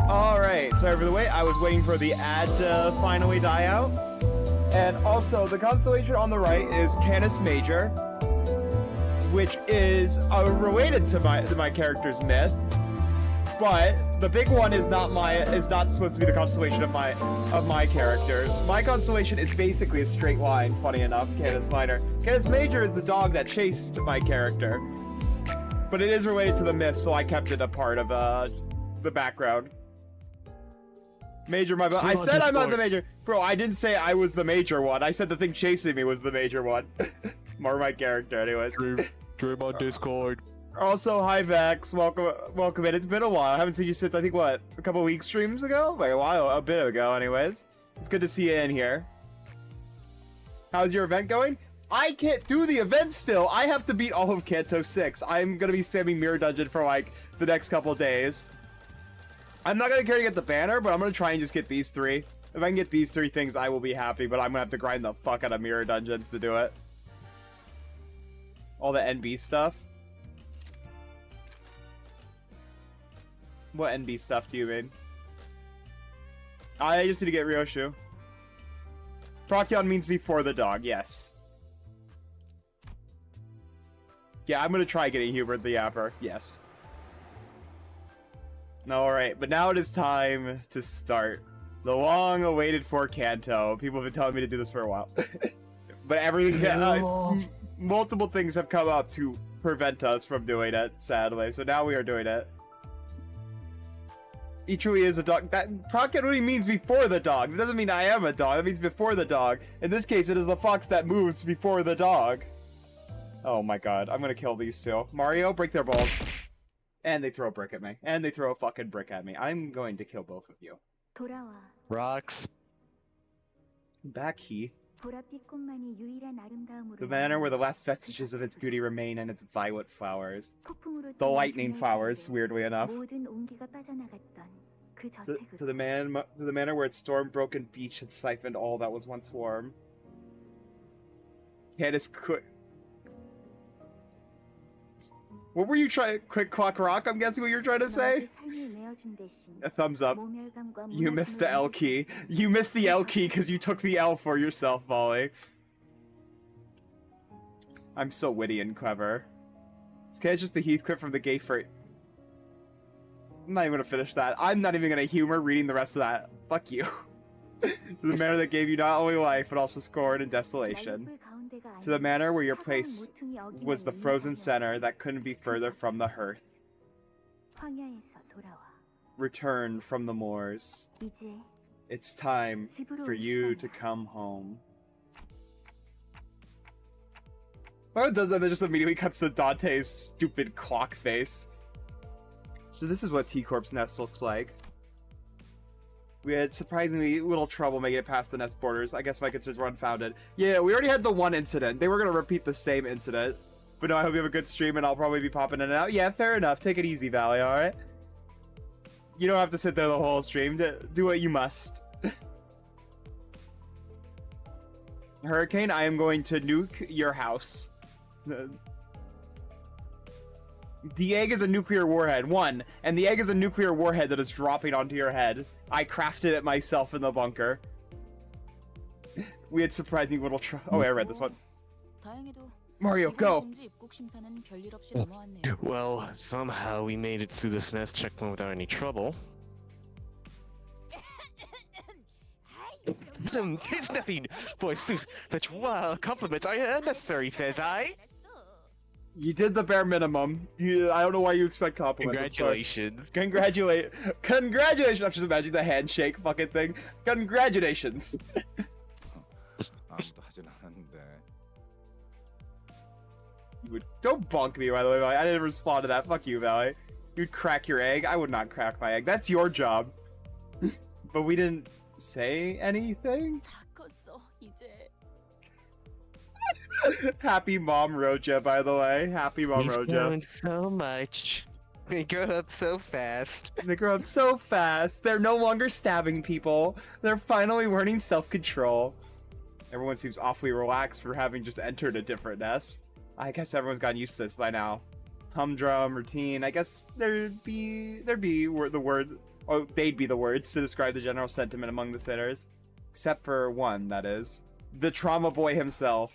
Alright, sorry for the wait. I was waiting for the ad to finally die out. And also, the constellation on the right is Canis Major, which is related to my character's myth. But the big one is not supposed to be the constellation of my character. My constellation is basically a straight line, funny enough, Canis Minor. Canis Major is the dog that chased my character. But it is related to the myth, so I kept it a part of the background. Major, my I said I'm not the major. Bro, I didn't say I was the major one. I said the thing chasing me was the major one. More my character, anyways. Dream on Discord. Also, hi Vex, welcome in. It's been a while. I haven't seen you since, I think, what, a couple weeks streams ago? Like a bit ago, anyways. It's good to see you in here. How's your event going? I can't do the event still. I have to beat all of Kanto 6. I'm gonna be spamming Mirror Dungeon for, like, the next couple days. I'm not gonna care to get the banner, but I'm gonna try and just get these 3. If I can get these 3 things, I will be happy, but I'm gonna have to grind the fuck out of Mirror Dungeons to do it. All the NB stuff. What NB stuff do you mean? I just need to get Ryoshu. Procyon means before the dog, yes. Yeah, I'm gonna try getting Hubert the Yapper, yes. Alright, but now it is time to start the long-awaited for Kanto. People have been telling me to do this for a while. But everything, multiple things have come up to prevent us from doing it, sadly. So now we are doing it. He truly is a dog. That Procyon only means before the dog. That doesn't mean I am a dog. That means before the dog. In this case, it is the fox that moves before the dog. Oh my god, I'm gonna kill these two. Mario, break their balls. And they throw a brick at me. And they throw a fucking brick at me. I'm going to kill both of you. Rocks. Back, Heath. The manor where the last vestiges of its beauty remain and its violet flowers. The lightning flowers, weirdly enough. To the manor where its storm-broken beach had siphoned all that was once warm. Candace could... What were you trying? Quick Clock Rock, I'm guessing what you're trying to say? A thumbs up. You missed the L key. You missed the L key because you took the L for yourself, Molly. I'm so witty and clever. This guy's just the Heathcliff from the gay freight. I'm not even gonna finish that. I'm not even gonna humor reading the rest of that. Fuck you. To the manor that gave you not only life, but also scorn and desolation. To the manor where your place was the frozen center that couldn't be further from the hearth. Return from the moors. It's time for you to come home. Why does that? It just immediately cuts to Dante's stupid clock face. So this is what T-Corp's nest looks like. We had surprisingly little trouble making it past the nest borders. I guess my concerns were unfounded. Yeah, we already had the one incident. They were going to repeat the same incident. But no, I hope you have a good stream and I'll probably be popping in and out. Yeah, fair enough. Take it easy, Valley, alright? You don't have to sit there the whole stream. Do what you must. Hurricane, I am going to nuke your house. The egg is a nuclear warhead. 1. And the egg is a nuclear warhead that is dropping onto your head. I crafted it myself in the bunker. We had surprising little oh, I read this one. Mario, go! Well, somehow we made it through this nest checkpoint without any trouble. It's nothing! Boy, Seuss, such wild compliments are unnecessary, says I! You did the bare minimum. I don't know why you expect compliments. Congratulations. Congratulations! I'm just imagining the handshake fucking thing. Congratulations! Don't bonk me, by the way, Valley. I didn't respond to that. Fuck you, Valley. You'd crack your egg. I would not crack my egg. That's your job. But we didn't say anything? Happy Mom Roja, by the way. Happy Mom Roja. He's grown so much. They grow up so fast. They grow up so fast. They're no longer stabbing people. They're finally learning self-control. Everyone seems awfully relaxed for having just entered a different nest. I guess everyone's gotten used to this by now. Humdrum, routine. I guess there'd be the word or they'd be the words to describe the general sentiment among the sinners. Except for one, that is. The trauma boy himself.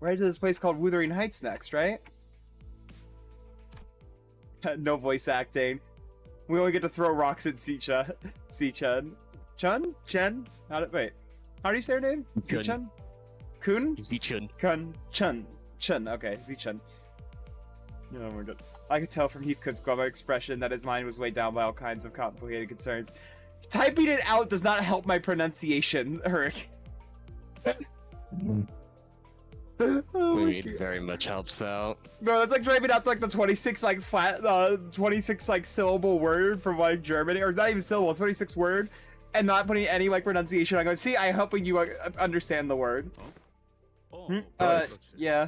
Right to this place called Wuthering Heights next, right? No voice acting. We only get to throw rocks at Si-chun. Chen? Wait. How do you say her name? Si-chun? Kun? Si-chun. Chun. Okay, Si-chun. Oh my god. I could tell from Heathcliff's glum expression that his mind was weighed down by all kinds of complicated concerns. Typing it out does not help my pronunciation, Herrick. It very much helps out. Bro, that's like typing out like the 26 like flat 26 like syllable word from like Germany, or not even syllable, 26 word, and not putting any like pronunciation. I'm going, see, I'm helping you understand the word. Yeah.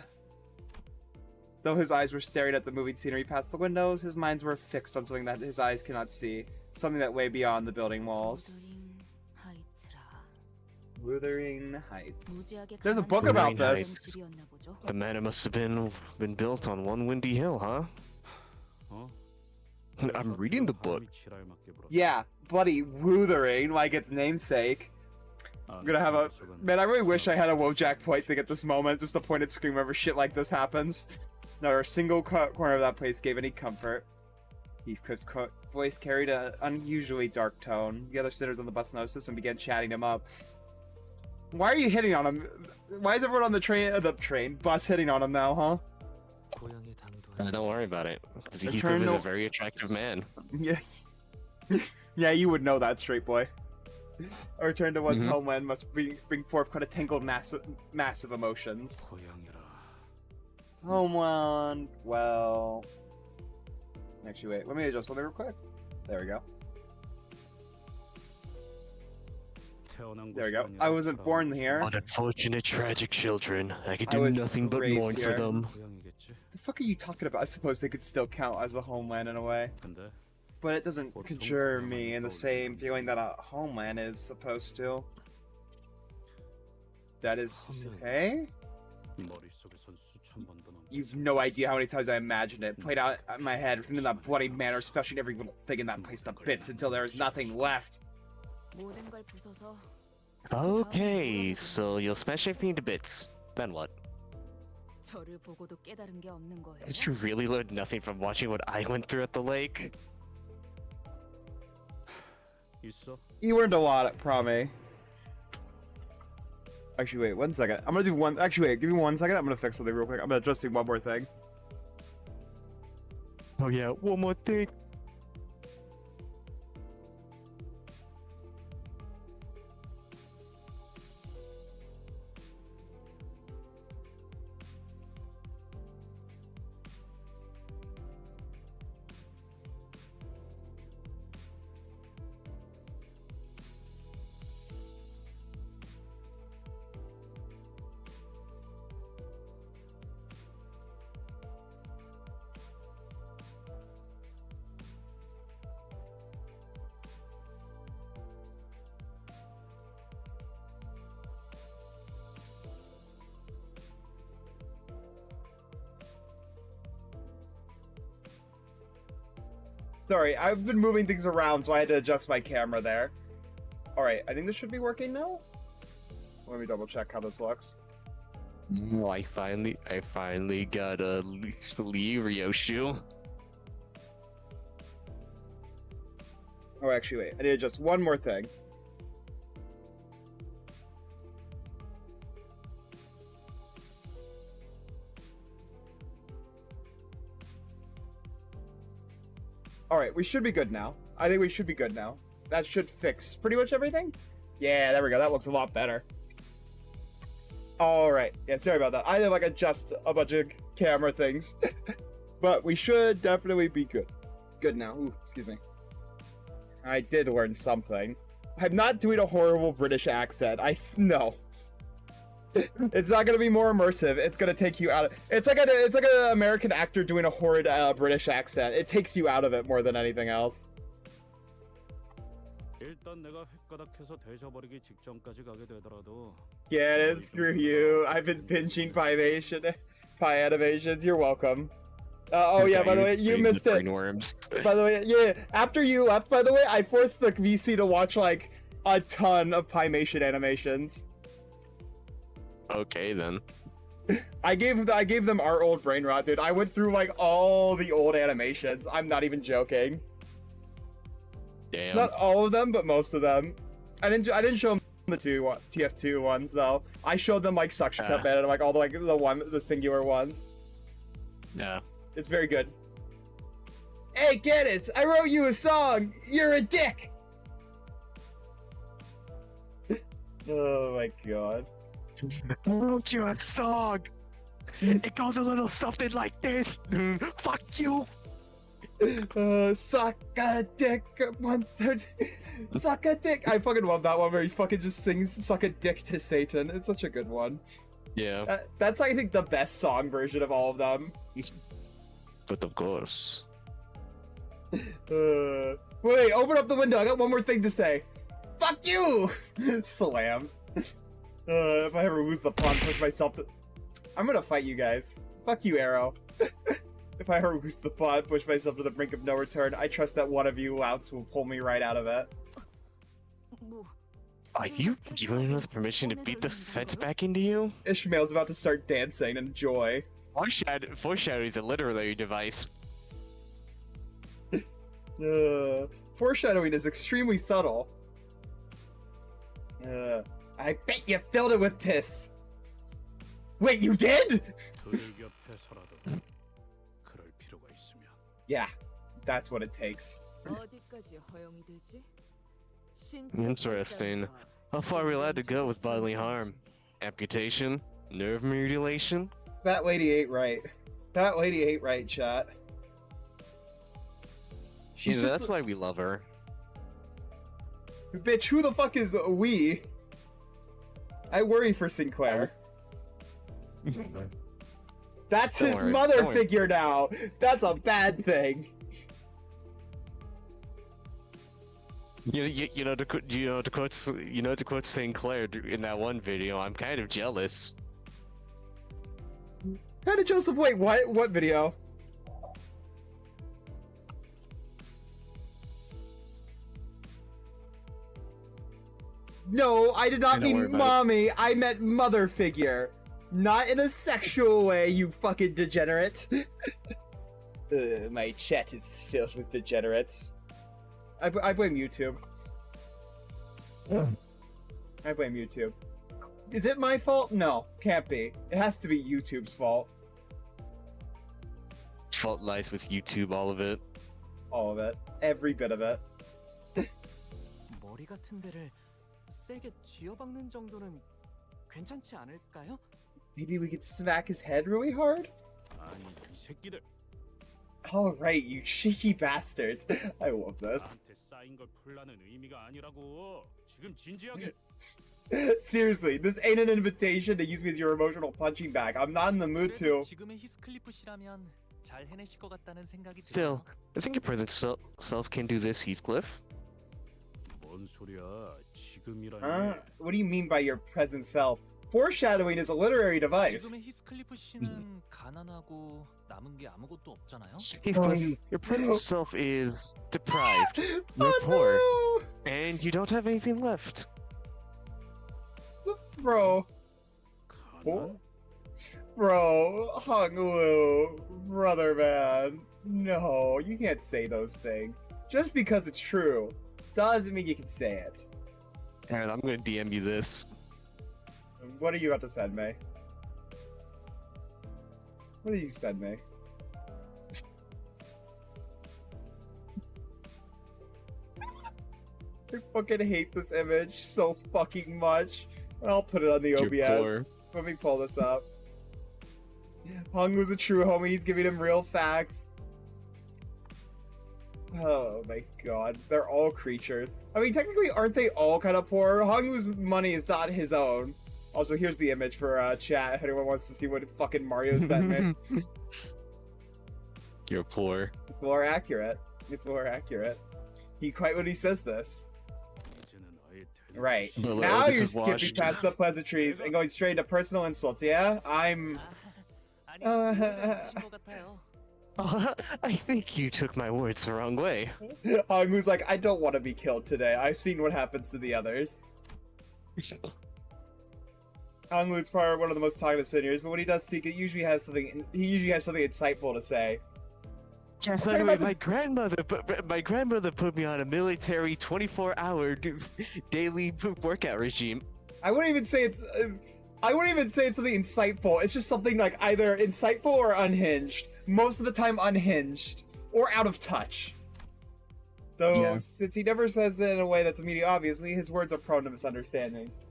Though his eyes were staring at the moving scenery past the windows, his minds were fixed on something that his eyes cannot see. Something that way beyond the building walls. Wuthering Heights. There's a book about this. The manor must have been built on one windy hill, huh? I'm reading the book. Yeah, buddy, Wuthering, like its namesake. I'm gonna have a... Man, I really wish I had a Wojak point thing at this moment, just to point at screen whenever shit like this happens. Not a single corner of that place gave any comfort. Heathcliff's voice carried an unusually dark tone. The other sitters on the bus noticed this and began chatting him up. Why are you hitting on him? Why is everyone on the bus hitting on him now, huh? Don't worry about it. Because Heathcliff is a very attractive man. Yeah. Yeah, you would know that, straight boy. A return to one's homeland must bring forth quite a tangled massive emotions. Homeland, well... Actually, wait, let me adjust something real quick. There we go. There we go. I wasn't born here. What unfortunate, tragic children. I could do nothing but mourn for them. The fuck are you talking about? I suppose they could still count as a homeland in a way. But it doesn't conjure me in the same feeling that a homeland is supposed to. That is to say... You've no idea how many times I imagined it, played out in my head in that bloody manner, smashing every little thing in that place to bits until there is nothing left. Okay, so you'll smash everything to bits. Then what? Did you really learn nothing from watching what I went through at the lake? You learned a lot at Prame. Actually, wait, 1 second. I'm gonna do one. Actually, wait, give me 1 second. I'm gonna fix something real quick. I'm gonna just do one more thing. Oh, yeah, one more thing. Sorry, I've been moving things around, so I had to adjust my camera there. Alright, I think this should be working now. Let me double check how this looks. Oh, I finally got a Lee Ryoshu. Oh, actually, wait. I need to adjust one more thing. Alright, we should be good now. I think we should be good now. That should fix pretty much everything. Yeah, there we go. That looks a lot better. Alright. Yeah, sorry about that. I did like adjust a bunch of camera things. But we should definitely be good. Good now. Ooh, excuse me. I did learn something. I'm not doing a horrible British accent. No. It's not gonna be more immersive. It's gonna take you out of. It's like an American actor doing a horrid British accent. It takes you out of it more than anything else. Yeah, it is. Screw you. I've been pinching Pi animations. You're welcome. Oh yeah, by the way, you missed it. Worms. By the way, yeah, after you left, by the way, I forced the VC to watch like a ton of Pymation animations. Okay then. I gave them our old brain rot, dude. I went through like all the old animations. I'm not even joking. Damn. Not all of them, but most of them. I didn't show them the TF2 ones though. I showed them like Suction Cup and like all the singular ones. Yeah. It's very good. Hey, get it! I wrote you a song. You're a dick. Oh my god. I wrote you a song. It goes a little something like this. Fuck you. Suck a dick once. Suck a dick. I fucking love that one where he fucking just sings "Suck a dick" to Satan. It's such a good one. Yeah. That's I think the best song version of all of them. But of course. Wait, open up the window. I got one more thing to say. Fuck you! Slams. If I ever lose the plot, push myself to... I'm gonna fight you guys. Fuck you, Arrow. If I ever lose the plot, push myself to the brink of no return, I trust that one of you louts will pull me right out of it. Are you giving us permission to beat the sense back into you? Ishmael's about to start dancing in joy. Foreshadowing is a literary device. Foreshadowing is extremely subtle. I bet you filled it with piss. Wait, you did? Yeah, that's what it takes. Interesting. How far are we allowed to go with bodily harm? Amputation? Nerve mutilation? That lady ain't right. That lady ain't right, chat. She's just that's why we love her. Bitch, who the fuck is we? I worry for Sinclair. That's his mother figure now. That's a bad thing. You know to quote Sinclair in that one video. I'm kind of jealous. How did Joseph wait? What video? No, I did not mean mommy. I meant mother figure. Not in a sexual way, you fucking degenerate. My chat is filled with degenerates. I blame YouTube. I blame YouTube. Is it my fault? No, can't be. It has to be YouTube's fault. Fault lies with YouTube, all of it. All of it. Every bit of it. 머리 같은 데를 세게 쥐어박는 정도는 괜찮지 않을까요? Maybe we could smack his head really hard? 아니, 이 새끼들. Alright, you cheeky bastards. I love this. 나한테 쌓인 걸 풀라는 의미가 아니라고. 지금 진지하게. Seriously, this ain't an invitation to use me as your emotional punching bag. I'm not in the mood to. 지금의 히스클리프 씨라면 잘 해내실 것 같다는 생각이 Still, I think your present self can do this, Heathcliff. 뭔 소리야? 지금이라니. What do you mean by your present self? Foreshadowing is a literary device. 지금의 히스클리프 씨는 가난하고 남은 게 아무것도 없잖아요. Heathcliff, your present self is deprived. You're poor, and you don't have anything left. Bro. 가난? Bro, Honglu, brother man. No, you can't say those things. Just because it's true doesn't mean you can say it. Alright, I'm gonna DM you this. What are you about to send me? What did you send me? I fucking hate this image so fucking much. I'll put it on the OBS. Let me pull this up. Hung was a true homie. He's giving him real facts. Oh my god. They're all creatures. I mean, technically, aren't they all kind of poor? Hongwoo's money is not his own. Also, here's the image for chat if anyone wants to see what fucking Mario sent me. You're poor. It's more accurate. It's more accurate. He quite when he says this. Right. But now you're is skipping washed. past the pleasantries and going straight to personal insults, yeah? I'm... 아니, 오해가 있으신 것 같아요. I think you took my words the wrong way. Hongwoo's like, I don't want to be killed today. I've seen what happens to the others. Hongwoo's probably one of the most talkative seniors, but when he does speak, he usually has something insightful to say. Yes, Okay, anyway, but- my grandmother put me on a military 24-hour daily workout regime. I wouldn't even say it's something insightful. It's just something like either insightful or unhinged. Most of the time unhinged or out of touch. Though, Yeah. since he never says it in a way that's immediately obviously, his words are prone to misunderstandings.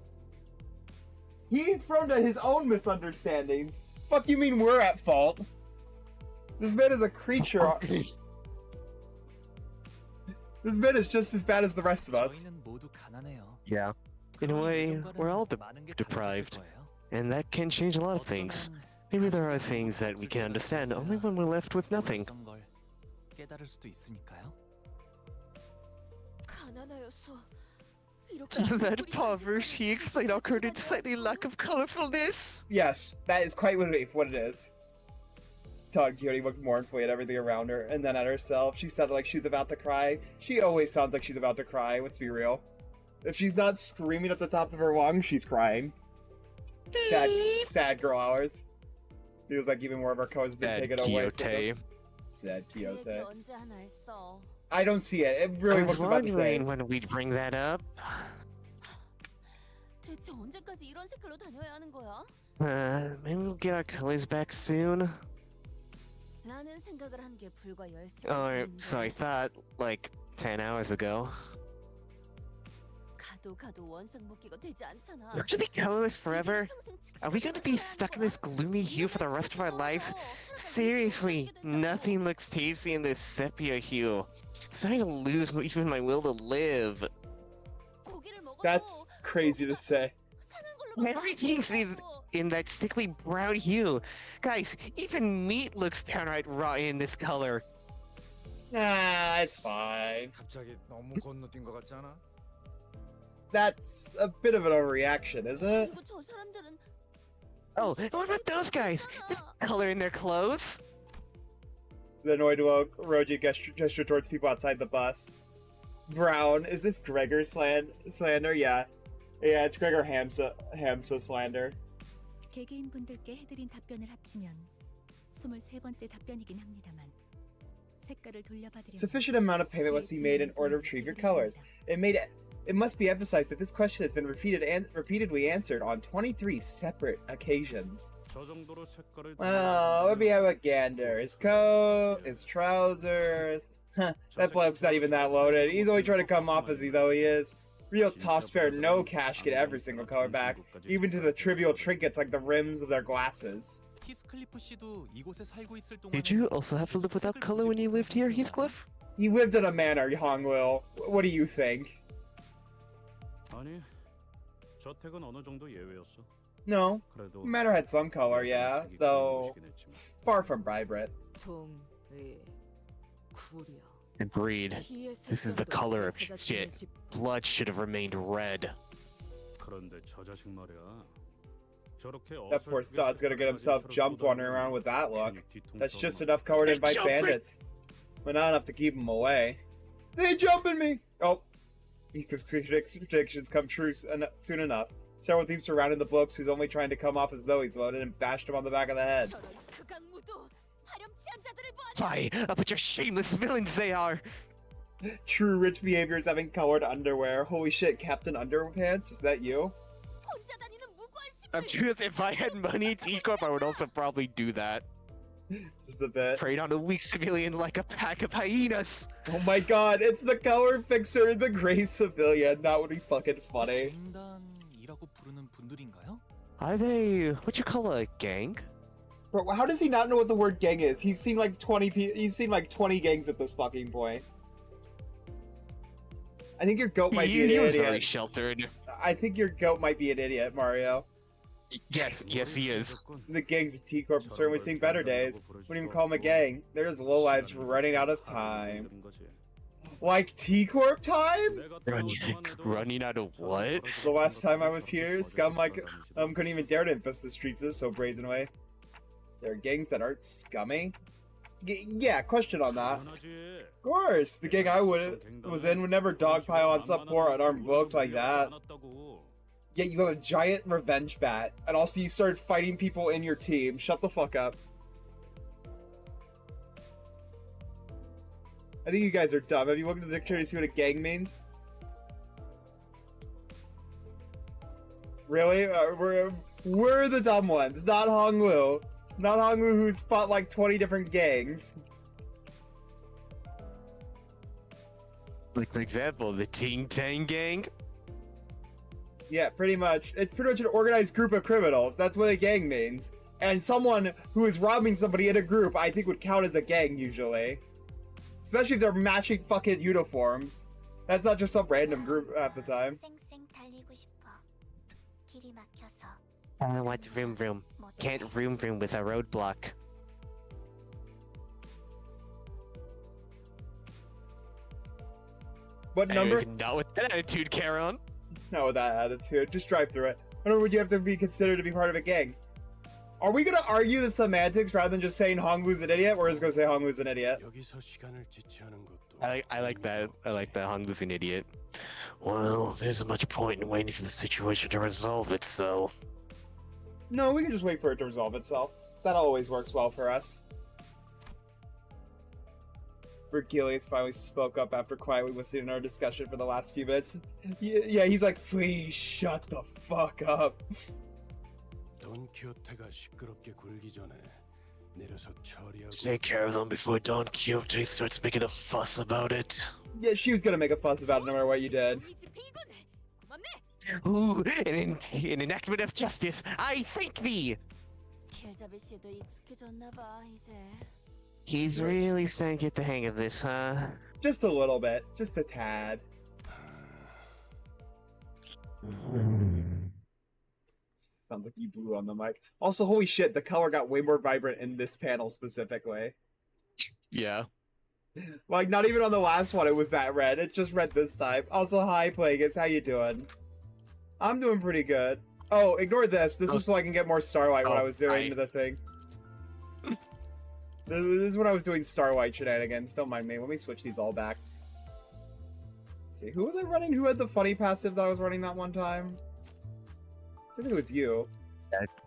He's prone to his own misunderstandings. Fuck you mean we're at fault? This man is a creature. This man is just as bad as the rest of us. 저희는 모두 가난해요. Yeah. In a way, we're all 많은 게 deprived. 달라질 거예요. and that can change a lot of things. 어쩌면 Maybe there are things that we can understand only when we're left with nothing. 어떤 걸 깨달을 수도 있으니까요. 가난하여서 To that impoverished, he explained our current insanely lack of colorfulness. Yes, that is quite what it is. Don Quixote looked mournfully at everything around her, and then at herself. She sounded like she's about to cry. She always sounds like she's about to cry, let's be real. If she's not screaming at the top of her lungs, she's crying. Sad girl hours. Feels like even more of our colors have been Sad taken away. Quixote. Sad 그 얘기 Quixote. 언제 하나 했어. I don't see it. It I really was looks about the wondering same. when we'd bring that up. 대체 언제까지 이런 색깔로 다녀야 하는 거야? Maybe we'll get our colors back soon. 라는 생각을 한 게 불과 10시간 Or, 전인데 so I thought, like, 10 hours ago. 가도 원상복귀가 되지 않잖아. We're to be colorless forever? 평생 Are we gonna be stuck in this gloomy hue for the rest of our lives? Seriously, nothing looks tasty in this sepia hue. I'm starting to lose even my will to live. 고기를 먹어도 That's crazy to say. 사는 걸로 Everything seems in that sickly brown hue. Guys, even meat looks downright rotten in this color. Nah, it's fine. 갑자기 너무 건너뛴 것 같지 않아? That's a bit of an overreaction, isn't it? 그리고 저 사람들은 Oh, and what about those guys? There's color in their clothes. The annoyed Roji gesture towards people outside the bus. Brown. Is this Gregor slander? Yeah. Yeah, it's Gregor Hamsa slander. 개개인분들께 해드린 답변을 합치면 23번째 답변이긴 합니다만 색깔을 돌려받으려면 Sufficient amount of payment must be made in order to retrieve your colors. It must be emphasized that this question has been repeatedly answered on 23 separate occasions. 저 정도로 색깔을 Well, let me have a gander. His coat, his trousers. Huh, that bloke's not even that loaded. He's only trying to come off as though he is. Real top spare, no cash get every single color back, even to the trivial trinkets like the rims of their glasses. 히스클리프 씨도 이곳에 살고 있을 동안 Did you also have to live without color when you lived here, Heathcliff? He lived in a manor, Hongwil. What do you think? 아니, 저택은 어느 정도 예외였어. No, 그래도 manor had some color, yeah, 색이 though 그려지긴 했지만. far from vibrant. 동의 구려 Agreed. This is the color of shit. Blood should have remained red. 그런데 저 자식 말이야. 저렇게 That poor sod's gonna get himself jumped wandering around with that look. That's just enough color to They invite jumping! bandits. But not enough to keep him away. They jumping me! Oh. Because predictions come true soon enough. Several thieves surrounded the blokes who's only trying to come off as though he's loaded and bashed him on the back of the head. 저런 극악무도 파렴치한 자들을 보아라. Fie! But you're shameless villains they are! True rich behavior is having colored underwear. Holy shit, Captain Underpants? Is that you? 혼자 다니는 무관심을 I'm sure that if I had money, T-Corp, I would also probably do that. Just a bit. Preyed on a weak civilian like a pack of hyenas! Oh my god, it's the color fixer, the gray civilian. That would be fucking funny. 쟁단이라고 부르는 분들인가요? Are they what you call a gang? Bro, how does he not know what the word gang is? He's seen like 20 he's seen like 20 gangs at this fucking point. I think your goat might be an He was very idiot. sheltered. I think your goat might be an idiot, Mario. Yes, he is. The gangs of T-Corp have certainly seen better days. Wouldn't even call them a gang. They're just lowlives running out of time. Like T-Corp time? Running out of what? The last time I was here, scum like couldn't even dare to infest the streets in so brazen way. There are gangs that aren't scummy. Yeah, question on that. 당연하지. Of course, the gang I was in would never dogpile on some poor unarmed book like that. Yet you have a giant revenge bat, and also you started fighting people in your team. Shut the fuck up. I think you guys are dumb. Have you looked at the dictionary to see what a gang means? Really? We're the dumb ones, not Hongwu. Not Hongwu, who's fought like 20 different gangs. Like, for example, the Ting Tang Gang. Yeah, pretty much. It's pretty much an organized group of criminals. That's what a gang means. And someone who is robbing somebody in a group, I think, would count as a gang usually. Especially if they're matching fucking uniforms. That's not just some random group at the time. I want vroom vroom. Can't vroom vroom with a roadblock. What number? Anyways, not with that attitude, Charon. Not with that attitude. Just drive through it. What number would you have to be considered to be part of a gang? Are we gonna argue the semantics rather than just saying Hongwu's an idiot? We're just gonna say Hongwu's an idiot. I like that. I like that. Hongwu's an idiot. Well, there isn't much point in waiting for the situation to resolve itself. No, we can just wait for it to resolve itself. That always works well for us. Vergilius finally spoke up after quietly listening to our discussion for the last few minutes. Yeah, he's like, please shut the fuck up. Take care of them before Don Quixote starts making a fuss about it. Yeah, she was gonna make a fuss about it no matter what you did. Ooh, an enactment of justice, I thank thee! 길잡이 씨도 익숙해졌나 봐, 이제. He's really starting to get the hang of this, huh? Just a little bit. Just a tad. Sounds like you blew on the mic. Also, holy shit, the color got way more vibrant in this panel specifically. Yeah. Like, not even on the last one it was that red. It just red this time. Also, hi, Plagueis. How you doing? I'm doing pretty good. Oh, ignore this. This was so I can get more Starlight when I was doing the thing. This is when I was doing Starlight shenanigans. Don't mind me. Let me switch these all back. Let's see, who was I running? Who had the funny passive that I was running that one time? I think it was you.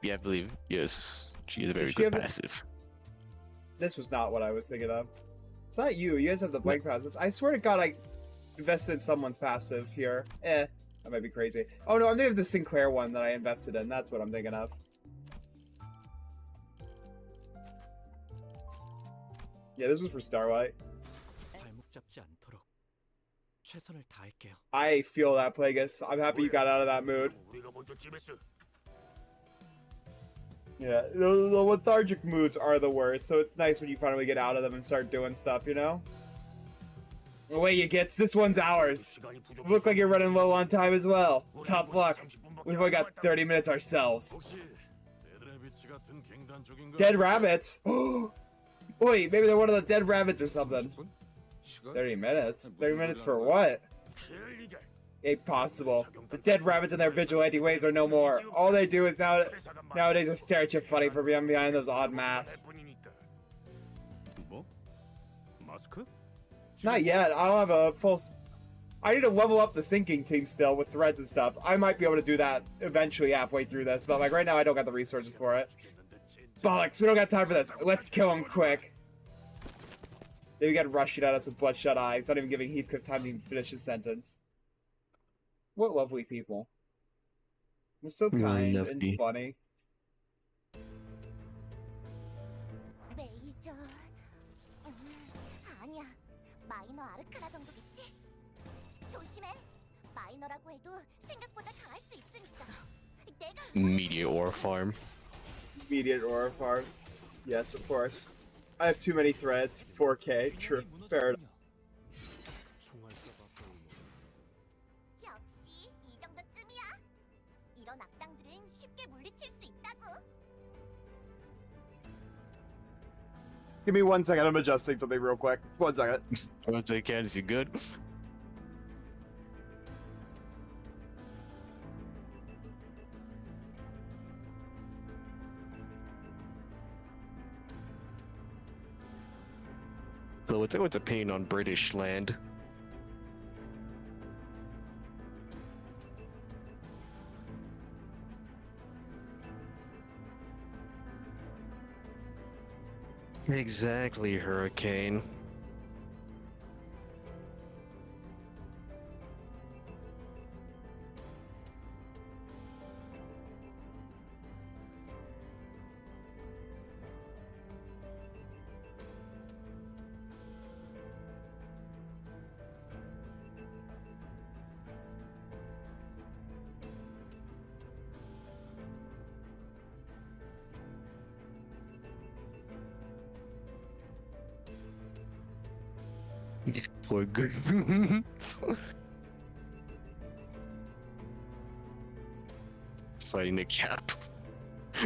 Yeah, I believe. Yes. She is a very Did she good have passive. This was not what I was thinking of. It's not you. You guys have the blank passive. I swear to God, I invested in someone's passive here. That might be crazy. Oh no, I'm thinking of the Sinclair one that I invested in. That's what I'm thinking of. Yeah, this was for Starlight. 발목 잡지 않도록 최선을 다할게요. I feel that, Plagueis. I'm happy you got out of that mood. Yeah, the lethargic moods are the worst, so it's nice when you finally get out of them and start doing stuff, you know? Away you gets, this one's ours. Look like you're running low on time as well. Tough luck. We've only got 30 minutes ourselves. Dead rabbits? Wait, maybe they're one of the dead rabbits or something. 30 minutes? 30 minutes for what? Ain't possible. The dead rabbits and their vigilante ways are no more. All they do is nowadays is stare at you funny from behind those odd masks. 뭐? 마스크? Not yet. I'll have a full... I need to level up the sinking team still with threads and stuff. I might be able to do that eventually halfway through this, but like right now I don't got the resources for it. Bollocks, we don't got time for this. Let's kill him quick. Then we got rushing at us with bloodshot eyes, not even giving Heathcliff time to even finish his sentence. What lovely people. They're so kind and funny. 메이저. 아니야. 마이너 아르카나 정도겠지? 조심해. 마이너라고 해도 생각보다 강할 수 있으니까. 내가 Meteor ore farm. Immediate aura farm. Yes, of course. I have too many threads. 4K. True. Fair enough. 역시 이 정도쯤이야. 이런 악당들은 쉽게 물리칠 수 있다고. Give me 1 second. I'm adjusting something real quick. 1 second. I'll take it. Is he good? So what's everyone's opinion on British land? Exactly, Hurricane. For good. Fighting the cap.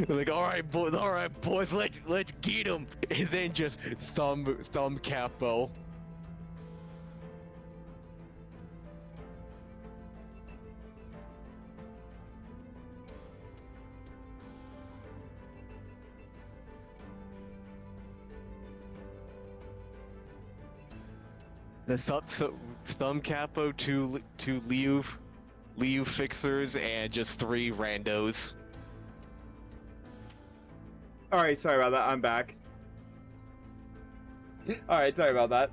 Like, all right, boys, let's get him, and then just thumb capo. The thumb capo, two Liu fixers, and just 3 randos. Alright, sorry about that. I'm back. Alright, sorry about that.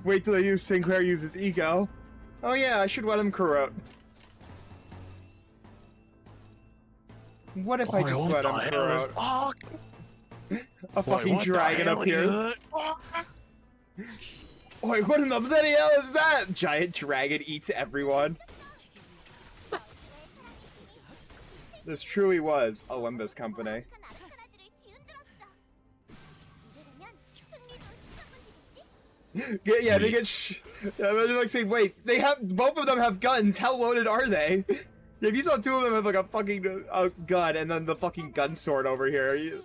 Wait till Sinclair uses ego. Oh yeah, I should let him corrupt. What if I just let him corrupt? A fucking dragon appears. Wait, what in the bloody hell is that? Giant dragon eats everyone. This truly was Olympus Company. Yeah, they get yeah, imagine like saying, wait, both of them have guns, how loaded are they? If you saw 2 of them have like a fucking gun and then the fucking gun sword over here.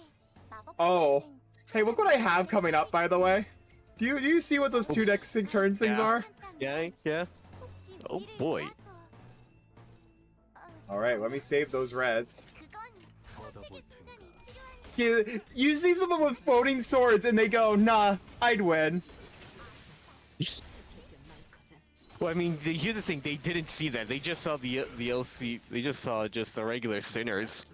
Oh. Hey, look what I have coming up, by the way. Do you see what those 2 next turn things are? Yeah. Oh boy. Alright, let me save those reds. Yeah, you see someone with floating swords and they go, nah, I'd win. Well, I mean, here's the thing, they didn't see that. They just saw the LC, they just saw just the regular sinners.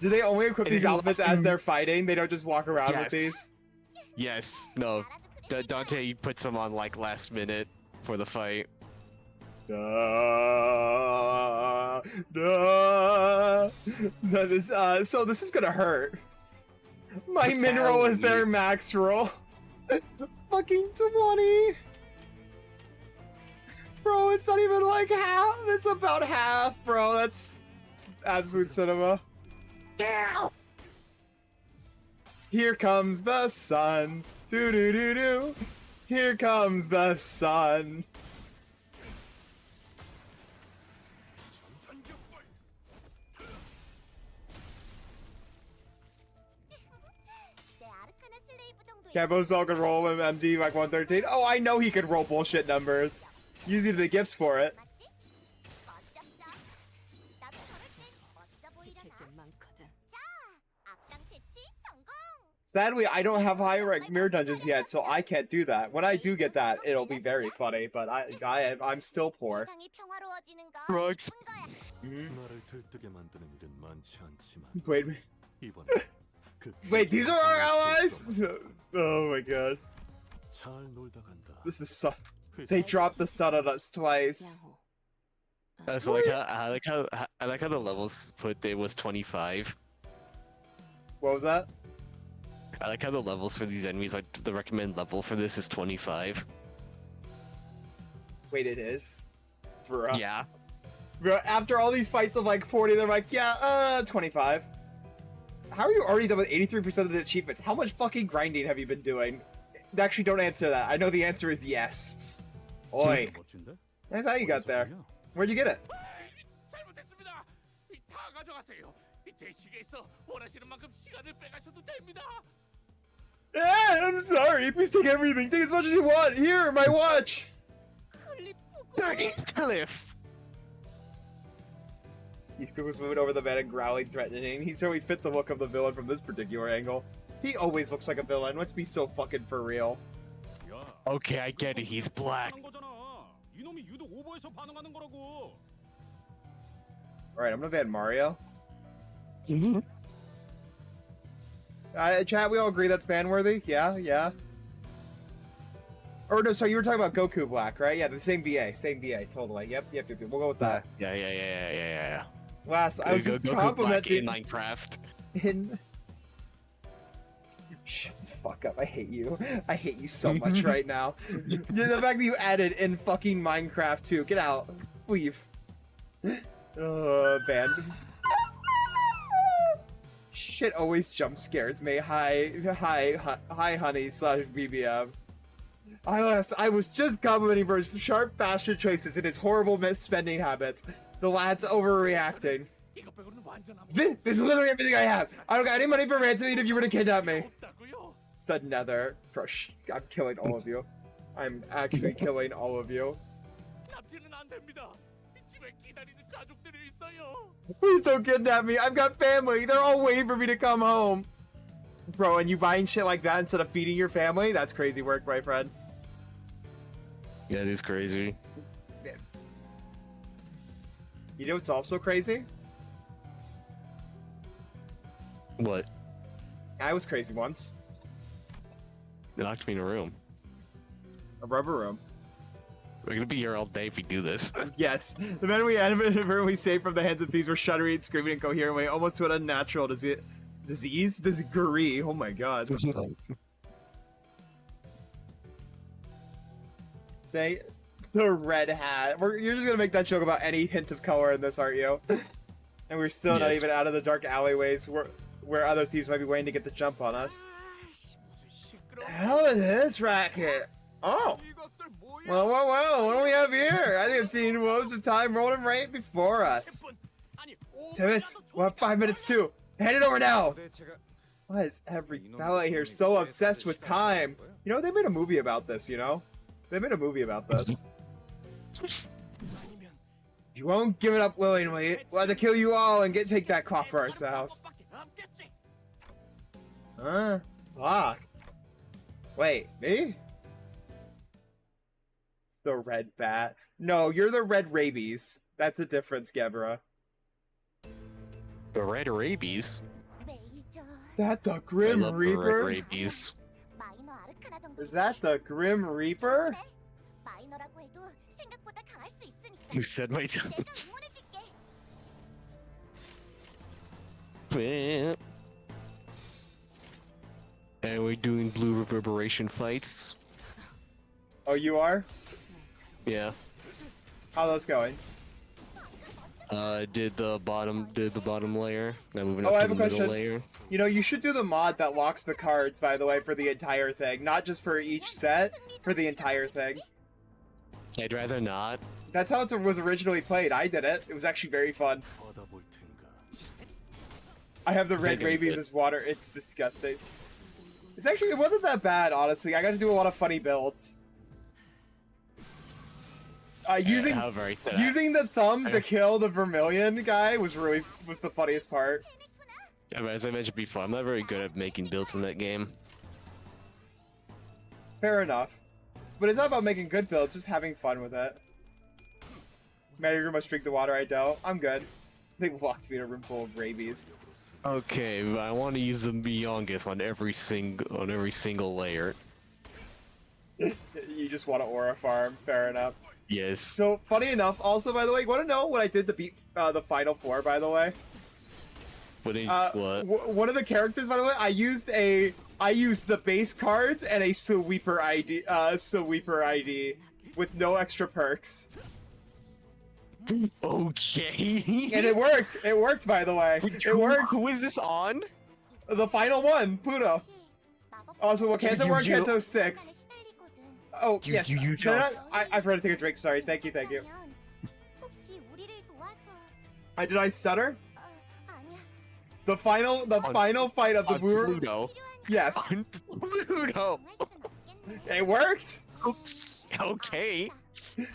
Do they only equip these outfits as they're fighting? They don't just walk around with these? Yes. No. Dante puts them on like last minute for the fight. So this is gonna hurt. My min roll is their max roll. Fucking 20. Bro, it's not even like half. It's about half, bro. That's absolute cinema. Yeah. Here comes the sun. Doo doo doo doo. Here comes the sun. Cabozal could roll him MD like 113. Oh, I know he could roll bullshit numbers. Using the gifts for it. Sadly, I don't have high rank mirror dungeons yet, so I can't do that. When I do get that, it'll be very funny, but I'm still poor. Rugs. Wait. Wait, these are our allies? Oh my god. This is they dropped the sun on us twice. So I like how the levels put it was 25. What was that? I like how the levels for these enemies, like the recommended level for this is 25. Wait, it is? Bruh. Yeah. Bruh, after all these fights of like 40, they're like, yeah, 25. How are you already done with 83% of the achievements? How much fucking grinding have you been doing? Actually, don't answer that. I know the answer is yes. Oi. That's how you got there. Where'd you get it? I'm sorry. Please take everything. Take as much as you want. Here, my watch. Heathcliff. Heathcliff was moving over the bed and growling, threatening. He certainly fit the look of the villain from this particular angle. He always looks like a villain. Let's be so fucking for real. 야, Okay, I get it. He's black. 하는 거잖아. 이놈이 유독 오버해서 반응하는 거라고. Alright, I'm gonna ban Mario. Chat, we all agree that's ban-worthy? Yeah, yeah. Or no, sorry, you were talking about Goku Black, right? Yeah, the same VA, totally. Yep. We'll go with that. Yeah. Last, I was just Goku Black complimenting in Minecraft. in. Shut the fuck up! I hate you. I hate you so much right now. Yeah, the fact that you added in fucking Minecraft too. Get out. Leave. Banned. Shit always jump scares me. Hi, honey slash BBM. I was just complimenting for his sharp bastard choices and his horrible misspending habits. The lad's overreacting. This is literally everything I have. I don't got any money for ransoming if you were to kidnap me. Said Nether. Bro, I'm killing all of you. I'm actually killing all of you. Please don't kidnap me. I've got family. They're all waiting for me to come home. Bro, and you buying shit like that instead of feeding your family? That's crazy work, my friend. Yeah, it is crazy. You know what's also crazy? What? I was crazy once. They locked me in a room. A rubber room. We're gonna be here all day if we do this. Yes. The men we animated we saved from the hands of thieves were shuddering, screaming incoherently, almost to an unnatural disease? Disagree. Oh my god. The red hat. You're just gonna make that joke about any hint of color in this, aren't you? And we're still not even out of the dark alleyways where other thieves might be waiting to get the jump on us. The hell is this racket? Oh. Well, what do we have here? I think I've seen woes of time rolling right before us. 10 minutes? We'll have 5 minutes too. Hand it over now! Why is every fella here so obsessed with time? You know, they made a movie about this, you know? They made a movie about this. If you won't give it up willingly, we'll have to kill you all and take that clock for ourselves. Huh? Fuck. Wait, me? The red bat. No, you're the red rabies. That's a difference, Gebra. The red rabies? That the Grim Reaper? The red rabies. Is that the Grim Reaper? You said my time. And we're doing blue reverberation fights. Oh, you are? Yeah. How are those going? Did the bottom layer. Now moving Oh, up I to have the a middle question. layer. You know, you should do the mod that locks the cards, by the way, for the entire thing. Not just for each set, for the entire thing. I'd rather not. That's how it was originally played. I did it. It was actually very fun. I have the red rabies as water. It's disgusting. It wasn't that bad, honestly. I got to do a lot of funny builds. Using the thumb to kill the Vermilion guy was the funniest part. Yeah, but as I mentioned before, I'm not very good at making builds in that game. Fair enough. But it's not about making good builds, just having fun with it. Mario must drink the water, I don't. I'm good. They locked me in a room full of rabies. Okay, but I want to use the Myongus on every single layer. You just want to aura farm, fair enough. Yes. So, funny enough, also, by the way, you want to know what I did to beat the Final Four, by the way? What? One of the characters, by the way, I used the base cards and a sweeper ID with no extra perks. Okay. And it worked. It worked, by the way. It worked. Who is this on? The final one, Pluto. Also, well, Kanto 1, You- Kanto 6. Oh, You- yes. you Can I forgot to take a drink. Sorry. Thank you. Did I stutter? The final fight of the Pluto. Yes. On Pluto. It worked. Okay. Do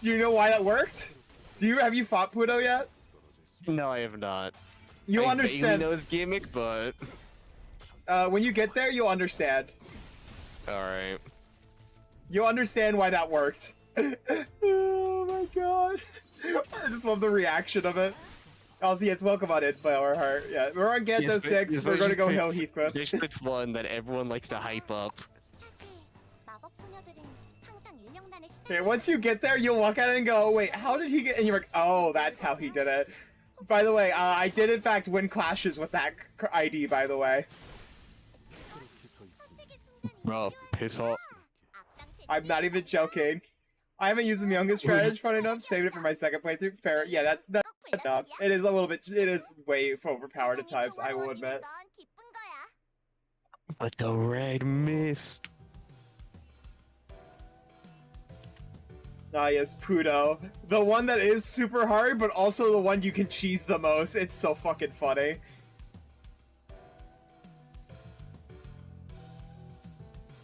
you know why that worked? Have you fought Pluto yet? No, I have not. You'll I understand. vaguely know his gimmick, but When you get there, you'll understand. Alright. You'll understand why that worked. Oh my god. I just love the reaction of it. Obviously, it's welcome on it by our heart. Yeah, we're on Ganto 6. We're gonna go Hill Heathcliff. It's one that everyone likes to hype up. 사실 마법 소녀들은 항상 일령단에 Okay, once you get there, you'll walk out and go, wait, how did he get? And you're like, oh, that's how he did it. By the way, I did in fact win clashes with that ID, by the way. Bro, piss off. I'm not even joking. I haven't used the youngest strategy, funny enough. Saved it for my second playthrough. Fair, yeah, that's enough. It is a little bit. It is way overpowered at times. I will admit. But the red mist. Ah, yes, Pudo. The one that is super hard, but also the one you can cheese the most. It's so fucking funny.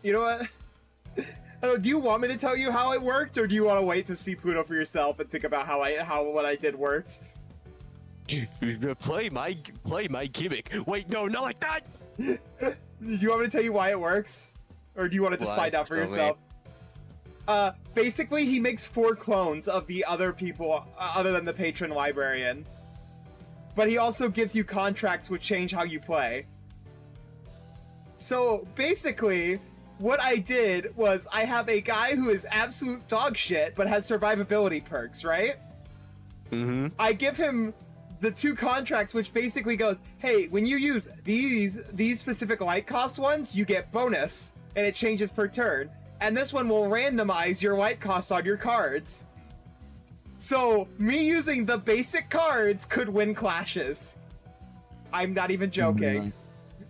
You know what? Do you want me to tell you how it worked, or do you want to wait to see Pudo for yourself and think about how what I did worked? Play my gimmick. Wait, no, not like that. Do you want me to tell you why it works, or do you want to just find out for yourself? Basically, he makes 4 clones of the other people other than the patron librarian, but he also gives you contracts which change how you play. So basically, what I did was I have a guy who is absolute dog shit but has survivability perks, right? Mm-hmm. I give him the 2 contracts, which basically goes, hey, when you use these specific light cost ones, you get bonus, and it changes per turn. And this one will randomize your light cost on your cards. So me using the basic cards could win clashes. I'm not even joking. Mm-hmm.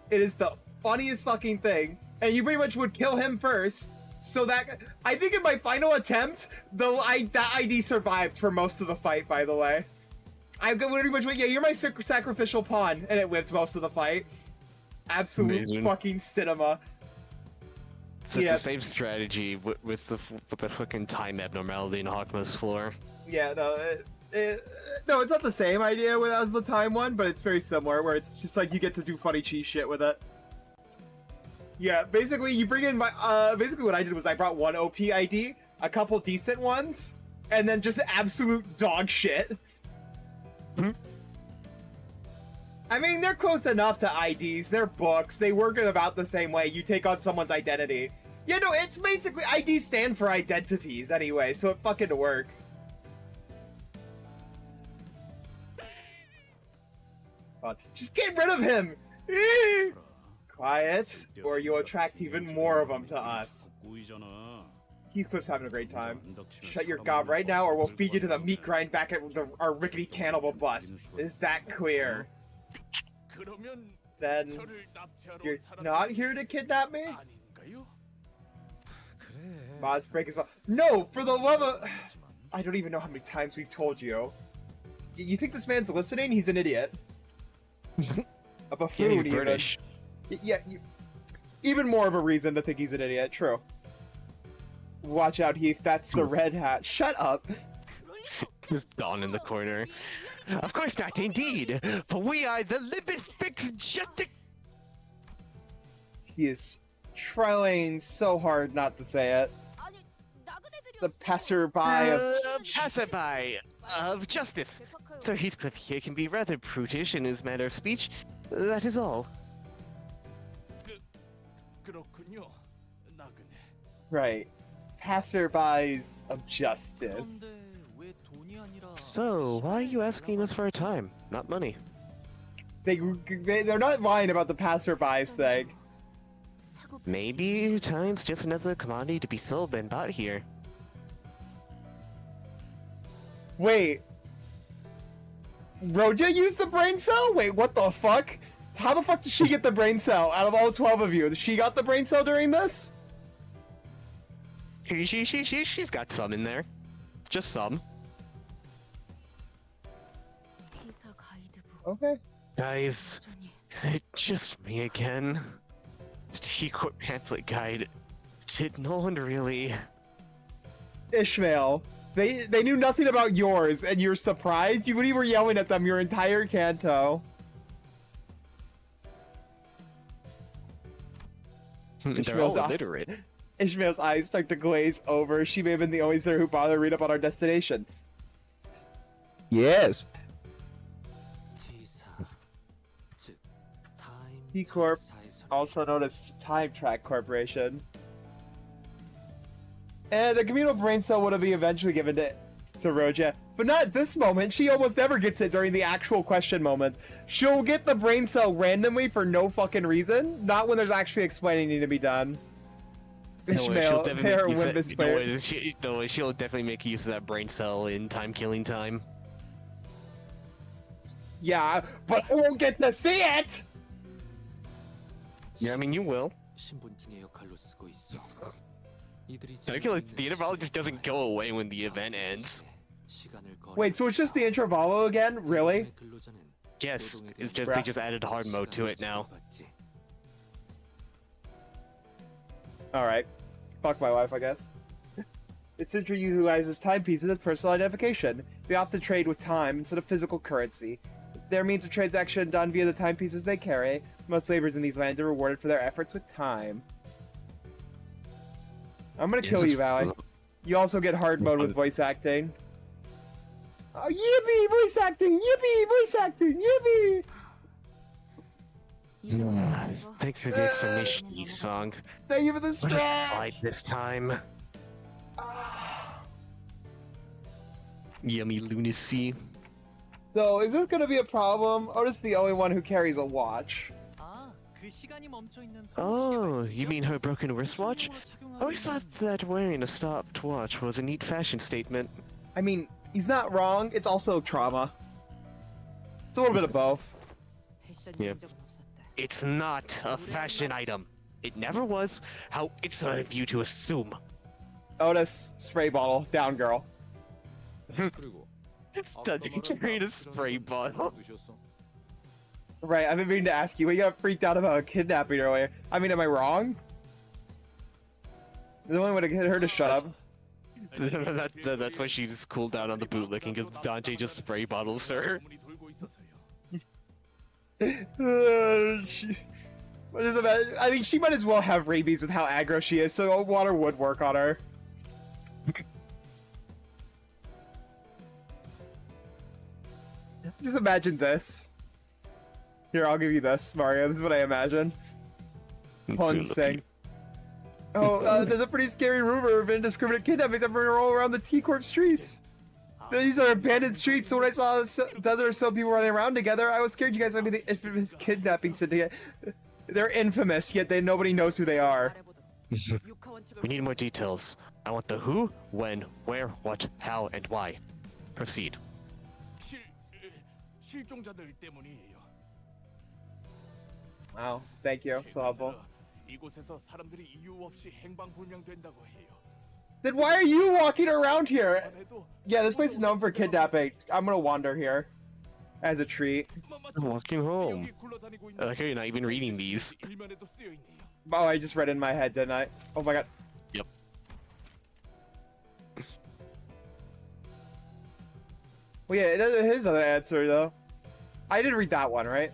It is the funniest fucking thing. And you pretty much would kill him first, so that I think in my final attempt, that ID survived for most of the fight. By the way, I pretty much went, yeah, you're my sacrificial pawn, and it lived most of the fight. Absolute Amazing. fucking cinema. So it's the same strategy with the fucking time abnormality in Hawkma's floor. Yeah, no, no, it's not the same idea as the time one, but it's very similar, where it's just like you get to do funny cheese shit with it. Yeah, basically you bring in my, basically what I did was I brought 1 OP ID, a couple decent ones, and then just absolute dog shit. Hmm? I mean, they're close enough to IDs, they're books, they work in about the same way, you take on someone's identity. Yeah, no, it's basically, IDs stand for identities anyway, so it fucking works. Just get rid of him! Quiet, or you'll attract even more of them to us. 꼬이잖아. Heathcliff's having a great time. Shut your gob right now, or we'll feed you to the meat grind back at our rickety cannibal bus. Is that clear? 그러면 Then 저를 납치하러 you're 사람이 not here to kidnap me? 아닌가요? 그래. Mods break as well. No, for the love of... I don't even know how many times we've told you. You think this man's listening? He's an idiot. A buffoon, Yeah, he's even. British. Yeah, even more of a reason to think he's an idiot. True. Watch out, Heath. That's the red hat. Shut up. Just Dawn in the corner. Of course not, indeed. For we are the Libid Fix Justice. He is trying so hard not to say it. The passerby of... Passerby of justice. Sir Heathcliff here can be rather brutish in his manner of speech. That is all. 그렇군요. 나그네. Right. Passerbys of justice. 그런데 왜 돈이 아니라 So, why are you asking us for our time, not money? They're not lying about the passerbys thing. Maybe time's just another commodity to be sold and bought here. Wait. Roja used the brain cell? Wait, what the fuck? How the fuck did she get the brain cell out of all 12 of you? She got the brain cell during this? She's got some in there. Just some. 티사 가이드북 Okay. Guys, 여전히 is it just me again? The T-Court pamphlet guide. Did no one really... Ishmael, they knew nothing about yours, and you're surprised? You were yelling at them your entire canto. They're all illiterate. Ishmael's eyes start to glaze over. She may have been the only sir who bothered to read up on our destination. Yes. T Corp, also known as Time Track Corporation. And the communal brain cell would have been eventually given to Roja, but not at this moment. She almost never gets it during the actual question moment. She'll get the brain cell randomly for no fucking reason, not when there's actually explaining needing to be done. Ishmael, they're Wimbus players. She'll definitely make use of that brain cell in time-killing time. Yeah, but I won't get to see it! Yeah, I mean, you will. 신분증의 역할로 쓰고 있어. I feel like the interval just doesn't go away when the event ends. Wait, so it's just the intervalo again? Really? Yes, it's just they just added hard mode to it now. Alright. Fuck my wife, I guess. Its entry utilizes timepieces as personal identification. They often trade with time instead of physical currency. Their means of transaction done via the timepieces they carry. Most laborers in these lands are rewarded for their efforts with time. I'm gonna kill you, Valley. You also get hard mode with voice acting. Oh, yippee! Voice acting! Yippee! Voice acting! Yippee! Thanks for the explanation, E-Song. Thank you for the What a stretch! slide this time. Yummy lunacy. So, is this gonna be a problem? Otis the only one who carries a watch. Oh, you mean her broken wristwatch? I always thought that wearing a stopped watch was a neat fashion statement. I mean, he's not wrong. It's also trauma. It's a little bit of both. Yep. It's not a fashion item. It never was. How it's not of you to assume. Otis, spray bottle, down girl. It's done. You can carry a spray bottle. Right, I've been meaning to ask you. We got freaked out about a kidnapping earlier. I mean, am I wrong? The only way to get her to shut up. That's why she just cooled down on the bootlicking, because Dante just spray bottles her. I mean, she might as well have rabies with how aggro she is, so water would work on her. Just imagine this. Here, I'll give you this, Mario. This is what I imagine. Pun saying. Oh, there's a pretty scary rumor of indiscriminate kidnappings happening all around the T-Corp streets. These are abandoned streets, so when I saw a dozen or so people running around together, I was scared you guys might be the infamous kidnapping syndicate. They're infamous, yet nobody knows who they are. We need more details. I want the who, when, where, what, how, and why. Proceed. 실종자들 때문이에요. Wow, thank you. So helpful. 이곳에서 사람들이 이유 없이 행방불명된다고 해요. Then why are you walking around here? Yeah, this place is known for kidnapping. I'm gonna wander here. As a treat. I'm walking home. I like how you're not even reading these. Oh, I just read it in my head, didn't I? Oh my god. Yep. Well, yeah, it is an answer, though. I didn't read that one, right?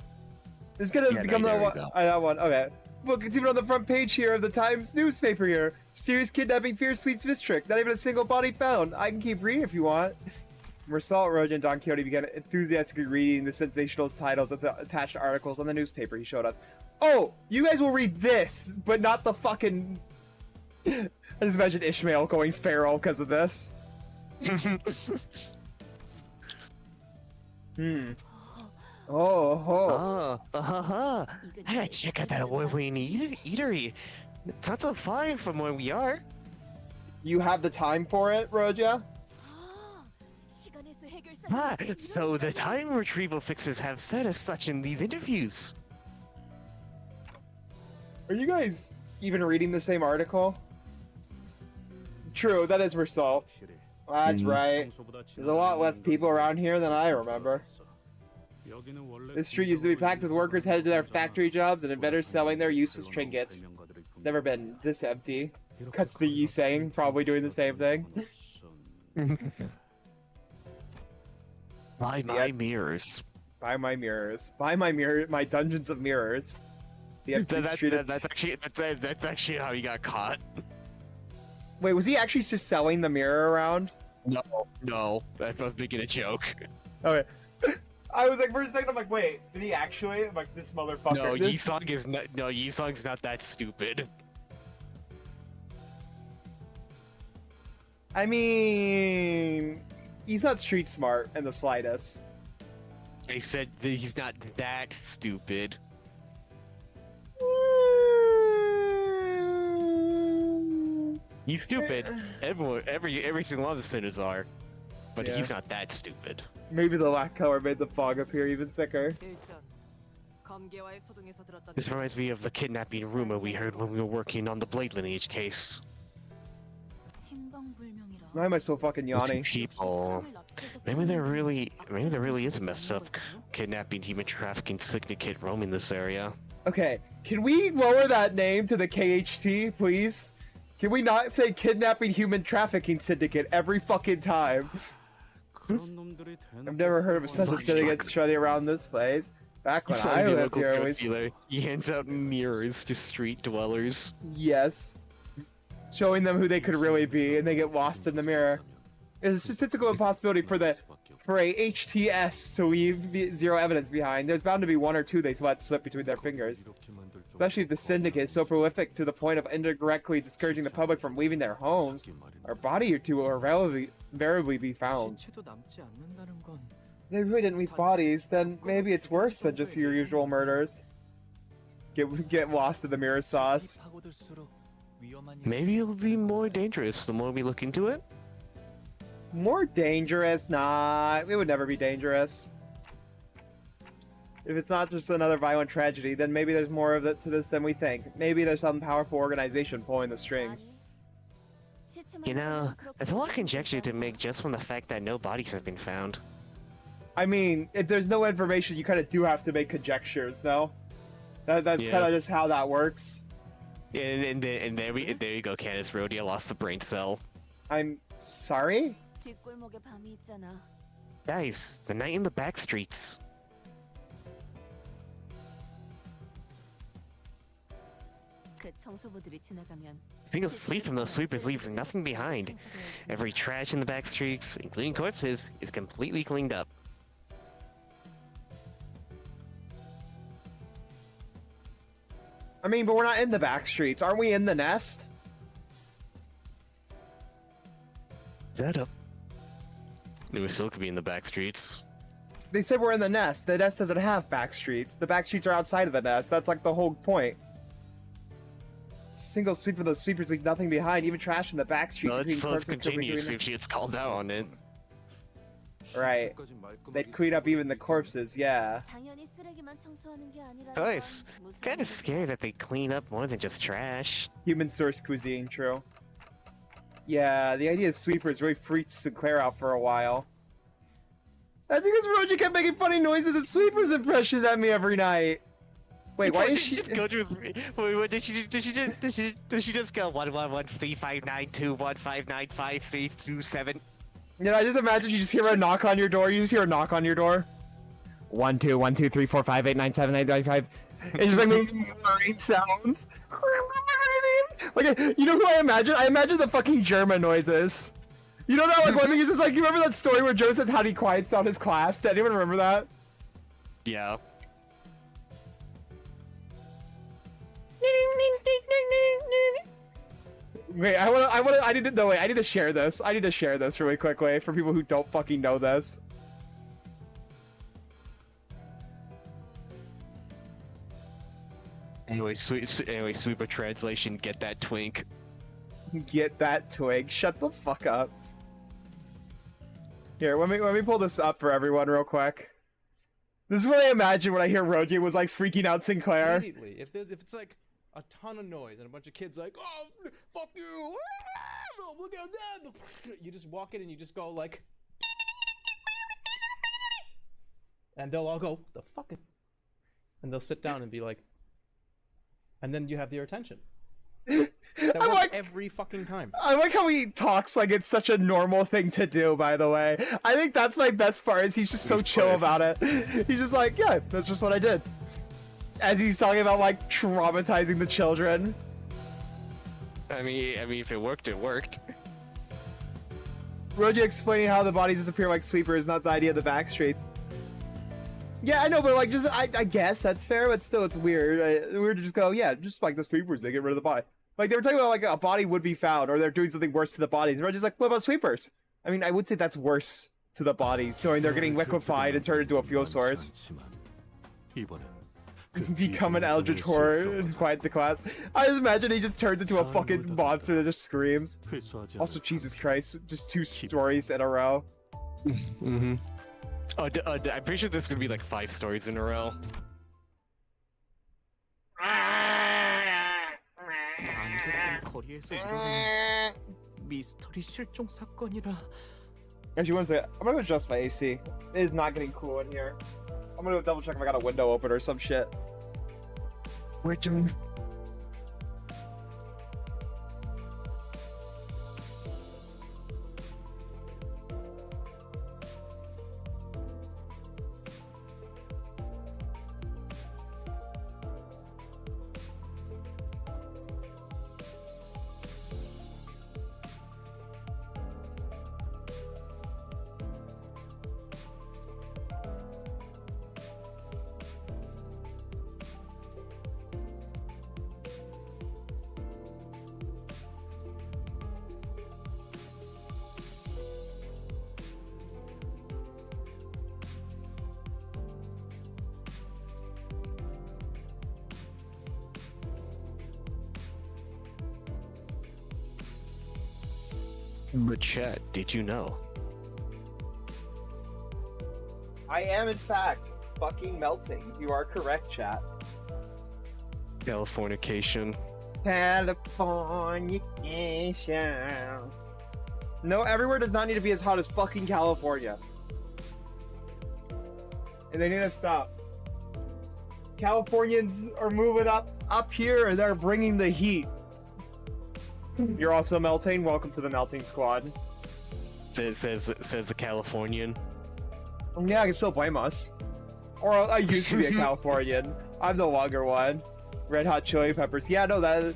It's gonna become the one. That one. Okay. Well, continue on the front page here of the Times newspaper here. Serious kidnapping, fierce sleep district. Not even a single body found. I can keep reading if you want. Mersault, Roja, and Don Quixote began enthusiastically reading the sensational titles of the attached articles on the newspaper he showed us. Oh, you guys will read this, but not the fucking... I just imagine Ishmael going feral because of this. Oh. I gotta check out that award-winning eatery. It's not so far from where we are. You have the time for it, Roja? So the time retrieval fixes have said as such in these interviews. Are you guys even reading the same article? True, that is Mersault. That's right. There's a lot less people around here than I remember. This street used to be packed with workers headed to their factory jobs and inventors selling their useless trinkets. It's never been this empty. Cuts the Yi saying, probably doing the same thing. Buy my mirrors. Buy my mirrors. Buy my mirror. My dungeons of mirrors. The empty street. That's actually how he got caught. Wait, was he actually just selling the mirror around? No, I was making a joke. Okay. I was like, for a second, I'm like, wait, did he actually? I'm like, this motherfucker. No, this... Yisong's not that stupid. I mean, he's not street smart in the slightest. I said that he's not that stupid. He's stupid. Every single one of the sinners are, but Yeah. he's not that stupid. Maybe the black color made the fog appear even thicker. This reminds me of the kidnapping rumor we heard when we were working on the Blade Lineage case. Why am I so fucking Those two yawning? people. Maybe there really is a messed up kidnapping, human trafficking syndicate roaming this area. Okay, can we lower that name to the KHT, please? Can we not say kidnapping human trafficking syndicate every fucking time? I've never heard of such a syndicate shutting around this place. Back when I lived here, always... He hands out mirrors to street dwellers. Yes. Showing them who they could really be, and they get lost in the mirror. It's a statistical impossibility for a HTS to leave zero evidence behind. There's bound to be one or two they let slip between their fingers. Especially if the syndicate is so prolific to the point of indirectly discouraging the public from leaving their homes. A body or two will invariably be found. They really didn't leave bodies, then maybe it's worse than just your usual murders. Get lost in the mirror sauce. Maybe it'll be more dangerous the more we look into it. More dangerous? Nah, it would never be dangerous. If it's not just another violent tragedy, then maybe there's more of it to this than we think. Maybe there's some powerful organization pulling the strings. You know, there's a lot of conjecture to make just from the fact that no bodies have been found. I mean, if there's no information, you kind of do have to make conjectures, no? That's kind of just how that works. And there you go, Candace Rhodia lost the brain cell. I'm sorry? Guys, the night in the back streets. Think of sweep from those sweepers leaves nothing behind. Every trash in the back streets, including corpses, is completely cleaned up. I mean, but we're not in the back streets. Aren't we in the nest? Is that up? We still could be in the back streets. They said we're in the nest. The nest doesn't have back streets. The back streets are outside of the nest. That's like the whole point. Single sweep of those sweepers leave nothing behind, even trash in the back streets. Let's continue, see if she gets called out on it. Right. They'd clean up even the corpses, yeah. Nice. It's kind of scary that they clean up more than just trash. Human source cuisine, true. Yeah, the idea of sweepers really freaked Sinclair out for a while. That's because Roger kept making funny noises and sweepers impressions at me every night. Wait, why is she just go to? Wait, what did she do? Did she just go 111359215955327? You know, I just imagine you just hear a knock on your door. You just hear a knock on your door. 1 2 1 2 3 4 5 8 9 7 8 9 5. It's just like making whirring sounds. Like, you know who I imagine? I imagine the fucking German noises. You know that, like, one thing is just like, you remember that story where Joe says how he quiets down his class? Did anyone remember that? Yeah. Wait, I need to share this. I need to share this really quickly for people who don't fucking know this. Anyway, sweeper translation, get that twink. Get that twig. Shut the fuck up. Here, let me pull this up for everyone real quick. This is what I imagine when I hear Rogi was like freaking out Sinclair. Immediately, if it's like a ton of noise and a bunch of kids like, oh, fuck you, ah, look at that, you just walk in and you just go like, and they'll all go, the fuck it, and they'll sit down and be like, and then you have their attention. That works like, every fucking time. I like how he talks like it's such a normal thing to do, by the way. I think that's my best part, is he's just so chill about it. He's just like, yeah, that's just what I did. As he's talking about like traumatizing the children. I mean, if it worked, it worked. Roji explaining how the bodies disappear like sweepers, not the idea of the back streets. Yeah, I know, but like, just I guess that's fair, but still, it's weird. Weird to just go, yeah, just like the sweepers, they get rid of the body. Like they were talking about like a body would be found, or they're doing something worse to the bodies. And Roji's like, what about sweepers? I mean, I would say that's worse to the bodies, knowing they're getting liquefied and turned into a fuel source. Become an eldritch horror and quiet the class. I just imagine he just turns into a fucking monster that just screams. Also, Jesus Christ, just 2 stories in a row. Mm-hmm. Oh, I'm pretty sure this is gonna be like 5 stories in a row. 거리에서 일어난 미스터리 실종 사건이라. Actually, one second. I'm gonna go adjust my AC. It is not getting cool in here. I'm gonna go double check if I got a window open or some shit. We're doing. But chat, did you know? I am, in fact, fucking melting. You are correct, chat. Californication. Californication. No, everywhere does not need to be as hot as fucking California. And they need to stop. Californians are moving up here and they're bringing the heat. You're also melting. Welcome to the melting squad. Says the Californian. Yeah, I can still blame us. Or I used to be a Californian. I'm no longer one. Red Hot Chili Peppers. Yeah, no, the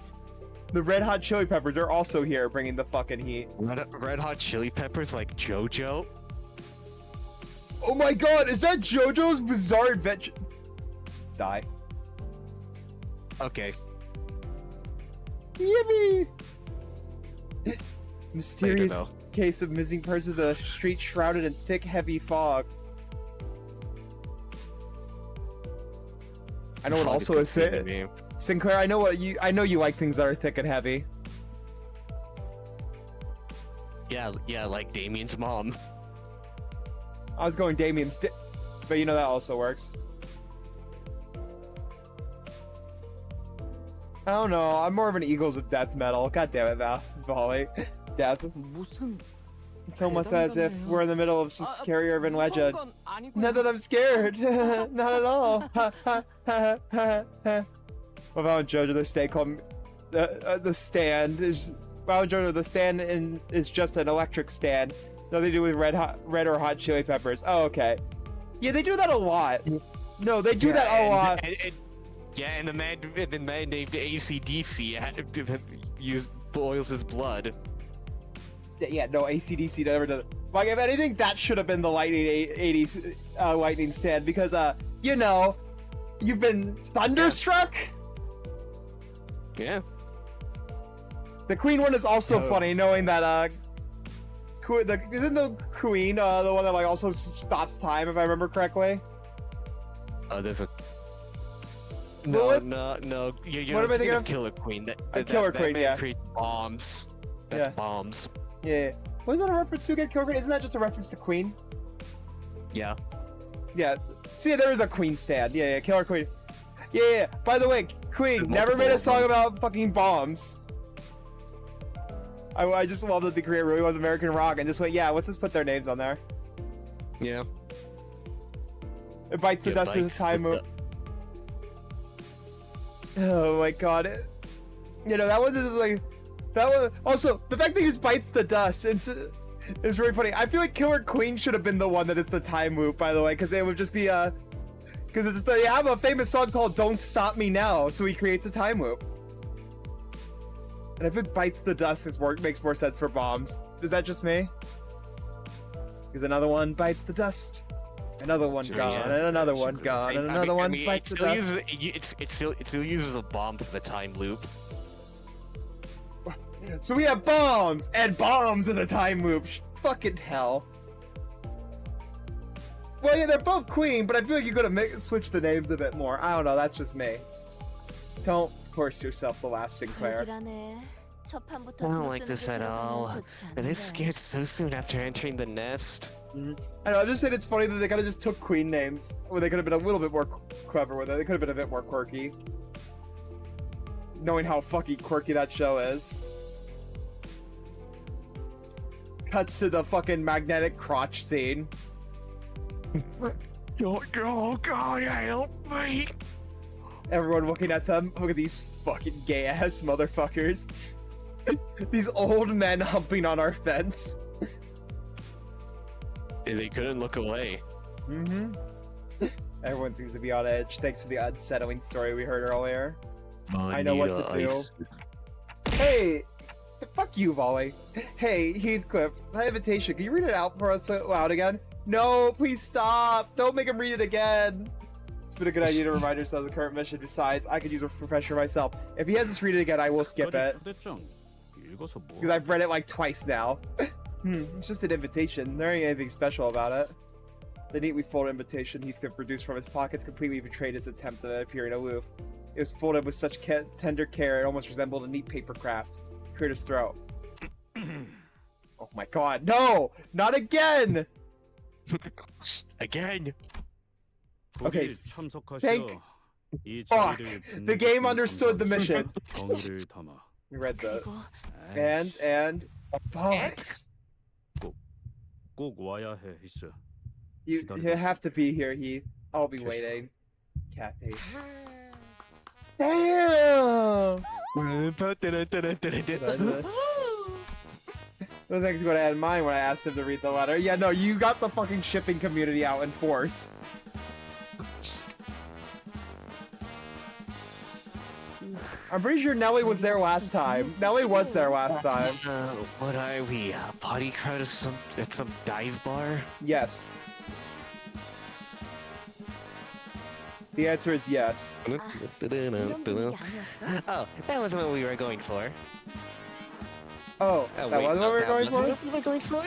Red Hot Chili Peppers are also here bringing the fucking heat. Red Hot Chili Peppers like JoJo? Oh my god, is that JoJo's Bizarre Adventure? Die. Okay. Yippee! Mysterious Later, case of missing persons in a street shrouded in thick, heavy fog. I know what also is it. Sinclair, I know you like things that are thick and heavy. Yeah, like Damien's mom. I was going Damien's, but you know that also works. I don't know. I'm more of an Eagles of Death metal. God damn it, Volley. Death. It's almost as if we're in the middle of some scary urban legend. Not that I'm scared. Not at all. What about JoJo the Stand called the stand is JoJo the stand is just an electric stand. Nothing to do with red or hot chili peppers. Oh, okay. Yeah, they do that a lot. No, they do that a lot. And the man named ACDC boils his blood. Yeah, no, ACDC never did it. Like, if anything, that should have been the lightning lightning stand because, you know, you've been thunderstruck. Yeah. The Queen one is also funny, knowing that isn't the Queen the one that like also stops time, if I remember correctly? Oh, there's a. No. You're What am I thinking of? Killer Queen. Killer Queen, man yeah. Creates bombs. That's Yeah. bombs. Yeah. Wasn't that a reference to again, Killer Queen? Isn't that just a reference to Queen? Yeah. Yeah. See, there is a Queen stand. Yeah, Killer Queen. Yeah. By the way, Queen There's never made a multiple song of them. about fucking bombs. I just love that the Korea really was American rock and just went, yeah, let's just put their names on there. Yeah. It bites the dust as a time move. Oh my god. You know, that one is like... That one... Also, the fact that he just bites the dust, it's really funny. I feel like Killer Queen should have been the one that is the time loop, by the way, because it would just be, because Because they have a famous song called "Don't Stop Me Now," so he creates a time loop. And if it bites the dust, it makes more sense for bombs. Is that just me? Because another one bites the dust. Another one gone, and another one gone, and another one bites the dust. It still uses a bomb for the time loop. So we have bombs and bombs in the time loop. Fucking hell. Well, yeah, they're both queen, but I feel like you could have switched the names a bit more. I don't know. That's just me. Don't force yourself to laugh, Sinclair. 불길하네. 첫 판부터 I don't like 주눅드는 this 게 at all. 좋지 Are they 않은데. scared so soon after entering the nest? I know, I'm just saying it's funny that they kind of just took queen names, where they could have been a little bit more clever with it. They could have been a bit more quirky. Knowing how fucking quirky that show is. Cuts to the fucking magnetic crotch scene. Oh God, help me! Everyone looking at them. Look at these fucking gay-ass motherfuckers. These old men humping on our fence. They couldn't look away. Mm-hmm. Everyone seems to be on edge, thanks to the unsettling story we heard earlier. I know what to do. Hey! Fuck you, Volley. Hey, Heathcliff, that invitation, can you read it out for us loud again? No, please stop! Don't make him read it again! It's been a good idea to remind yourself of the current mission. Besides, I could use a refresher myself. If he has us read it again, I will skip it. Because I've read it like twice now. It's just an invitation. There ain't anything special about it. The neatly folded invitation Heathcliff produced from his pockets completely betrayed his attempt at appearing aloof. It was folded with such tender care it almost resembled a neat paper craft. He cleared his throat. Oh my god, no! Not again! Again! Okay, thank fuck! The game understood the mission. We read the... And... bollocks. You have to be here, Heath. I'll be waiting. Kathy. Damn! Those things what I had in mind when I asked him to read the letter. Yeah, no, you got the fucking shipping community out in force. I'm pretty sure Nelly was there last time. Nelly was there last time. What are we? A potty crowd at some dive bar? Yes. The answer is yes. Oh, that wasn't what we were going for. Oh, that wait, wasn't what we were going for? What we were going for?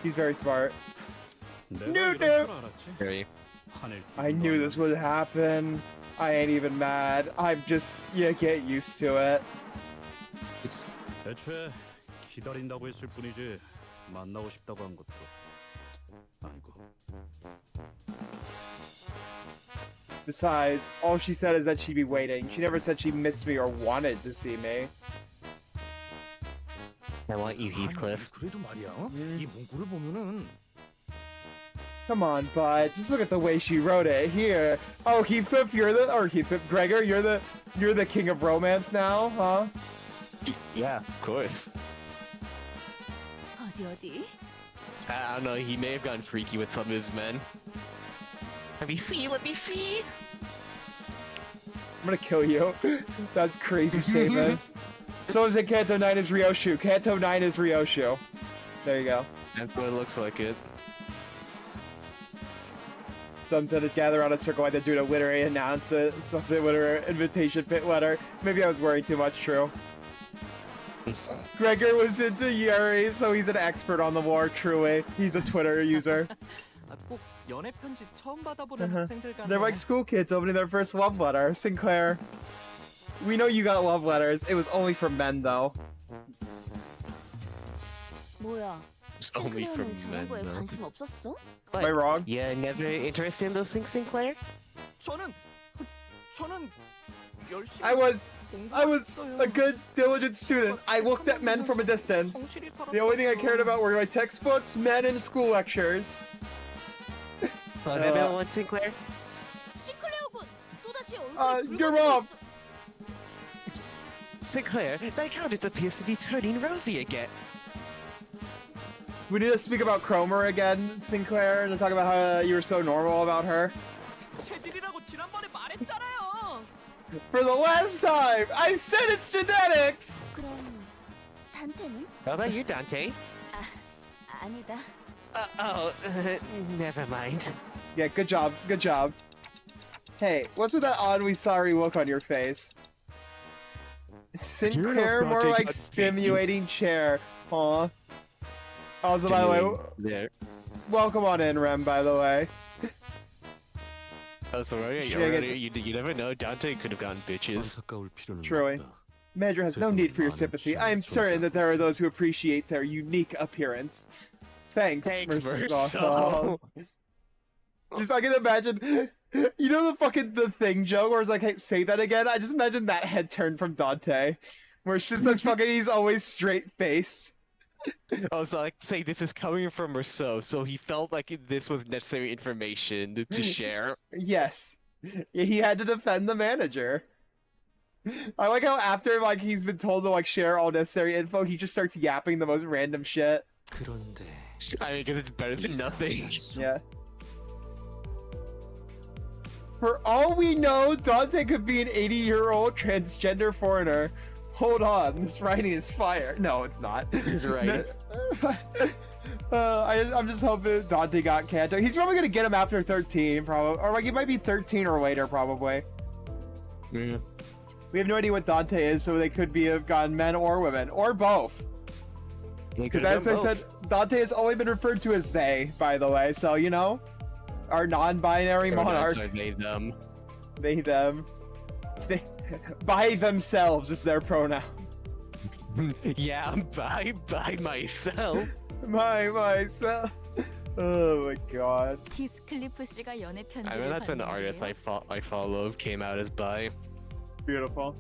He's very smart. No. Very. I knew this would happen. I ain't even mad. I'm just, get used to it. 애초에 기다린다고 했을 뿐이지 만나고 싶다고 한 것도 아니고. Besides, all she said is that she'd be waiting. She never said she missed me or wanted to see me. I want you, Heathcliff. 그래도 말이야. 이 문구를 보면은 Come on, bud. Just look at the way she wrote it. Here. Oh, Heathcliff, Heathcliff, Gregor, you're the king of romance now, huh? Yeah, of course. 어디? I don't know, he may have gotten freaky with some of his men. Let me see! I'm gonna kill you. That's crazy statement. So is it Kanto 9 is Ryoshu. Kanto 9 is Ryoshu. There you go. That's what it looks like it. Some said to gather around a circle like they're doing a literary announcement, something literary invitation pit letter. Maybe I was worrying too much, true. Gregor was into Yuri, so he's an expert on the war, truly. He's a Twitter user. 꼭 연애 편지 처음 받아보는 학생들 같네. They're like school kids opening their first love letter. Sinclair, we know you got love letters. It was only for men, though. 뭐야? It's only for 싱크레어는 men, 저런 거에 though. 관심 없었어? Am I wrong? Yeah, never interested in those things, Sinclair? 저는 열심히 I was a good, diligent student. I looked at men from a distance. The only thing I cared about were my textbooks, men, and school lectures. Another one, Sinclair? 싱클레어군 또다시 얼굴이 You're wrong. Sinclair, that countenance appears to be turning rosy again. We need to speak about Cromer again, Sinclair, to talk about how you were so normal about her. 체질이라고 지난번에 말했잖아요. For the last time, I said it's genetics. 그럼 단테는? How about you, Dante? 아니다. Never mind. Yeah, good job, good job. Hey, what's with that oddly sorry look on your face? Sinclair, not more Dante, like but stimulating chair. Aw. Also, by the way, There. welcome on in, Rem, by the way. Oh, so you never know. Dante could have gotten bitches. 안타까울 필요는 Truly. 없다. Major has no need for your sympathy. I am certain that there are those who appreciate their unique appearance. Thanks, Thanks, Merso. Just I can imagine, you know the thing joke where it's like, hey, say that again? I just imagine that head turn from Dante. Where it's just like fucking, he's always straight faced. Oh, so like, say this is coming from Rousseau, so he felt like this was necessary information to share. Yes. He had to defend the manager. I like how after like he's been told to like share all necessary info, he just starts yapping the most random shit. 그런데 I mean, because it's better than nothing. Yeah. For all we know, Dante could be an 80-year-old transgender foreigner. Hold on, this writing is fire. No, it's not. He's right. I'm just hoping Dante got Kanto. He's probably gonna get him after 13, probably, or like he might be 13 or later, probably. Yeah. We have no idea what Dante is, so they could be have gotten men or women, or both. Because as I said, Dante has only been referred to as they, by the way. So you know, our non-binary monarch. They them. They them. They by themselves is their pronoun. Yeah, by myself. myself. Oh my god. 히스클리프 씨가 연애 편지를 I mean, that's an artist I follow came out as bi. Beautiful.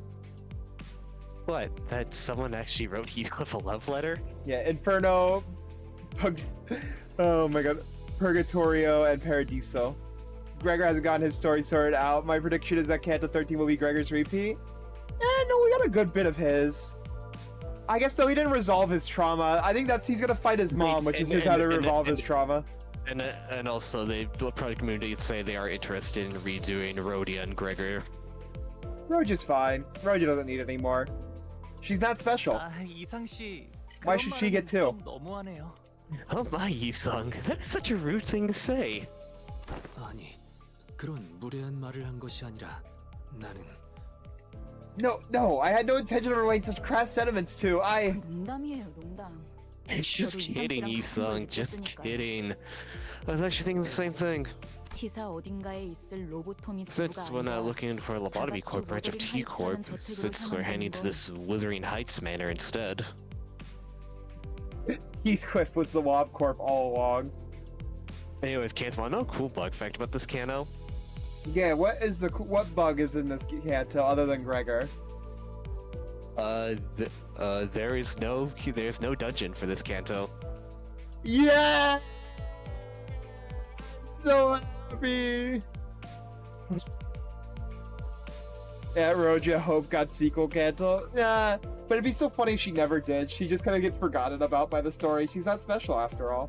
What? That someone actually wrote Heathcliff a love letter? Yeah, Inferno. Oh my god. Purgatorio and Paradiso. Gregor hasn't gotten his story sorted out. My prediction is that Kanto 13 will be Gregor's repeat. No, we got a good bit of his. I guess though he didn't resolve his trauma. I think he's gonna fight his mom, which is how to resolve his trauma. And also the product community say they are interested in redoing Rhodia and Gregor. Roja's fine. Roja doesn't need it anymore. She's not special. 이상 씨. Why should she get two? 좀 너무하네요. Oh my, Yisung, that's such a rude thing to say. 아니, 그런 무례한 말을 한 것이 아니라 나는 No, I had no intention of relaying such crass sentiments to. 농담이에요, 농담. Just kidding, Yisung, just kidding. I was actually thinking the same thing. T사 어딘가에 있을 로보토미 Since we're not looking for a lobotomy corp branch of T-Corp, since we're heading to this Wuthering Heights manor instead. Heathcliff was the Wob Corp all along. Anyways, Kanto, wanna know a cool bug fact about this Kanto? Yeah, what bug is in this Kanto other than Gregor? There's no dungeon for this Kanto. Yeah! So happy! Yeah, Roja Hope got sequel Kanto. Nah, but it'd be so funny if she never did. She just kind of gets forgotten about by the story. She's not special after all.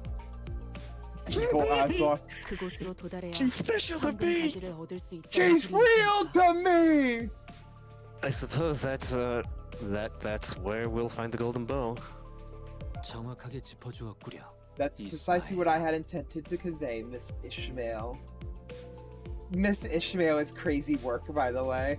그곳으로 도달해야 She's special to me! 가지를 얻을 수 있다. She's real to me! I suppose that's where we'll find the golden bow. 정확하게 짚어주었구려. That's precisely what I had intended to convey, Miss Ishmael. Miss Ishmael is crazy work, by the way.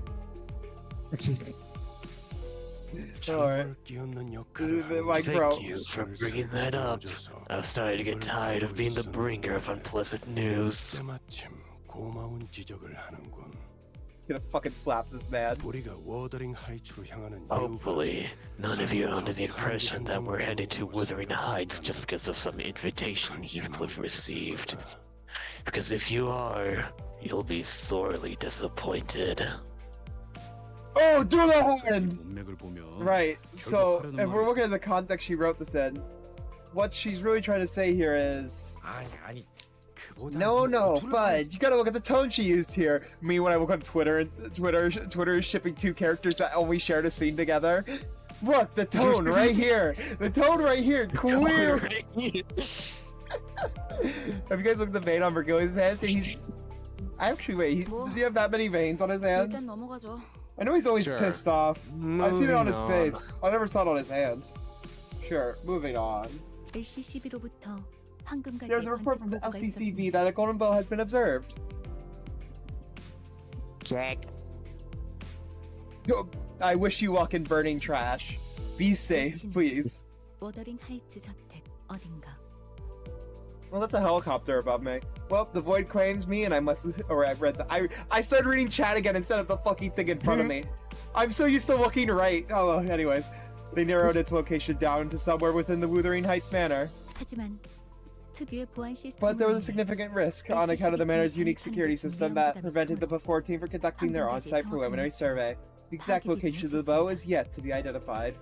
Alright. Like, bro. Thank you for bringing that up. I was starting to get tired of being the bringer of unpleasant news. Gonna fucking slap this man. Hopefully, none of you are under the impression that we're heading to Wuthering Heights just because of some invitation Heathcliff received. Because if you are, you'll be sorely disappointed. Oh, do the hand! Right, so if we're looking at the context she wrote this in, what she's really trying to say here is... No, Fudge, you gotta look at the tone she used here. Me, when I look on Twitter, and Twitter is shipping two characters that only shared a scene together. Look, the tone right here. The tone right here. Clear. Have you guys looked at the vein on Virgilia's hands? He's actually wait. Does he have that many veins on his hands? 일단 넘어가죠. I know he's always Sure. pissed off. I've seen it on his Moving face. I never saw it on his hands. Sure, moving on. LCCB로부터 황금가지 There's a report from the 관측 보고가 LCCB 있었습니다. that a golden bow has been observed. Jack. I wish you luck in burning trash. Be safe, please. 워더링 하이츠 저택 어딘가. Well, that's a helicopter above me. Well, the void claims me, and I must. Or I've read the. I started reading chat again instead of the fucking thing in front of me. I'm so used to looking right. Oh, well, anyways, they narrowed its location down to somewhere within the Wuthering Heights Manor. 하지만 특유의 보안 시스템 But there was a significant risk on account of the manor's unique security system that prevented the before team from conducting their on-site preliminary survey. The exact location of the bow is yet to be identified.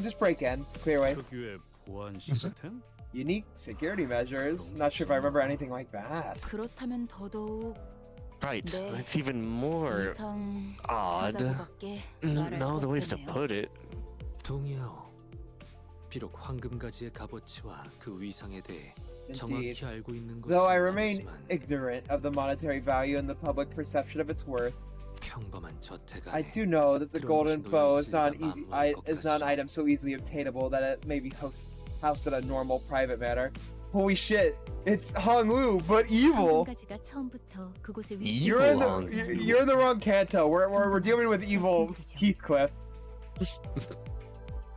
Just break in, clear way. 특유의 보안 시스템? Unique security measures. Not sure if I remember anything like that. 그렇다면 더더욱 Right. 네. That's even more odd. 이상하다고밖에 말할 No, 수 the ways to 없겠네요. put it. 동의하오. 비록 황금가지의 값어치와 그 위상에 대해 Indeed. 정확히 알고 있는 것은 Though I remain 아니지만 ignorant of the monetary value and the public perception of its worth, 평범한 저택 I 안에 do know that the golden bow is not is an item so easily obtainable that it may be housed in a normal private manner. Holy shit! It's Hong-Woo, but evil. 황금가지가 처음부터 그곳에 Evil You're in the wrong canto. We're dealing with evil Heathcliff,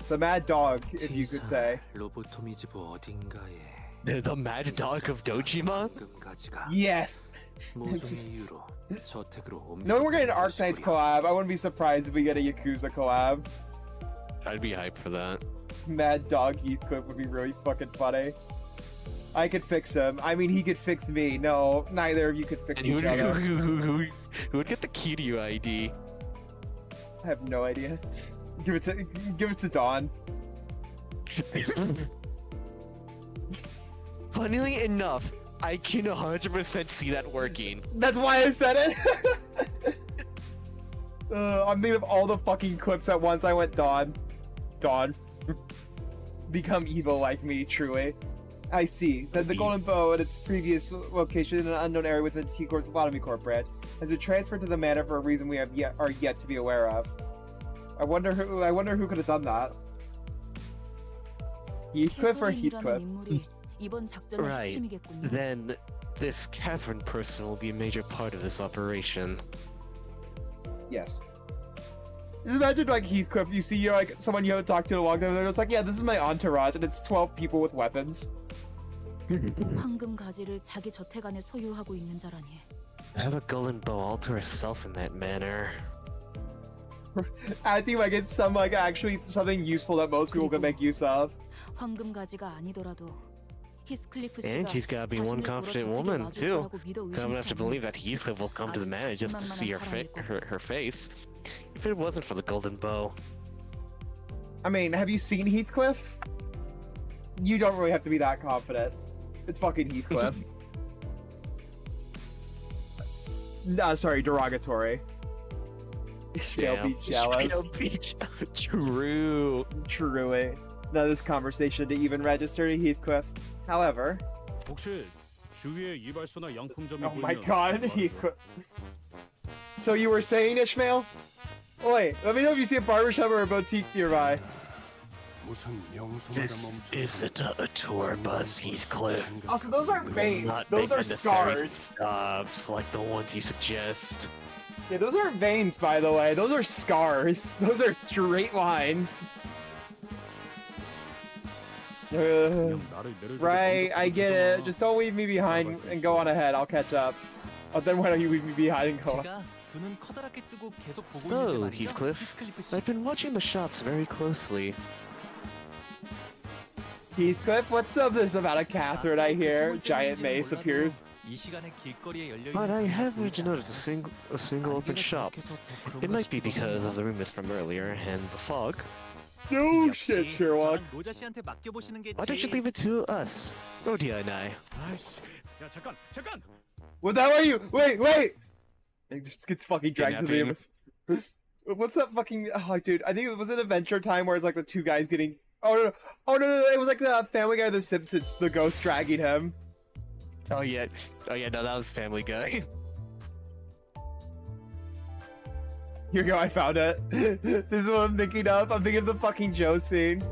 the mad dog, if you could say. 로보토미즈부 어딘가에 The mad dog of Dojima? 황금가지가 Yes. 모종의 이유로 저택으로 No, we're getting an 옮겨졌다는 Arknights 것이구려. collab. I wouldn't be surprised if we get a Yakuza collab. I'd be hyped for that. Mad Dog Heathcliff would be really fucking funny. I could fix him. I mean, he could fix me. No, neither of you could fix And who each other. who would get the Kiryu ID? I have no idea. Give it to Dawn. Funnily enough, I can 100% see that working. That's why I said it. I'm thinking of all the fucking clips at once. I went Dawn. Become evil like me, truly. I see that the golden bow at its previous location in an unknown area within T-Corp's Lobotomy Corp brand has been transferred to the manor for a reason we are yet to be aware of. I wonder who could have done that. Heathcliff or 캐서린이라는 Heathcliff? 인물이 이번 작전의 Right. 핵심이겠군요. Then this Catherine person will be a major part of this operation. Yes. Just imagine like Heathcliff, you see you're like someone you haven't talked to in a long time, and they're just like, yeah, this is my entourage, and it's 12 people with weapons. 황금 가지를 자기 저택 안에 소유하고 있는 자라니. Have a golden bow all to herself in that manner. Acting like it's some like actually something useful that most people could make use of. 황금 가지가 아니더라도 히스클리프 씨가 And she's gotta be one 자신을 confident 보러 저택에 woman 맞을 too. 거라고 믿어 I'm gonna have to 의심치 believe 않는 that Heathcliff will come to the manor just to see her face. If it wasn't for the golden bow. I mean, have you seen Heathcliff? You don't really have to be that confident. It's fucking Heathcliff. Sorry, derogatory. Ishmael be jealous. Ishmael be True. Truly. None of this conversation to even register to Heathcliff. However, 혹시 주위에 이발소나 양품점이 oh my 보이면 god, Heathcliff. So you were saying, Ishmael? Wait, let me know if you see a barbershop or a boutique nearby. This isn't a tour bus, Heathcliff. Also, those aren't veins. Not Those are unnecessary scars. stops like the ones you suggest. Yeah, those aren't veins, by the way. Those are scars. Those are straight lines. 그냥 나를 내려주고 Right, 먼저 I get 가잖아. it. Just don't leave me behind and go on ahead. I'll catch up. Oh, then why don't you leave me behind and go on? 제가 두 눈 커다랗게 뜨고 계속 보고 So, 있는데 말이죠. Heathcliff, 히스클리프 씨. I've been watching the shops very closely. Heathcliff, what's up this about a Catherine I hear? 숨을 Giant 때문인지는 mace 몰라도 appears. 이 시간에 길거리에 열려 But I 있는 haven't noticed a single open shop. It might be because of the rumors from earlier and the fog. No shit, Sherlock. 로자 씨한테 맡겨 보시는 게 Why don't you leave it to us, Rodia and I? 아이씨, 야 잠깐. What the hell are you? Wait! It just gets fucking dragged to the Kidnapping. What's that fucking? Oh, dude, I think it was an Adventure Time where it's like the two guys getting. Oh no! Oh no! It was like the Family Guy, The Simpsons, the ghost dragging him. Oh yeah. Oh yeah. No, that was Family Guy. Here you go. I found it. This is what I'm thinking of. I'm thinking of the fucking Joe scene.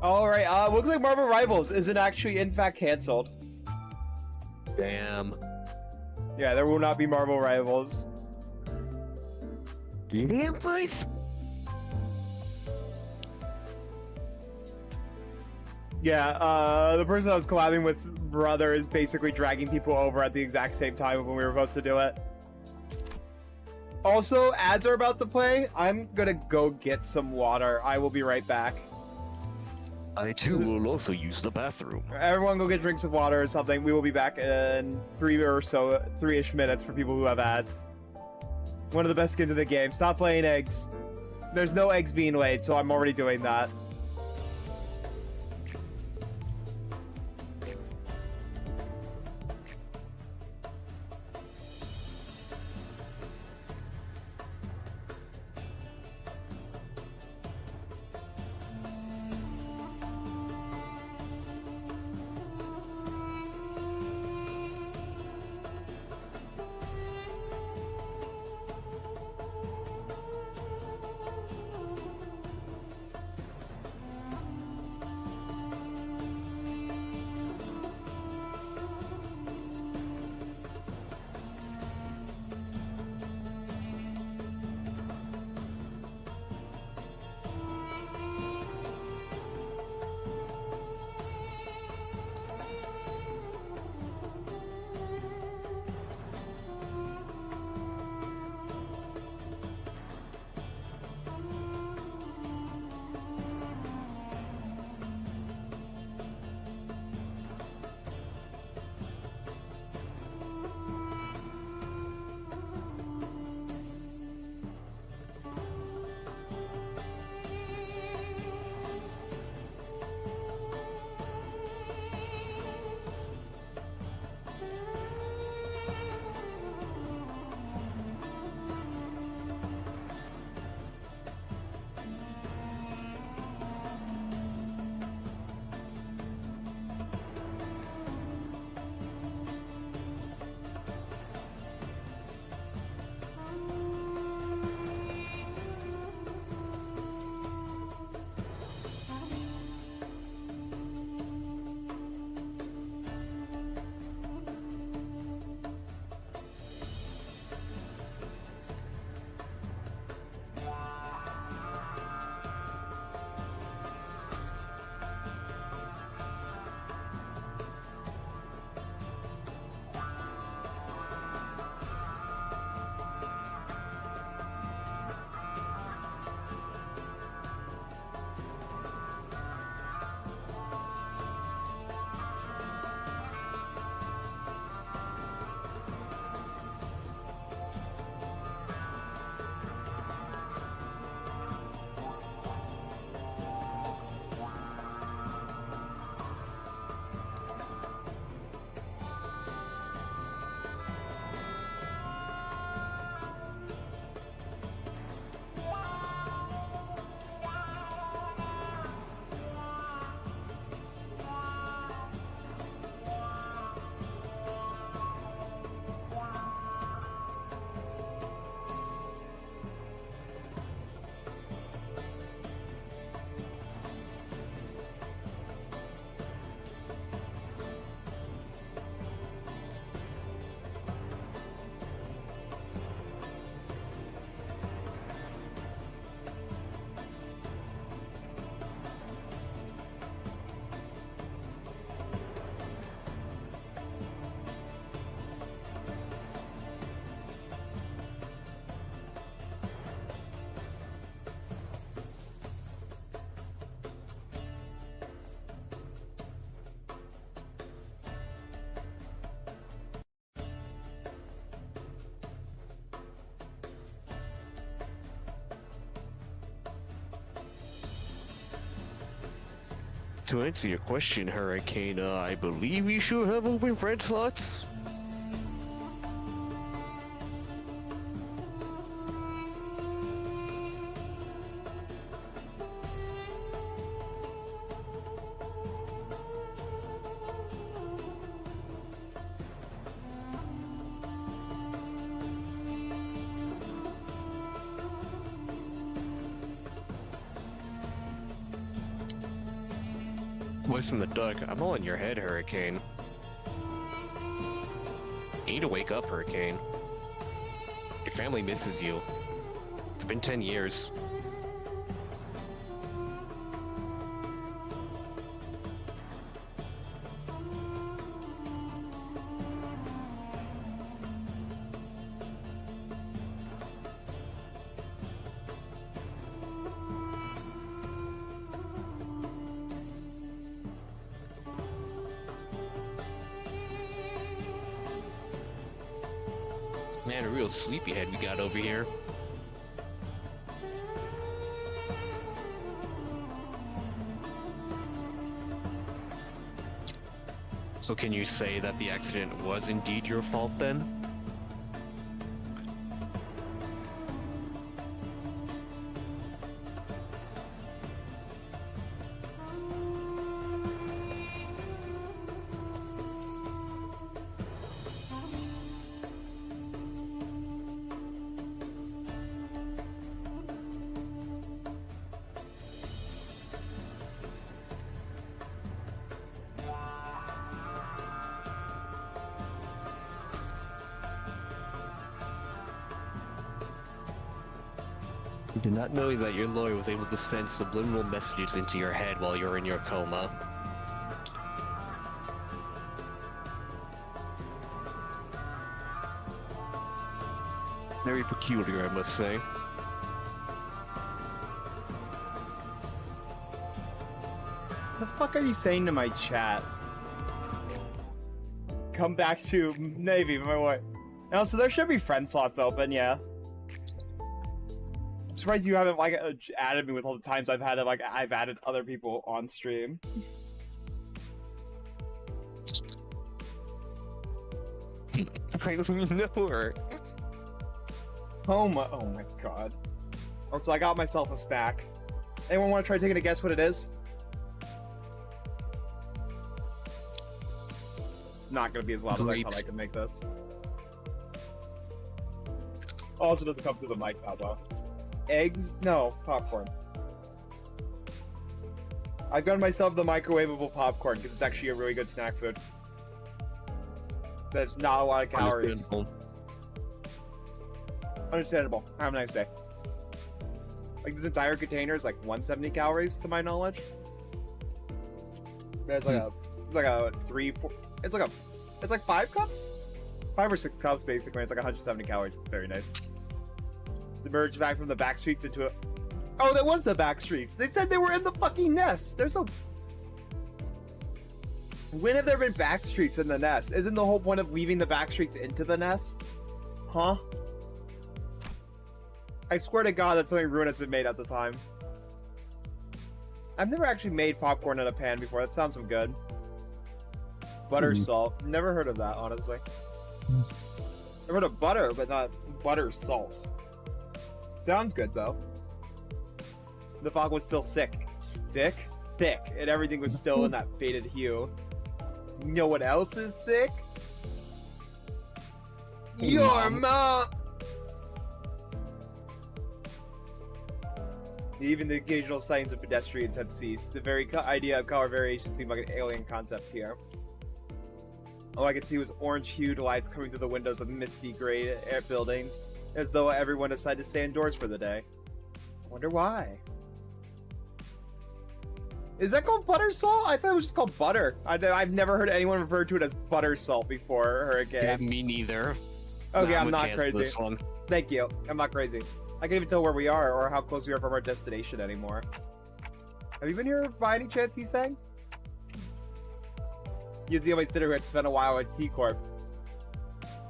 All right. Looks like Marvel Rivals isn't actually, in fact, canceled. Damn. Yeah, there will not be Marvel Rivals. Yeah, boys. Yeah, the person I was collabing with, brother, is basically dragging people over at the exact same time when we were supposed to do it. Also, ads are about to play. I'm gonna go get some water. I will be right back. I too will also use the bathroom. Everyone go get drinks of water or something. We will be back in 3-ish minutes for people who have ads. One of the best skins in the game. Stop playing eggs. There's no eggs being laid, so I'm already doing that. To answer your question, Hurricane, I believe you should have open friend slots. Voice from the duck. I'm all in your head, Hurricane. You need to wake up, Hurricane. Your family misses you. It's been 10 years. Man, a real sleepyhead we got over here. So can you say that the accident was indeed your fault then? I did not know that your lawyer was able to send subliminal messages into your head while you're in your coma. Very peculiar, I must say. The fuck are you saying to my chat? Come back to Navy, my way. Now, so there should be friend slots open, yeah. I'm surprised you haven't like added me with all the times I've had it. Like I've added other people on stream. I don't even know her. Oh my god. Also, I got myself a stack. Anyone want to try taking a guess what it is? Not gonna be as wild as I thought I could make this. Also doesn't come through the mic now, though. Eggs? No, popcorn. I've got myself the microwavable popcorn because it's actually a really good snack food. There's not a lot of calories. Understandable. Have a nice day. Like this entire container is like 170 calories to my knowledge. There's like a 3, 4. It's like 5 cups, 5 or 6 cups basically. It's like 170 calories. It's very nice. Emerged back from the back streets into a. Oh, that was the back streets. They said they were in the fucking nest. There's no. When have there been back streets in the nest? Isn't the whole point of leaving the back streets into the nest? Huh? I swear to God that something ruined has been made at the time. I've never actually made popcorn in a pan before. That sounds some good. Butter salt. Never heard of that, honestly. I've heard of butter, but not butter salt. Sounds good, though. The fog was still thick, and everything was still in that faded hue. You know what else is thick? Your mom! Even the occasional sightings of pedestrians had ceased. The very idea of color variation seemed like an alien concept here. All I could see was orange-hued lights coming through the windows of misty gray buildings, as though everyone decided to stay indoors for the day. I wonder why. Is that called butter salt? I thought it was just called butter. I've never heard anyone refer to it as butter salt before, Hurricane. Yeah, me neither. Okay, Nah, I'm not cancel crazy. This one. Thank you. I'm not crazy. I can't even tell where we are or how close we are from our destination anymore. Have you been here by any chance, he's saying? You're the only sitter who had spent a while at T-Corp.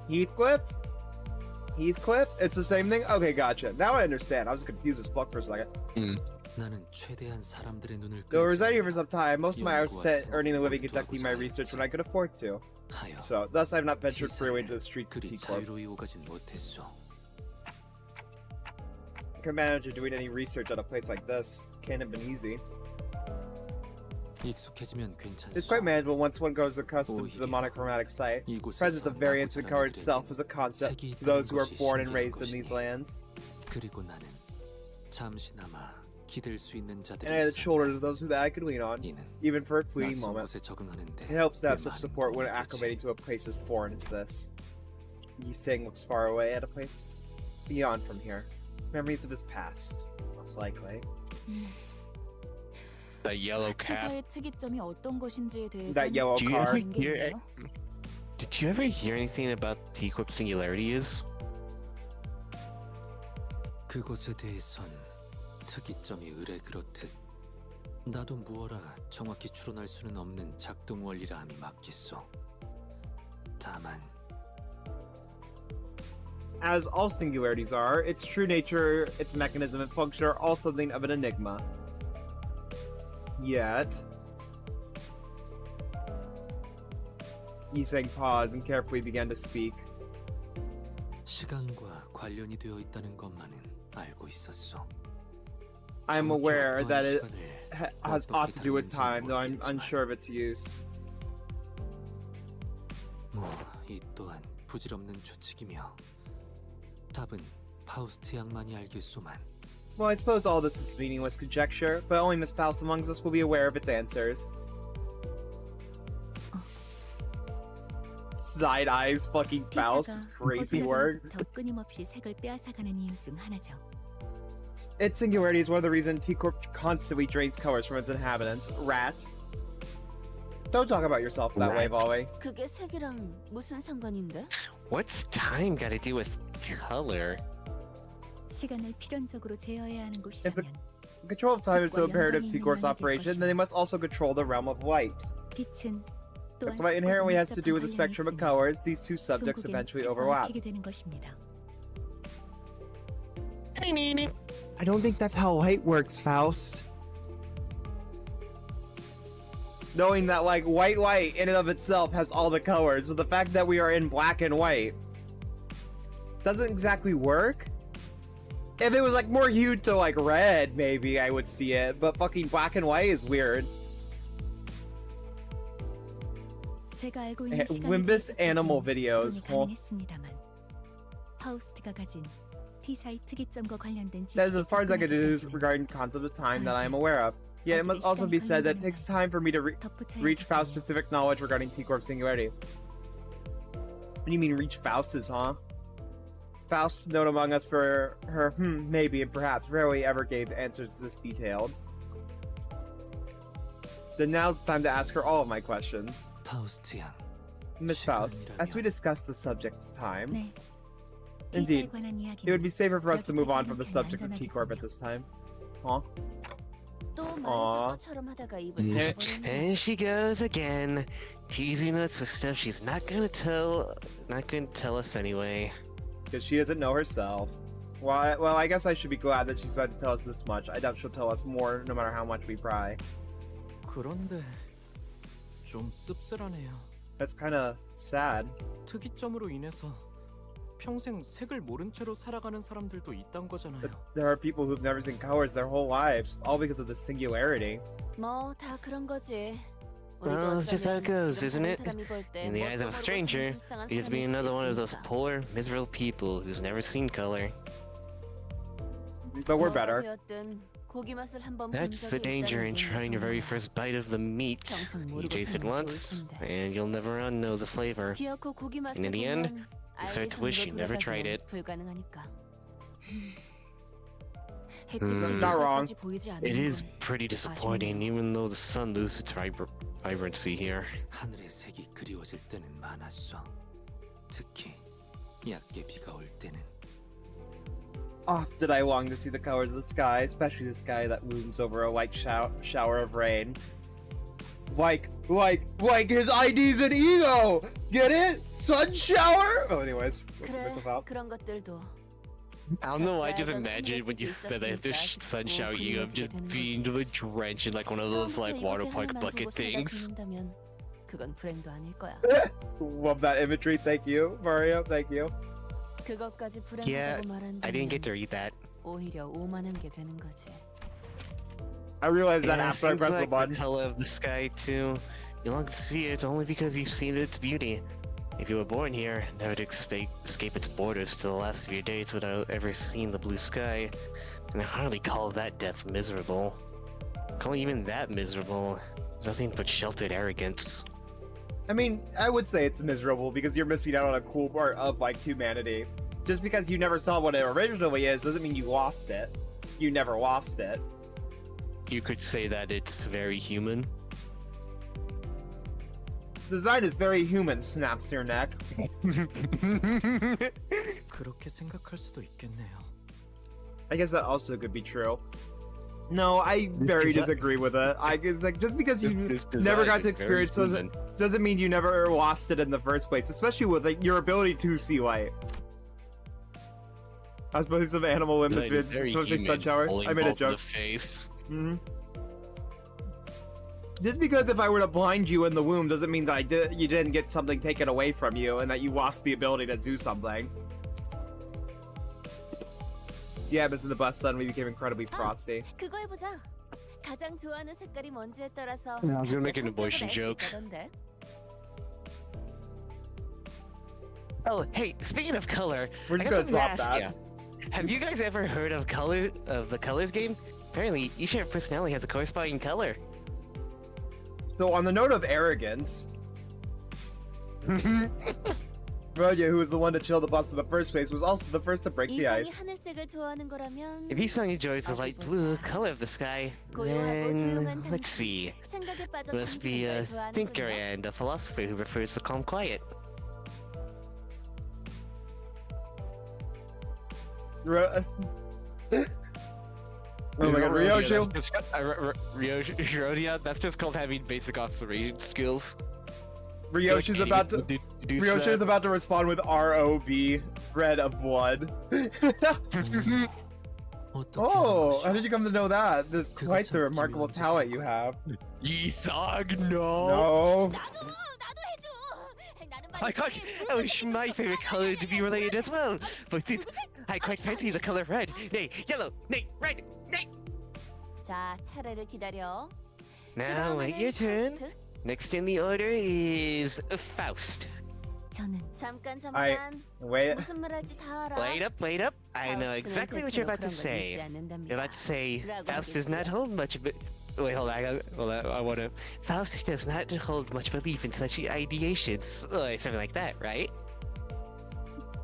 Heathcliff? Heathcliff? It's the same thing? Okay, gotcha. Now I understand. I was confused as fuck for a second. 나는 최대한 사람들의 눈을 Though 끌지 residing here for 않으려 some time, most of my hours 연구와 spent earning a 생업에 living conducting my 몰두하고 research when 살아야지. I could afford to. 하여 So, thus I've not ventured freely into the T사를 streets of 그리 T-Corp. 자유로이 오가진 못했소. I can imagine doing any research at a place like this. Can't have been easy. 익숙해지면 괜찮소. It's quite manageable once one grows accustomed to the monochromatic sight. Presence of variance in color itself is a concept to those who are born and raised in these lands. 그리고 나는 잠시나마 기댈 수 있는 자들이 And I had the 있어. shoulders of those that I could lean on, 이는 even for a fleeting 낯선 moment. 곳에 적응하는데 It helps to have 꽤 such 많은 support when 도움이 acclimating 되지. to a place as foreign as this. Yi Sang looks far away at a place beyond from here. Memories of his past, most likely. The yellow calf. 치사의 특이점이 어떤 것인지에 대해서 That yellow Do you car. ever hear? Did you ever hear anything about T-Corp singularity is? 그것에 대해선 특이점이 의뢰 그렇듯 나도 무어라 정확히 추론할 수는 없는 작동 원리라 함이 맞겠소. 다만 As all singularities are, its true nature, its mechanism, and function are all something of an enigma. Yet... Yi Sang paused and carefully began to speak. 시간과 관련이 되어 있다는 것만은 알고 있었소. I'm 정확히 aware 어떠한 that it 시간을 has 어떻게 ought to do with 다루는지는 time, though I'm 모르겠지만 unsure of its use. 이 또한 부질없는 추측이며 답은 파우스트 양만이 알겠소만. Well, I suppose all this is meaningless conjecture, but only Miss Faust amongst us will be aware of its answers. Side eyes, fucking Faust is crazy word. 더 끊임없이 색을 빼앗아가는 이유 중 하나죠. Its singularity is one of the reasons T-Corp constantly drains colors from its inhabitants. Rat. Don't talk about yourself that way, Rat. Volley. 그게 색이랑 무슨 상관인데? What's time got to do with color? 시간을 필연적으로 제어해야 하는 If the 곳이라면 control of time is so imperative to T-Corp's operation, then they must also control the realm of light. 빛은 또한 That's why it inherently has to do with the 색과 spectrum of 관련이 colors. These two 있으니 subjects 종국엔 eventually 색과 overlap. 얽히게 되는 것입니다. I don't think that's how light works, Faust. Knowing that, like, white light in and of itself has all the colors, so the fact that we are in black and white doesn't exactly work. If it was, like, more hued to, like, red, maybe I would see it, but fucking black and white is weird. 제가 알고 있는 시간에 Wimbus 대해서 animal 추론이 videos. 가능했습니다만 파우스트가 가진 T사의 특이점과 관련된 That is as far as I 지식이 can do 접근하기까지는 regarding concept of time that I am aware of. Yet it must also be said that it takes time for me to 덧붙여야 reach 하기 Faust's 때문에 specific knowledge regarding T-Corp's singularity. What do you mean reach Faust's, huh? Faust, known among us for her maybe, and perhaps rarely ever gave answers this detailed. Then now's the time to ask her all of my questions. 파우스트 양. Miss Faust, as we discussed the subject of time, 네. indeed, T사에 관한 it would be 이야기는 safer for us to move on from the 여기까지 subject of 안전하겠군요. T-Corp at this time. Huh? 또 Aw. 말해줄 것처럼 하다가 입을 There 닫아버렸네. and she goes again, teasing us with stuff she's not gonna tell us anyway. Because she doesn't know herself. Well, I guess I should be glad that she decided to tell us this much. I doubt she'll tell us more no matter how much we pry. 그런데 좀 씁쓸하네요. That's kind of sad. 특이점으로 인해서 평생 색을 모른 채로 살아가는 사람들도 있단 거잖아요. But there are people who've never seen colors their whole lives, all because of the singularity. 뭐 다 그런 거지. Well, it's just how it goes, isn't it? In In the eyes of a stranger, he just being another one of those poor, miserable people who's never seen color. But we're better. That's the danger in trying your very first bite of the meat. You taste it once, and you'll never know the flavor. And in the end, you start to wish you never tried it. It's not wrong. It is pretty disappointing, even though the sun loses its vibrancy here. 하늘의 색이 그리워질 때는 많았어. 특히 얕게 비가 올 때는. Did I long to see the colors of the sky, especially the sky that looms over a light shower of rain. Like his ID's an ego! Get it? Sun shower? Oh, anyways, let's get myself out. 그런 것들도 I don't know why I just imagined when you said that the sun shower you of just being drenched in like one of those like water park bucket things. 그건 불행도 아닐 거야. Love that imagery. Thank you, Mario. Thank you. 그것까지 Yeah, 불행하다고 I didn't get 말한다면 to read that. 오히려 오만한 게 되는 거지. I realized that Yeah, after I seems pressed the like button. the color of the sky too. You long to see it only because you've seen its beauty. If you were born here, never to escape its borders to the last of your days without ever seeing the blue sky, then I hardly call that death miserable. Calling even that miserable is nothing but sheltered arrogance. I mean, I would say it's miserable because you're missing out on a cool part of like humanity. Just because you never saw what it originally is doesn't mean you lost it. You never lost it. You could say that it's very human. Design is very human, snaps your neck. 그렇게 생각할 수도 있겠네요. I guess that also could be true. No, I very disagree with it. I guess like just because you never got to experience doesn't mean you never lost it in the first place, especially with like your ability to see light. I was putting some animal limbs Design is into very supposed to be sun human, shower. pulling I made a bolt in joke. the face. Just because if I were to blind you in the womb doesn't mean that you didn't get something taken away from you and that you lost the ability to do something. Yeah, but in the bus suddenly became incredibly frosty. 그거 해보자. 가장 좋아하는 색깔이 뭔지에 따라서 I was gonna make an 각자 abortion 성격을 joke. 알수 있다던데. Oh, hey, speaking of color, We're I just got gonna something to drop ask that. ya. Have you guys ever heard of the colors game? Apparently, each of your personality has a corresponding color. So on the note of arrogance, Rodia, who was the one to chill the bus in the first place, was also the first to break the 이상이 ice. 하늘색을 좋아하는 거라면 If Isang enjoys the light blue color of the sky, then let's see. 생각에 빠져 Must be a 잠기는 걸 thinker 좋아하는군요. and a philosopher who prefers the calm quiet. Oh my god, Ryoshu! Rodia, that's just called having basic observation skills. Ryoshu's Like, about to Ryoshu's about to respond with ROB, red of blood. Oh, how did you come to know that? This is quite the remarkable talent you have. Isang, no! No. 나도 해줘. 나는 I quite, I wish my favorite color to be related as well. But see, I quite fancy the color red. Nay, yellow. Nay, red. Nay. 자, 차례를 기다려. Now, wait your turn. Next in the order is Faust. 저는 잠깐. Wait. 무슨 말 할지 다 알아. Wait up. I know exactly what you're about to say. You're about to say, Faust does not hold much of it. Wait, hold on. I wanna. Faust does not hold much belief in such ideations. Something like that, right?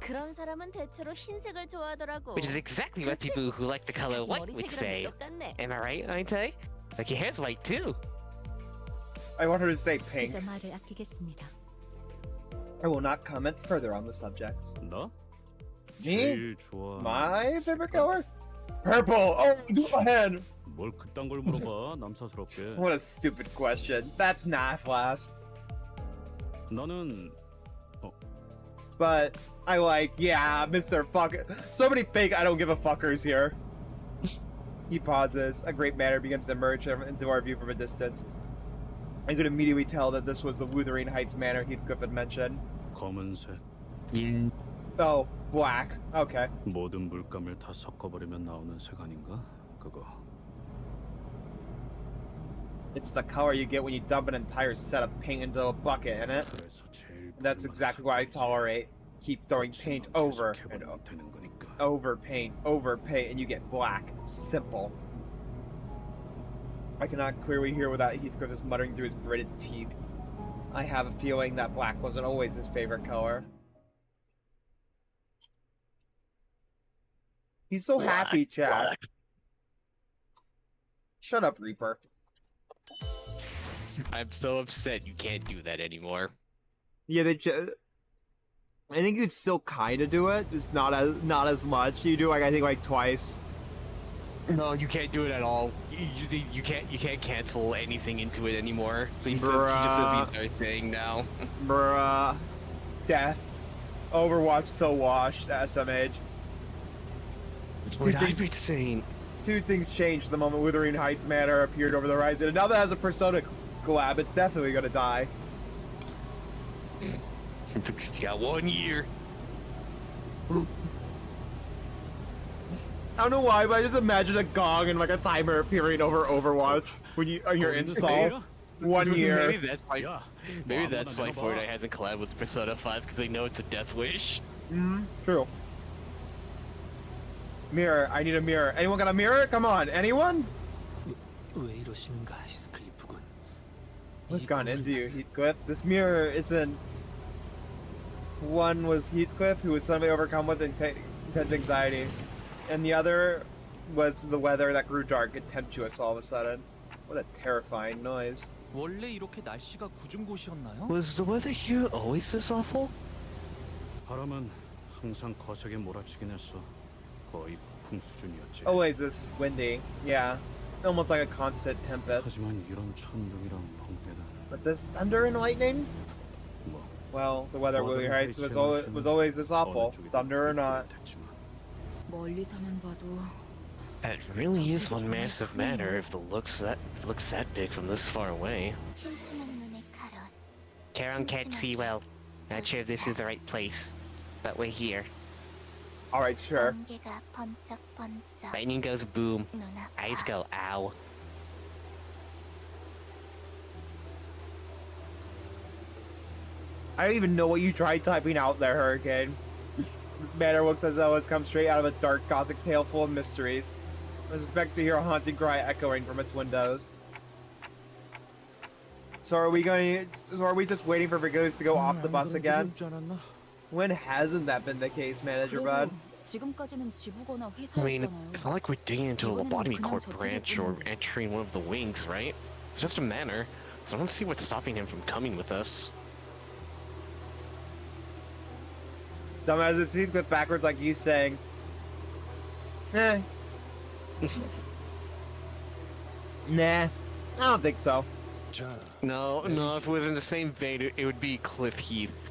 그런 사람은 대체로 흰색을 좋아하더라고. Which is exactly what people who like the color white would say. 똑같네. Am I right, aren't I? Like your hair's white too. I want her to say pink. 그저 말을 아끼겠습니다. I will not comment further on the subject. 나? Me? 제일 좋아. My favorite color? Purple! Oh, go ahead! 뭘 그딴 걸 물어봐, 남사스럽게. What a stupid question. That's not last. 나는 But I like, yeah, Mr. Fuck. So many fake I don't give a fuckers here. He pauses. A great manner begins to emerge into our view from a distance. I could immediately tell that this was the Wuthering Heights manor Heathcliff had mentioned. 검은색. Oh, black. Okay. 모든 물감을 다 섞어버리면 나오는 색 아닌가? 그거. It's the color you get when you dump an entire set of paint into a bucket, innit? 그래서 제일 That's exactly what I tolerate. Keep throwing paint over and over paint, and you get black. Simple. I cannot clearly hear what that Heathcliff is muttering through his gritted teeth. I have a feeling that black wasn't always his favorite color. He's so happy, Chad. Shut up, Reaper. I'm so upset you can't do that anymore. Yeah, I think you'd still kind of do it, just not as much. You do I think like twice. No, you can't do it at all. You can't cancel anything into it anymore. So he just says the entire thing now. Bruh. Death. Overwatch so washed, SMH. What I've been saying. Two things changed the moment Wuthering Heights Manor appeared over the horizon, and now that it has a Persona collab, it's definitely gonna die. It's got 1 year. I don't know why, but I just imagine a gong and like a timer appearing over Overwatch when you on your install. 1 year. Maybe that's why. Maybe that's why Fortnite hasn't collabed with Persona 5 because they know it's a death wish. True. Mirror. I need a mirror. Anyone got a mirror? Come on. Anyone? 왜 이러시는가 히스클리프군. What's gone into you, Heathcliff? This mirror isn't. One was Heathcliff, who was suddenly overcome with intense anxiety, and the other was the weather that grew dark and tempestuous all of a sudden. What a terrifying noise. 원래 이렇게 날씨가 궂은 곳이었나요? Was the weather here always this awful? 바람은 항상 거세게 몰아치긴 했어. 거의 폭풍 수준이었지. Always this windy. Yeah. Almost like a constant tempest. 하지만 이런 천둥이랑 번개는 But this thunder and lightning? 뭐 Well, the weather at Wuthering Heights was always this awful. Thunder or not. 멀리서만 봐도 That really is one massive manor if the looks that big from this far away. 침침한 눈의 카럿. Charon can't see well. Not sure if this is the right place, but we're here. Alright, sure. 번개가 번쩍번쩍. Lightning goes boom. 눈앞. Eyes go ow. I don't even know what you tried typing out there, Hurricane. This manor looks as though it's come straight out of a dark gothic tale full of mysteries. I was expecting to hear a haunting cry echoing from its windows. So are we just waiting for Vergilius to go off the bus again? When hasn't that been the case, Manager Bud? 지금까지는 지부거나 I mean, 회사였잖아요. it's not like we're digging into a lobotomy court branch or entering one of the wings, right? It's just a manor, so I don't see what's stopping him from coming with us. Dumbass, it's Heathcliff backwards like you saying, eh. Nah, I don't think so. No, if it was in the same vein, it would be Cliff Heath.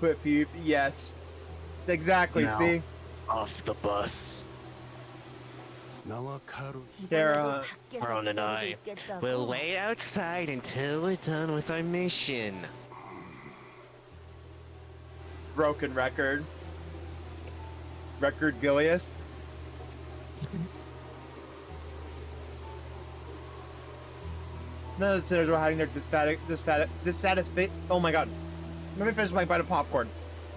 Cliff Heath, yes. Exactly, No. see? Off the bus. 나와 카루 Kara, Aaron and I will wait outside until we're done with our mission. broken record. Record Gilius. None of the sinners were hiding their dissatisfaction. Oh my god. Let me finish my bite of popcorn.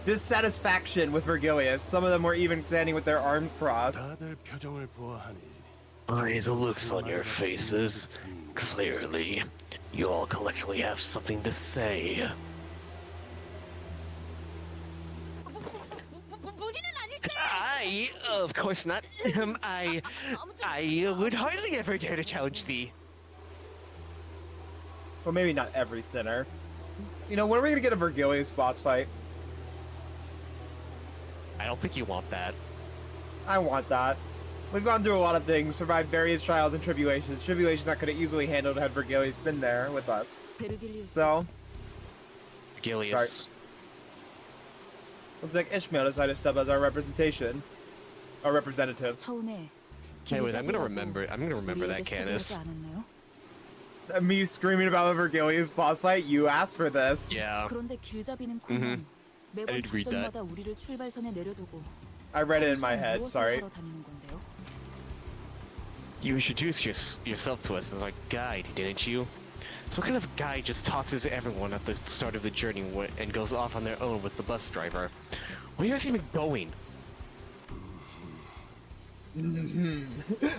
Dissatisfaction with Vergilius. Some of them were even standing with their arms crossed. 다들 표정을 보아하니 By the looks on your faces, clearly, you all collectively have something to say. Of course not. I would hardly ever dare to challenge thee. Well, maybe not every sinner. You know, when are we gonna get a Vergilius boss fight? I don't think you want that. I want that. We've gone through a lot of things, survived various trials and tribulations. Tribulations that could have easily handled had Vergilius been there with us. So, Gilius. looks like Ishmael decided to step as our representation. Our representative. 처음에 Hey, wait, I'm gonna remember that, Candace. Me screaming about the Vergilius boss fight? You asked for this. Yeah. 그런데 길잡이는 그냥 매번 did read that. 작전마다 우리를 출발선에 내려두고 I read it in my head, 무엇을 sorry. 하러 다니는 건데요? You introduced yourself to us as our guide, didn't you? So what kind of guy just tosses everyone at the start of the journey and goes off on their own with the bus driver? Where are you guys even going?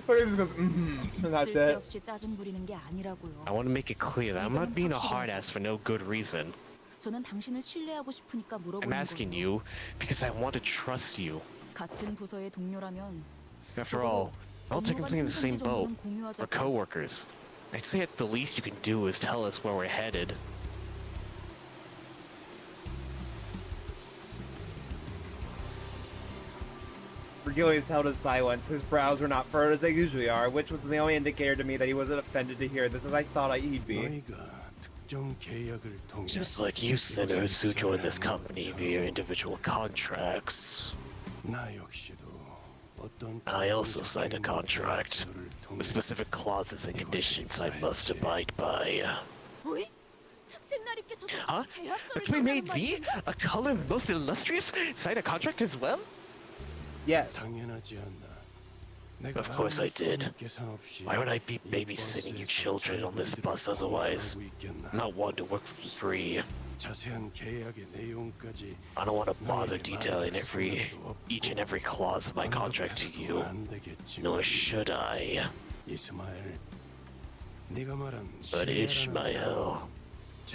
Vergilius goes, and that's it. 쓸데없이 짜증 부리는 게 아니라고요. I want to make it clear that I'm not being a hard ass for no good reason. 저는 당신을 신뢰하고 싶으니까 I'm 물어보는 asking 거예요. you because I want to trust you. 같은 부서의 동료라면 After all, we're all technically in the same boat. We're 공유하자고. co-workers. I'd say at the least you can do is tell us where we're headed. Vergilius held his silence. His brows were not furrowed as they usually are, which was the only indicator to me that he wasn't offended to hear this as I thought he'd be. 너희가 특정 계약을 통해 Just like you sinners who joined this company via individual contracts. 나 역시도 I also signed a contract with specific clauses and conditions I must abide by. Huh? We made V, a color most illustrious, sign a contract as well? Yeah. Of course I did. Why would I be babysitting you children on this bus otherwise? I'm not one to work for free. I don't want to bother detailing each and every clause of my contract to you, nor should I. But Ishmael,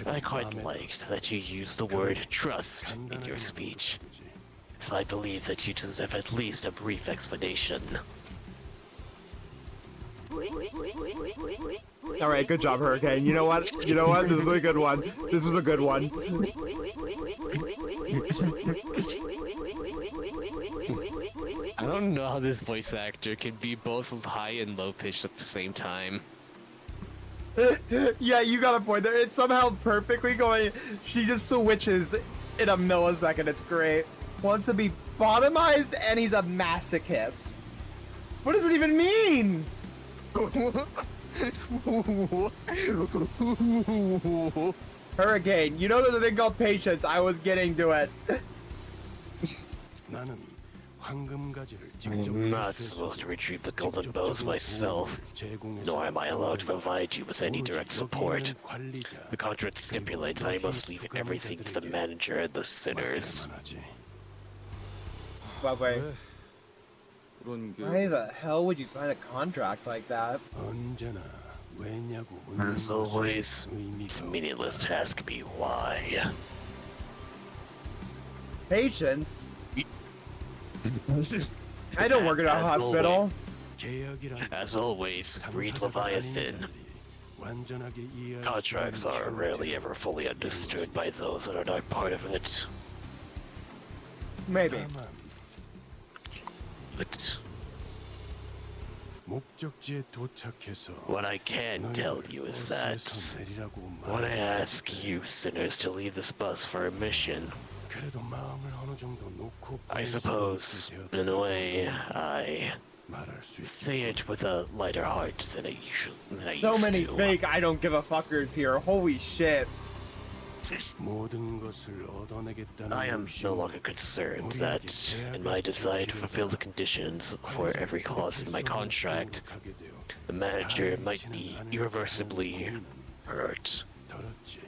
I quite liked that you used the word trust in your speech, so I believe that you deserve at least a brief explanation. All right, good job, Hurricane. You know what? You know what? This is a good one. This was a good one. I don't know how this voice actor can be both high and low pitched at the same time. Yeah, you got a point there. It's somehow perfectly going. She just switches in a millisecond. It's great. Wants to be bottomized, and he's a masochist. What does it even mean? Hurricane, you know there's a thing called patience. I was getting to it. I'm not supposed to retrieve the golden bows myself, nor am I allowed to provide you with any direct support. The contract stipulates I must leave everything to the manager and the sinners. Wait. Why the hell would you sign a contract like that? As always, it's meaningless to ask me why. Patience? I don't work at a hospital. As always, read Leviathan. Contracts are rarely ever fully understood by those that are not part of it. Maybe. But what I can tell you is that when I ask you sinners to leave this bus for a mission, I suppose, in a way, I say it with a lighter heart than I used So many to. fake I don't give a fuckers here. Holy shit. I am no longer concerned that, in my desire to fulfill the conditions for every clause in my contract, the manager might be irreversibly hurt.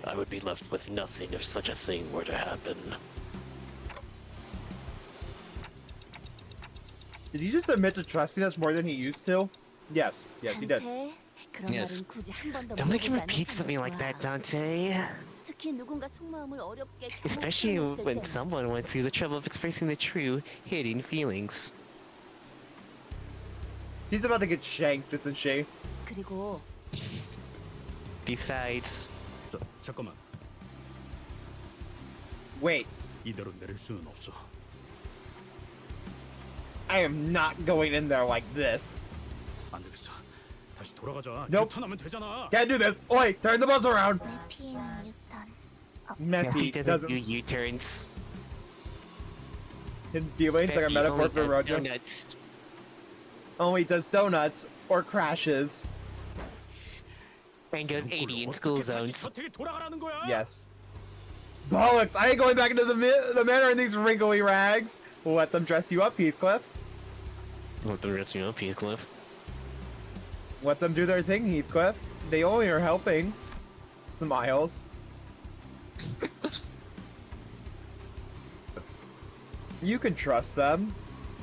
I would be left with nothing if such a thing were to happen. Did he just admit to trusting us more than he used to? Yes, he did. Yes. Don't make him repeat something like that, Dante. Especially when someone went through the trouble of expressing the true, hidden feelings. She's about to get shanked, isn't she? Besides... 잠깐만. Wait, 이대로 내릴 수는 없어. I am not going in there like this. 안 되겠어. 다시 돌아가자. Nope. 유턴하면 되잖아. Can't do this. Oi, turn the bus around. He Messy doesn't do U-turns. In feelings like a metaphor for road trip. Donuts. Only does donuts or crashes. And goes 80 in school zones. 어떻게 돌아가라는 거야? Yes. Bollocks! I ain't going back into the manor in these wrinkly rags. We'll let them dress you up, Heathcliff. Let them dress you up, Heathcliff. Let them do their thing, Heathcliff. They only are helping. Smiles. You can trust them.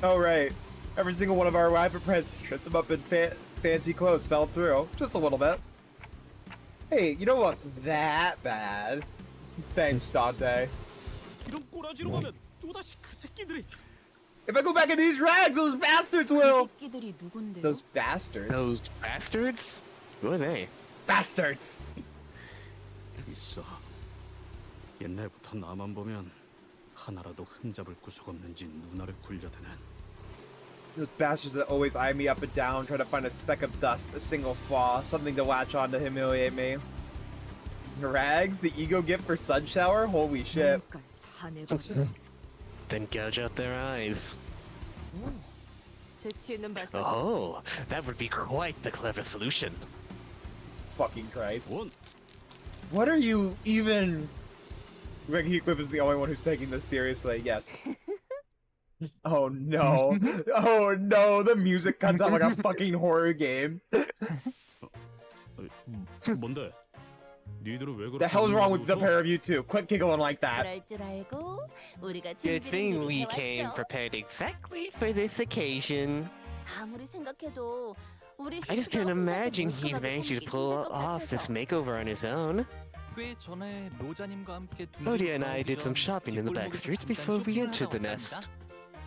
Oh right. Every single one of our rapid friends dressed them up in fancy clothes fell through. Just a little bit. Hey, you don't look that bad. Thanks, Dante. 이런 꼬라지로 가면 또다시 그 새끼들이. If I go back in these rags, those bastards will! Those bastards? Those bastards? Who are they? Bastards! 있어. 옛날부터 나만 보면 하나라도 흠잡을 구석 없는지 눈알을 굴려대는. Those bastards that always eye me up and down, try to find a speck of dust, a single flaw, something to latch on to humiliate me. Rags, the ego gift for sun shower? Holy shit. Then gouge out their eyes. 재치 있는 발상. Oh, that would be quite the clever solution. Fucking Christ. 원. What are you even... Greg Heathcliff is the only one who's taking this seriously, yes. Oh no. Oh no, the music cuts out like a fucking horror game. 뭔데? 니들은 왜 그렇게 The hell's wrong with the 웃어? pair of you two? Quit giggling like that. 그럴 줄 알고 우리가 Good 준비를 thing 미리 we came 해왔죠. prepared exactly for this occasion. 아무리 생각해도 우리 I just can't imagine he's managed to pull off this makeover on his own. 꽤 전에 로자님과 함께 Odie and I did some shopping in the back streets before we entered the nest.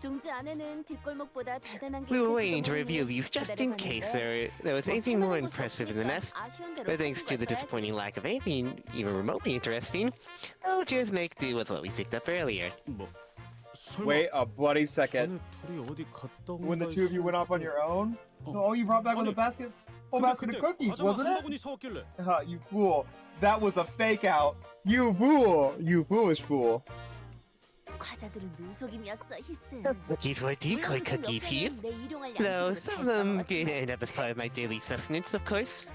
둥지 안에는 뒷골목보다 대단한 게 We were 있을지도 waiting to reveal 모르니 these just in case 기다려봤는데 there was 뭐 anything more 쓸만한 곳이 impressive in the 없으니까 nest. 아쉬운 대로 But thanks to the 숨고 disappointing 있어야지. lack of anything even remotely interesting, I'll just make do with what we picked up earlier. 뭐, 설마 Wait a bloody second. 전에 둘이 어디 갔다 온 When the two of you went off on your own? Oh. All you brought back was a basket? Oh, basket of cookies, wasn't it? 한바구니 사왔길래. You fool. That was a fake out. You fool. You foolish fool. 과자들은 눈속임이었어, 히스. Those cookies were decoy cookies, Heath. 내 일용할 Though 양식으로 some of 잘 them 써먹었지만 did end up as part of my daily sustenance, of course.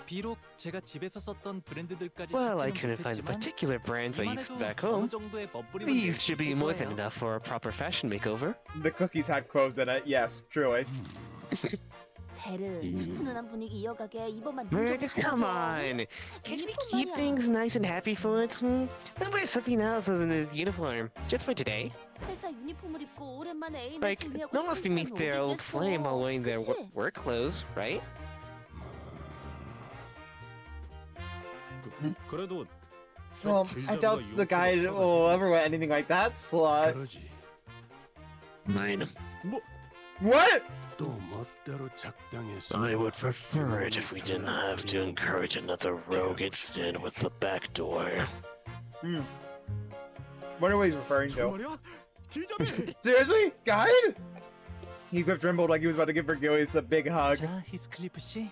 비록 제가 집에서 썼던 브랜드들까지 Well, I 찾지는 couldn't find the 못했지만 particular brands I used 이만해도 back 어느 home. 정도의 멋부림은 These 낼수 should be 있을 more than 거예요. enough for a proper fashion makeover. The cookies had clothes in it. Yes, truly. 베르, 훈훈한 분위기 이어가게 이번만 Bird, 눈좀 come 가려줘. on! Can't we 유니폼 keep 말이야. things nice and happy for once? Then wear something else other than the uniform, just for today. 회사 유니폼을 입고 오랜만에 애인을 Like, 제외하고 no one wants to 싶은 meet 사람이 their 어디 old flame while wearing their 그치? work clothes, right? 그래도 Well, I doubt the guy will ever wear anything like that, slut. Mine. What? I would prefer it if we didn't have to encourage another rogue incident with the back door. What are we referring to? 정말이야? 길잡이. Seriously? Guide? Heathcliff trembled like he was about to give Vergilius a big hug. 자, 히스클리프 씨,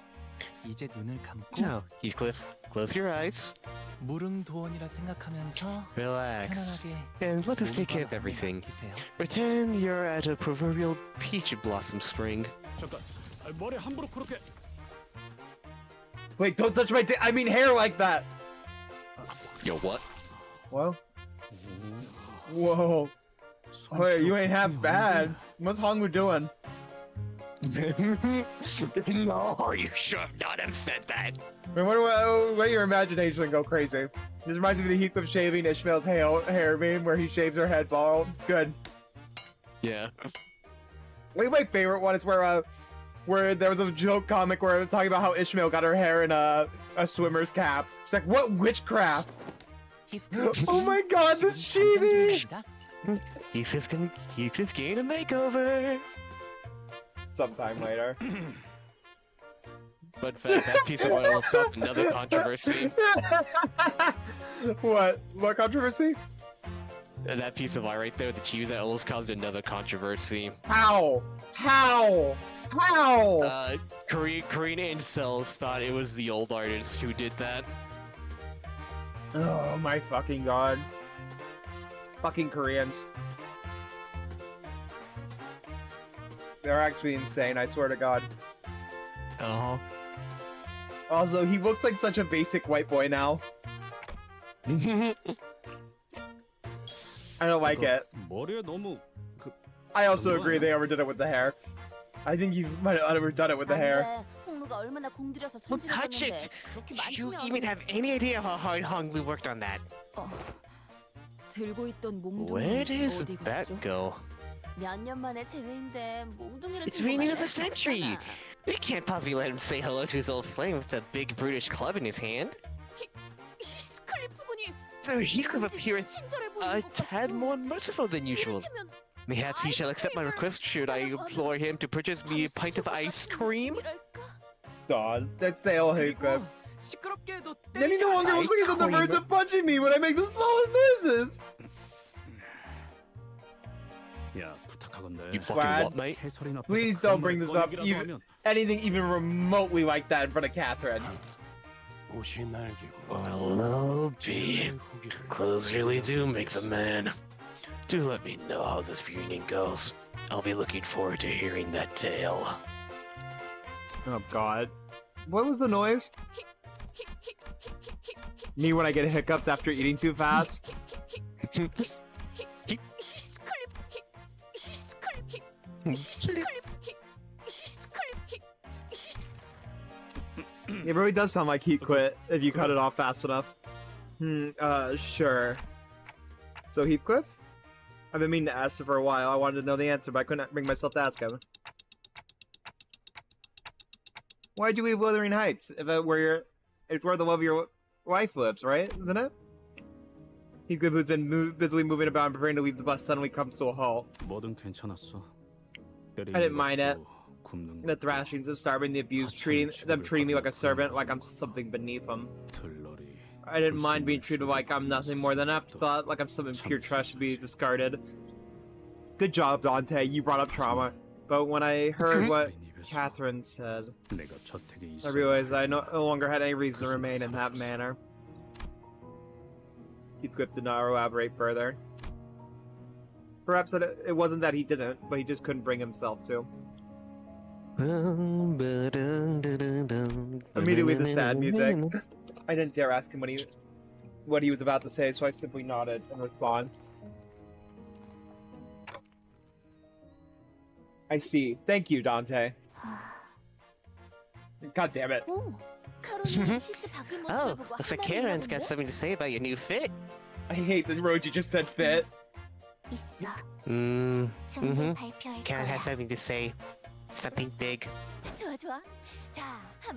이제 눈을 감고 Now, Heathcliff, close your eyes, 무릉도원이라 생각하면서 relax, 편안하게 and let us take care 몸 of everything. 맡기세요. Pretend you're at a proverbial peach blossom spring. 잠깐. 머리 함부로 그렇게. Wait, don't touch my dick. I mean hair like that. Yo, what? Well. Whoa. Hey, you ain't half bad. What's Hongwu doing? No, you should not have said that. I mean, let your imagination go crazy. This reminds me of the Heathcliff shaving Ishmael's hair meme where he shaves her head bald. Good. Yeah. Wait, my favorite one is where there was a joke comic where it was talking about how Ishmael got her hair in a swimmer's cap. It's like, what witchcraft? Oh my god, this chibi! He's just getting a makeover. Sometime later. Fun fact, that piece of oil stopped another controversy. What? What controversy? That piece of art right there, the chibi, that almost caused another controversy. How? How? How? Korean incels thought it was the old artist who did that. Oh my fucking god. Fucking Koreans. They're actually insane, I swear to god. Uh-huh. Also, he looks like such a basic white boy now. I don't like it. 머리에 너무 그 I also agree they overdid it with the hair. I think you might have overdone it with the hair. 홍루가 얼마나 공들여서 Don't touch 손질해줬는데 it! 그렇게 Do you 많으면 even have any idea how hard Hong Lu worked on that? 들고 있던 Where 몽둥이는 did his 어디 back 갔죠? go? 몇년 만에 재회인데 몽둥이를 It's 들고 meaning of 말이야. the century! We can't possibly let him say hello to his old flame with a big brutish club in his hand. 히스클리프군이 So Heathcliff appears 친절해 a 보이는 것 tad 같소. more merciful than usual. 이를테면 Perhaps he shall accept my request should I implore him to purchase me a pint of ice cream? God, that's Sale Heathcliff. 시끄럽게도 Then he no longer looks like he's on the verge of punching me when I make the smallest noises. 야 부탁하건대. You fucking Brad, what, mate? 캐서린 앞에서 Please 그런 don't 말 bring this up. 꺼내기라도 Even 하면 anything even remotely like that in front of Catherine. Well, I'll be. Clothes really do make the man. Do let me know how this reunion goes. I'll be looking forward to hearing that tale. Oh god. What was the noise? Me when I get hiccups after eating too fast? It really does sound like Heat quit if you cut it off fast enough. Sure. So Heathcliff? I've been meaning to ask him for a while. I wanted to know the answer, but I couldn't bring myself to ask him. Why'd you leave Wuthering Heights? If it were it's where the love of your wife lives, right? Isn't it? Heathcliff, who's been busily moving about and preparing to leave the bus, suddenly comes to a halt. 뭐든 괜찮았어. I didn't mind it. The thrashings, the starving, the abuse, treating me like a servant, like I'm something beneath them. I didn't mind being treated like I'm nothing more than an afterthought, like I'm something pure trash to be discarded. Good job, Dante. You brought up trauma. But when I heard what Catherine said, I realized I no longer had any reason to remain in that manner. Heathcliff did not elaborate further. Perhaps that it wasn't that he didn't, but he just couldn't bring himself to. Immediately the sad music. I didn't dare ask him what he was about to say, so I simply nodded in response. I see. Thank you, Dante. God damn it. Oh, looks like Karen's got something to say about your new fit. I hate the road you just said fit. Karen has something to say. Something big.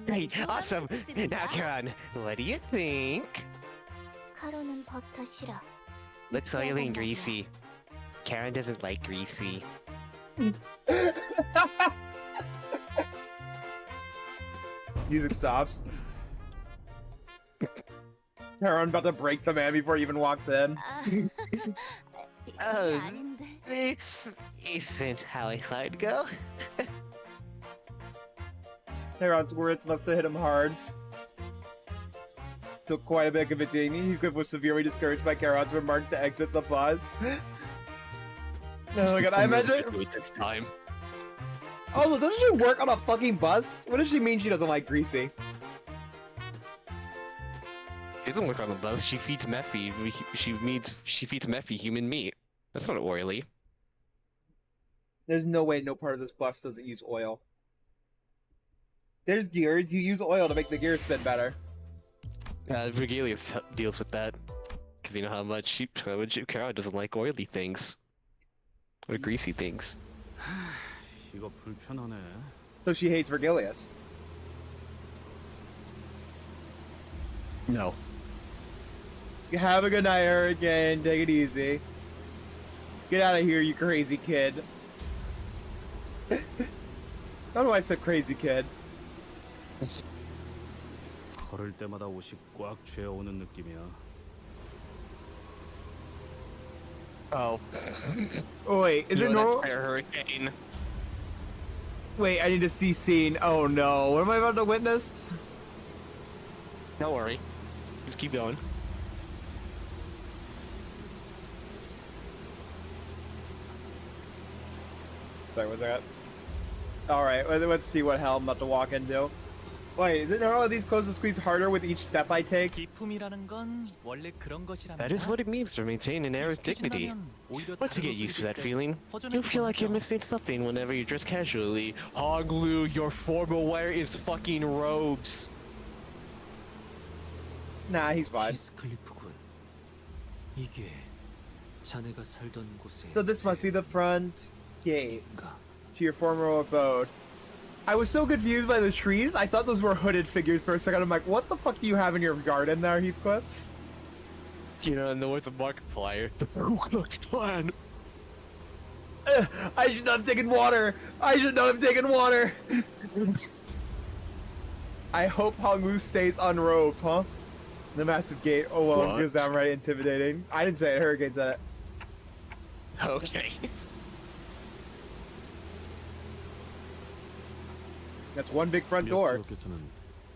Hey, awesome! Now, Karen, what do you think? Looks oily and greasy. Karen doesn't like greasy. Music stops. Karen about to break the man before he even walks in. Oh, this isn't how I thought it'd go. Heron's words must have hit him hard. Took quite a bit of convincing. Heathcliff was severely discouraged by Charon's remark to exit the bus. Oh my god, I imagine. This time. Also, doesn't she work on a fucking bus? What does she mean she doesn't like greasy? She doesn't work on the bus. She feeds Mephi. She feeds Mephi human meat. That's not oily. There's no way no part of this bus doesn't use oil. There's gears. You use oil to make the gears spin better. Virgilius deals with that. Because you know how much Kara doesn't like oily things. Or greasy things. 이거 불편하네. So she hates Virgilius. No. Have a good night, Hurricane. Take it easy. Get out of here, you crazy kid. I don't know why I said crazy kid. 걸을 때마다 옷이 꽉 죄어오는 느낌이야. Oh. Oh wait, is it normal? That's Hurricane. Wait, I need to see scene. Oh no, what am I about to witness? Don't worry. Just keep going. Sorry, what's that? Alright, let's see what hell I'm about to walk into. Wait, is it normal these clothes to squeeze harder with each step I take? That is what it means to maintain an air of dignity. Once you get used to that feeling, you'll feel like you're missing something whenever you dress casually. Honglu, your formal wear is fucking robes. Nah, he's fine. 히스클리프군. 이게 자네가 살던 곳에. So this must be the front gate to your former abode. I was so confused by the trees. I thought those were hooded figures for a second. I'm like, what the fuck do you have in your garden there, Heathcliff? You know, in the words of Markiplier, the Ku Klux Klan. I should not have taken water. I should not have taken water. I hope Hongwu stays unrobed, huh? The massive gate alone gives downright intimidating. I didn't say it. Hurricane said it. Okay. That's one big front door.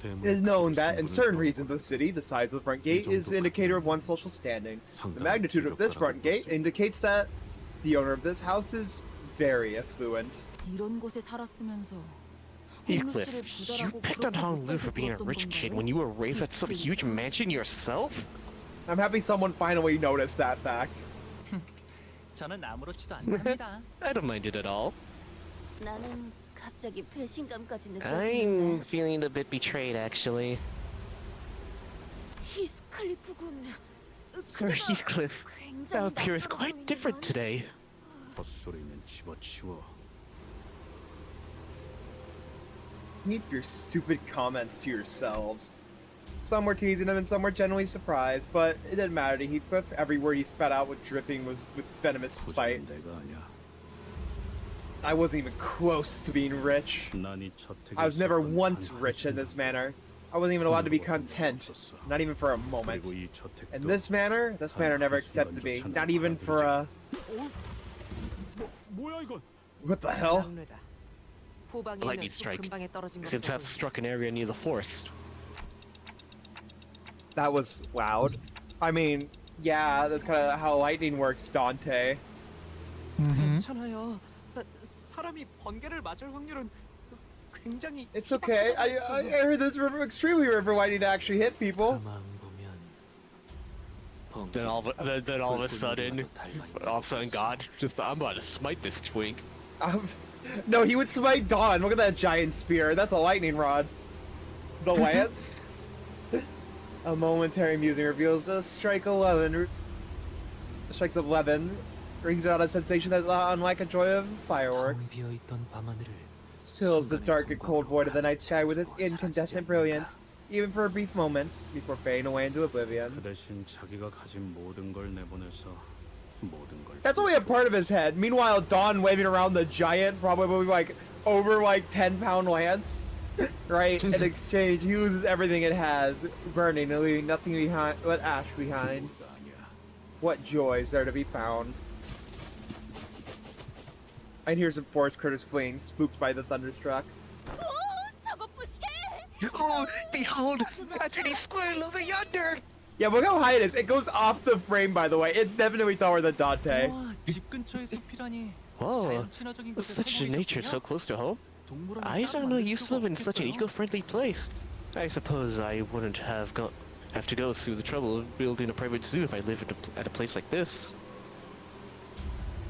It is known that in certain regions of the city, the size of the front gate is an indicator of one's social standing. The magnitude of this front gate indicates that the owner of this house is very affluent. 이런 곳에 살았으면서 Heathcliff, you picked on Honolulu for being a rich kid when you were raised at some huge mansion yourself? I'm happy someone finally noticed that fact. 저는 아무렇지도 않답니다. I don't mind it at all. 나는 갑자기 배신감까지 I'm 느껴지는데. feeling a bit betrayed, actually. 히스클리프군. Sir Heathcliff, that appears quite different today. 헛소리는 집어치워. Keep your stupid comments to yourselves. Some were teasing him and some were genuinely surprised, but it didn't matter to Heathcliff. Every word he spat out was dripping with venomous spite. 부자는 내가 아니야. I wasn't even close to being rich. 난이 저택에 I was never 있었던 once 단 rich in 한순간 this manner. I wasn't even allowed to be content, not even for a moment. 그리고 이 저택도 In this manner never accepted me, not even for a... 뭐야 이건? What the hell? Lightning strike. Seems to have struck an area near the forest. That was loud. I mean, yeah, that's kind of how lightning works, Dante. 괜찮아요. 사람이 번개를 맞을 확률은 굉장히 It's okay. I heard this extremely river lightning to actually hit people. 가만 보면 Then all of a sudden, God, I'm about to smite this twink. No, he would smite Dawn. Look at that giant spear. That's a lightning rod. The lance. A momentary musing reveals the strikes 11 brings out a sensation that's not unlike a joy of fireworks. 비어있던 밤하늘을 Fills the dark and cold void of the night sky with its incandescent brilliance, even for a brief moment, before fading away into oblivion. 그 대신 자기가 가진 모든 걸 내보내서 모든 걸. That's only a part of his head. Meanwhile, Dawn waving around the giant, probably like over like 10-pound lance. Right? In exchange, he loses everything it has, burning and leaving nothing behind but ash behind. What joy is there to be found? I hear some forest critters fleeing, spooked by the thunderstruck. 저거 부시게. Oh, behold, a tiny squirrel over yonder! Yeah, look how high it is. It goes off the frame, by the way. It's definitely taller than Dante. 와, 집 근처에 숲이라니. Whoa, 자연 친화적인 곳에 such a nature so 살고 close to home. 동물원은 I 따로 don't know 만들 you used to 필요가 live in such an 없겠어요? eco-friendly place. I suppose I wouldn't have to go through the trouble of building a private zoo if I lived at a place like this.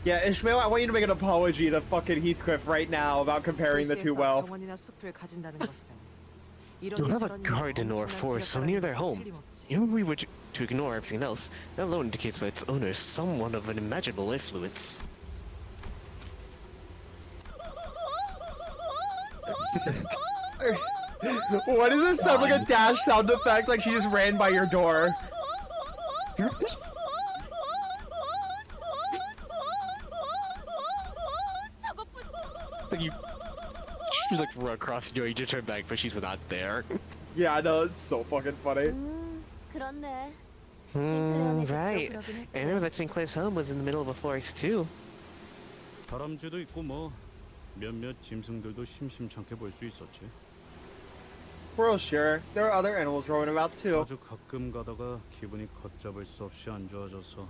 Yeah, Ishmael, I want you to make an apology to fucking Heathcliff right now about comparing the two well. To have a garden or a forest so near their home, even if we were to ignore everything else, that alone indicates that its owner is someone of an imaginable influence. Why does this sound like a dash sound effect? Like she just ran by your door. Like you, she's like run across the door, you just turn back, but she's not there. Yeah, I know, it's so fucking funny. 그렇네. Right. I remember that Sinclair's home was in the middle of a forest too. 다람쥐도 있고 뭐 몇몇 짐승들도 심심찮게 볼 수 있었지. Well, sure. There are other animals roaming about too. 아주 가끔 가다가 기분이 걷잡을 수 없이 안 좋아져서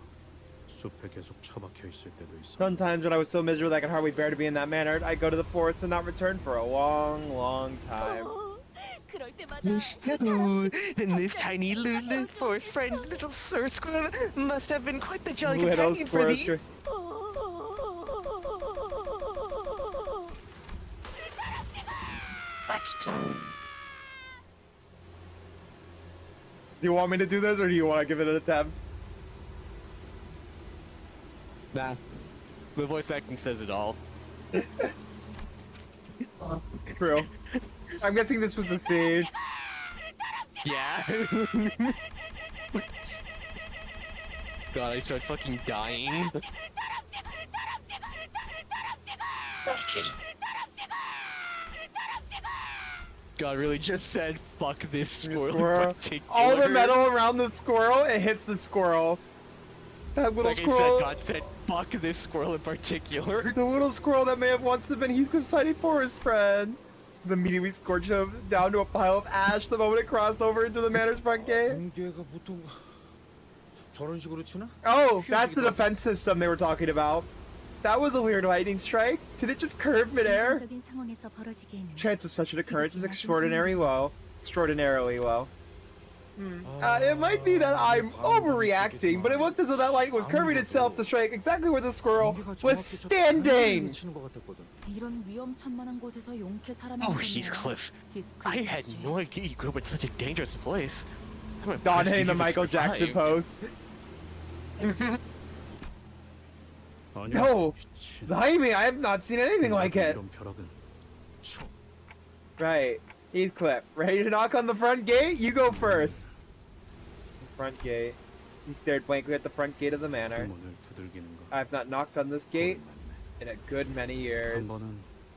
숲에 계속 처박혀 있을 때도 있어. Sometimes when I was so miserable that I could hardly bear to be in that manner, I'd go to the forest and not return for a long, long time. 그럴 때마다 And this tiny little forest friend, little Sir Squirrel, must have been quite the jolly Little companion for squirrels. thee. Do you want me to do this or do you want to give it an attempt? Nah. The voice acting says it all. True. I'm guessing this was the scene. Yeah. God, I start fucking dying. God really just said, fuck this squirrel. in Squirrel. particular. All the metal around the squirrel, it hits the squirrel. That little Like I squirrel. said, God said, fuck this squirrel in particular. The little squirrel that may have once have been Heathcliff's tiny forest friend. Was immediately scorched down to a pile of ash the moment it crossed over into the manor's front gate. 번개가 보통 저런 식으로 치나? Oh, that's the defense system they were talking about. That was a weird lightning strike. Did it just curve midair? 일반적인 상황에서 벌어지기에는 Chance of such an occurrence is extraordinarily low. Extraordinarily low. It might be that I'm overreacting, but it looked as though that light was curving itself to strike exactly where the squirrel was standing. 이런 위험천만한 곳에서 용케 Oh, 살아남으셨네요. Heathcliff. 히스클리프 I had 씨. no idea you grew up in such a dangerous place. I'm Don impressed hitting the you Michael Jackson survived. pose. 아니야, No, 미친. Jaime, I have not seen anything like it. 이런 벼락은 Right, Heathcliff, ready to knock on the front gate? You go first. The front gate. He stared blankly at the front gate of the manor. 문을 두들기는 거. I have not knocked on this gate in a good many 한 years. 번은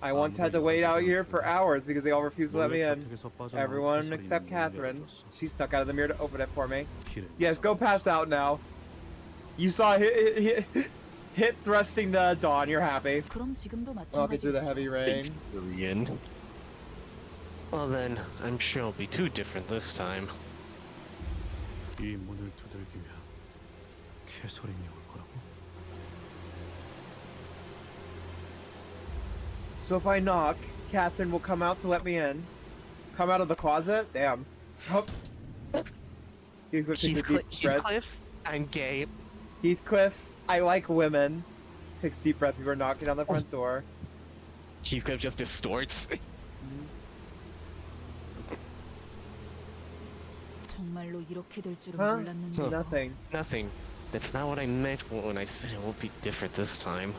I once had to wait out here for hours because they all refused to let me in. 자택에서 빠져나온 Everone 캐서린이 except 문을 Catherine. 열어줬어. She snuck out of the mirror to open it for me. 길을 Yes, go pass out now. You saw hit thrusting to Dawn. You're happy. 그럼 지금도 Walking through the heavy 마찬가지겠죠. rain. Billion. Well then, I'm sure it'll be too different this time. 이 문을 두들기면 캐서린이 올 거라고? So if I knock, Catherine will come out to let me in. Come out of the closet? Damn. Oh. Heathcliff takes a deep breath. Heathcliff, I'm gay. Heathcliff, I like women. Takes a deep breath before knocking on the front door. Heathcliff just distorts. 정말로 이렇게 될 줄은 Huh? 몰랐는데. Nothing. Nothing. That's not what I meant when I said it won't be different this time.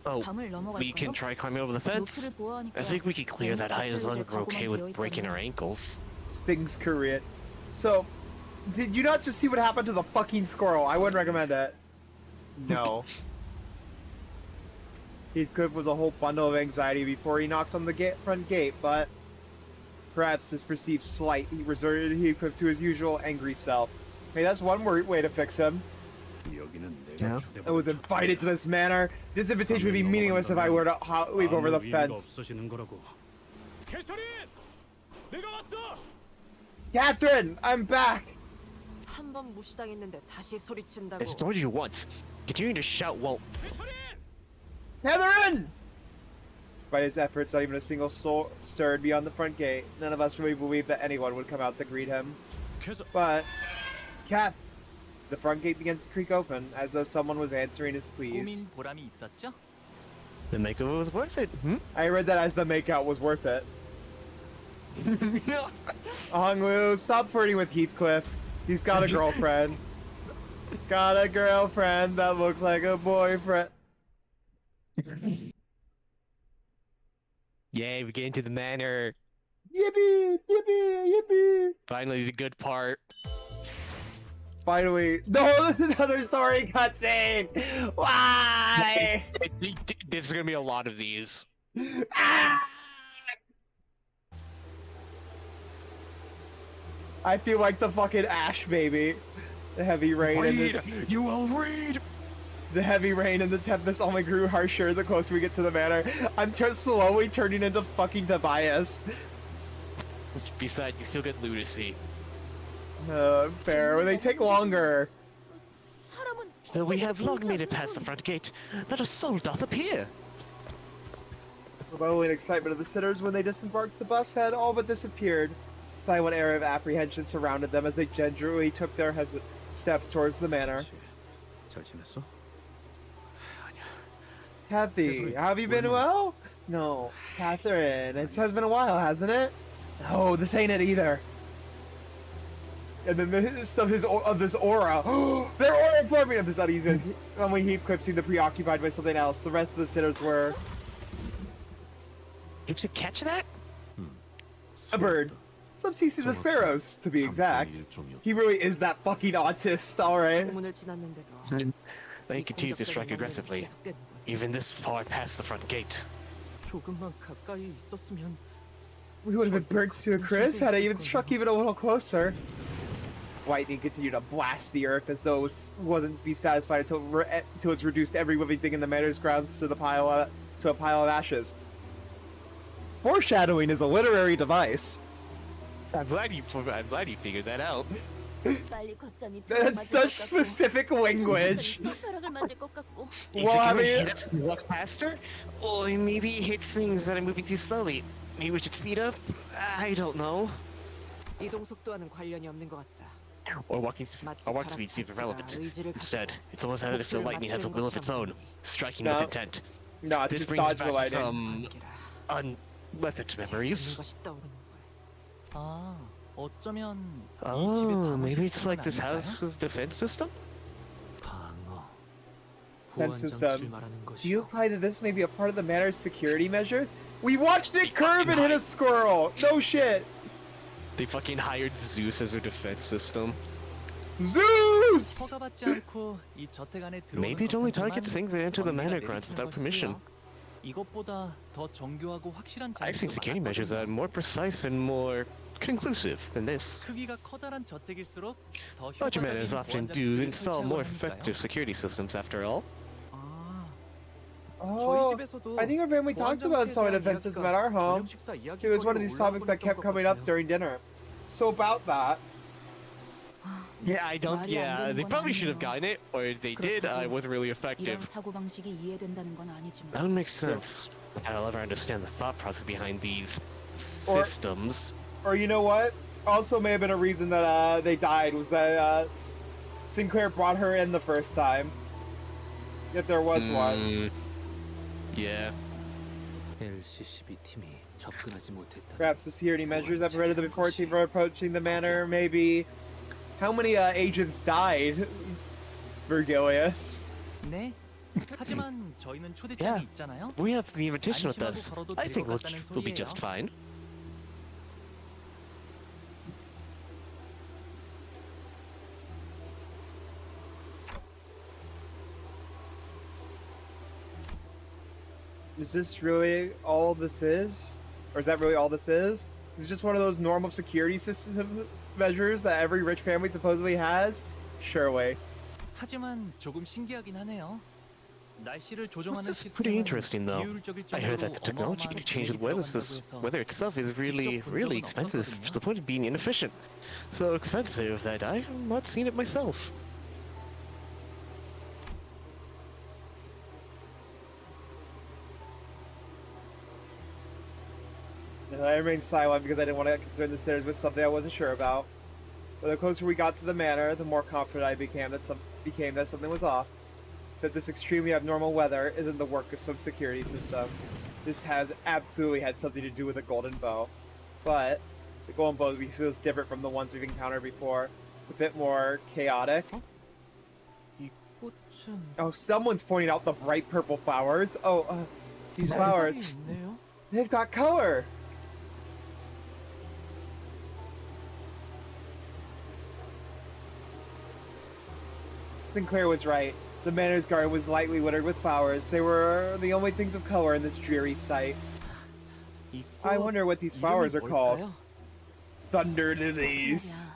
Oh, 담을 we can 넘어갈까요? try climbing over the fence. 노크를 보아하니까 I think we can clear that height as long as we're okay with 각도를 breaking 각오만 our 되어 ankles. Spings Korean. So, did you not just see what happened to the fucking squirrel? I wouldn't recommend it. No. Heathcliff was a whole bundle of anxiety before he knocked on the front gate, but perhaps this perceived slight he resorted Heathcliff to his usual angry self. Hey, that's one way to fix him. 여기는 내가 Yeah. I was invited to this manor. This invitation would be meaningless if I were to leap over the 아무 의미가 fence. 없어지는 거라고. 캐서린! 내가 왔어! Catherine, I'm back. 한 번 무시당했는데 다시 소리친다고. I told you once. Continuing to shout while Catherine! Despite his efforts, not even a single soul stirred beyond the front gate. None of us really believed that anyone would come out to greet him. 캐서 But, the front gate begins to creak open, as though someone was answering his pleas. 보람이 있었죠? the makeover was worth it. Hmm? I read that as the makeout was worth it. Hongwoo, stop flirting with Heathcliff. He's got a girlfriend. Got a girlfriend that looks like a boyfriend. Yay, we get into the manor. Yippee! Yippee! Yippee! Finally, the good part. Finally. No, this is another story cutscene! Why? There's gonna be a lot of these. Ah! I feel like the fucking Ash baby. The heavy rain and Read! the, You will read! the heavy rain and the tempest only grew harsher the closer we get to the manor. I'm slowly turning into fucking Tobias. Besides, you still get lunacy. Fair. They take longer. 사람은 So we have long made it past the front gate. Not a soul doth appear. The bellowing excitement of the sitters when they disembarked the bus had all but disappeared. A silent air of apprehension surrounded them as they gingerly took their steps towards the manor. 잘 지냈어? Kathy, have you been well? No, Catherine. It has been a while, hasn't it? No, this ain't it either. And then the midst of this aura, their aura forming of this uneasiness. Only Heathcliff seemed preoccupied by something else. The rest of the sitters were Did you catch that? a bird. Subspecies of pharaohs, to be exact. He really is that fucking autist, alright? 창문을 지났는데도 They continues to strike aggressively, even this far past the front gate. 조금만 가까이 있었으면 We would have been burnt to a crisp had I even struck even a little closer. Lightning continued to blast the earth as though it wasn't be satisfied until it's reduced every living thing in the manor's grounds to a pile of ashes. Foreshadowing is a literary device. I'm glad you figured that out. 빨리 걷자니 That's such specific language. 벼락을 맞을 것 같고. Well, I mean, hit us and walk faster? Or maybe it hits things that are moving too slowly. Maybe we should speed up? I don't know. 이동 속도와는 관련이 없는 것 같다. Or walk speed seems irrelevant. Instead, it's almost as if the lightning has a will of its own, striking with No. intent. no, This just brings dodge the back lightning. some unpleasant memories. 것이 떠오르는 거야. 아, 어쩌면 Oh, maybe it's like this house's defense system? 방어. Defense 보안 system. 장치를 말하는 Do you 것이오. imply that this may be a part of the manor's security measures? We watched it curve and hit a squirrel! No shit! They fucking hired Zeus as their defense system. Zeus! 허가받지 않고 이 저택 안에 들어오는 Maybe it only 것 같지만 targets things that enter the 언니가 manor grounds 내리치는 without 걸 permission. 수도요. 이것보다 더 정교하고 확실한 I've seen 장치도 security measures that are 많았거든요. more precise and more conclusive than this. 크기가 커다란 저택일수록 더 Larger 효과적인 manors often 보안 do 장치를 install more 설치하고 effective 하니까요. security systems after all. 아, Oh, 저희 집에서도 I think our family 보안 talked about some 장치에 대한 defense system at 이야기가 our home. 저녁 식사 So it was one of these topics that kept coming up during dinner. So about that, Yeah, I don't. 말이 안 Yeah, 되는 they 건 probably should have 아니에요. gotten it, or if they did, it wasn't really 이런 effective. 사고 방식이 이해된다는 건 That 아니지만 would make sense. I'll ever understand the thought process behind these systems. or you know what? Also may have been a reason that they died was that Sinclair brought her in the first time. If there was one. Yeah. LCCB 팀이 접근하지 못했다. Perhaps the security measures that prevented the report team from approaching the manor, maybe. How many agents died? Virgilius. 네. 하지만 저희는 Yeah. 초대장이 있잖아요. We have the invitation with us. 안심하고 걸어도 I think 데리고 갔다는 we'll be just 소리예요. fine. Is this really all this is? Or is that really all this is? Is it just one of those normal security system measures that every rich family supposedly has? Surely. 하지만 조금 신기하긴 하네요. 날씨를 조종하는 This is pretty 시스템은 interesting, though. 비효율적일 I heard that 정도로 the technology 어마어마한 to change the 비용이 들어간다고 해서 weather itself is really, 직접 본 really 적은 expensive 없었거든요. to the point of being inefficient. So expensive that I've not seen it myself. And I remained silent because I didn't want to concern the sitters with something I wasn't sure about. But the closer we got to the manor, the more confident I became that something was off. That this extremely abnormal weather isn't the work of some security system. This has absolutely had something to do with the golden bow. But the golden bow feels different from the ones we've encountered before. It's a bit more chaotic. 이 꽃은 Oh, someone's pointing out the bright purple flowers. Oh, these flowers. 있네요. They've got color. Sinclair was right. The manor's garden was lightly littered with flowers. They were the only things of color in this dreary sight. 이 I 꽃 wonder what these 이름이 flowers are called. 뭘까요? Thunder lilies.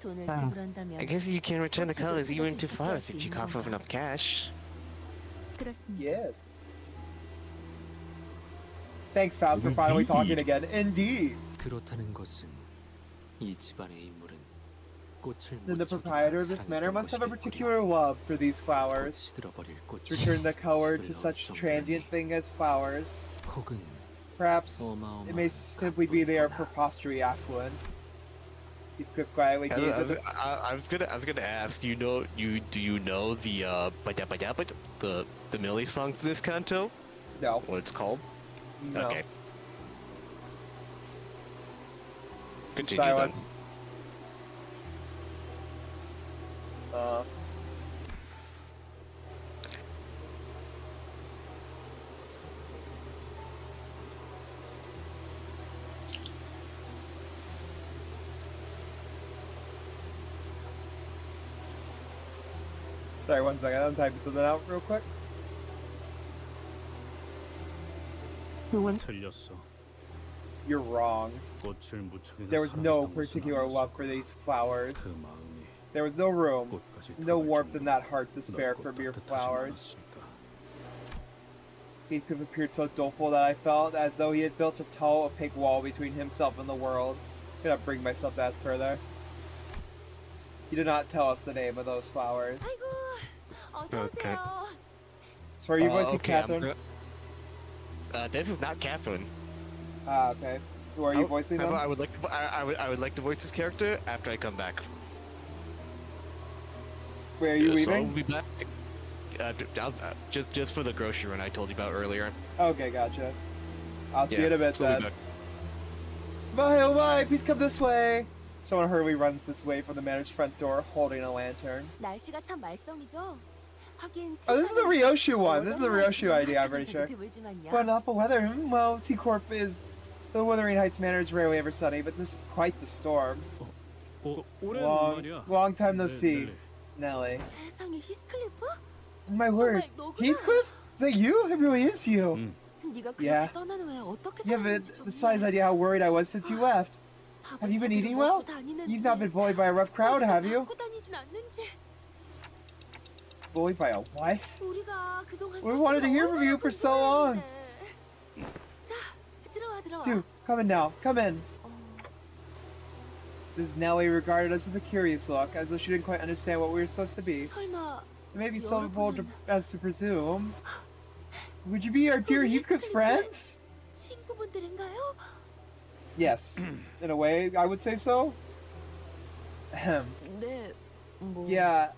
돈을 I 지불한다면 guess you can return the colors even to flowers if you cough up enough cash. 그렇습니다. Yes. Thanks, Faust, for finally talking again. Indeed. 그렇다는 것은 이 집안의 인물은 꽃을 Then the 무척이나 proprietor of this manor 사랑했던 must have a 것이겠구려. particular love for these 곧 flowers. 시들어버릴 꽃이 To return the color to 습을 such 넣을 transient 정도라니. thing as flowers. 혹은 Perhaps it may 어마어마한 simply be they are 갑분보다 preposterously affluent. He quietly gazed at the I was gonna ask. Do you know the the Millie song for this canto? No. What it's called? No. Okay. Continue Silence. then. Sorry, one second. I'm typing something out real quick. 틀렸어. You're wrong. 꽃을 무척이나 There was no 사랑했던 것은 particular 아니었어. love for these flowers. 그 마음이 There was no room, 꽃까지 no 닿을 warmth in 정도로 that heart to spare 넓고 for mere 따뜻하지 flowers. 않았으니까. Heathcliff appeared so doleful that I felt as though he had built a tall, opaque wall between himself and the world. I cannot bring myself to ask further. You did not tell us the name of those flowers. 아이고, 어서 Okay. 오세요. So are you voicing okay, I'm Catherine? this is not Catherine. Ah, okay. Who are you voicing However, them? I would like to voice this character after I come back. Where are you So leaving? I'll be back. Just for the grocery run I told you about earlier. Okay, gotcha. I'll see you in a bit so we'll be then. back. Bye, oh bye, please come this way. Someone hurriedly runs this way from the manor's front door, holding a lantern. 날씨가 참 말썽이죠. 하긴 Oh, this is the Ryoshu one. This is the Ryoshu idea, I'm pretty sure. 드물지만요. But not the weather. Well, T-Corp is... The Wuthering Heights Manor is rarely ever sunny, but this is quite the storm. Long time no see, Nelly. 세상에 히스클리프? My word, 정말 너구나. Heathcliff? Is that you? It really is you. 네가 Yeah. 그렇게 떠난 후에 어떻게 You have 살았는지 the size idea how worried I was since you left. Have you been eating well? You've not been bullied by a rough crowd, have you? 갖고 다니진 않는지. Bullied by a what? 우리가 그동안 We wanted to hear from you for so long. 자, 들어와. Dude, come in now. Come in. This Nellie regarded us with a curious look, as though she didn't quite understand what we were supposed to be. 설마 It may be so bold as to presume. Would you be our dear Heathcliff's friends? 친구분들인가요? Yes. In a way, I would say so. Ahem. 네, 뭐 Yeah,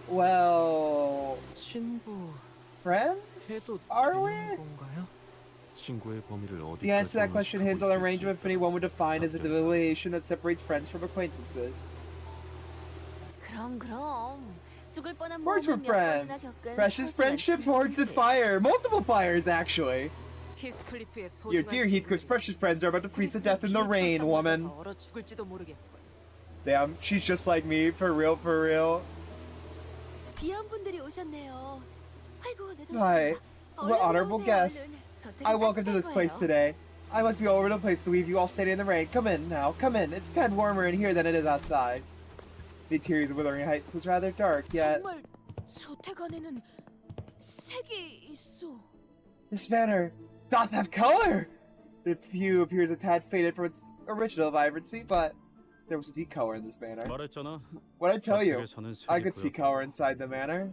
well... 친구 Friends? 해도 Are we? 되는 건가요? 친구의 범위를 어디까지 The answer to that question hinges on the range of 인식하고 affinity one would define as a delineation that separates friends from acquaintances. 그럼 죽을 뻔한 Words for 모험을 몇 번이나 friends. 겪은 Precious 소중한 friendships, forged in 친구들이지. fire. Multiple fires, actually. 히스클리프의 Your 소중한 dear Heathcliff's 친구들이 precious friends are about to freeze to death in the rain, 비에 woman. 맞아서 얼어 죽을지도 모르겠군. Damn, she's just like me, for real, for real. 귀한 분들이 오셨네요. 아이고, 내 Hi. 얼른 What honorable 들어오세요, guests. 얼른. 저택은 I welcome to 따뜻할 this place 거예요. today. I must be all over the place to leave you all standing in the rain. Come in now, come in. It's 10 warmer in here than it is outside. The interior of Wuthering Heights was rather dark, yet 정말 저택 안에는 색이 있어. this manor doth have color! The view appears a tad faded from its original vibrancy, but there was a deep color in this manor. 말했잖아. What'd I tell you? 저택에 사는 I could see 세계 color inside the manor.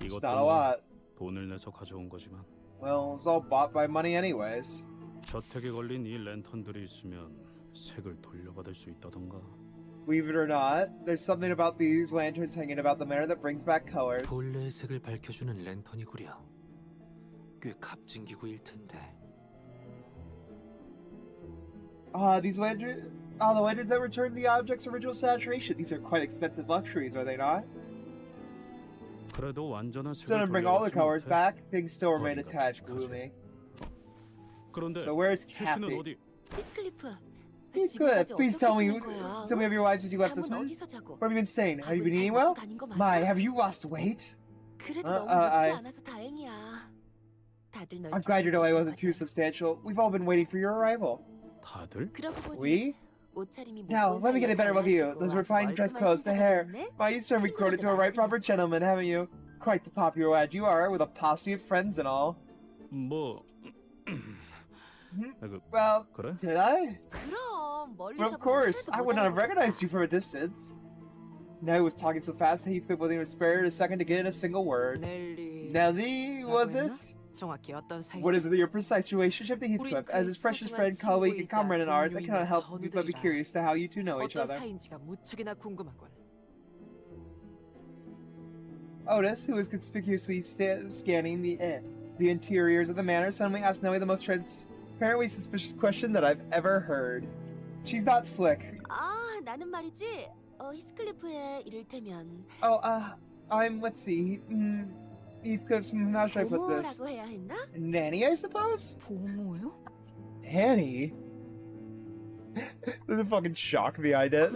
It's not a 이것도 lot. 돈을 내서 가져온 거지만 Well, it was all bought by money anyways. 저택에 걸린 이 랜턴들이 있으면 색을 돌려받을 수 있다던가. Believe it or not, there's something about these lanterns hanging about the manor that brings back colors. 본래의 색을 밝혀주는 랜턴이구려. 꽤 값진 기구일 텐데. These lanterns... the lanterns that return the object's original saturation. These are quite expensive luxuries, are they not? 그래도 완전한 색을 Still didn't bring all the 돌려받지 colors 못해. back. Things still remain a 거리가 tad 칙칙하지. gloomy. 그런데 So where's 캐스는 Kathy? 어디? 히스클리프. He's good. Please tell me of your lives since you left us. 잠은 What 어디서 자고? have you been saying? Have you 밥은 been eating 잘 well? 먹고 다닌 거 My, 맞아? have you lost weight? 그래도 Uh, 너무 uh, 늦지 I- 않아서 다행이야. 다들 널 I'm glad your delay 기다리고 wasn't too 있어, substantial. We've all been waiting for your arrival. 다들? 그러고 보니 We? 옷차림이 Now, 못 let me get a 본 better look at you. 사이에 Those 아주 refined dress 멀끔한 clothes, the hair. 신사가 됐네? By you certainly grown into a right proper gentleman, haven't you? Quite the popular lad you are, with a posse of friends and all. 뭐 Well, 그래? did I? 그럼 멀리서 Well, of 보면 course. 하나도 I 못 would not have 알아보겠다. recognized you from a distance. Nelly was talking so fast that Heathcliff wasn't even spared a second to get in a single word. 넬리. Nelly, was it? 정확히 어떤 사이즈? What is your precise relationship to Heathcliff? As his precious friend, colleague, and comrade in ours, I cannot help but be curious to how you two know each 어떤 other. 사이인지가 무척이나 궁금하군. Otis, who was conspicuously scanning the interiors of the manor, suddenly asked Nelly the most transparently suspicious question that I've ever heard. She's not slick. 아, 나는 말이지. 히스클리프의 이를테면 Oh, let's see. Heathcliff's, how should I put this? 부모라고 해야 했나? Nanny, I suppose? 보모요? Nanny? There's a fucking shock behind it.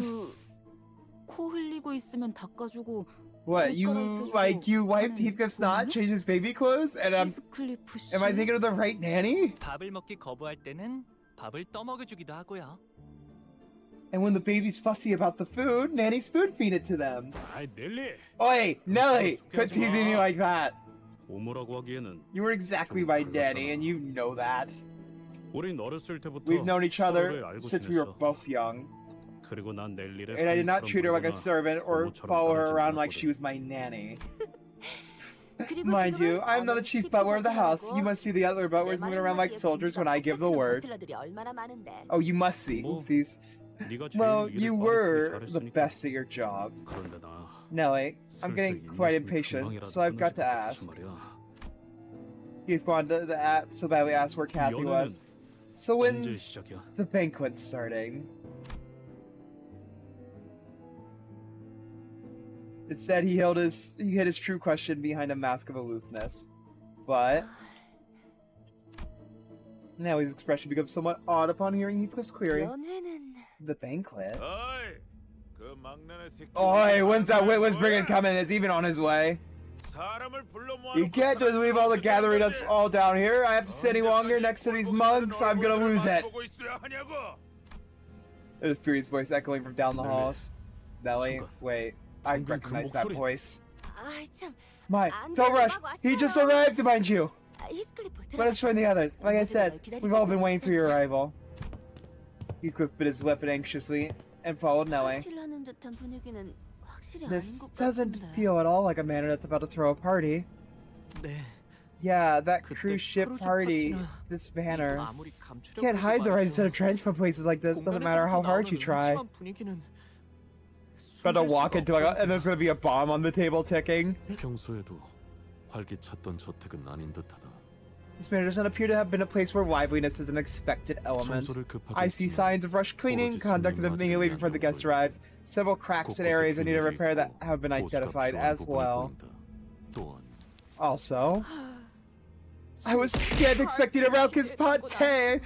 코 흘리고 있으면 닦아주고 What, you, like, you wiped Heathcliff's snot, changed his baby clothes, and 히스클리프 씨. am I thinking of the right nanny? 밥을 먹기 거부할 때는 밥을 떠먹여주기도 하고요. And when the baby's fussy about the food, nanny spoon feed it to them. 아이 넬리. Oi, Nelly! Quit teasing me like that. 고모라고 하기에는 You were exactly my nanny, and you know that. 우린 어렸을 때부터 We've known each 서로를 other 알고 since we were 지냈어. both young. 그리고 난 넬리를 And I did not 하인처럼 treat her like a 부르거나 servant or 고모처럼 follow her 따르지 around like 않았거든. she was my nanny. 그리고 Mind you, 지금은 I am not 어느 the chief 집 butler of the house. 부부라고. You must see the other butlers 내 moving around like 말한마디에 soldiers when I give the 분위기가 word. 버틀러들이 얼마나 많은데. Oh, you must see. 뭐, Oopsies. 네가 제일 Well, 일을 you 빠르게 were the 잘했으니까. best at your job. 그런데 나 Nelly, I'm getting 슬슬 quite 인내심이 impatient, 금방이라도 so I've got 끊어질 to 것 같아서 ask. 말이야. He's gone to the app so badly asked where Kathy 연애는 was. So 언제 when's 시작이야? the banquet starting? Instead, he hid his true question behind a mask of aloofness. But now his expression becomes somewhat odd upon hearing Heathcliff's query. 연회는 The banquet? 어이, 그 막내네 새끼. Oi, when's that Witwas bringing coming? Is he even on his way? 사람을 불러 모아. You can't just leave all the gathering us all down here. I have to sit any longer next to these mugs. I'm gonna lose it. There's a furious voice echoing from down the halls. Nelly, wait, I recognize that voice. 아이 참. My, 안 don't 돼, rush. 막 He just 왔어요. arrived, mind you. 히스클리프 Let us join the others. Like I said, 기다리고 we've all been waiting for your 있잖아. arrival. Heathcliff bit his lip anxiously and followed Nelly. 파티라는 듯한 분위기는 확실히 아닌 This 것 doesn't 같은데. feel at all like a manner that's about to throw a party. 네. Yeah, that 그때 cruise ship 크루즈 party, 파티나 this banner. 아무리 감추려고 Can't hide the 해도 right set of 말이죠. trench from places like this. Doesn't matter how hard you try. 공간에서부터 나오는 음침한 분위기는 About to 숨길 walk 수가 into like, 없거든요. and there's gonna be a bomb on the table ticking. 평소에도 활기찼던 저택은 아닌 듯하다. This manor does not appear to have been a place where liveliness is an expected element. 청소를 급하게 I see 했지만 signs of rushed cleaning conducted immediately before the guest arrives. Several cracks and areas that need repair that have been identified as well. 또한 Also, I was scared expecting a raucous pate.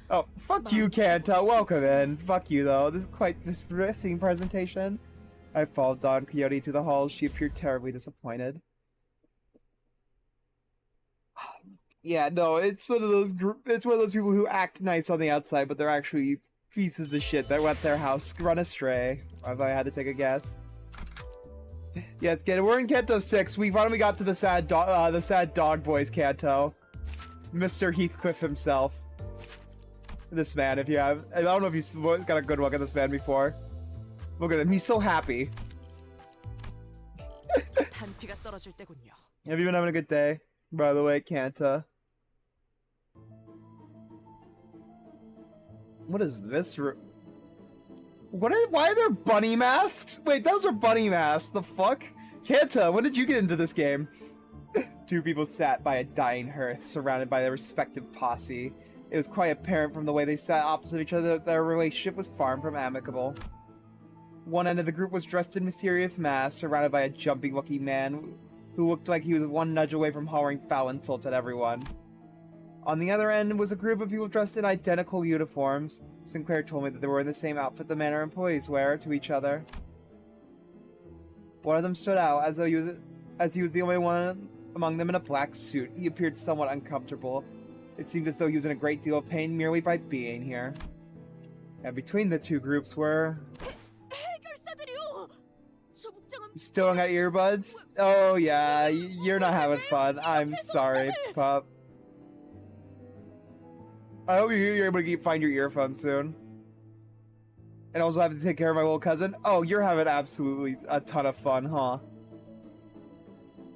Oh, fuck you, Kanta. Welcome in. Fuck you, though. This is quite distressing presentation. I followed Don Quixote to the hall. She appeared terribly disappointed. Yeah, no, it's one of those people who act nice on the outside, but they're actually pieces of shit that let their house run astray. If I had to take a guess. Yeah, it's good. We're in Kanto 6. We finally got to the sad dog boys Kanto. Mr. Heathcliff himself. This man, if you have, I don't know if you've got a good look at this man before. Look at him, he's so happy. 단피가 떨어질 때군요. Have you been having a good day? By the way, Kanta. What is this room? Why are there bunny masks? Wait, those are bunny masks. The fuck? Kanta, when did you get into this game? Two people sat by a dying hearth, surrounded by their respective posse. It was quite apparent from the way they sat opposite each other that their relationship was far from amicable. One end of the group was dressed in mysterious masks, surrounded by a jumpy-looking man who looked like he was one nudge away from hollering foul insults at everyone. On the other end was a group of people dressed in identical uniforms. Sinclair told me that they were in the same outfit the manor employees wear to each other. One of them stood out as though he was the only one among them in a black suit. He appeared somewhat uncomfortable. It seemed as though he was in a great deal of pain merely by being here. And between the two groups were... 해결사들이요. 조국장은 You still got earbuds? Oh yeah, you're not having fun. I'm sorry, pup. I hope you're able to find your earphones soon. And also have to take care of my little cousin. Oh, you're having absolutely a ton of fun, huh?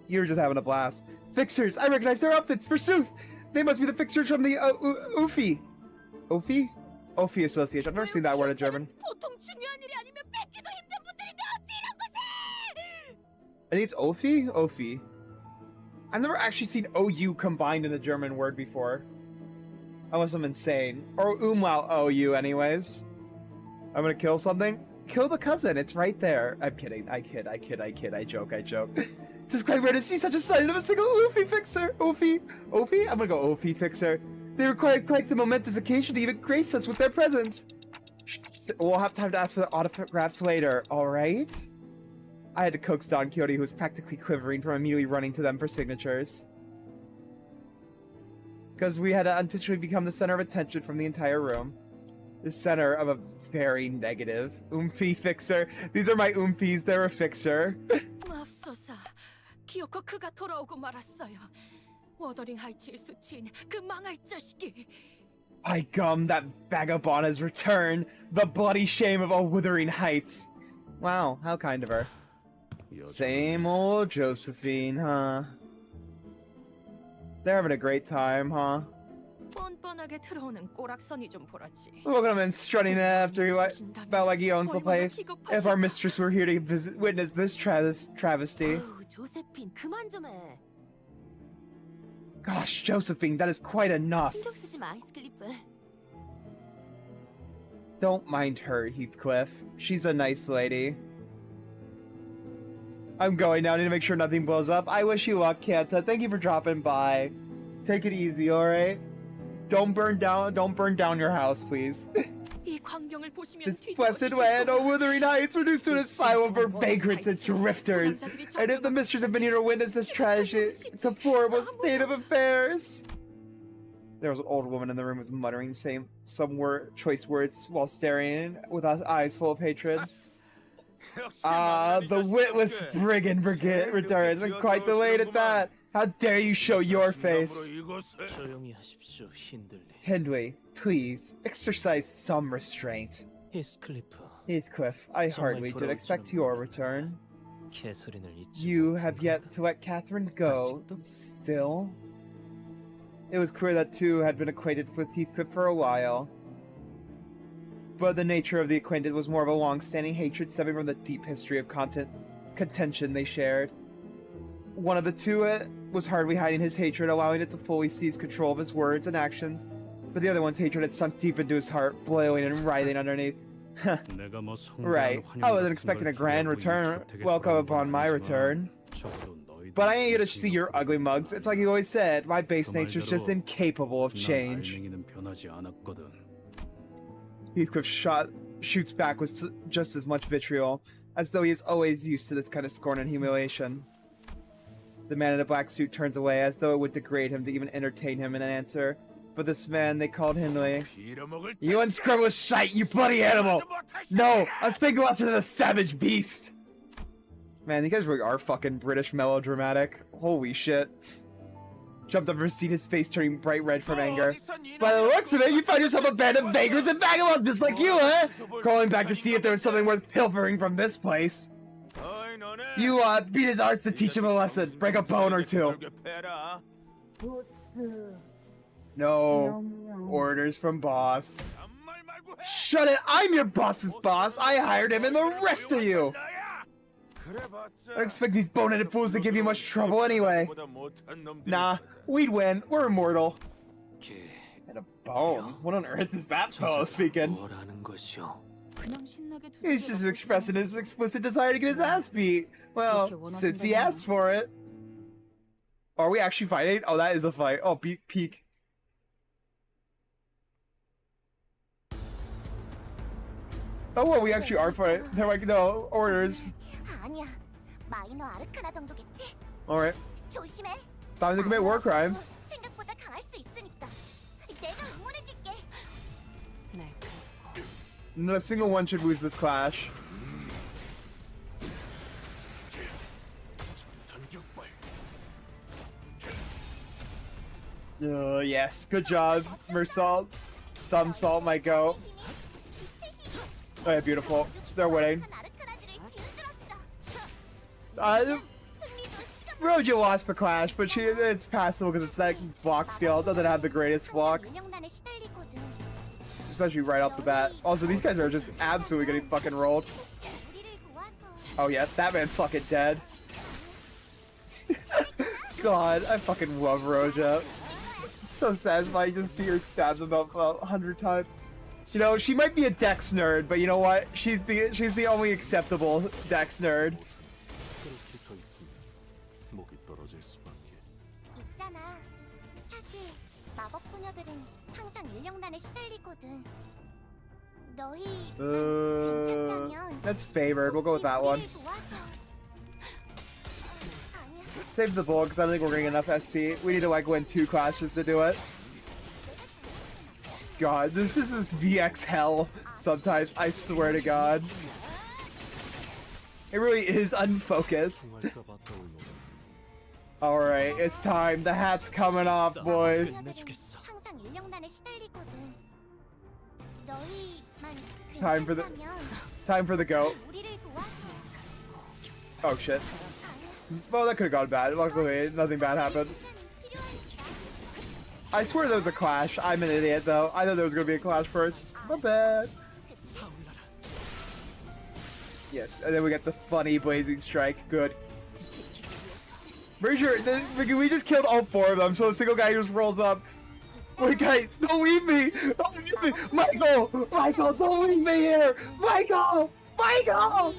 You're just having a blast. Fixers! I recognize their outfits, forsooth! They must be the fixers from the Ufi. Ufi? Ufi Association. I've never seen that word in German. 보통 중요한 일이 아니면 뺏기도 힘든 분들인데 어찌 이런 것을! I think it's Ofi? Ofi. I've never actually seen OU combined in a German word before. Unless I'm insane. Or umlaut OU anyways. I'm gonna kill something? Kill the cousin, it's right there. I'm kidding, I kid, I joke. It is quite rare to see such a sight of a single Oofy fixer. Oofy? I'm gonna go Oofy fixer. They require quite the momentous occasion to even grace us with their presence. We'll have time to ask for the autographs later, alright? I had to coax Don Quixote, who was practically quivering from immediately running to them for signatures. Because we had to unintentionally become the center of attention from the entire room. The center of a very negative oomphy fixer. These are my oomphies, they're a fixer. 맙소사, 기어코 그가 돌아오고 말았어요. 워더링 하이츠의 수치인 그 망할 자식이. By gum, that vagabond has returned. The bloody shame of all Wuthering Heights. Wow, how kind of her. Same old Josephine, huh? They're having a great time, huh? 뻔뻔하게 들어오는 꼬락서니 좀 보라지. Look at him and strutting after he felt like he owns the place. If our mistress were here to witness this travesty. 조세핀 그만 좀 해. Gosh, Josephine, that is quite enough. 신경 쓰지 마, 히스클리프. Don't mind her, Heathcliff. She's a nice lady. I'm going now. I need to make sure nothing blows up. I wish you luck, Kanta. Thank you for dropping by. Take it easy, alright? Don't burn down your house, please. 이 광경을 보시면 This blessed land, oh Wuthering Heights, reduced to an asylum for vagrants and drifters. And if the mistress had been here to witness this tragedy, it's a horrible state of affairs. There was an old woman in the room, was muttering some choice words while staring with eyes full of hatred. The witless brigand returns, and quite delayed at that. How dare you show your face? 조용히 하십시오, Hindley, please, exercise some restraint. Heathcliff, I hardly did expect your return. You have yet to let Catherine go, still? It was clear that two had been acquainted with Heathcliff for a while. But the nature of the acquaintance was more of a long-standing hatred stemming from the deep history of contention they shared. One of the two was hardly hiding his hatred, allowing it to fully seize control of his words and actions, but the other one's hatred had sunk deep into his heart, boiling and writhing underneath. Right, I wasn't expecting a grand welcome upon my return. But I ain't here to see your ugly mugs. It's like you always said, my base nature's just incapable of change. Heathcliff shoots back with just as much vitriol, as though he is always used to this kind of scorn and humiliation. The man in a black suit turns away, as though it would degrade him to even entertain him in an answer. But this man they called Hindley. You unscrupulous shite, you bloody animal! No, let's think less of the savage beast! Man, you guys really are fucking British melodramatic. Holy shit. Jumped up from his seat, his face turning bright red from anger. By the looks of it, you found yourself a band of vagrants and vagabonds just like you, huh? Crawling back to see if there was something worth pilfering from this place. You, beat his arts to teach him a lesson. Break a bone or two. No. Orders from boss. Shut it! I'm your boss's boss! I hired him and the rest of you! I don't expect these boneheaded fools to give you much trouble anyway. Nah, we'd win. We're immortal. And a bone? What on earth is that fellow speaking? He's just expressing his explicit desire to get his ass beat. Well, since he asked for it. Are we actually fighting? Oh, that is a fight. Oh, peek. Oh, well, we actually are fighting. They're like, no, orders. Alright. Time to commit war crimes. Not a single one should lose this clash. Yes, good job, Mersalt. Thumb Salt might go. Oh yeah, beautiful. They're winning. Roja lost the clash, but it's passable because it's that block skill. It doesn't have the greatest block. Especially right off the bat. Also, these guys are just absolutely getting fucking rolled. Oh yeah, that man's fucking dead. God, I fucking love Roja. It's so satisfying to see her stab him about 100 times. You know, she might be a Dex nerd, but you know what? She's the only acceptable Dex nerd. That's favored. We'll go with that one. Save the bull because I don't think we're getting enough SP. We need to like win 2 clashes to do it. God, this is VX hell sometimes, I swear to God. It really is unfocused. Alright, it's time. The hat's coming off, boys. 인력난에 시달리거든. 너희만 Time for the goat. 우리를 도와줘. Oh shit. Well, that could have gone bad. Luckily, nothing bad happened. I swear there was a clash. I'm an idiot, though. I thought there was going to be a clash first. My bad. Yes, and then we get the funny blazing strike. Good. Pretty sure we just killed all 4 of them, so a single guy just rolls up. Wait, guys, don't leave me! Don't leave me! Michael! Michael, don't leave me here! Michael! Michael!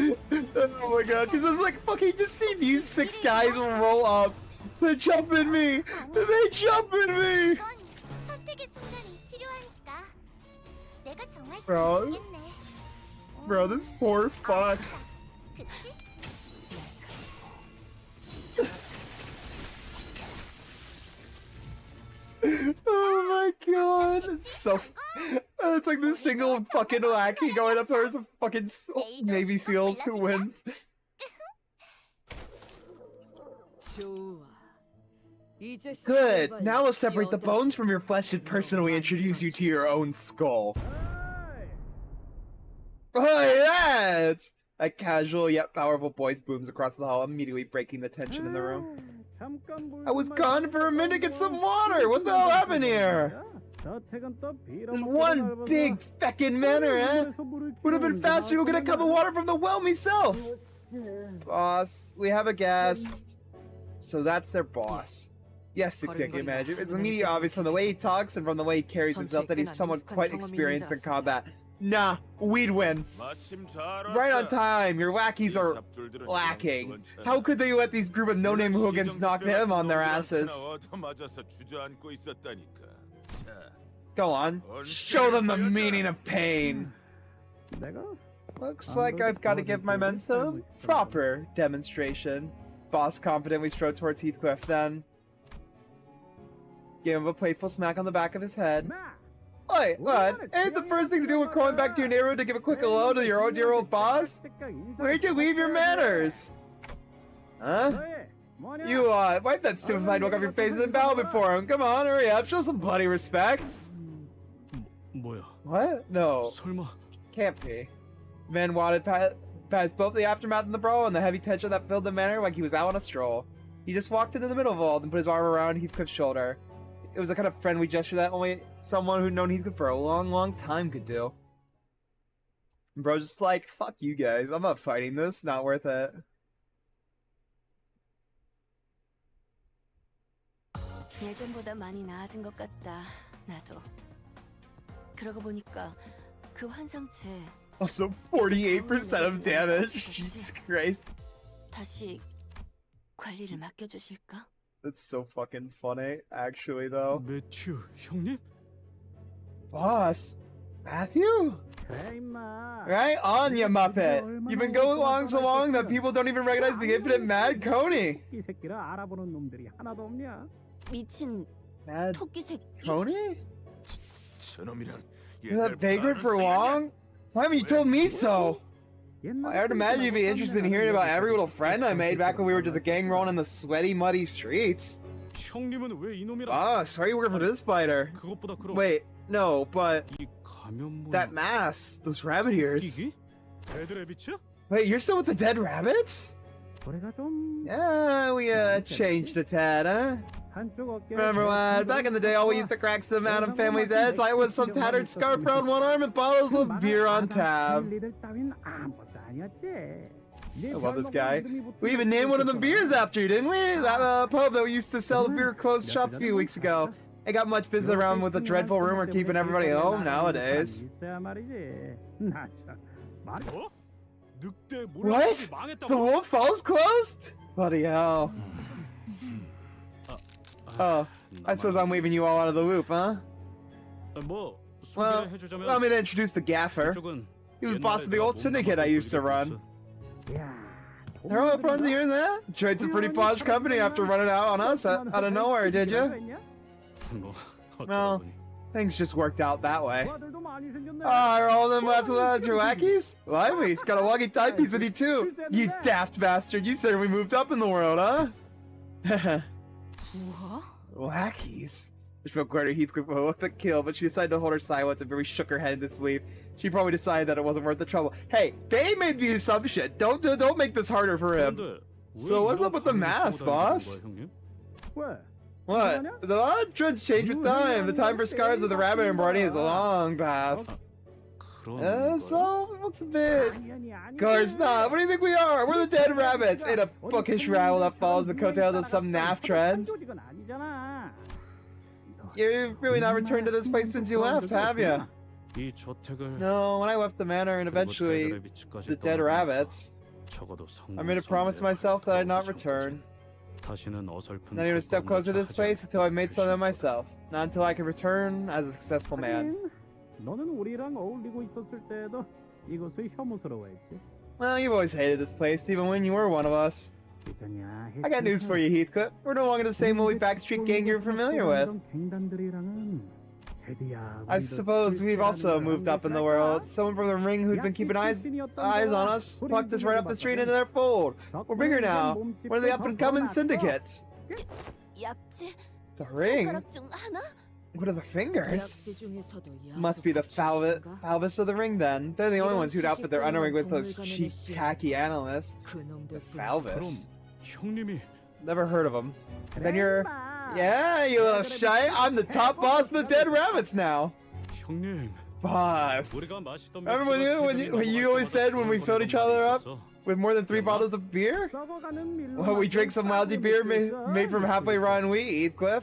Oh my god, because it's like, fucking just see these 6 guys roll up. They jump in me! They jump in me! 선택의 순간이 필요하니까. 내가 정할 수 Bro. 있겠네. Bro, this poor fuck. 그치? Oh my god, it's so. It's like this single fucking lackey going up towards the fucking Navy SEALs who wins. Good. Now we'll separate the bones from your flesh and personally introduce you to your own skull. Hey, that's a casual yet powerful voice booms across the hall, immediately breaking the tension in the room. I was gone for a minute to get some water. What the hell happened here? There's one big feckin' manor, eh? Would have been faster to go get a cup of water from the well myself. Boss, we have a guest. So that's their boss. Yes, executive manager. It's immediately obvious from the way he talks and from the way he carries himself that he's someone quite experienced in combat. Nah, we'd win. Right on time. Your lackeys are lacking. How could they let these group of no-name hooligans knock them on their asses? Go on. Show them the meaning of pain. Looks like I've got to give my men some proper demonstration. Boss confidently strode towards Heathcliff then. Gave him a playful smack on the back of his head. Oi, what? Ain't the first thing to do when crawling back to your neighborhood to give a quick hello to your old dear old boss? Where'd you leave your manners? Huh? You, wipe that stupefied look off your faces and bow before him. Come on, hurry up, show some bloody respect. What? No. Can't be. Man wanted past both the aftermath and the brawl and the heavy tension that filled the manor like he was out on a stroll. He just walked into the middle of all and put his arm around Heathcliff's shoulder. It was a kind of friendly gesture that only someone who'd known Heathcliff for a long, long time could do. And bro's just like, fuck you guys, I'm not fighting this, not worth it. 예전보다 많이 나아진 것 같다. 나도. 그러고 보니까 그 환상체 Also 48% of damage. Jesus Christ. 다시 관리를 맡겨주실까? That's so fucking funny, actually, though. 매튜 형님? Boss, Matthew? Right on, you muppet. You've been going along so long that people don't even recognize the infinite Mad Coney. 미친 Mad 토끼 새끼. Coney? You're that vagrant for long? Why haven't you told me so? I would imagine you'd be interested in hearing about every little friend I made back when we were just a gang rolling in the sweaty, muddy streets. Ah, sorry you work for this spider. Wait, no, but that mask, those rabbit ears. Wait, you're still with the dead rabbits? Yeah, we changed a tad, huh? Remember lad, back in the day all we used to crack some Adam family's heads like with some tattered scarf around one arm and bottles of beer on tap. I love this guy. We even named one of them beers after you, didn't we? That pub that we used to sell the beer closed shop a few weeks ago. It got much busy around with the dreadful rumor keeping everybody home nowadays. What? The Wolf Falls closed? Bloody hell. Oh, I suppose I'm leaving you all out of the loop, huh? Well, allow me to introduce the gaffer. He was boss of the old syndicate I used to run. They're all friends of yours, eh? Joined some pretty posh company after running out on us out of nowhere, did you? Well, things just worked out that way. Ah, are all of them that's your lackeys? Well, he's got a lucky timepiece with you too. You daft bastard, you certainly moved up in the world, huh? 뭐? Lackeys? Which felt greater. Heathcliff looked at kill, but she decided to hold her silence and very shook her head in disbelief. She probably decided that it wasn't worth the trouble. Hey, they made the assumption. Don't make this harder for him. So what's up with the mask, boss? What? There's a lot of trends change with time. The time for scars with the rabbit embroidery is long past. So it looks a bit. Of course not. What do you think we are? We're the dead rabbits. Ain't a bookish rabble that follows the coattails of some naff trend. You've really not returned to this place since you left, have you? No, when I left the manor and eventually the dead rabbits, I made a promise to myself that I'd not return. Not even a step closer to this place until I made something of myself. Not until I can return as a successful man. Well, you've always hated this place, even when you were one of us. I got news for you, Heathcliff. We're no longer the same old backstreet gang you're familiar with. I suppose we've also moved up in the world. Someone from the ring who'd been keeping eyes on us plucked us right up the street into their fold. We're bigger now. One of the up-and-coming syndicates. The ring? What are the fingers? Must be the Falvis of the ring, then. They're the only ones who'd outfit their underwing with those cheap, tacky analysts. The Falvis? Never heard of them. Then you're... Yeah, you little shy. I'm the top boss of the dead rabbits now. Boss. Remember when you always said when we filled each other up with more than 3 bottles of beer? Well, we drank some lousy beer made from halfway rotten wheat, Heathcliff.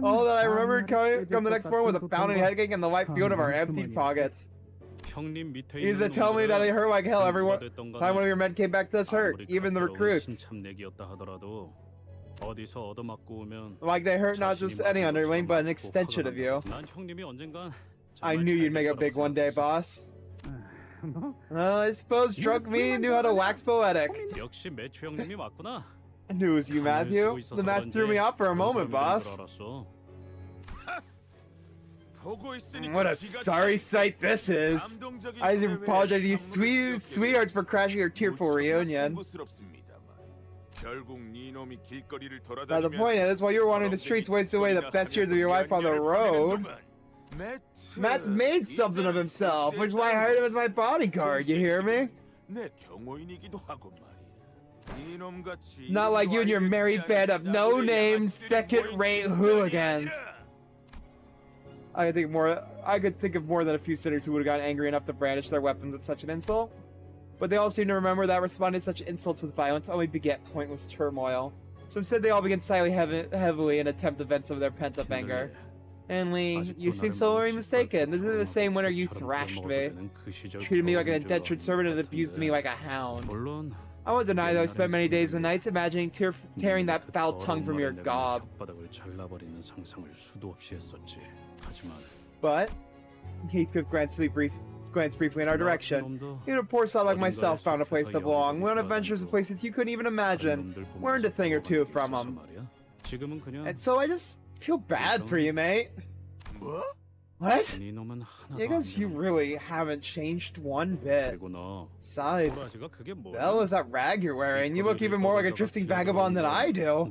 All that I remembered come the next morning was a pounding headache and the light feeling of our emptied pockets. He used to tell me that it hurt like hell every time one of your men came back to us hurt, even the recruits. Like they hurt not just any underling, but an extension of you. I knew you'd make it big one day, boss. I suppose drunk me knew how to wax poetic. I knew it was you, Matthew. The mask threw me off for a moment, boss. What a sorry sight this is. I apologize to you sweethearts for crashing your tearful reunion. Now the point is, while you were wandering the streets wasting away the best years of your life on the road, Matt's made something of himself, which is why I hired him as my bodyguard, you hear me? Not like you and your merry band of no-name, second-rate hooligans. I could think of more than a few sinners who would have gotten angry enough to brandish their weapons at such an insult. But they all seem to remember that responding to such insults with violence only beget pointless turmoil. So instead they all begin sighing heavily and attempt to vent some of their pent-up anger. And Lee, you seem so very mistaken. This isn't the same winter you thrashed me. Treated me like an indentured servant and abused me like a hound. I won't deny that I spent many days and nights imagining tearing that foul tongue from your gob. But Heathcliff glanced briefly in our direction. Even a poor sod like myself found a place to belong. We went on adventures to places you couldn't even imagine. Learned a thing or two from them. And so I just feel bad for you, mate. What? I guess you really haven't changed one bit. Besides, the hell is that rag you're wearing? You look even more like a drifting vagabond than I do.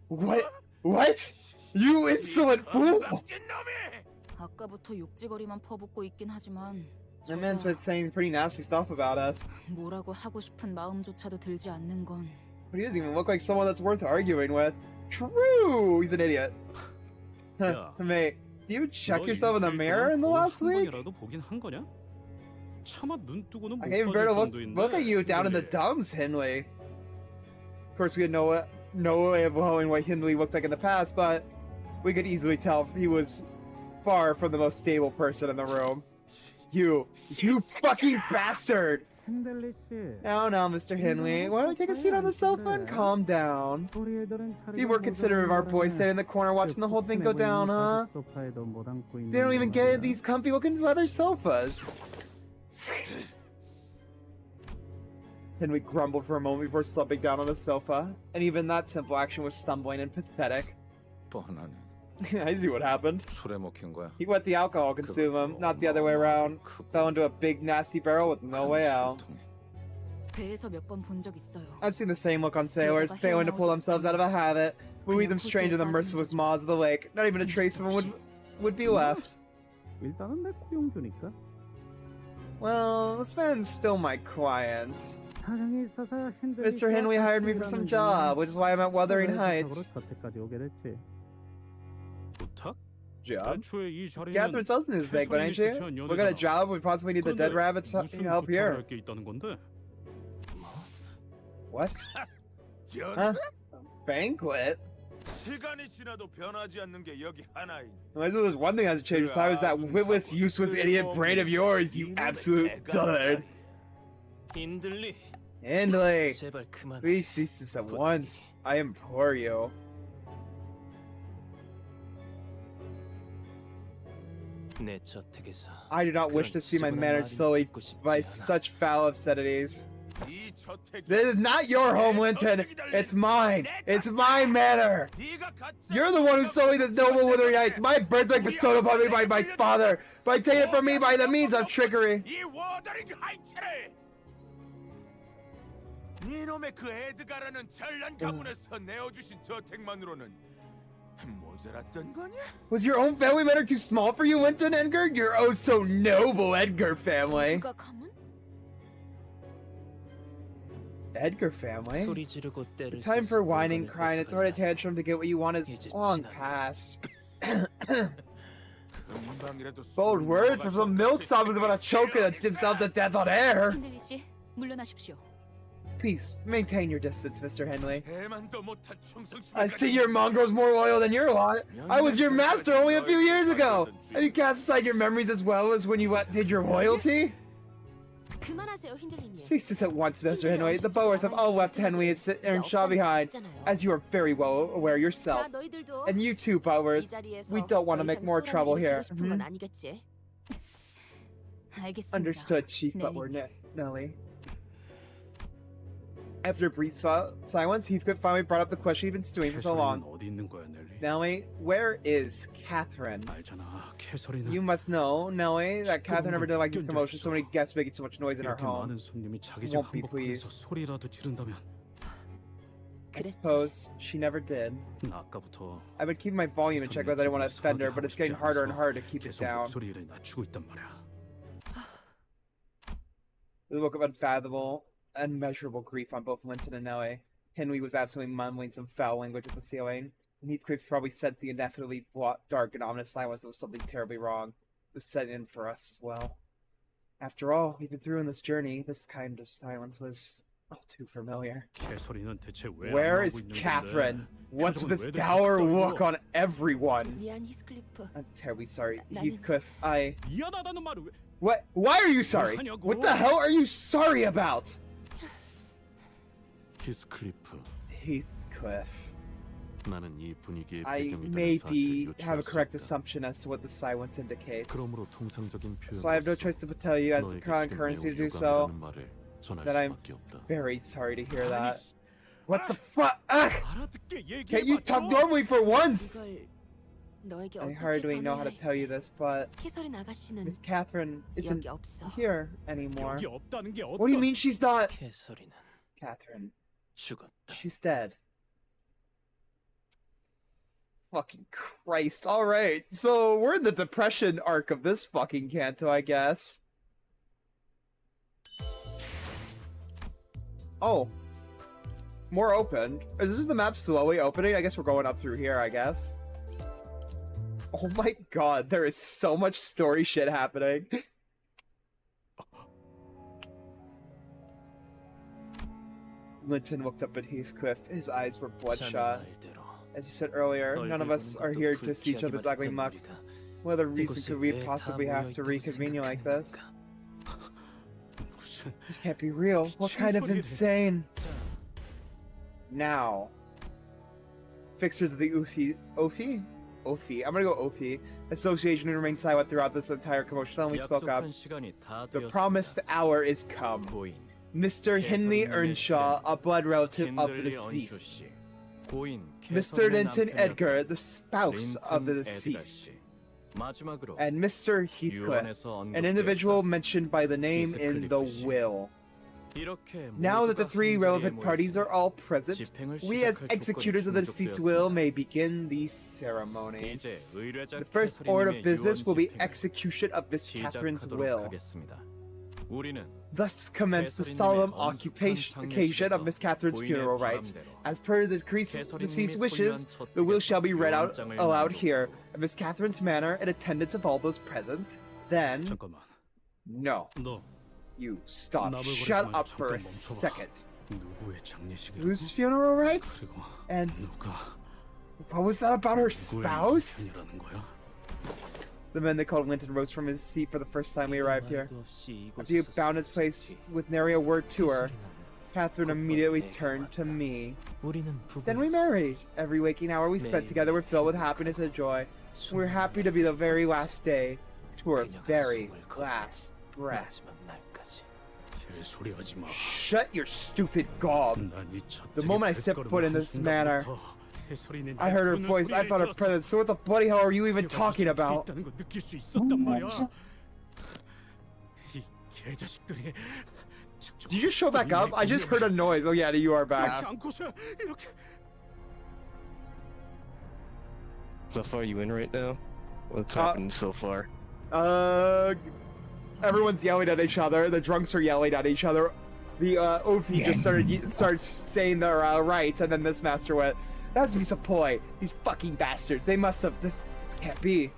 What? What? You insolent fool! 아까부터 욕지거리만 퍼붓고 있긴 하지만 That man's been saying pretty nasty stuff about us. 뭐라고 하고 싶은 마음조차도 들지 않는 건. But he doesn't even look like someone that's worth arguing with. True! He's an idiot. Mate, do you check yourself in the mirror in the last week? I can't even bear to look at you down in the dumps, Hindley. Of course, we had no way of knowing what Hindley looked like in the past, but we could easily tell he was far from the most stable person in the room. You fucking bastard! Now, Mr. Henley, why don't we take a seat on the sofa and calm down? Be more considerate of our boy standing in the corner watching the whole thing go down, huh? They don't even get these comfy-looking leather sofas. Henley grumbled for a moment before slumping down on the sofa, and even that simple action was stumbling and pathetic. I see what happened. He let the alcohol consume him, not the other way around. Fell into a big nasty barrel with no way out. I've seen the same look on sailors, failing to pull themselves out of a habit. We'll lead them straight into the merciless maws of the lake. Not even a trace of them would be left. 일단은 내 고용주니까. Well, this man's still my client. Mr. Henley hired me for some job, which is why I'm at Wuthering Heights. Job? Catherine's husband is big, but ain't she? We got a job, we possibly need the dead rabbit's help here. What? Huh? Banquet? There's one thing that hasn't changed with time is that witless, useless idiot brain of yours, you absolute dud. Hindley, please cease this at once. I implore you. I do not wish to see my manners sullied by such foul obscenities. This is not your home, Linton. It's mine. It's my manor. You're the one who sullied this noble Wuthering Heights. My birthright bestowed upon me by my father, but taken it from me by the means of trickery. 니놈의 그 에드가라는 잘난 가문에서 내어주신 저택만으로는 모자랐던 거냐? Was your own family matter too small for you, Linton Edgar? Your oh so noble Edgar family. Edgar family? The time for whining, crying, and throwing a tantrum to get what you want is long past. Bold words from some milksop is about to choke himself to death on air. Please, maintain your distance, Mr. Henley. I see your mongrel's more loyal than your lot. I was your master only a few years ago. Have you cast aside your memories as well as when you did your loyalty? Cease this at once, Mr. Henley. The Boers have all left Henley and Earnshaw behind, as you are very well aware yourself. And you too, Boers. We don't want to make more trouble here. Understood, Chief Butler Nelly. After a brief silence, Heathcliff finally brought up the question he'd been stewing for so long. Nellie, where is Catherine? You must know, Nellie, that Catherine never did like this commotion, so many guests making so much noise in our home. Won't be pleased. I suppose she never did. I've been keeping my volume in check because I didn't want to offend her, but it's getting harder and harder to keep it down. The look of unfathomable, unmeasurable grief on both Linton and Nellie. Henry was absolutely mumbling some foul language at the ceiling, and Heathcliff probably said the indefinitely dark and ominous silence that was something terribly wrong. It was set in for us as well. After all we've been through in this journey, this kind of silence was all too familiar. Where is Catherine? What's with this dour look on everyone? I'm terribly sorry, Heathcliff. What? Why are you sorry? What the hell are you sorry about? Heathcliff. I maybe have a correct assumption as to what the silence indicates. So I have no choice to tell you, as the crown currency to do so, that I'm very sorry to hear that. What the fuck? Can't you talk normally for once? I hardly know how to tell you this, but Miss Catherine isn't here anymore. What do you mean she's not? Catherine. She's dead. Fucking Christ. Alright, so we're in the depression arc of this fucking canto, I guess. Oh. More opened. Is this the map slowly opening? I guess we're going up through here, I guess. Oh my god, there is so much story shit happening. Linton looked up at Heathcliff. His eyes were bloodshot. As you said earlier, none of us are here to see each other's ugly mucks. What other reason could we possibly have to reconvene you like this? This can't be real. What kind of insane? Now. Fixers of the Ofi? I'm gonna go Ofi. Association who remained silent throughout this entire commotion suddenly spoke up. The promised hour is come. Mr. Henley Earnshaw, a blood relative of the deceased. Mr. Linton Edgar, the spouse of the deceased. And Mr. Heathcliff, an individual mentioned by the name in the will. Now that the three relevant parties are all present, we as executors of the deceased will may begin the ceremony. The first order of business will be execution of Miss Catherine's will. Thus commence the solemn occasion of Miss Catherine's funeral rites. As per the deceased wishes, the will shall be read out aloud here, at Miss Catherine's manor, in attendance of all those present. Then... 잠깐만. No. 너 You stop. Shut up for a second. 누구의 장례식이라고? Whose funeral rites? 그리고 And 누가 what was that about her 누구의 spouse? 남편이라는 거야? The man they called Linton rose from his seat for the first time we arrived here. After he found his place with nary a word to her, Catherine immediately turned to me. Then we married. Every waking hour we spent together were filled with happiness and joy. We were happy to be the very last day, to her very last breath. 개소리하지 마. Shut your stupid gob. The moment I set foot in this manor, I heard her voice, I felt her presence. So what the bloody hell are you even talking about? Did you just show back up? I just heard a noise. Oh yeah, you are back. So far, you in right now? What's happened so far? Everyone's yelling at each other. The drunks are yelling at each other. The Ophie just started saying their rights, and then this master went, "That has to be some ploy. These fucking bastards. They must have. This can't be."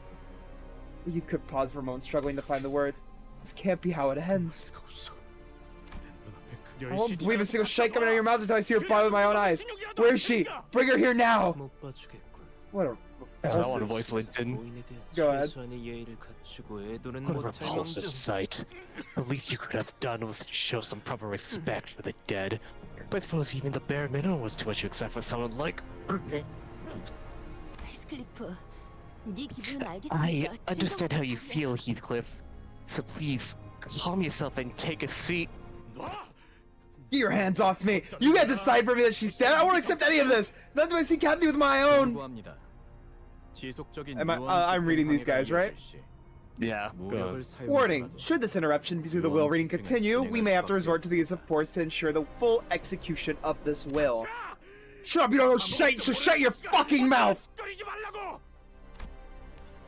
Heathcliff paused for a moment, struggling to find the words. This can't be how it ends. I won't believe a single shite coming out of your mouth until I see her body with my own eyes. Where is she? Bring her here now. What a I want to voice Linton. Go ahead. What a repulsive sight. The least you could have done was show some proper respect for the dead. But I suppose even the bare minimum was too much to expect from someone like... I understand how you feel, Heathcliff. So please, calm yourself and take a seat. Get your hands off me! You can't decide for me that she's dead! I won't accept any of this! Not do I see Kathy with my own! I'm reading these guys, right? Yeah, go. Warning! Should this interruption be through the will reading continue, we may have to resort to the use of force to ensure the full execution of this will. Shut up, you don't know shit, so shut your fucking mouth!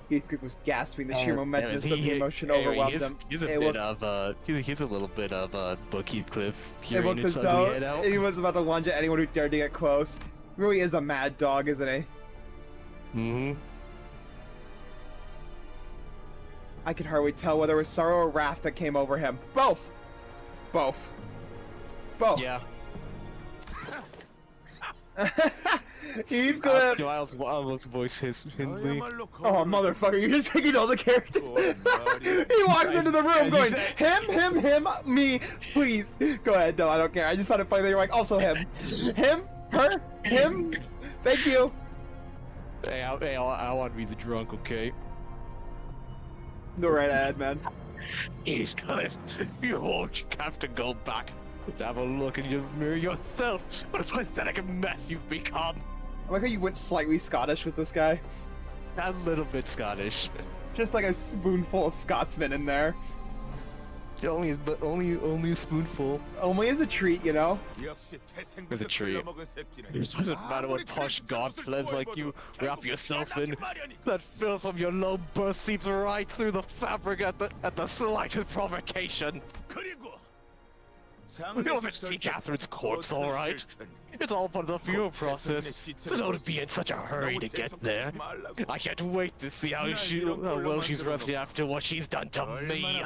Heathcliff was gasping. The sheer momentum of the emotion overwhelmed him. He's a little bit of Book Heathcliff. It looked as though he was about to lunge at anyone who dared to get close. He really is a mad dog, isn't he? Mm-hmm. I could hardly tell whether it was sorrow or wrath that came over him. Both! Both. Both. Yeah. Heathcliff! No, I almost voice his Hindley. Oh, motherfucker, you're just taking all the characters. He walks into the room going, him, me, please. Go ahead, no, I don't care. I just found it funny that you're like, also him. Him, her, him, thank you. Hey, I want to be the drunk, okay? Go right ahead, man. Heathcliff, you won't have to go back and have a look in your mirror yourself. What a pathetic mess you've become. I like how you went slightly Scottish with this guy. A little bit Scottish. Just like a spoonful of Scotsman in there. Only a spoonful. Only as a treat, you know? As a treat. It doesn't matter what posh god plebs like you wrap yourself in. That filth from your low birth seeps right through the fabric at the slightest provocation. You'll ever see Catherine's corpse, alright? It's all part of the funeral process, so don't be in such a hurry to get there. I can't wait to see how well she's resting after what she's done to me.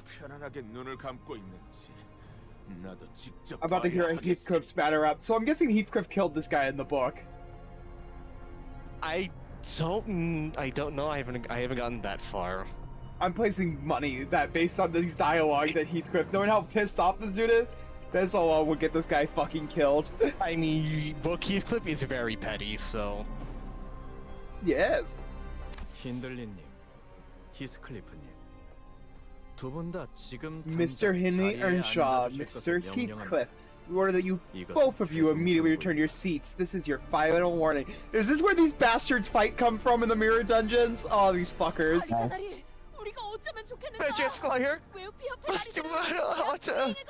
I'm about to hear a Heathcliff spatter up, so I'm guessing Heathcliff killed this guy in the book. I don't know. I haven't gotten that far. I'm placing money that based on these dialogue that Heathcliff, knowing how pissed off this dude is, this alone would get this guy fucking killed. I mean, Book Heathcliff is very petty, so... Yes. Mr. Hindley Earnshaw, Mr. Heathcliff, we order that you, both of you, immediately return to your seats. This is your final warning. Is this where these bastards fight come from in the mirror dungeons? Oh, these fuckers. 우리가 어쩌면 좋겠는가? Major Esquire, must do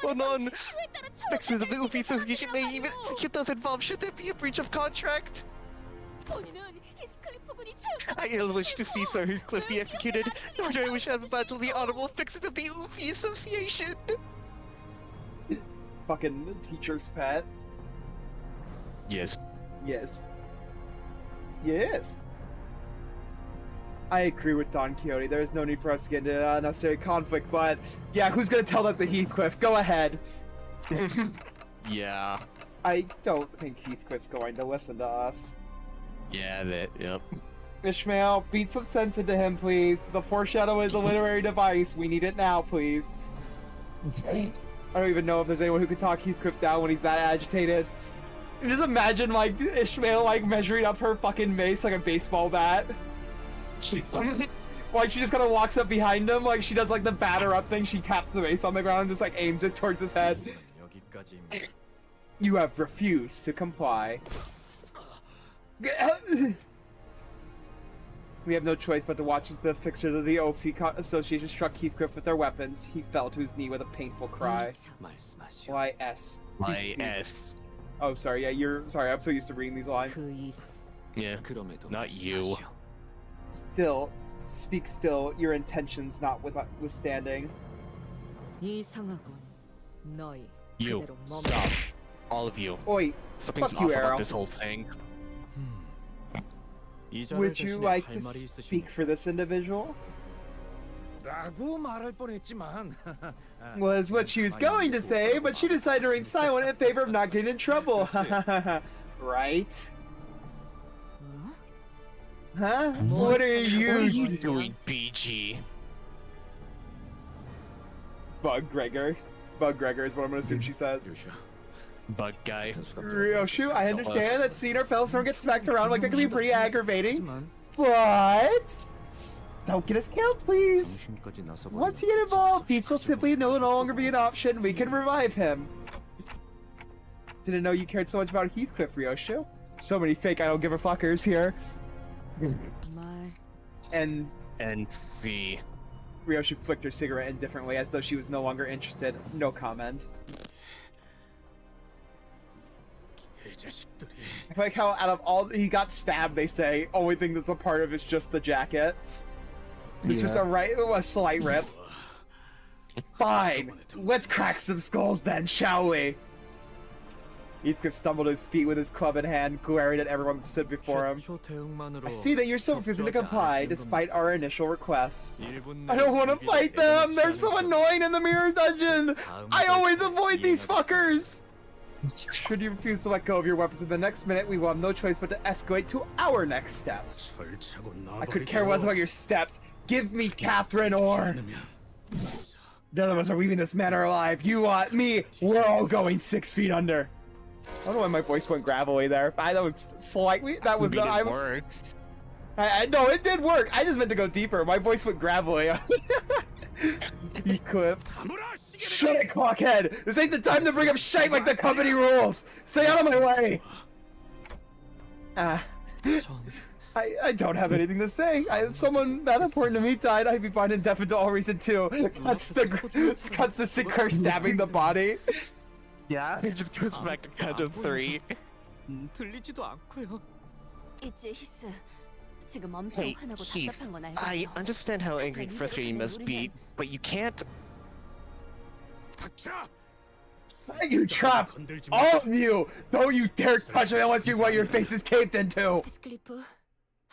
or none. Fixers of the Oofy Association may even execute those involved should there be a breach of contract. 본인은 히스클리프 군이 I ill wish to see Sir Heathcliff be executed, nor do I wish to have battle the honorable fixers of the Oofy Association. Fucking teacher's pet. Yes. Yes. Yes. I agree with Don Quixote. There is no need for us to get into unnecessary conflict, but yeah, who's gonna tell that to Heathcliff? Go ahead. Yeah. I don't think Heathcliff's going to listen to us. Yeah, yep. Ishmael, beat some sense into him, please. The foreshadow is a literary device. We need it now, please. I don't even know if there's anyone who can talk Heathcliff down when he's that agitated. Just imagine, like, Ishmael, like, measuring up her fucking mace like a baseball bat. Like, she just kind of walks up behind him, like, she does, like, the batter up thing. She taps the mace on the ground and just, like, aims it towards his head. You have refused to comply. We have no choice but to watch as the fixers of the Ophi Association struck Heathcliff with their weapons. He fell to his knee with a painful cry. Y.S. Y.S. Oh, sorry, yeah, you're... Sorry, I'm so used to reading these lines. Yeah, not you. Still, speak still, your intentions notwithstanding. You, stop. All of you. Oi, Something's fuck you, off Arrow. about this whole thing. Would you like to speak for this individual? Was what she was going to say, but she decided to remain silent in favor of not getting in trouble. Right? Huh? What are you doing, BG? Bug Gregor. Bug Gregor is what I'm gonna assume she says. Bug guy. Ryoshu, I understand that seeing our fellow storm get smacked around like that can be pretty aggravating, but don't get us killed, please. Once you get involved, peace will simply no longer be an option. We can revive him. Didn't know you cared so much about Heathcliff, Ryoshu. So many fake I don't give a fuckers here. And C. Ryoshu flicked her cigarette indifferently as though she was no longer interested. No comment. I like how out of all he got stabbed, they say only thing that's a part of is just the jacket. It's just a slight rip. Fine, let's crack some skulls then, shall we? Heathcliff stumbled to his feet with his club in hand, glaring at everyone that stood before him. I see that you're so refusing to comply, despite our initial requests. I don't want to fight them! They're so annoying in the mirror dungeon! I always avoid these fuckers! Should you refuse to let go of your weapons in the next minute, we will have no choice but to escalate to our next steps. I could care less about your steps. Give me Catherine or... None of us are leaving this manor alive. You lot, me, we're all going 6 feet under. I don't know why my voice went gravelly there. That was slightly... That was... It works. No, it did work. I just meant to go deeper. My voice went gravelly. Heathcliff. Shut it, cockhead! This ain't the time to bring up shite like the company rules! Stay out of my way! I don't have anything to say. If someone that important to me died, I'd be fine and deaf to all reason too. Cuts to Sinclair stabbing the body. Yeah, it just goes back to count of 3. Hey, Heath, I understand how angry and frustrating you must be, but you can't... You trap! All of you! Don't you dare touch me unless you want your faces caved into!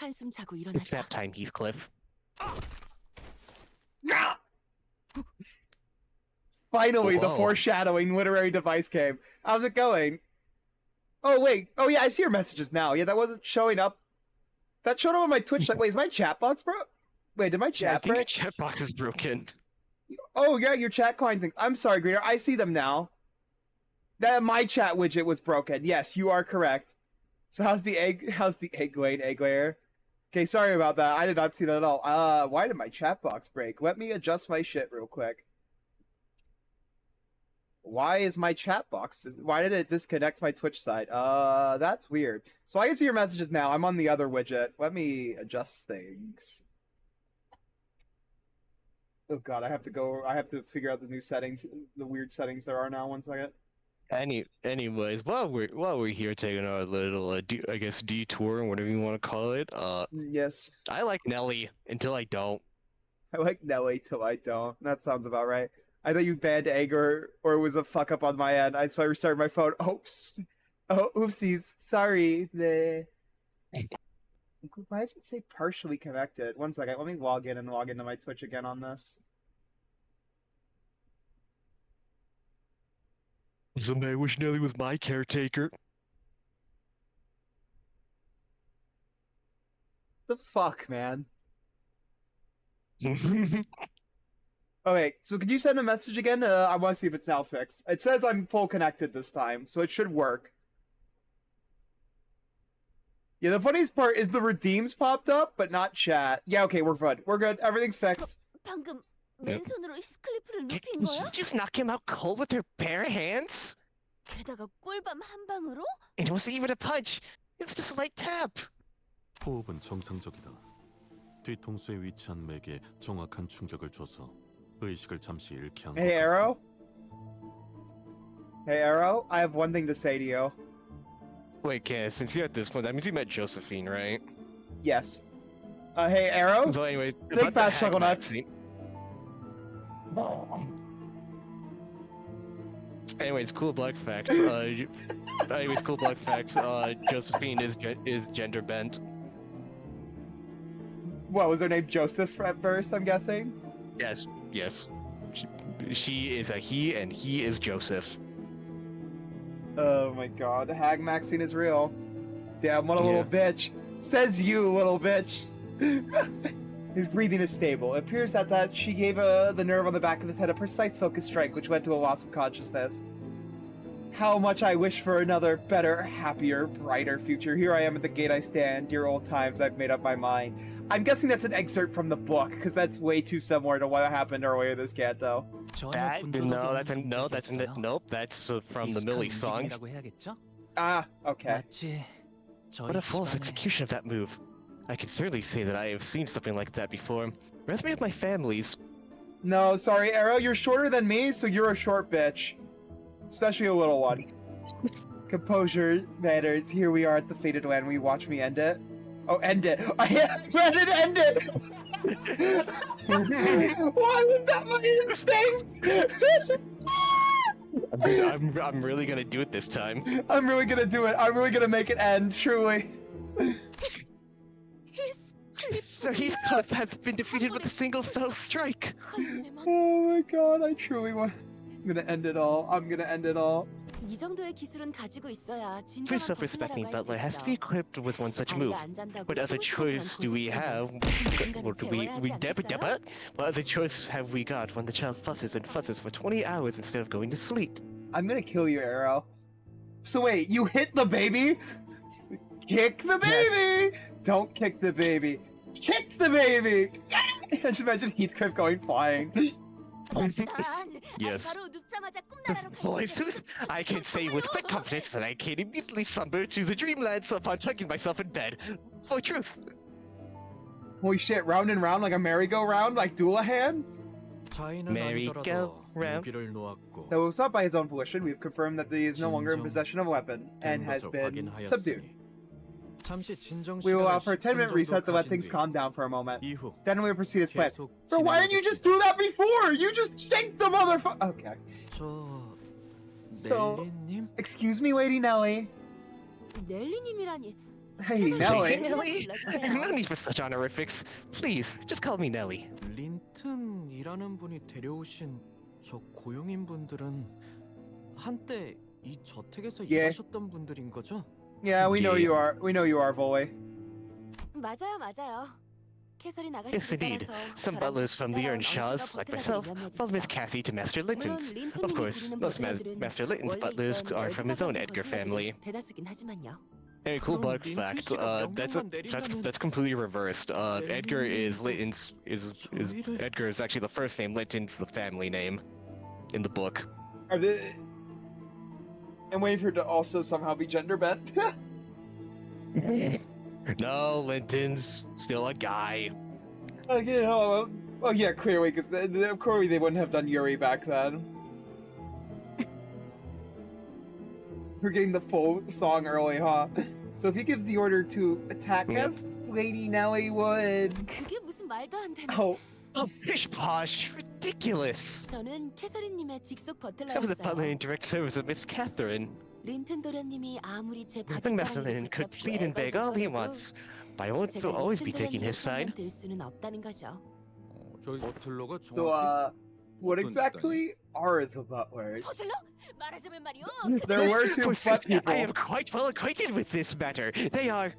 It's nap time, Heathcliff. Finally, the foreshadowing literary device came. How's it going? Oh, wait. Oh, yeah, I see your messages now. Yeah, that wasn't showing up. That showed up on my Twitch. Wait, is my chat box broke? Wait, did my chat break? I think your chat box is broken. Oh, yeah, your chat client thing. I'm sorry, Greener. I see them now. That my chat widget was broken. Yes, you are correct. So how's the egg layer? Okay, sorry about that. I did not see that at all. Why did my chat box break? Let me adjust my shit real quick. Why is my chat box... Why did it disconnect my Twitch side? That's weird. So I can see your messages now. I'm on the other widget. Let me adjust things. Oh god, I have to figure out the new settings, the weird settings there are now. 1 second. Anyways, while we're here taking our little, I guess detour, whatever you want to call it. Yes. I like Nelly until I don't. I like Nelly till I don't. That sounds about right. I thought you banned Anger, or it was a fuck up on my end. So I restarted my phone. Oops. Oh, oopsies. Sorry. Bleh. Why does it say partially connected? 1 second. Let me log in and log into my Twitch again on this. Someday I wish Nelly was my caretaker. The fuck, man? Okay, so could you send a message again? I want to see if it's now fixed. It says I'm full connected this time, so it should work. Yeah, the funniest part is the redeems popped up, but not chat. Yeah, okay, we're good. We're good. Everything's fixed. 방금 맨손으로 히스클리프를 눕힌 거야? Did you just knock him out cold with her bare hands? 게다가 꿀밤 한 방으로? It wasn't even a punch. It's just a light tap. 호흡은 정상적이다. 뒤통수에 위치한 맥에 정확한 충격을 줘서 의식을 잠시 잃게 한 Hey, Arrow? Hey, Arrow? I have one thing to say to you. Wait, Cass, since you're at this point, that means you met Josephine, right? Yes. Hey, Arrow? So anyway, Big fast chuckle nuts. Anyways, cool black facts. Josephine is gender bent. What, was her name Joseph at first, I'm guessing? Yes. She is a he, and he is Joseph. Oh my god, the Hag Maxine is real. Damn, what a little bitch. Says you, little bitch. His breathing is stable. It appears that she gave the nerve on the back of his head a precise focus strike, which led to a loss of consciousness. How much I wish for another, better, happier, brighter future. Here I am at the gate I stand. Dear old times, I've made up my mind. I'm guessing that's an excerpt from the book, because that's way too similar to what happened earlier this canto. Nope, that's from the Millie song. Ah, okay. What a flawless execution of that move. I can certainly say that I have seen something like that before. Reminds me of my family's. No, sorry, Arrow, you're shorter than me, so you're a short bitch. Especially a little one. Composure matters. Here we are at the fated land. Will you watch me end it? Oh, end it. I read it, end it! Why was that my instinct? I'm really gonna do it this time. I'm really gonna do it. I'm really gonna make it end, truly. So Heathcliff has been defeated with a single fell strike. Oh my god, I truly want... I'm gonna end it all. I'm gonna end it all. 이 정도의 기술은 가지고 있어야 Every 진정한 self-respecting 버튼이라고 butler 할수 has to be 있어. equipped with one such move. What other choice do we have? What other choice have we got when the child fusses and fusses for 20 hours instead of going to sleep? I'm gonna kill you, Arrow. So wait, you hit the baby? Kick the baby! Yes. Don't kick the baby. Kick the baby! I just imagine Heathcliff going flying. Yes. Voices, I can say with quick confidence that I can immediately slumber to the dreamlands upon tucking myself in bed. For truth. Holy shit, round and round like a merry-go-round, like Doulahan? Merry-go-round. Though it was not by his own volition, we've confirmed that he is no longer in possession of a weapon and has been subdued. We will allow for a 10-minute reset to let things calm down for a moment. Then we will proceed as planned. Bro, why didn't you just do that before? You just shake the motherfucker. Okay. So, excuse me, Lady Nelly. 넬리님이라니. Hey, Nelly. Nelly? No need for such honorifics. Please, just call me Nelly. 린튼이라는 분이 데려오신 저 고용인 분들은 한때 이 저택에서 일하셨던 분들인 거죠? Yeah, we know you are. We know you are, Volley. 맞아요. Yes, indeed. Some butlers from the Earnshaws, like myself, followed Miss Cathy to Master Linton's. Of course, most Master Linton's butlers are from his own Edgar family. Hey, cool bug fact. That's completely reversed. Edgar is Linton's Edgar is actually the first name. Linton's the family name in the book. I'm waiting for it to also somehow be gender bent. No, Linton's still a guy. Okay, Oh yeah, clearly, because clearly they wouldn't have done Yuri back then. We're getting the full song early, huh? So if he gives the order to attack us, Lady Nelly would... 그게 무슨 말도 안 되는. Oh. Oh, pish posh, ridiculous. 저는 캐서린님의 직속 I was a butler 버틀러였어요. in direct service of Miss Catherine. 린튼 도련님이 아무리 제 I think Master Leen 바짓가랑이를 could 붙잡고 plead and beg all he 애걸복걸해도 wants, but I won't 제가 always be 린튼 taking his 도련님의 side. 편만 들 수는 없다는 거죠. 저희 버틀러가 So, 정확히 what exactly are the butlers? 버틀러? 말하자면 말이요. There were two butt people. I am quite well acquainted with this matter. They are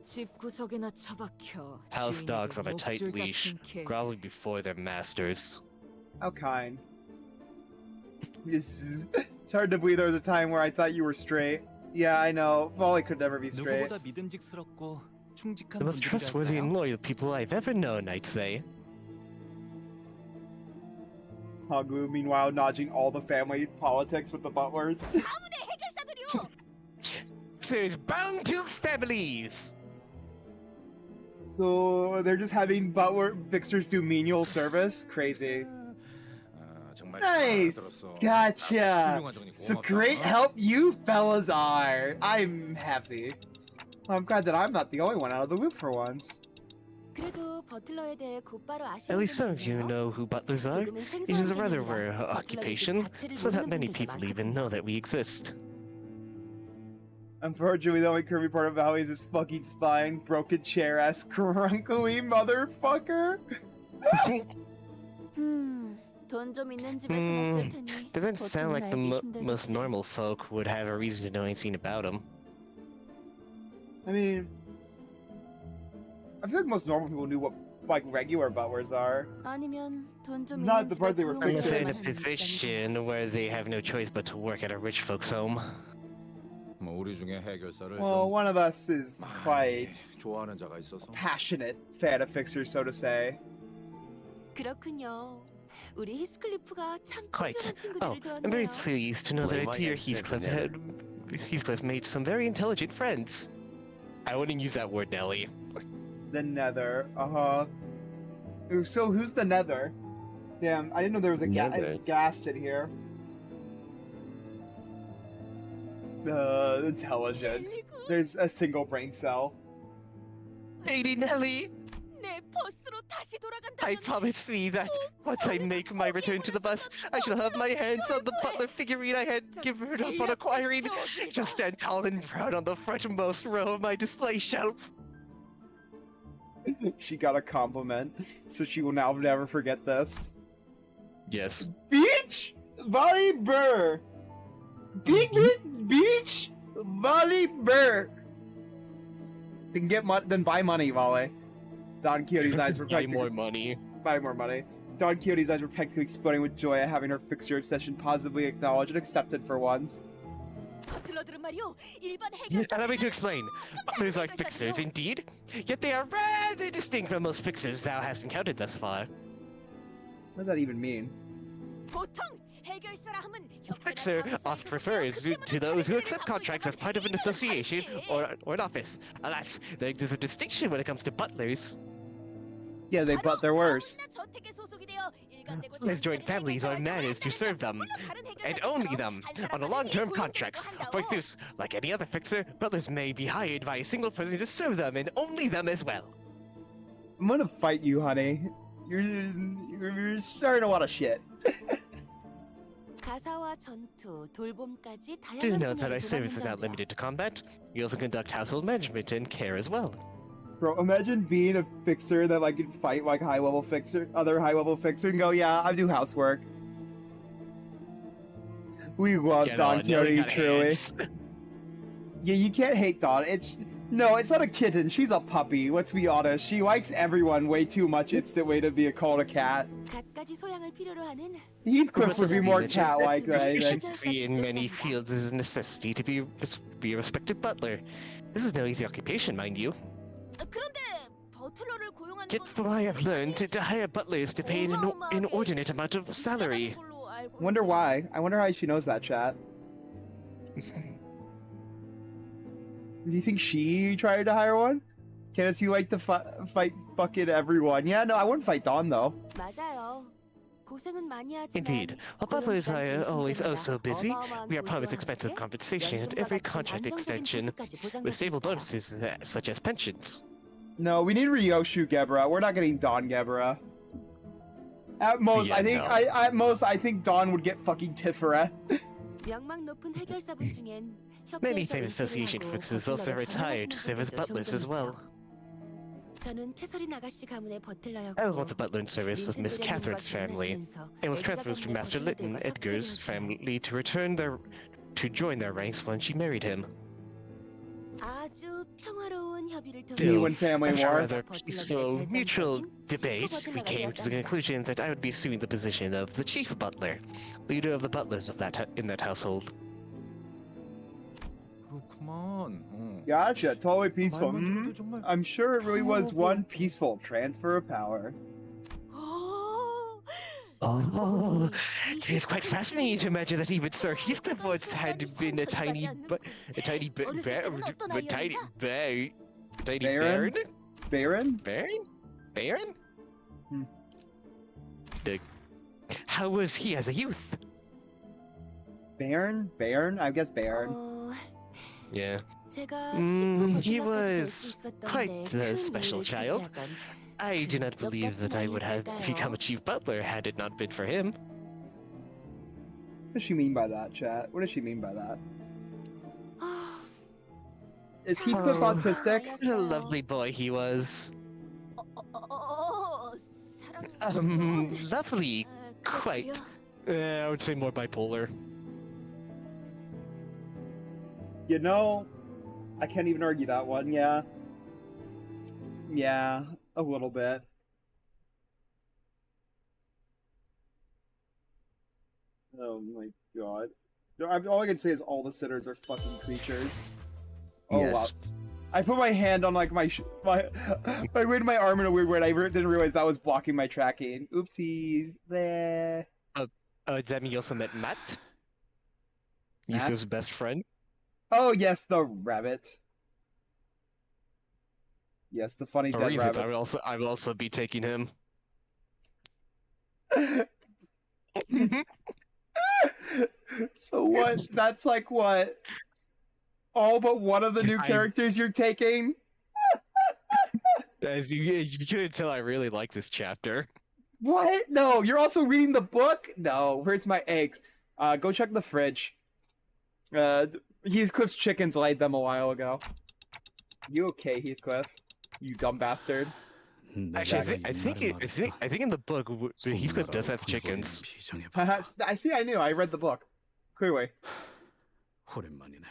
집 구석에나 처박혀. house dogs on a tight 목줄 leash, 잡힌 개. groveling before their masters. How kind. It's hard to believe there was a time where I thought you were straight. Yeah, I know. Volley could never be straight. 누구보다 믿음직스럽고 충직한 The most trustworthy and loyal people I've ever known, I'd say. Hagu, meanwhile, dodging all the family politics with the butlers. 가문의 해결사들이요. So it's bound to families! So they're just having butler fixers do menial service? Crazy. 정말 Nice! Gotcha! So great help you fellas are! I'm happy. I'm glad that I'm not the only one out of the loop for once. 그래도 버틀러에 대해 곧바로 아시는 At least some of you 분들이네요. know who butlers are. 조금은 It 생소한 is a rather 개념이라 rare 버틀러의 그 occupation, 자체를 so not 모르는 many 분들도 people even know 많거든요. that we exist. Unfortunately, the only curvy part of Valley is his fucking spine, broken chair-ass crunkly motherfucker. 돈 좀 있는 집에서 났을 테니. Doesn't sound like the 보통은 알기 most 힘들겠지. normal folk would have a reason to know anything about him. I mean, I feel like most normal people knew what like regular butlers are. 아니면 돈 좀 Not 있는 the 집에 part they were 고용을 Unless they're in a 받는 집단이고. position where they have no choice but to work at a rich folks' home. 뭐 우리 중에 해결사를 Well, 좀 one of us is quite 좋아하는 자가 있어서 passionate fan of fixers, so to say. 그렇군요. 우리 히스클리프가 참 Quite. 특별한 Oh, 친구들을 I'm very 두었네요. pleased to know that our dear Heathcliff made some very intelligent friends. I wouldn't use that word, Nelly. The Nether, So who's the Nether? Damn, I didn't know there was a Nether. ghast in here. The intelligence. There's a single brain cell. Lady Nelly, 내 버스로 다시 I 돌아간다면 promise thee that once I make my return to the bus, I shall have my hands on the butler figurine I had given up on acquiring. Just stand tall and proud on the frontmost row of my display shelf. She got a compliment, so she will now never forget this. Yes. Beach volleyball. Beach volleyball. Then buy money, Volley. Don Quixote's eyes were Buy pegged more money. Buy more money. Don Quixote's eyes were pegged to exploding with joy at having her fixture obsession positively acknowledged and accepted for once. 버틀러들은 말이요. 일반 Allow me to explain. Butlers are fixers indeed, yet they are rather distinct from most fixers thou hast encountered thus far. What does that even mean? 보통 해결사라 하면 A fixer oft prefers to those who accept contracts as part of an association or an office. Alas, there is a distinction when it comes to butlers. Yeah, they butt their worst. Butlers join families on managers to serve them, and only them, on a long-term contracts. For Zeus, like any other fixer, butlers may be hired by a single person to serve them, and only them as well. I'm gonna fight you, honey. You're starting a lot of shit. 가사와 전투, 돌봄까지 Do 다양한 note that 분야를 our service is not 도맡는 limited to combat. We also conduct household management and care as well. Bro, imagine being a fixer that like can fight like other high level fixer and go, yeah, I do housework. We love Get Don on, Nelly Quixote, got truly. hands. Yeah, you can't hate Don. It's not a kitten. She's a puppy. Let's be honest. She likes everyone way too much. It's the way to be called a cat. 갖가지 소양을 필요로 하는 Heathcliff would be more cat-like, I You think. should see in many fields is a necessity to be a respected butler. This is no easy occupation, mind you. 그런데 버틀러를 고용하는 Yet from what I have learned, to hire butlers to pay an inordinate amount of salary. Wonder why. I wonder how she knows that, chat. Do you think she tried to hire one? Candace, you like to fight fucking everyone. Yeah, no, I wouldn't fight Dawn though. 맞아요. 고생은 많이 하지만 Indeed, while butlers are always oh so busy, we are promised expensive compensation at every contract extension, with stable bonuses such as pensions. No, we need Ryoshu Gebra. We're not getting Dawn Gebra. At most, Yeah, I think no. at most I think Dawn would get fucking Tiferet. 명망 높은 해결사분 중엔 Many 협회에서 famous association 은퇴를 하고 folks also 버틀러로 retired to serve as 전향하시는 butlers as 분들도 well. 종종 있죠. 저는 캐서린 아가씨 가문의 버틀러였고 I was once a butler in service of Miss Catherine's family, and was transferred from Master Lytton Edgar's family to join their ranks when she married him. 아주 평화로운 협의를 통해 Still, when family after war. rather peaceful, mutual debate, we came to the conclusion that I would be assuming the position of the chief butler, leader of the butlers of in that household. 그렇구만. Gotcha, totally peaceful. 말만 들어도 정말 I'm sure it really was one peaceful transfer of power. Oh, it is quite fascinating to imagine that even Sir Heathcliff once had been a tiny Baron? baron? Baron? Baron? Hmm. How was he as a youth? Baron? Baron? I guess Baron. Yeah. 제가 He was quite a special child. I do not believe that I would have become a chief butler had it not been for him. What does she mean by that, chat? What does she mean by that? Is Heathcliff autistic? What a lovely boy he was. Lovely. Quite. I would say more bipolar. You know, I can't even argue that one, yeah. Yeah, a little bit. Oh my god. All I can say is all the sitters are fucking creatures. Oh Yes. wow. I put my hand on like my I weighted my arm in a weird way and I didn't realize that was blocking my tracking. Oopsies. Bleh. Then you also met Matt? Matt? Heathcliff's best friend? Oh yes, the rabbit. Yes, the funny For dead reasons, rabbit. I will also be taking him. So what? That's like what? All but one of the new characters you're taking? As you couldn't tell, I really like this chapter. What? No, you're also reading the book? No, where's my eggs? Go check the fridge. Heathcliff's chickens laid them a while ago. You okay, Heathcliff? You dumb bastard. Actually, I think in the book, Heathcliff does have chickens. I see. I knew. I read the book. Clearly, 오랜만이네.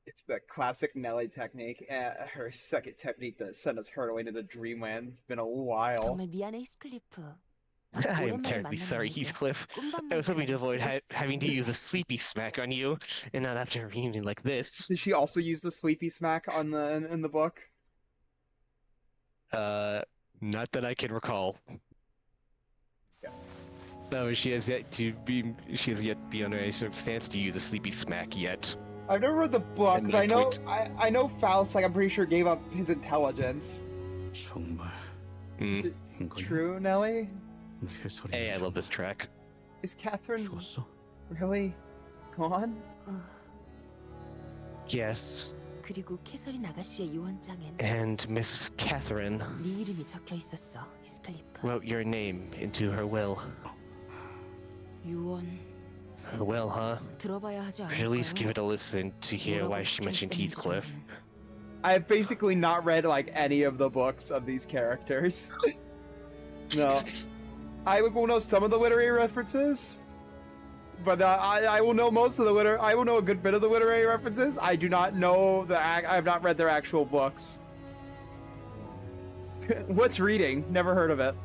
it's the classic Nelly technique. Her second technique to send us hurtling into dreamland. It's been a while. 정말 미안해, 히스클리프. I am terribly sorry, Heathcliff. I was hoping to avoid having to use a sleepy smack on you, and not after a reunion like this. Did she also use the sleepy smack on in the book? Not that I can recall. Yeah. No, she has yet to be under any circumstance to use a sleepy smack yet. I've never read the book, At but no I know point. I know Faust. Like I'm pretty sure gave up his intelligence. 정말 Is it 인간이야? true, Nelly? Hey, I love this track. Is Catherine 죽었어? really gone? Yes, 그리고 캐서린 아가씨의 유언장엔 and Miss Catherine 네 이름이 적혀 있었어, 히스클리프. wrote your name into her will. 유언 Her will, huh? 들어봐야 하지 At least give 않을까요? it a listen to hear why she mentioned Heathcliff. I've basically not read like any of the books of these characters. No, I will know some of the literary references, but I will know most of the I will know a good bit of the literary references. I do not know I have not read their actual books. What's reading? Never heard of it.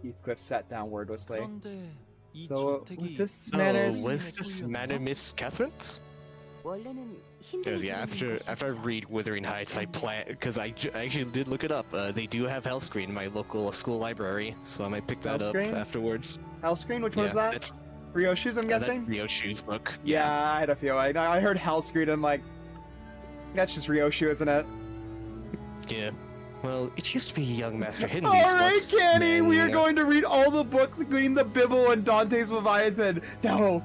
Heathcliff sat down wordlessly. 그런데 이 So 주택이 was this Oh, Manners? was this manor Miss Catherine's? 원래는 Because 힘든 yeah, after I read Wuthering Heights, I plan because I actually did look it up. They do have Hellscreen in my local school library, so I might pick that up Hellscreen? afterwards. Hellscreen? Which one is Yeah, that? that's Ryoshu's, I'm that's guessing? Ryoshu's book. Yeah, I had a feeling. I heard Hellscreen and I'm like, That's just Ryoshu, isn't it? Yeah. Well, it used to be young Master Henry's Alright, books, Kenny, we are then- going to read all the books, including the Bible and Dante's Leviathan. No,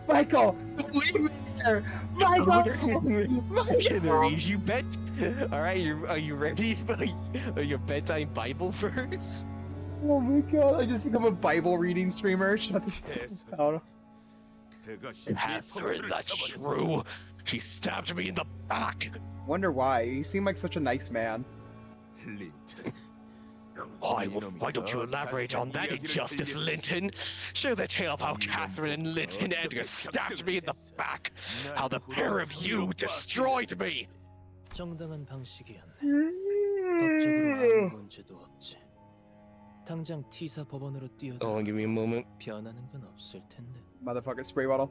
Michael, don't leave me here. Michael, Henry's, you bet. Alright, are you ready for your bedtime Bible verse? oh my god, I just become a Bible reading streamer. Shut the fuck out. Catherine, that's true. She stabbed me in the back. Wonder why? You seem like such a nice man. Why don't you elaborate on that injustice, Linton? Share the tale of how Catherine and Linton Edgar stabbed me in the back. How the pair of you destroyed me. 정당한 방식이었네. 법적으로 아무 문제도 없지. 당장 T사 법원으로 뛰어들어. Oh, give me a moment. 변하는 건 없을 텐데. Motherfucker spray bottle.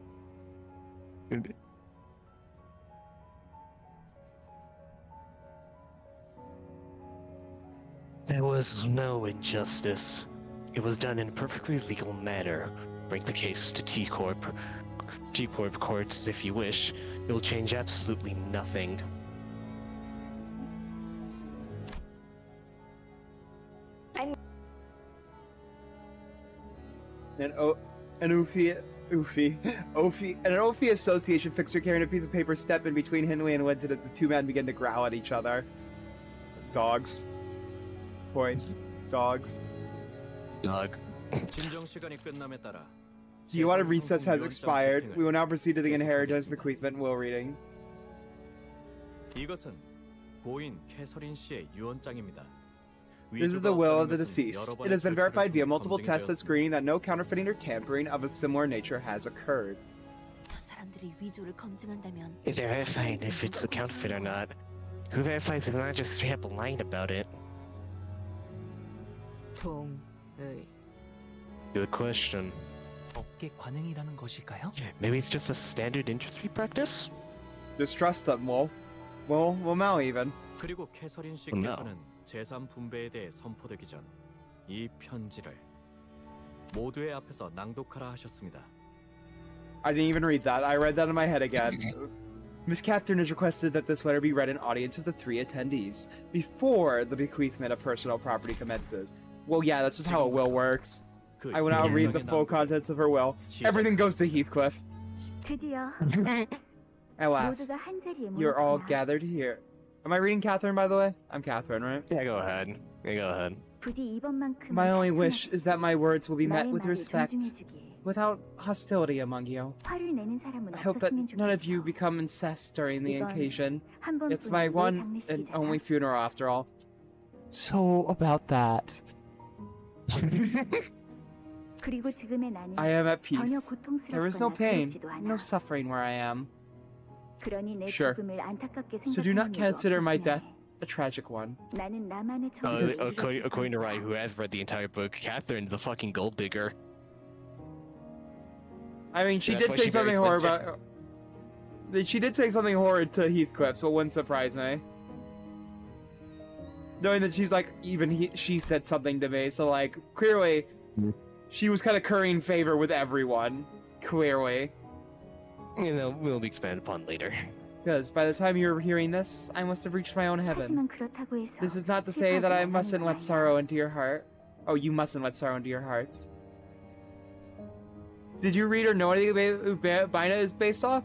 There was no injustice. It was done in a perfectly legal manner. Bring the case to T-Corp courts if you wish. It will change absolutely nothing. An Ophi Association fixer carrying a piece of paper step in between Henley and Linton as the two men begin to growl at each other. Dogs. Points. Dogs. Dog. 진정 시간이 끝남에 따라 Do you want to recess has expired? We will now proceed to the inheritance bequeathment will reading. 이것은 고인 캐서린 씨의 유언장입니다. This is the will of the deceased. It has been verified via multiple tests and screening that no counterfeiting or tampering of a similar nature has occurred. 저 사람들이 위조를 검증한다면 They're verifying if it's a counterfeit or not. Who verifies it's not just straight up lying about it? 동의. Good question. 업계 관행이라는 것일까요? Maybe it's just a standard industry practice? Just trust them, well, now even. 그리고 캐서린 씨께서는 재산 분배에 대해 선포되기 전 이 편지를 모두의 앞에서 낭독하라 하셨습니다. I didn't even read that. I read that in my head again. Miss Catherine has requested that this letter be read in audience of the 3 attendees before the bequeathment of personal property commences. Well, yeah, that's just how a will works. I will now read the full contents of her will. Everything goes to Heathcliff. 드디어 At last, 모두가 한 자리에 you're all 모였구나. gathered here. Am I reading Catherine, by the way? I'm Catherine, right? Yeah, go ahead. Yeah, go ahead. 부디 이번만큼은 My only wish is that my words will be met 나의 with 말을 respect, 존중해주기. without hostility among you. 화를 내는 사람은 I hope that 없었으면 none of you 좋겠어. become incensed during the 이건 occasion. 한 It's my 번뿐인 one 내 and 장례식이잖아. only funeral after all. So, about that. 그리고 지금의 나는 I am at 전혀 peace. There is no 고통스럽거나 pain, 두렵지도 no 않아. suffering where I am. 그러니 내 Sure. 죽음을 안타깝게 So do not 생각하는 일도 consider my 없겠네. death a tragic one. 나는 나만의 정신을 According to Rai, who has read the entire book, Catherine's a fucking gold digger. I mean, she That's did why say she something married horrible. She did say something horrid to Heathcliff, so it wouldn't surprise me. Knowing that she's like, she said something to me, so like, clearly, she was kind of currying favor with everyone. Clearly. You know, will be expanded upon later. Because by the time you're hearing this, I must have reached my own heaven. 하지만 그렇다고 해서 This is not to say that I mustn't let sorrow into your heart. Oh, you mustn't let sorrow into your hearts. Did you read or know anything about who Bina is based off?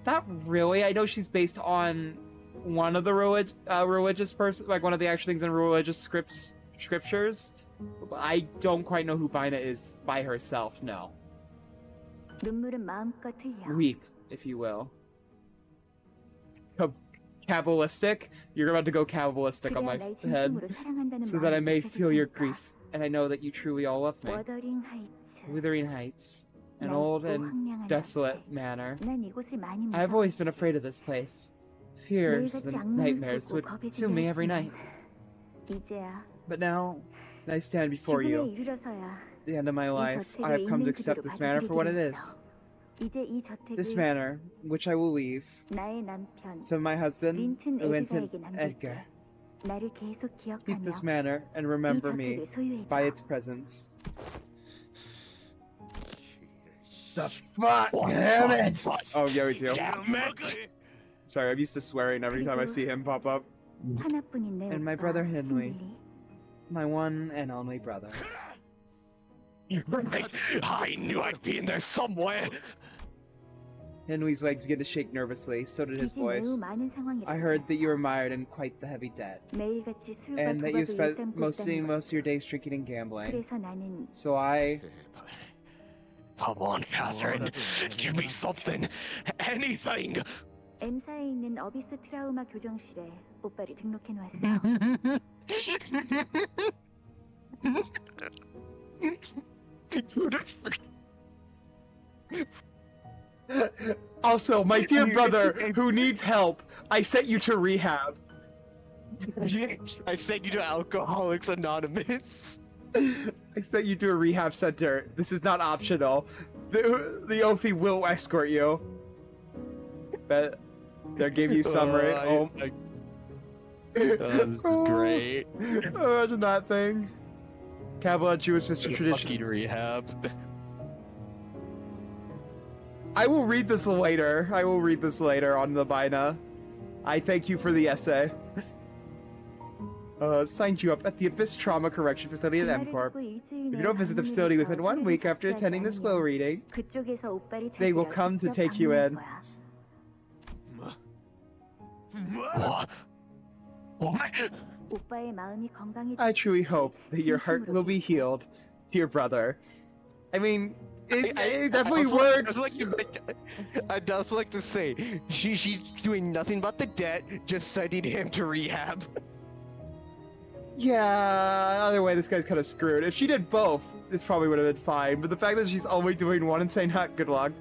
Not really. I know she's based on one of the religious person, like one of the actual things in religious scriptures. But I don't quite know who Bina is by herself. No. 눈물은 마음껏 흘려. Weep, if you will. Kabbalistic? You're about to go Kabbalistic on my 그래야 날 head, 진심으로 사랑한다는 so that I 마음을 may feel your 느껴줄 grief, and I know that you truly all love me. 워더링 하이츠. Wuthering Heights, an 난 old 또 and 황량한 desolate 곳에. manor. 난 이곳을 많이 I have always been 무서워했어. afraid of this place. Fears 매일같이 and 악몽을 nightmares 꾸고 would 겁에 consume me every 질렸지만 night. 이제야 But now, I stand before 죽음에 you, 이르러서야 at the end of my life. I have come to accept this manor for what it is. 이제 이 저택을 This manor, which I will leave, 나의 남편 to my husband, 린튼 Linton 에드가에게 Edgar. 남길게. 나를 계속 Keep this 기억하며 manor and remember 이 me 저택을 소유해줘. by its presence. The fuck? Damn it! Oh, yeah, we do. Damn it! Sorry, I'm used to swearing every time I see him pop up. And my brother Henry. My one and only brother. I knew I'd be in there somewhere. Henry's legs began to shake nervously, so did his voice. I heard that you were mired in quite the heavy debt, and that you spent most of your days drinking and gambling. So I... Come on, Catherine. Give me something. Anything. M사에 있는 어비스 트라우마 교정실에 오빠를 등록해놓았어. Also, my dear brother, who needs help, I sent you to rehab. I sent you to Alcoholics Anonymous. I sent you to a rehab center. This is not optional. The Ophi will escort you. But they'll give you some rate. Oh, this is great. Imagine that thing. Kabbalah Jewish Mr. Tradition. Fucking rehab. I will read this later. I will read this later on the Bina. I thank you for the essay. Signed you up at the Abyss Trauma Correction Facility at M-Corp. If you don't visit the facility within 1 week after attending this will reading, they will come to take you in. What? I truly hope that your heart will be healed, dear brother. I mean, it definitely works. I'd also like to say, she's doing nothing but the debt, just sending him to rehab. Yeah, either way, this guy's kind of screwed. If she did both, this probably would have been fine. But the fact that she's only doing one and saying, good luck.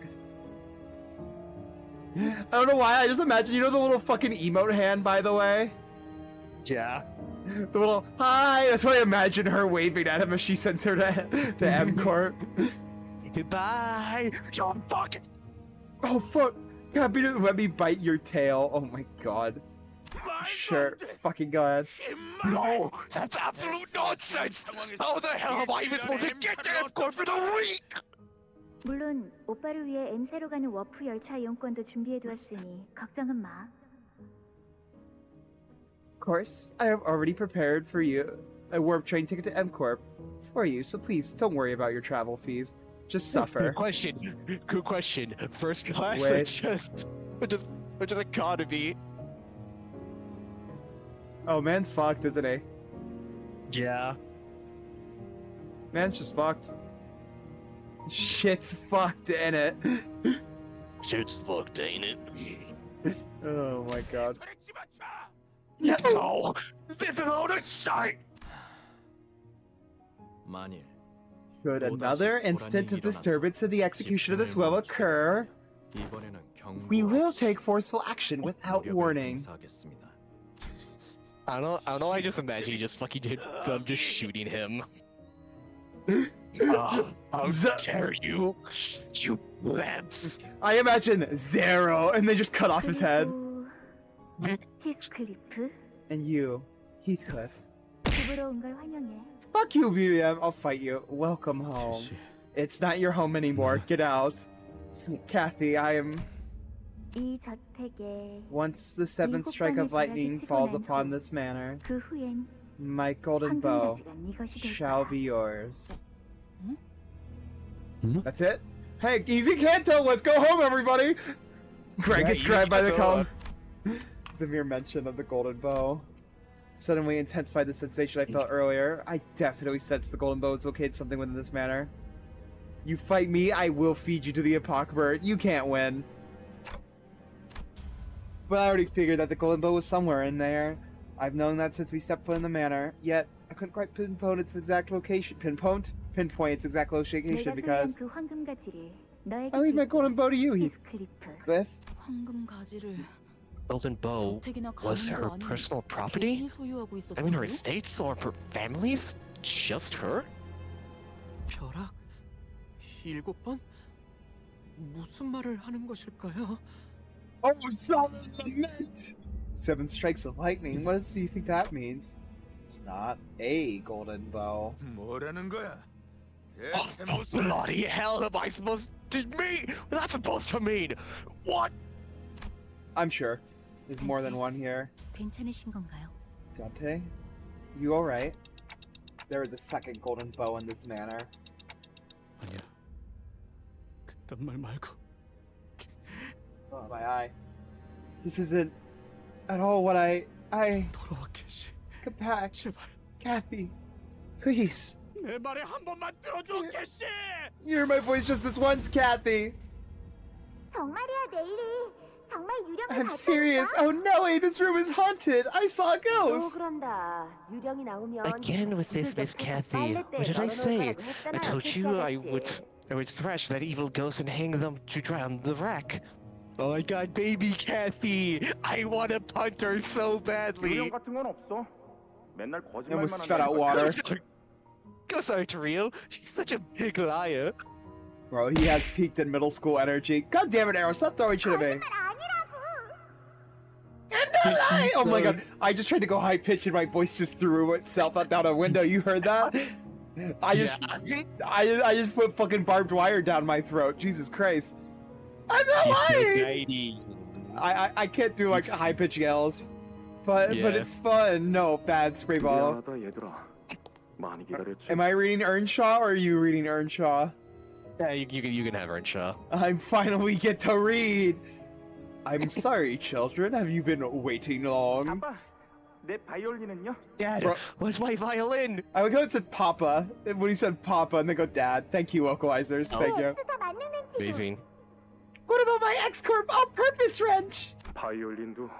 I don't know why, I just imagine, you know the little fucking emote hand, by the way? Yeah. The little, hi! That's why I imagine her waving at him as she sent her to M-Corp. Goodbye! Oh, fuck! Oh, fuck! God, let me bite your tail. Oh my god. Sure, fucking go ahead. No! That's absolute nonsense! How the hell am I even supposed to get to M-Corp for the week? 물론 오빠를 위해 M사로 가는 워프 열차 이용권도 준비해두었으니 걱정은 마. Of course, I have already prepared for you a warp train ticket to M-Corp for you, so please don't worry about your travel fees. Just suffer. Good question. First class or just economy? Oh, man's fucked, isn't he? Yeah. Man's just fucked. Shit's fucked, ain't it? Shit's fucked, ain't it? Oh my god. No! This is out of sight! 만일 Should another instant of disturbance in the execution of this will occur, we will take forceful action without warning. I don't know, I just imagine he just fucking done just shooting him. How dare you, you plebs! I imagine Zero, and they just cut off his head. Heathcliff, And you, Heathcliff. 집으로 온 걸 환영해. Fuck you, BBM. I'll fight you. Welcome home. It's not your home anymore. Get out. Kathy, I am... 이 저택에 Once the seventh strike of lightning falls upon this manor, 그 후엔 my golden bow shall be yours. That's it? Hey, easy Kanto, let's go home, everybody! Greg gets grabbed by the column. The mere mention of the golden bow suddenly intensified the sensation I felt earlier. I definitely sensed the golden bow is located something within this manor. You fight me, I will feed you to the Apocalypse. You can't win. But I already figured that the golden bow was somewhere in there. I've known that since we stepped foot in the manor, yet I couldn't quite pinpoint its exact location. Pinpoint its exact location because 그 황금 가지를 너에게 I leave my golden bow to you, Heathcliff. 황금 가지를 Golden bow was her personal property? I mean her estates or her family's? Just her? 벼락? 7번? 무슨 말을 하는 것일까요? Oh, lament! Seven strikes of lightning. What do you think that means? It's not a golden bow. 뭐라는 거야? Oh, bloody hell am I supposed to mean? What's that supposed to mean? What? I'm sure. There's more than one here. 괜찮으신 건가요? Dante, you alright? There is a second golden bow in this manor. 아니야. 그딴 말 말고. Oh, my eye. This isn't at all what I... 돌아와, 캐시. Come back. 제발. Kathy, please. 내 말에 한 번만 들어줘, 캐시! You hear my voice just this once, Kathy. 정말이야, 레일리. 정말 유령이 I'm serious. Oh no, this room is haunted. I saw a ghost. 그런다. 유령이 나오면 Again with this, Miss Kathy. What did I say? I told you I would thrash that evil ghost and hang them to dry on the rack. Oh my god, baby Kathy! I want to punt her so badly! Almost spat out water. Ghosts aren't real. She's such a big liar. Bro, he has peaked in middle school energy. God damn it, Arrow, stop throwing shit at me. I'm not lying! Oh my god, I just tried to go high pitched and my voice just threw itself out down a window. You heard that? I just put fucking barbed wire down my throat. Jesus Christ. I'm not lying! I can't do like high pitched yells. But it's fun. No, bad spray bottle. Am I reading Earnshaw or are you reading Earnshaw? Yeah, you can have Earnshaw. I finally get to read! I'm sorry, children. Have you been waiting long? Dad, Bro. where's my violin? I would go to Papa when he said Papa and then go Dad. Thank you, localizers. Thank you. Amazing. What about my X-Corp all-purpose wrench?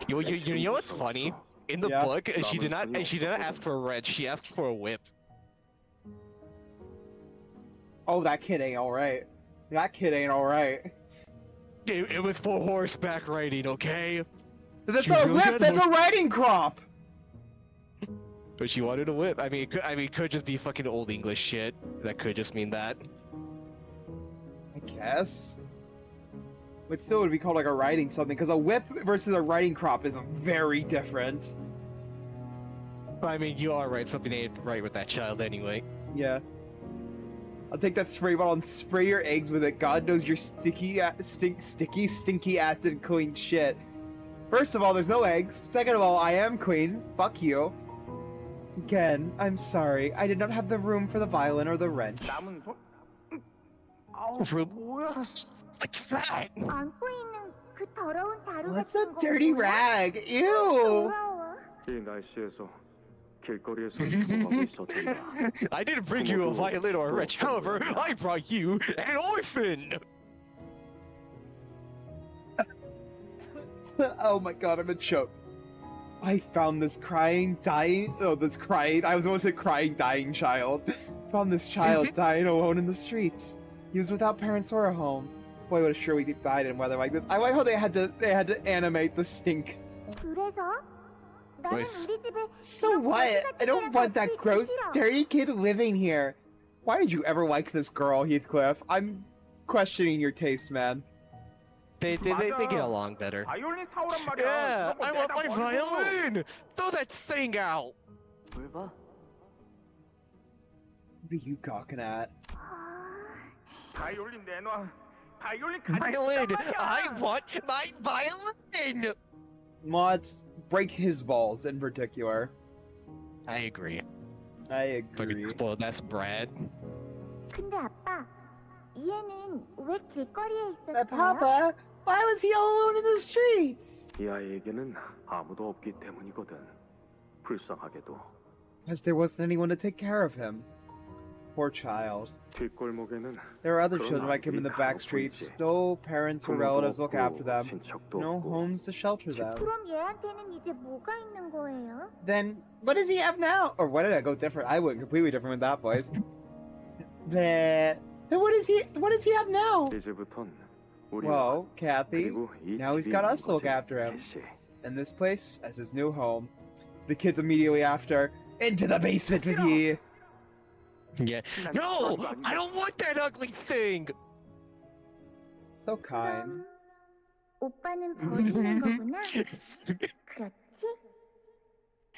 You know what's funny? In the book, she did not ask for a wrench. She asked for a whip. Oh, that kid ain't alright. That kid ain't alright. It was for horseback riding, okay? That's She's a really whip! good That's a riding crop! But she wanted a whip. I mean, it could just be fucking old English shit. That could just mean that. I guess. But still, it would be called like a riding something, because a whip versus a riding crop is very different. I mean, you are right. Something ain't right with that child anyway. Yeah. I'll take that spray bottle and spray your eggs with it. God knows you're stinky acid queen shit. First of all, there's no eggs. Second of all, I am queen. Fuck you. Again, I'm sorry. I did not have the room for the violin or the wrench. What's that? What's a dirty rag? Ew! I didn't bring you a violin or a wrench. However, I brought you an orphan. Oh my god, I'm in shock. I found this crying, dying. Oh, this crying. I was almost a crying, dying child. Found this child dying alone in the streets. He was without parents or a home. Boy, would have sure we died in weather like this. I like how they had to animate the stink. So what? I don't want that gross, dirty kid living here. Why did you ever like this girl, Heathcliff? I'm questioning your taste, man. They get along better. Yeah, I want my violin! Throw that thing out! What are you gawking at? Violin! I want my violin! Mods, break his balls in particular. I agree. I agree. Spoiled, that's Brad. 근데 아빠, 얘는 왜 길거리에 But 있었어요? Papa, why was he all alone in the streets? 이 아이에게는 아무도 없기 때문이거든. 불쌍하게도. Because there wasn't anyone to take care of him. Poor child. 뒷골목에는 There are other children like him in the back streets. No parents or relatives look after them. No homes to shelter them. 그럼 얘한테는 이제 뭐가 있는 거예요? Then, what does he have now? Or what did I go different? I went completely different with that voice. Then what does he have now? 이제부턴 Well, Kathy, now he's got us to look after him. And this place as his new home. The kids immediately after, into the basement with you. Yeah. No! I don't want that ugly thing! So kind. 오빠는 버리는 거구나. 그렇지?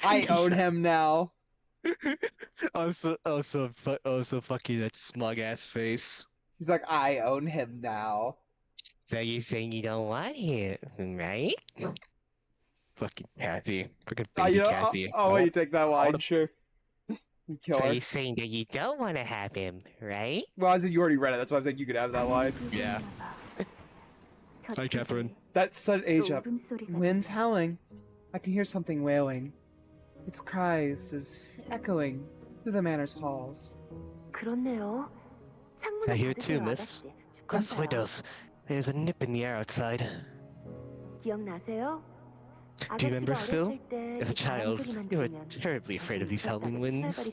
I own him now. Also fucking that smug ass face. He's like, I own him now. So you're saying you don't want him, right? Fucking Kathy. Freaking baby you know, Kathy. you take that line, sure. You kill So her. you're saying that you don't want to have him, right? Well, I said you already read it. That's why I was like, you could have that line. Yeah. Hi, Catherine. That's sun age up. Wind's howling. I can hear something wailing. Its cries is echoing through the manor's halls. I hear too, miss. Close the windows. There's a nip in the air outside. Do you remember, Phil? As a child, you were terribly afraid of these howling winds.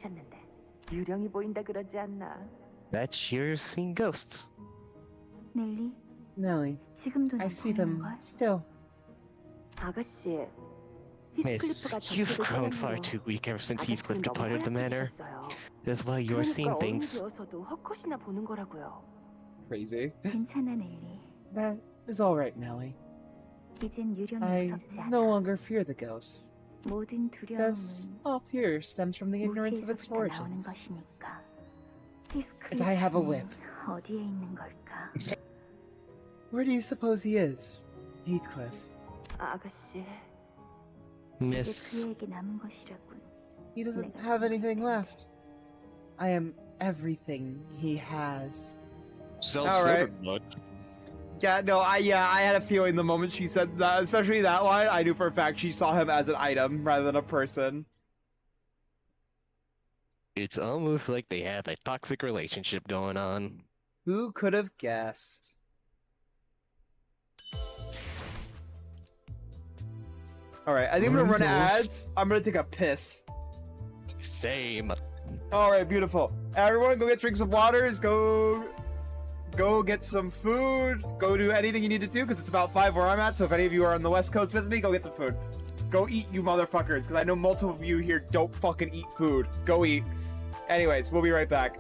That you're seeing ghosts. Nelly, I see them still. Miss, you've grown far too weak ever since Heathcliff departed the manor. That's why you're seeing things. Crazy. That is all right, Nelly. I no longer fear the ghosts, because all fear stems from the ignorance of its origins. If I have a whip, where do you suppose he is, Heathcliff? Miss, He doesn't have anything left. I am everything he has. Self-centered. Yeah, no, I had a feeling the moment she said that, especially that line, I knew for a fact she saw him as an item rather than a person. It's almost like they have a toxic relationship going on. Who could have guessed? Alright, I think I'm gonna run ads. I'm gonna take a piss. Same. Alright, beautiful. Everyone, go drink some waters, go get some food, go do anything you need to do, because it's about 5 where I'm at, so if any of you are on the West Coast with me, go get some food. Go eat, you motherfuckers, because I know multiple of you here don't fucking eat food. Go eat. Anyways, we'll be right back.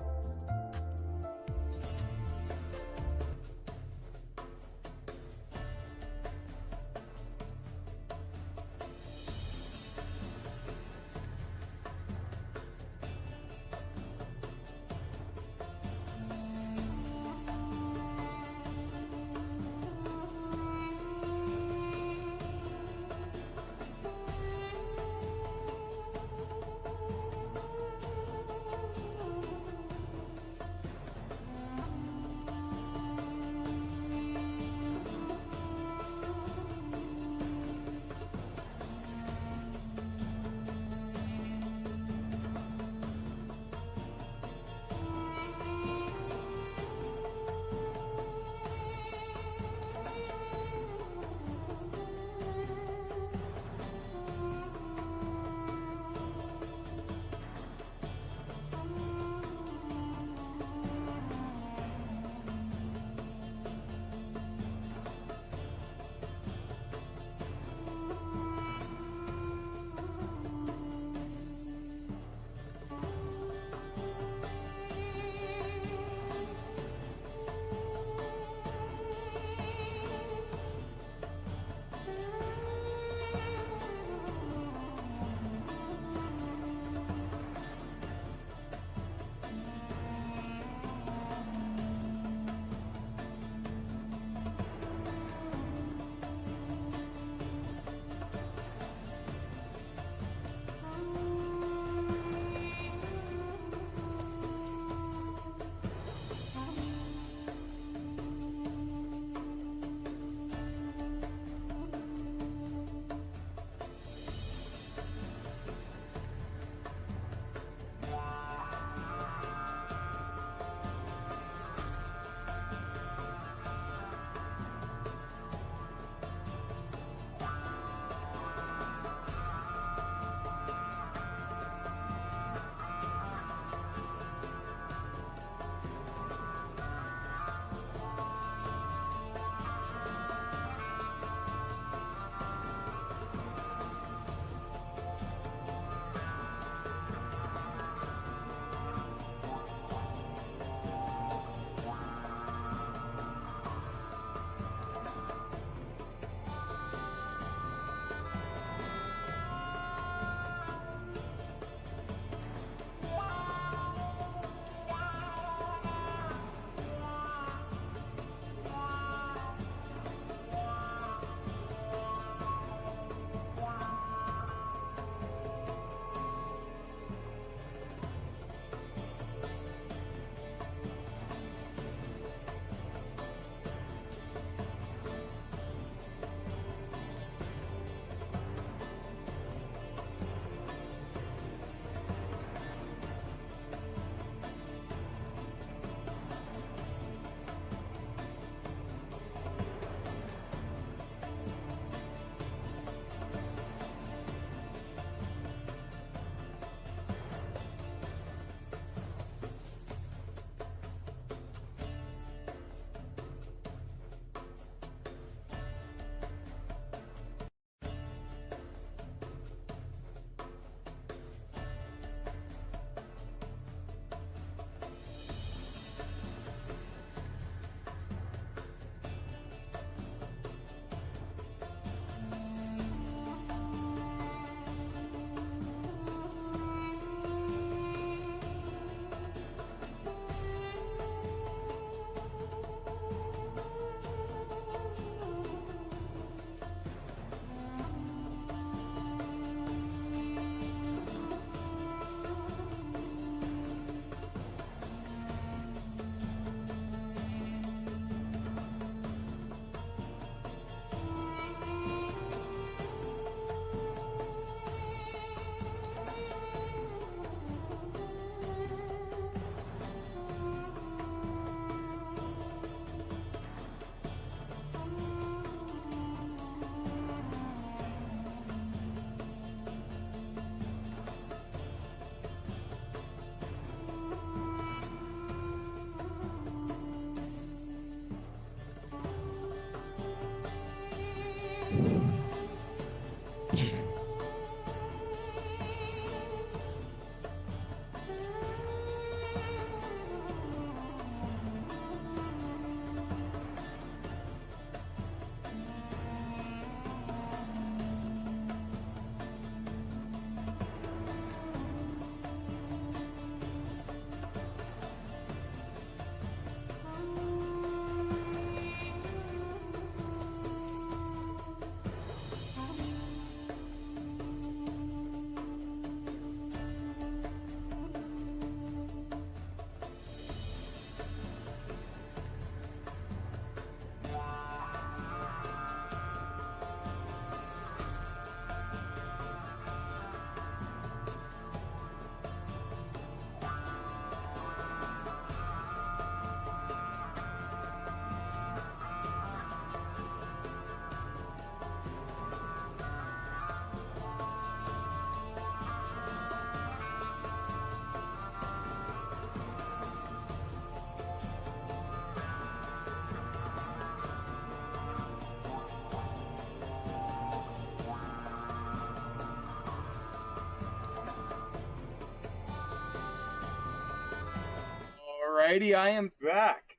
Alrighty, I am back.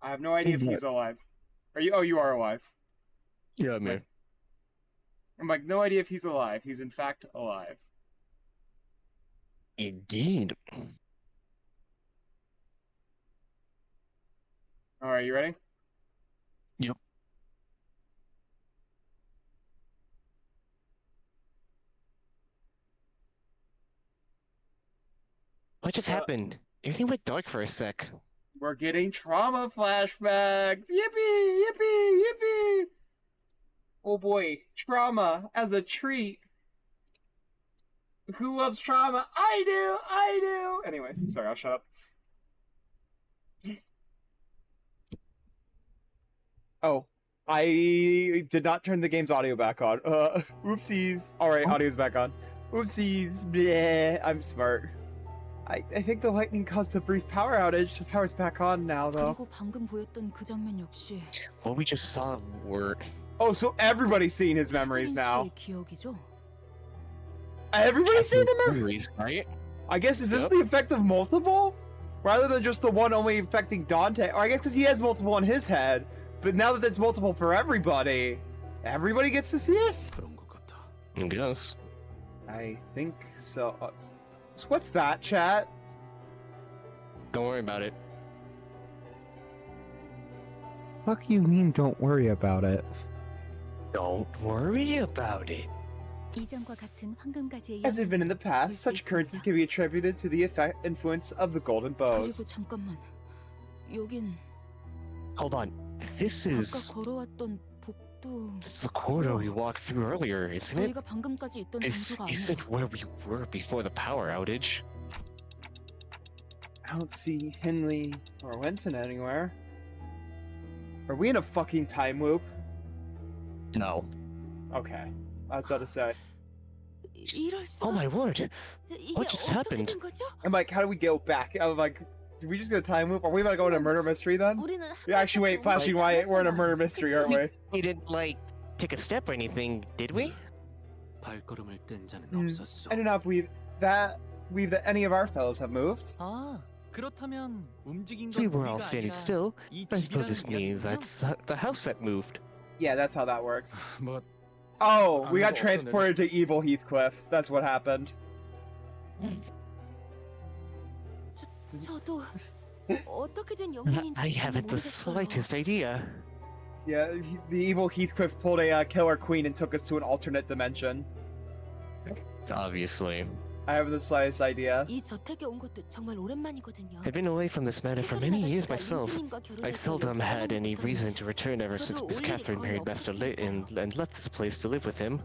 I have no idea if he's alive. Are you? Oh, you are alive. Yeah, man. I'm like, no idea if he's alive. He's in fact alive. Indeed. Alright, you ready? Yep. What just happened? Everything went dark for a sec. We're getting trauma flashbacks. Yippee! Yippee! Yippee! Oh boy, trauma as a treat. Who loves trauma? I do! I do! Anyways, sorry, I'll shut up. Oh, I did not turn the game's audio back on. Oopsies. Alright, audio's back on. Oopsies. Bleh, I'm smart. I think the lightning caused a brief power outage. The power's back on now, though. 그리고 방금 보였던 그 장면 역시 What we just saw were... Oh, so everybody's seen his memories now. 씨의 기억이죠? Everybody's seen the memories, right? I guess, is this the effect of multiple? Rather than just the one only affecting Dante? Or I guess because he has multiple in his head. But now that there's multiple for everybody, everybody gets to see it? I guess. I think so. So what's that, chat? Don't worry about it. Fuck you mean don't worry about it? Don't worry about it. 이전과 같은 황금가지의 As had been in the past, such occurrences can be attributed to the influence of the golden bows. 그리고 잠깐만. 여긴 Hold on. This is... 아까 걸어왔던 복도. This is the corridor we walked through earlier, isn't it? 저희가 방금까지 있던 This 장소가 isn't 아니야. where we were before the power outage. I don't see Henley or Wenton anywhere. Are we in a fucking time loop? No. Okay. I was about to say. 이럴 수가. Oh my word! What just happened? I'm like, how do we go back? I'm like, did we just get a time loop? Are we about to go in a murder mystery then? Yeah, actually, wait, Flashing Wyatt, we're in a murder mystery, aren't we? We didn't, like, take a step or anything, did we? 발걸음을 뗀 자는 I do not believe that any of our fellows have moved. 아, 그렇다면 움직인 건 We were all 우리가 standing 아니라 still, 이 but I suppose 집이라는 this means 이야기군요. that's the house that moved. Yeah, that's how that works. 뭐 Oh, we got 아무도 transported to evil Heathcliff. That's what happened. 저도 어떻게 된 영문인지 I haven't the 모르겠어요. slightest idea. Yeah, the evil Heathcliff pulled a killer queen and took us to an alternate dimension. Obviously. I haven't the slightest idea. 이 저택에 온 것도 정말 오랜만이거든요. I've been away from this manor for many years myself. I seldom had any reason to return ever since Miss Catherine married Master Leen and left this place to live with him.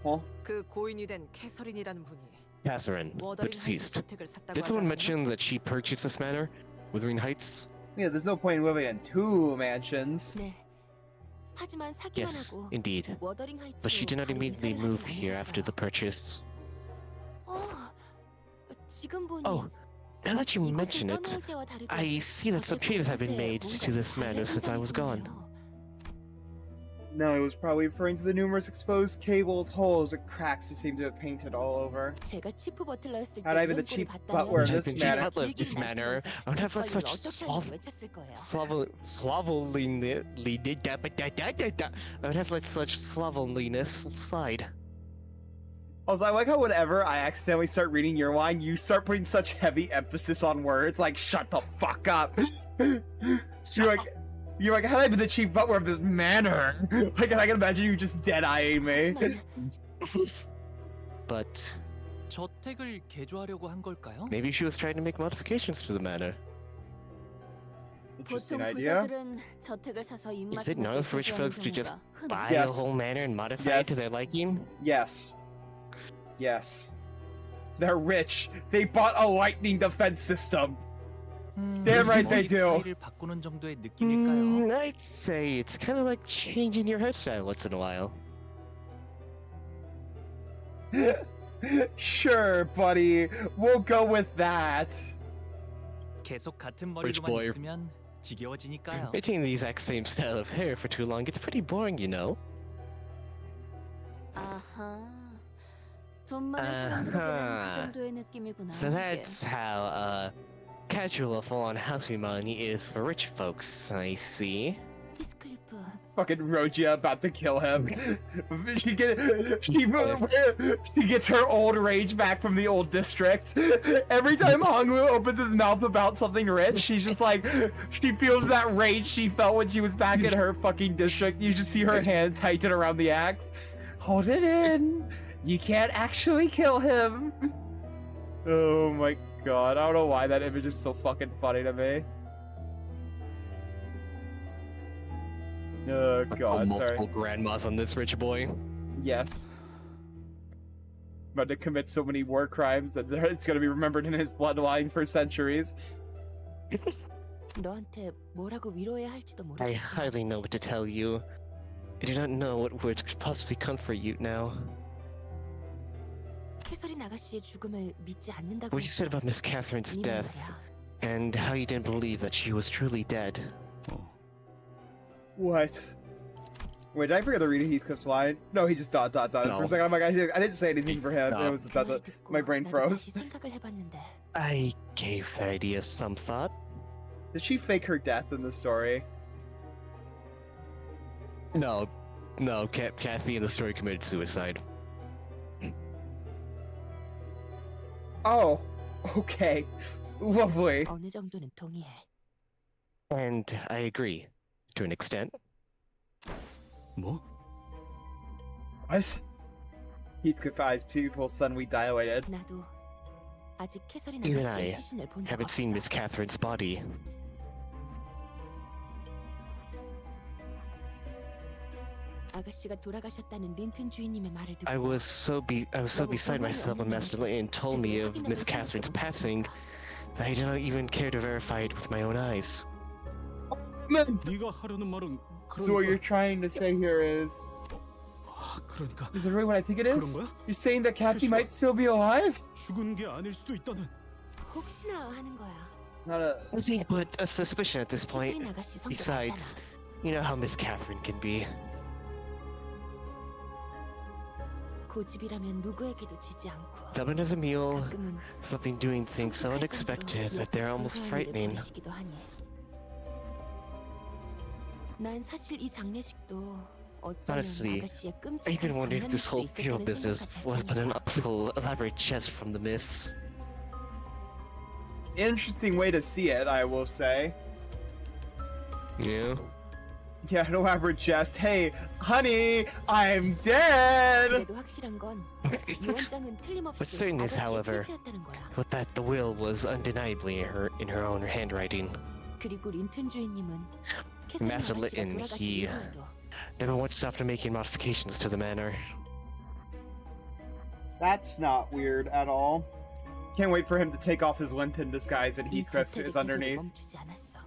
Huh? 그 고인이 된 캐서린이라는 분이 Catherine, 워더링 but 하이츠 ceased. 저택을 샀다고 Did 하지 someone 않았나? mention that she purchased this manor, Wuthering Heights? Yeah, there's no point in living in two mansions. 네. 하지만 사기만 Yes, 하고 indeed. 워더링 하이츠로 But she did not 바로 immediately 이사를 move 하진 here after the 않았어요. purchase. 지금 보니 Oh, now that you 이곳을 mention it, 떠나올 때와 다르게 I see that some 저택 changes have been 곳곳에 made 뭔가 to this manor 관련 since I was 흔적이 gone. 보이네요. No, it was probably referring to the numerous exposed cables, holes, and cracks it seemed to have painted all over. 제가 치프 버틀러였을 때 Had I been the 이런 꼴을 chief 봤다면 butler of Had I this been chief manor, butler of this manor, I would have let such I would have let such slovenliness slide. Also, I like how whenever I accidentally start reading your line, you start putting such heavy emphasis on words, like, shut the fuck up. You're like, had I been the chief butler of this manor? Like, I can imagine you just dead-eyeing me. But 저택을 개조하려고 한 걸까요? maybe she was trying to make modifications to the manor. Interesting 보통 idea. 부자들은 저택을 사서 Is 입맛에 it known 맞게 for rich 개조하는 folks to just 경우가 buy 흔해요. a whole manor and modify it to their liking? Yes. Yes. They're rich. They bought a lightning defense system. Damn right they 머리 do. 스타일을 바꾸는 정도의 느낌일까요? I'd say it's kind of like changing your hairstyle once in a while. Sure, buddy. We'll go with that. 계속 같은 Rich 머리로만 boy. 있으면 지겨워지니까요. Maintaining the exact same style of hair for too long gets pretty boring, you know. 아하. 돈 많은 사람들에게는 그 정도의 느낌이구나. So that's how casual full-on house money is for rich folks, I see. 히스클리프. Fucking Rogia about to kill him. she gets her old rage back from the old district. Every time Hongwoo opens his mouth about something rich, she's just like, she feels that rage she felt when she was back in her fucking district. You just see her hand tighten around the axe. Hold it in. You can't actually kill him. Oh my god. I don't know why that image is so fucking funny to me. Oh god, sorry. Multiple grandmas on this rich boy. Yes. About to commit so many war crimes that it's gonna be remembered in his bloodline for centuries. 너한테 뭐라고 위로해야 할지도 I 모르겠지만 hardly know what to tell you. I do not know what words could possibly comfort you now. 캐서린 아가씨의 죽음을 믿지 않는다고 What you said about Miss Catherine's 네 death, 말이야. and how you didn't believe that she was truly dead. What? Wait, did I forget to read Heathcliff's line? No, he just dot. No. For a second, I'm like, I didn't say anything for him. No. It was 그 dot. 말 듣고 My brain 나도 froze. 다시 생각을 해봤는데 I gave that idea some thought. Did she fake her death in the story? No, Kathy in the story committed suicide. Oh, okay. Lovely. 어느 정도는 동의해. And I agree, to an extent. 뭐? What? Heathcliff eyes pupils suddenly dilated. 나도 아직 캐서린 Even 아가씨의 I 시신을 본 적 haven't seen 없어. Miss Catherine's body. 아가씨가 돌아가셨다는 린튼 주인님의 말을 듣고 I was so beside myself when Master Leen told me of Miss Catherine's passing that I did not even care to verify it with my own eyes. 네가 하려는 말은 So what you're 그러니까 trying to say here is 그러니까 it really what I think it is? 그런 거야? You're saying that Kathy might still be alive? 죽은 게 아닐 수도 있다는. 혹시나 하는 거야. Not a. Nothing but a suspicion at this point. 캐서린 아가씨 성격 Besides, 알잖아. you know how Miss Catherine can be. 고집이라면 누구에게도 지지 않고 Stubborn as a mule, 가끔은 something doing things so unexpected that they're almost frightening. 보이시기도 하니. 난 사실 이 장례식도 어쩌면 Honestly, 아가씨의 I even 끔찍한 wonder if this 장난일 whole 수도 funeral 있겠다는 business 생각까지 was but an 했다니까. elaborate jest from the miss. Interesting way to see it, I will say. Yeah? Yeah, an elaborate jest. Hey, honey, I'm dead! 그래도 확실한 건 유언장은 틀림없이 What's certain is, 아가씨의 however, 편지였다는 거야. but that the will was undeniably in her own handwriting. 그리고 린튼 주인님은 캐서린 Master 아가씨가 Leen, 돌아가신 he 이후에도 never once stopped making modifications to the manor. That's not weird at all. Can't wait for him to take off his Linton disguise and 이 Heathcliff 저택의 is 계속을 underneath. 멈추지 않았어.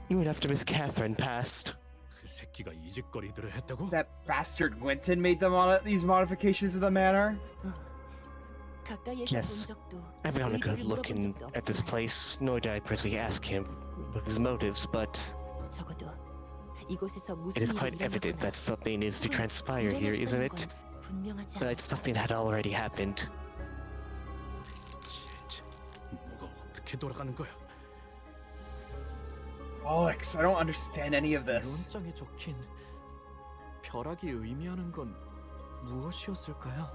Even after Miss Catherine passed. 그 새끼가 이 짓거리들을 했다고? That bastard Linton made these modifications to the manor? 가까이에서 Yes, 본 적도 I haven't a good 의도를 look 물어본 적도 at this 없지만 place, nor did I personally ask him what his motives, but 적어도 이곳에서 무슨 it is 일이 quite evident 일어나거나 that something is to transpire here, isn't it? 분명하지 That something had already happened. 뭐가 어떻게 돌아가는 거야? Alex, I don't understand any of this. 유언장에 적힌 벼락이 의미하는 건 무엇이었을까요?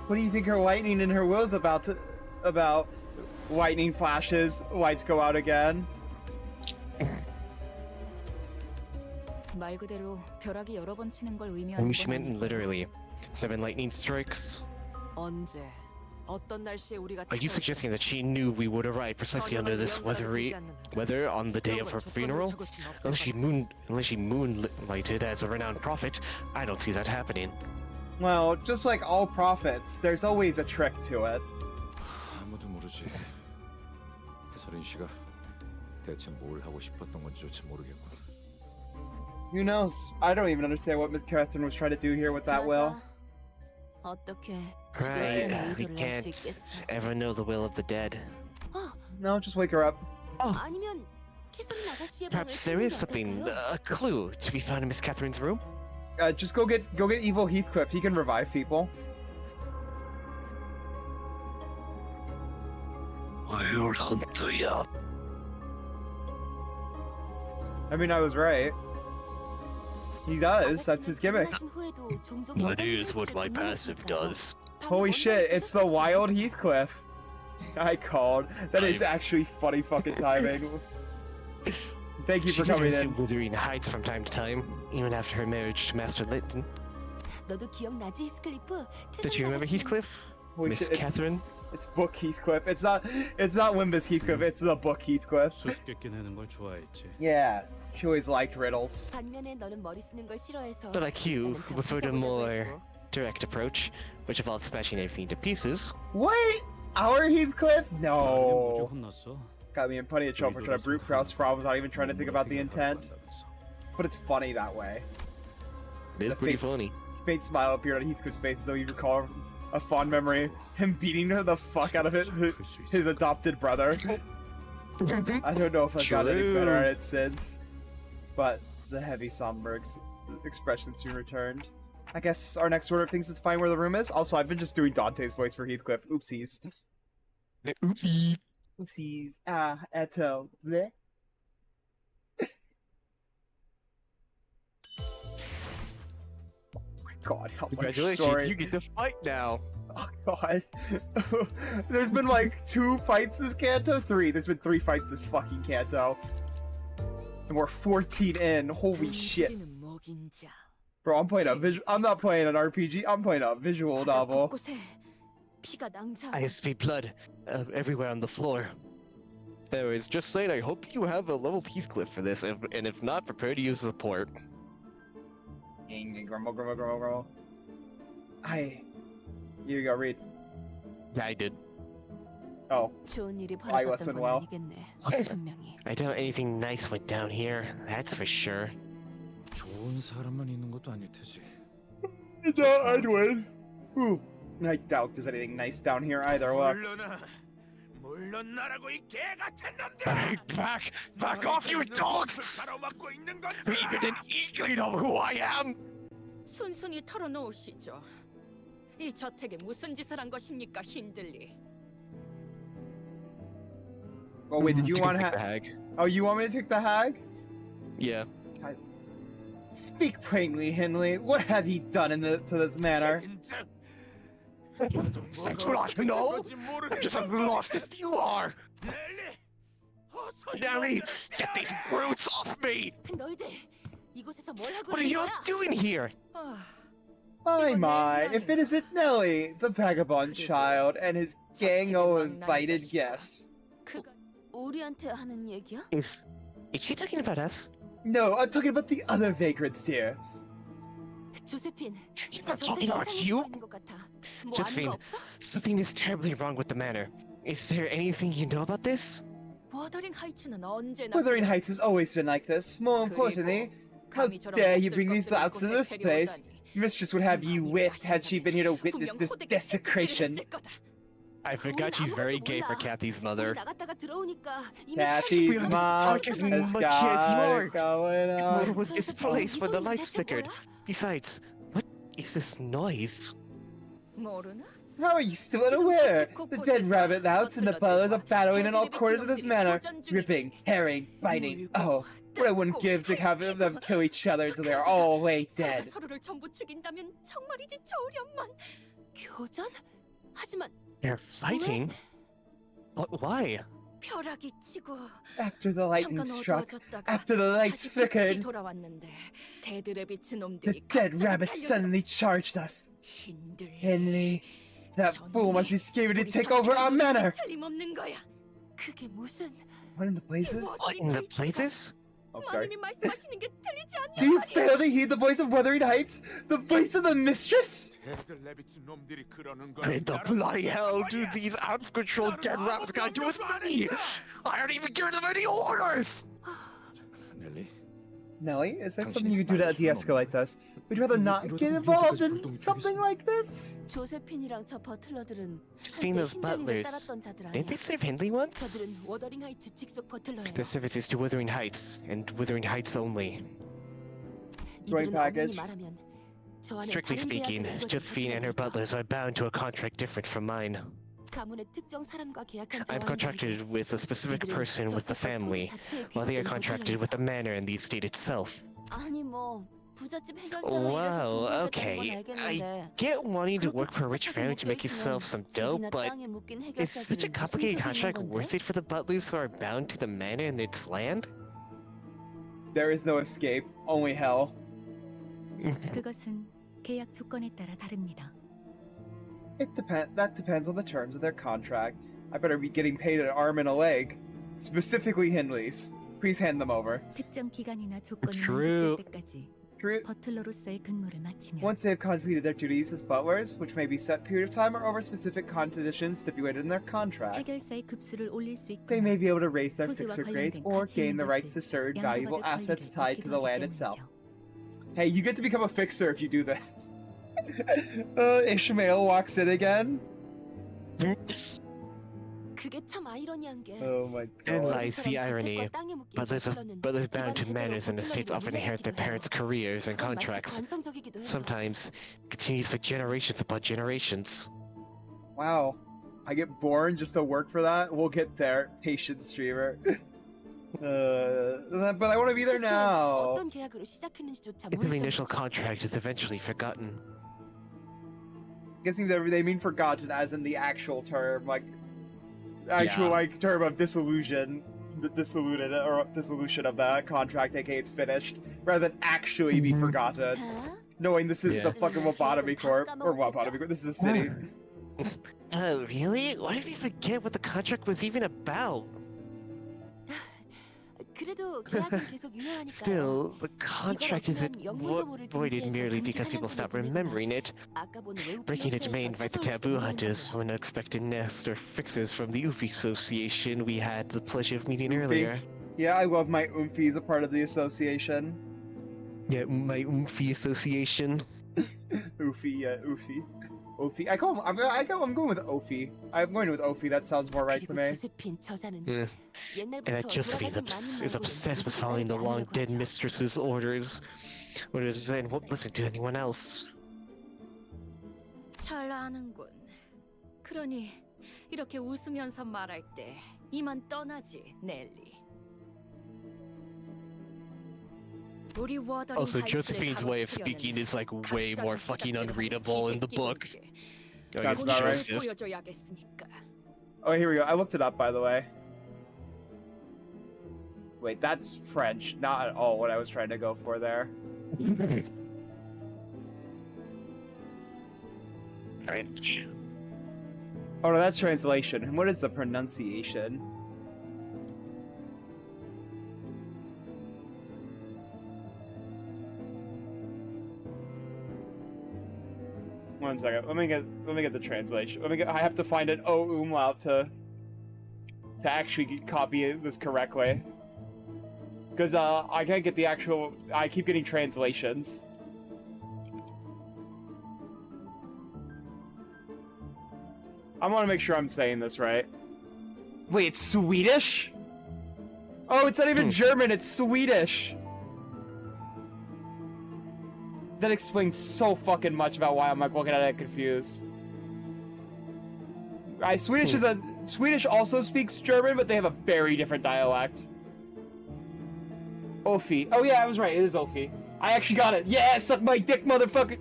What do you think her lightning in her will's about? Lightning flashes, lights go out again. 말 그대로 벼락이 여러 번 치는 걸 I 의미하는 mean, she 건 meant 아니고. literally 7 lightning strikes. 언제 어떤 날씨에 우리가 Are you suggesting that she knew we would arrive precisely under this weather on the day of her funeral? Unless she moonlighted as a renowned prophet, I don't see that happening. Well, just like all prophets, there's always a trick to it. 아무도 모르지. 해설인 씨가 대체 뭘 하고 싶었던 건지조차 모르겠고. Who knows? I don't even understand what Miss Catherine was trying to do here with that will. 어떻게 Right, 죽었으면 we 의도를 낼 수 can't 있겠어. ever know the will of the dead. No, just wake her up. 아니면 캐서린 아가씨의 방을 Perhaps there 찾는 is 게 something, 어떨까요? a clue to be found in Miss Catherine's room? just go get evil Heathcliff. He can revive people. I'll hunt you up. I mean, I was right. He does. That's his gimmick. That is what my passive does. Holy shit! It's the wild Heathcliff. I called. That is actually funny fucking timing. Thank you for coming in. Wuthering Heights from time to time, even after her marriage to Master Leen. 너도 기억나지, 히스클리프? Did you remember Heathcliff? Miss Catherine? It's book Heathcliff. It's not Wimbus Heathcliff. It's the book Heathcliff. 수수께끼 내는 걸 좋아했지. Yeah, she always liked riddles. 반면에 너는 머리 쓰는 걸 싫어해서. But like you, who preferred a more direct approach, which involved smashing everything to pieces. What? Our Heathcliff? No. 무조 혼났어. Got me in plenty of trouble for trying to brute force problems, not even trying to think about the intent. But it's funny that way. It is pretty funny. Faint smile appeared on Heathcliff's face as though he recalled a fond memory. Him beating the fuck out of his adopted brother. I don't know if I've got any better at it since. But the heavy somber expression soon returned. I guess our next order of things is to find where the room is. Also, I've been just doing Dante's voice for Heathcliff. Oopsies. Oopsie. Oopsies. Ah, eto. Bleh. God, how Congratulations, much story. you get to fight now. Oh god. There's been like 2 fights this canto? 3. There's been 3 fights this fucking canto. And we're 14 in. Holy shit. Bro, I'm playing I'm not playing an RPG. I'm playing a visual novel. I see blood everywhere on the floor. Anyways, just saying, I hope you have a level Heathcliff for this, and if not, prepare to use support. Grumble, grumble, grumble, grumble. Here you go, read. I did. Oh. I listened well. I doubt anything nice went down here, that's for sure. 좋은 사람만 있는 것도 아닐 테지. I'd win. Ooh. I doubt there's anything nice down here either. Look. Back off, you dogs! Even an eagling know who I am! 순순히 털어놓으시죠. 이 저택에 무슨 짓을 한 것입니까, 힌들리? Oh wait, did you want the hag? Oh, you want me to take the hag? Yeah. Speak plainly, Hindley. What have he done to this manor? I do not know. I'm just as lost as you are. Nelly, get these brutes off me! What are you doing here? My, if it isn't Nelly, the vagabond child, and his gang of invited guests. Is she talking about us? No, I'm talking about the other vagrants, dear. You're not talking about you? Josephine, something is terribly wrong with the manor. Is there anything you know about this? Wuthering Heights has always been like this. More importantly, how dare you bring these thoughts to this place? Mistress would have you whipped had she been here to witness this desecration. I forgot she's very gay for Kathy's mother. Kathy's mom has got going on. What was this place when the lights flickered? Besides, what is this noise? How are you still unaware? The dead rabbit louts and the butlers are battling in all corners of this manor. Ripping, herring, biting. Oh, what I wouldn't give to have them kill each other until they're all way dead. They're fighting? But why? After the lightning struck, after the lights flickered, the dead rabbit suddenly charged us. Henley, that fool must be scared to take over our manor. What in the blazes? What in the blazes? Oh, sorry. Do you fail to heed the voice of Wuthering Heights? The voice of the mistress? What in the bloody hell do these out-of-control dead rabbits got to do with me? I don't even give them any orders! Nelly, is there something you can do to de-escalate this? Would you rather not get involved in something like this? Josephine, those butlers, didn't they serve Hindley once? Their service is to Wuthering Heights, and Wuthering Heights only. Joint package. 저 안에 Strictly 다른 speaking, 계약을 Josephine and her butlers are bound to a contract different from mine. 가문의 특정 사람과 계약한 I'm 자와는 contracted with a specific person with the family, while they are contracted with the manor and the estate itself. 아니 뭐 부잣집 해결사로 일해서 Wow, 돈 벌겠다는 건 okay. I 알겠는데 get wanting to 그렇게 work for a rich 복잡하게 family to make 묶여 yourself 있으면 some dough, 집이나 but 땅에 묶인 is such a 해결사들은 무슨 complicated 득이 있는 contract 건데? worth it for the butlers who are bound to the manor and its land? There is no escape, only hell. 그것은 계약 조건에 따라 다릅니다. That depends on the terms of their contract. I better be getting paid an arm and a leg. Specifically Hindley's. Please hand them over. 특정 기간이나 조건이 True. 만족될 때까지 True. 버틀러로서의 근무를 마치면 Once they have completed their duties as butlers, which may be set period of time or over specific conditions stipulated in their contract, 해결사의 급수를 올릴 수 they 있거나 may be able to raise their 토지와 fixer grades 관련된 or 가치 gain 있는 the rights to 것을 certain valuable 양도받을 assets 권리를 tied to the 얻기도 land 하기 itself. 때문이죠. Hey, you get to become a fixer if you do this. Ishmael walks in again. 그게 참 아이러니한 게 Oh my And god. lies the irony. Butlers bound to manors and estates often inherit their parents' careers and contracts. Sometimes continues for generations upon generations. Wow. I get born just to work for that? We'll get there. Patience, streamer. But I want to be there now. 어떤 계약으로 시작했는지조차 If the 모를 initial 정도죠. contract is eventually forgotten. Guessing they mean forgotten as in the actual term, like actual Yeah. like term of dissolution, the dissolution of the contract, aka it's finished, rather than actually be forgotten. huh? Knowing this is Yeah. the fucking Lobotomy Corp or Lobotomy Corp. This is the city. Oh, really? Why did we forget what the contract was even about? 그래도 계약은 계속 유효하니까요. Still, the contract isn't voided merely because people stop remembering it. 아까 본 외국 Breaking it may 비협회에서 invite the 찾아올 taboo 수도 hunters 있는 from an unexpected nest or fixes from the Ufi Association we had the pleasure of meeting Ufi. earlier. Yeah, I love my Oomphies a part of the association. Yeah, my Ufi Association. Oofy, Oofy. Oofy. I'm going with Oofy. I'm going with Oofy. That sounds more right to 그리고 me. 조세핀 저자는 Yeah. And 옛날부터 that Josephine 돌아가신 is 마님 obsessed with 말고는 following the 누구도 long 따르지 dead 않으려고 하죠. mistress's orders and won't listen to anyone else. 잘 아는군. 그러니 이렇게 웃으면서 말할 때 이만 떠나지, 넬리. 우리 워더링 Also, 하이츠를 Josephine's way of speaking is like way more fucking unreadable in the book. I guess That's about right. Joseph. 보여줘야겠으니까. Oh, here we go. I looked it up, by the way. Wait, that's French. Not at all what I was trying to go for there. French. Oh no, that's translation. And what is the pronunciation? One second. Let me get the translation. I have to find an O umlaut to actually copy this correctly. Because I can't get the actual. I keep getting translations. I want to make sure I'm saying this right. Wait, it's Swedish? Oh, it's not even German, it's Swedish! That explains so fucking much about why I'm like looking at it confused. Swedish also speaks German, but they have a very different dialect. Ofi. Oh yeah, I was right, it is Ofi. I actually got it. Yeah, suck my dick, motherfucker!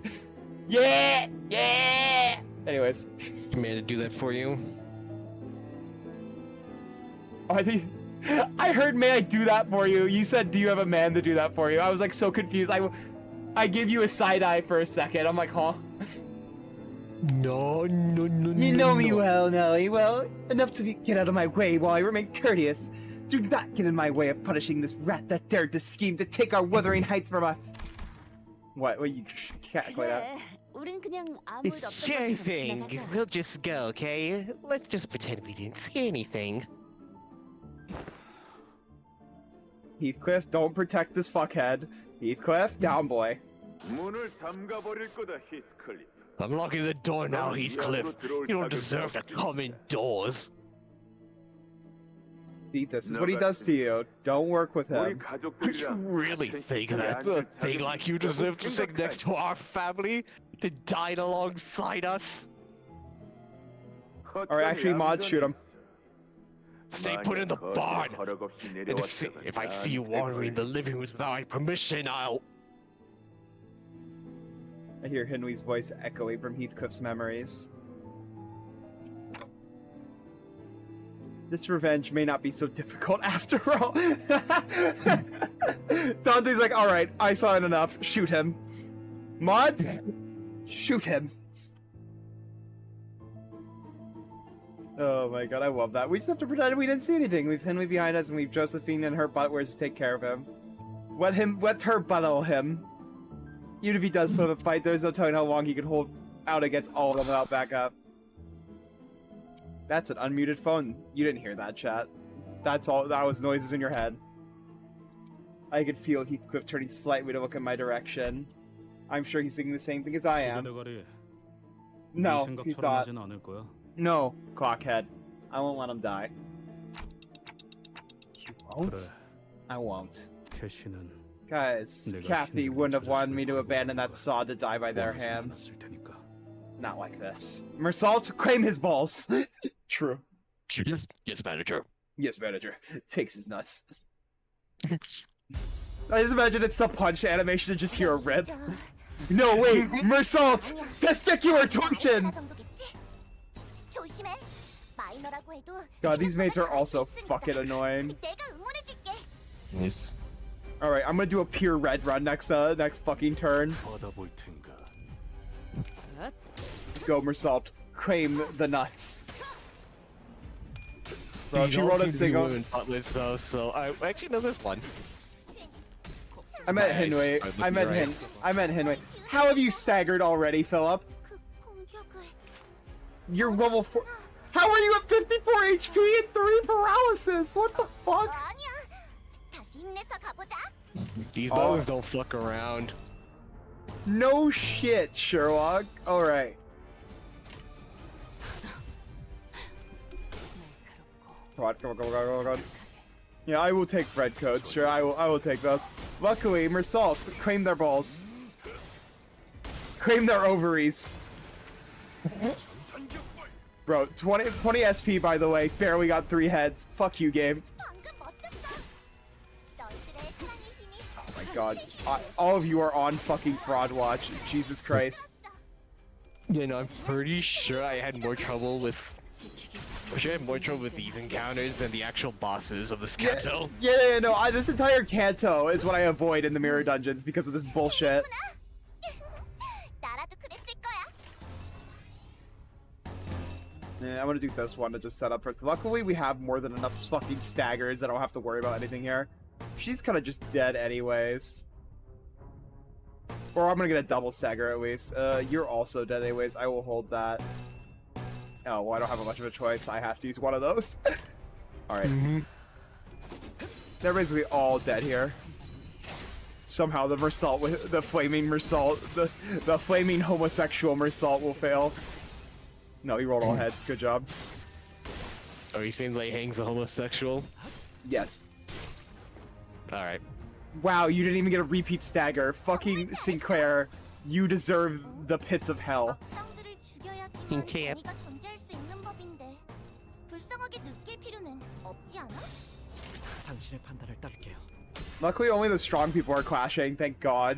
Yeah! Yeah! Anyways. Man to do that for you. Oh, I heard, may I do that for you? You said, do you have a man to do that for you? I was like so confused. I gave you a side eye for a second. I'm like, huh? No. You know me well, Nelly. Well, enough to get out of my way while I remain courteous. Do not get in my way of punishing this rat that dared to scheme to take our Wuthering Heights from us. What you can't like that. 우린 그냥 아무 일 없던 Sure 것처럼 thing. 지나가자. We'll just go, okay? Let's just pretend we didn't see anything. Heathcliff, don't protect this fuckhead. Heathcliff, down boy. 문을 잠가버릴 거다, 히스클리프. I'm locking the door now, Heathcliff. You don't deserve to come indoors. See, this is what he does to you. Don't work with 우리 him. You really think that the thing like you deserve to sit next to our family, to die alongside us? Or actually, Mod, shoot him. Stay put in the barn. And if I see you wandering in the living room without my permission, I'll... I hear Henry's voice echoing from Heathcliff's memories. This revenge may not be so difficult after all. Dante's like, alright, I saw it enough. Shoot him. Mods? Shoot him. Oh my god, I love that. We just have to pretend we didn't see anything. We've Henry behind us and we've Josephine and her buttwares to take care of him. Let her buttle him. Even if he does put up a fight, there's no telling how long he can hold out against all of them without backup. That's an unmuted phone. You didn't hear that, chat. That's all. That was noises in your head. I could feel Heathcliff turning slightly to look in my direction. I'm sure he's thinking the same thing as I am. No, he's not. No, clockhead. I won't let him die. You won't? I won't. Guys, Kathy wouldn't have wanted me to abandon that saw to die by their hands. Not like this. Mersault, claim his balls! True. Yes, manager. Yes, manager. Takes his nuts. I just imagine it's the punch animation to just hear a rip. No, wait! Mersault! Testicular torsion! God, these mates are also fucking annoying. Yes. Alright, I'm gonna do a pure red run next fucking turn. Go, Mersault. Claim the nuts. Bro, she rolled a single. Butlers, though, so I actually know this one. I meant Henry. I meant Henry. How have you staggered already, Philip? You're level 4. How are you at 54 HP and 3 paralysis? What the fuck? These bugs don't fuck around. No shit, Sherlock. Alright. Come on. Yeah, I will take red coats. Sure, I will take those. Luckily, Mersault claim their balls. Claim their ovaries. Bro, 20 SP, by the way. Barely got 3 heads. Fuck you, game. Oh my god. All of you are on fucking fraud watch. Jesus Christ. Yeah, no, I'm pretty sure I had more trouble with... I had more trouble with these encounters than the actual bosses of this canto. Yeah, no, this entire canto is what I avoid in the mirror dungeons because of this bullshit. Yeah, I'm gonna do this one to just set up first. Luckily, we have more than enough fucking staggers. I don't have to worry about anything here. She's kind of just dead anyways. Or I'm gonna get a double stagger at least. You're also dead anyways. I will hold that. Oh, well, I don't have much of a choice. I have to use one of those. Alright. They're basically all dead here. Somehow the Mersault, the flaming Mersault, the flaming homosexual Mersault will fail. No, he rolled all heads. Good job. Are you saying Lei Hang's a homosexual? Yes. Alright. Wow, you didn't even get a repeat stagger. Fucking Sinclair, you deserve the pits of hell. Sinclair. Luckily, only the strong people are clashing, thank god.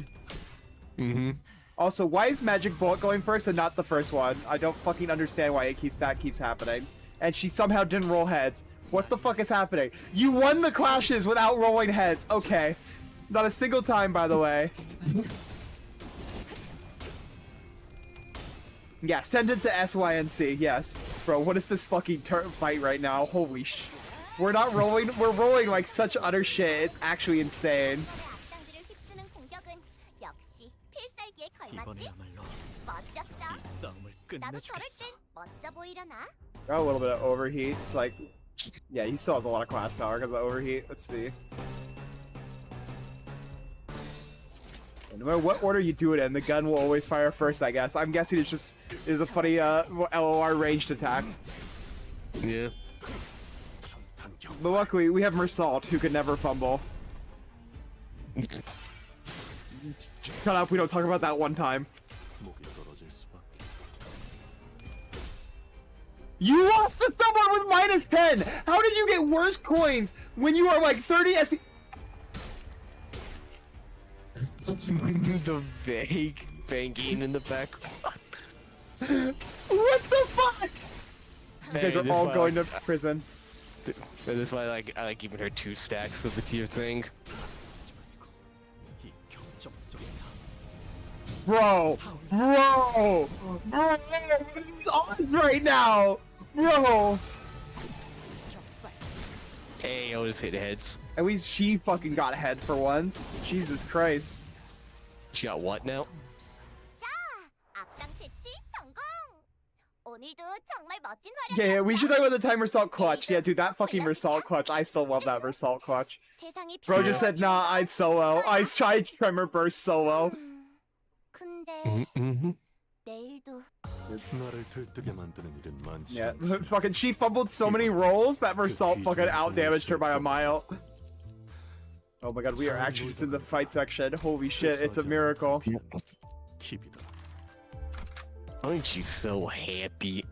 Also, why is Magic Bullet going first and not the first one? I don't fucking understand why that keeps happening. And she somehow didn't roll heads. What the fuck is happening? You won the clashes without rolling heads. Okay. Not a single time, by the way. Yeah, send it to SYNC, yes. Bro, what is this fucking fight right now? Holy sh... We're not rolling, we're rolling like such utter shit. It's actually insane. Got a little bit of overheat. It's like... Yeah, he still has a lot of clash power because of overheat. Let's see. No matter what order you do it in, the gun will always fire first, I guess. I'm guessing it's just is a funny LOR ranged attack. Yeah. But luckily, we have Mersault, who could never fumble. Shut up, we don't talk about that one time. You lost to someone with -10! How did you get worse coins when you are like 30 SP? The vague banging in the back. What the fuck? You guys are all going to prison. This is why I like giving her 2 stacks of the tier thing. Bro! Bro! Bro! These odds right now! Bro! Hey, I'll just hit heads. At least she fucking got head for once. Jesus Christ. She got what now? Yeah, we should talk about the time Mersault clutch. Yeah, dude, that fucking Mersault clutch. I still love that Mersault clutch. Bro just said, nah, I'd solo. I tried Tremor Burst solo. Yeah, fucking she fumbled so many rolls that Mersault fucking outdamaged her by a mile. Oh my god, we are actually just in the fight section. Holy shit, it's a miracle. Aren't you so happy?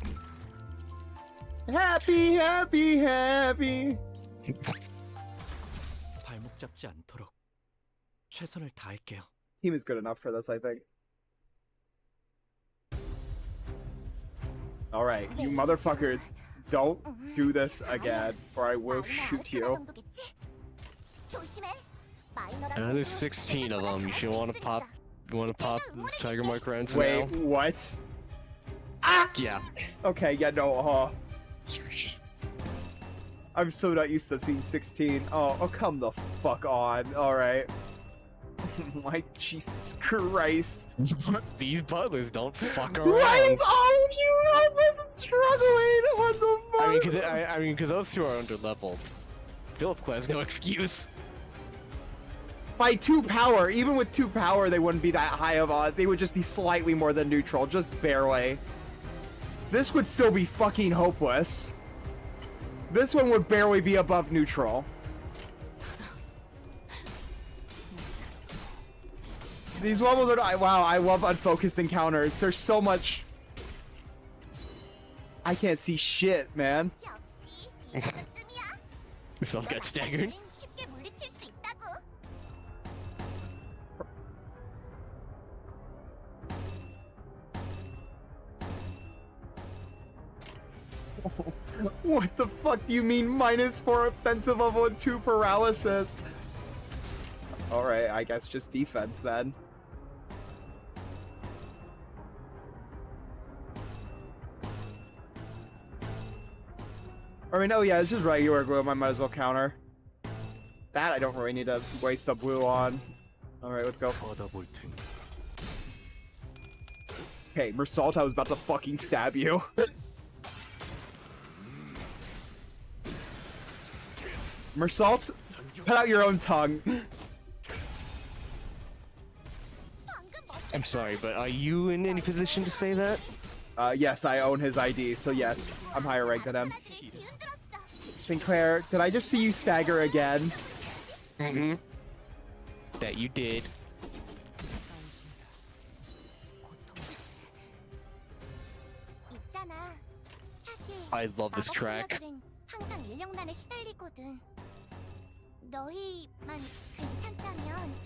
Happy, happy, happy. 발목 잡지 않도록 최선을 다할게요. Team is good enough for this, I think. Alright, you motherfuckers, don't do this again, or I will shoot you. There's 16 of them. You should want to pop. You want to pop the Tiger Mark rounds now? Wait, what? Ah! Yeah. Okay, yeah, no, I'm so not used to seeing 16. Oh, come the fuck on. Alright. My Jesus Christ. These butlers don't fuck around. Why is all of you opposite struggling? What the fuck? I mean, because those two are under leveled. Philip has no excuse. By 2 power, even with 2 power, they wouldn't be that high of odds. They would just be slightly more than neutral, just barely. This would still be fucking hopeless. This one would barely be above neutral. These levels are... Wow, I love unfocused encounters. There's so much... I can't see shit, man. Self got staggered. What the fuck do you mean -4 offensive level and 2 paralysis? Alright, I guess just defense then. I mean, oh yeah, it's just regular glue, I might as well counter. That I don't really need to waste a blue on. Alright, let's go. Okay, Mersault, I was about to fucking stab you. Mersault, put out your own tongue. I'm sorry, but are you in any position to say that? Yes, I own his ID, so yes, I'm higher ranked than him. Sinclair, did I just see you stagger again? Mm-hmm. That you did. I love this track.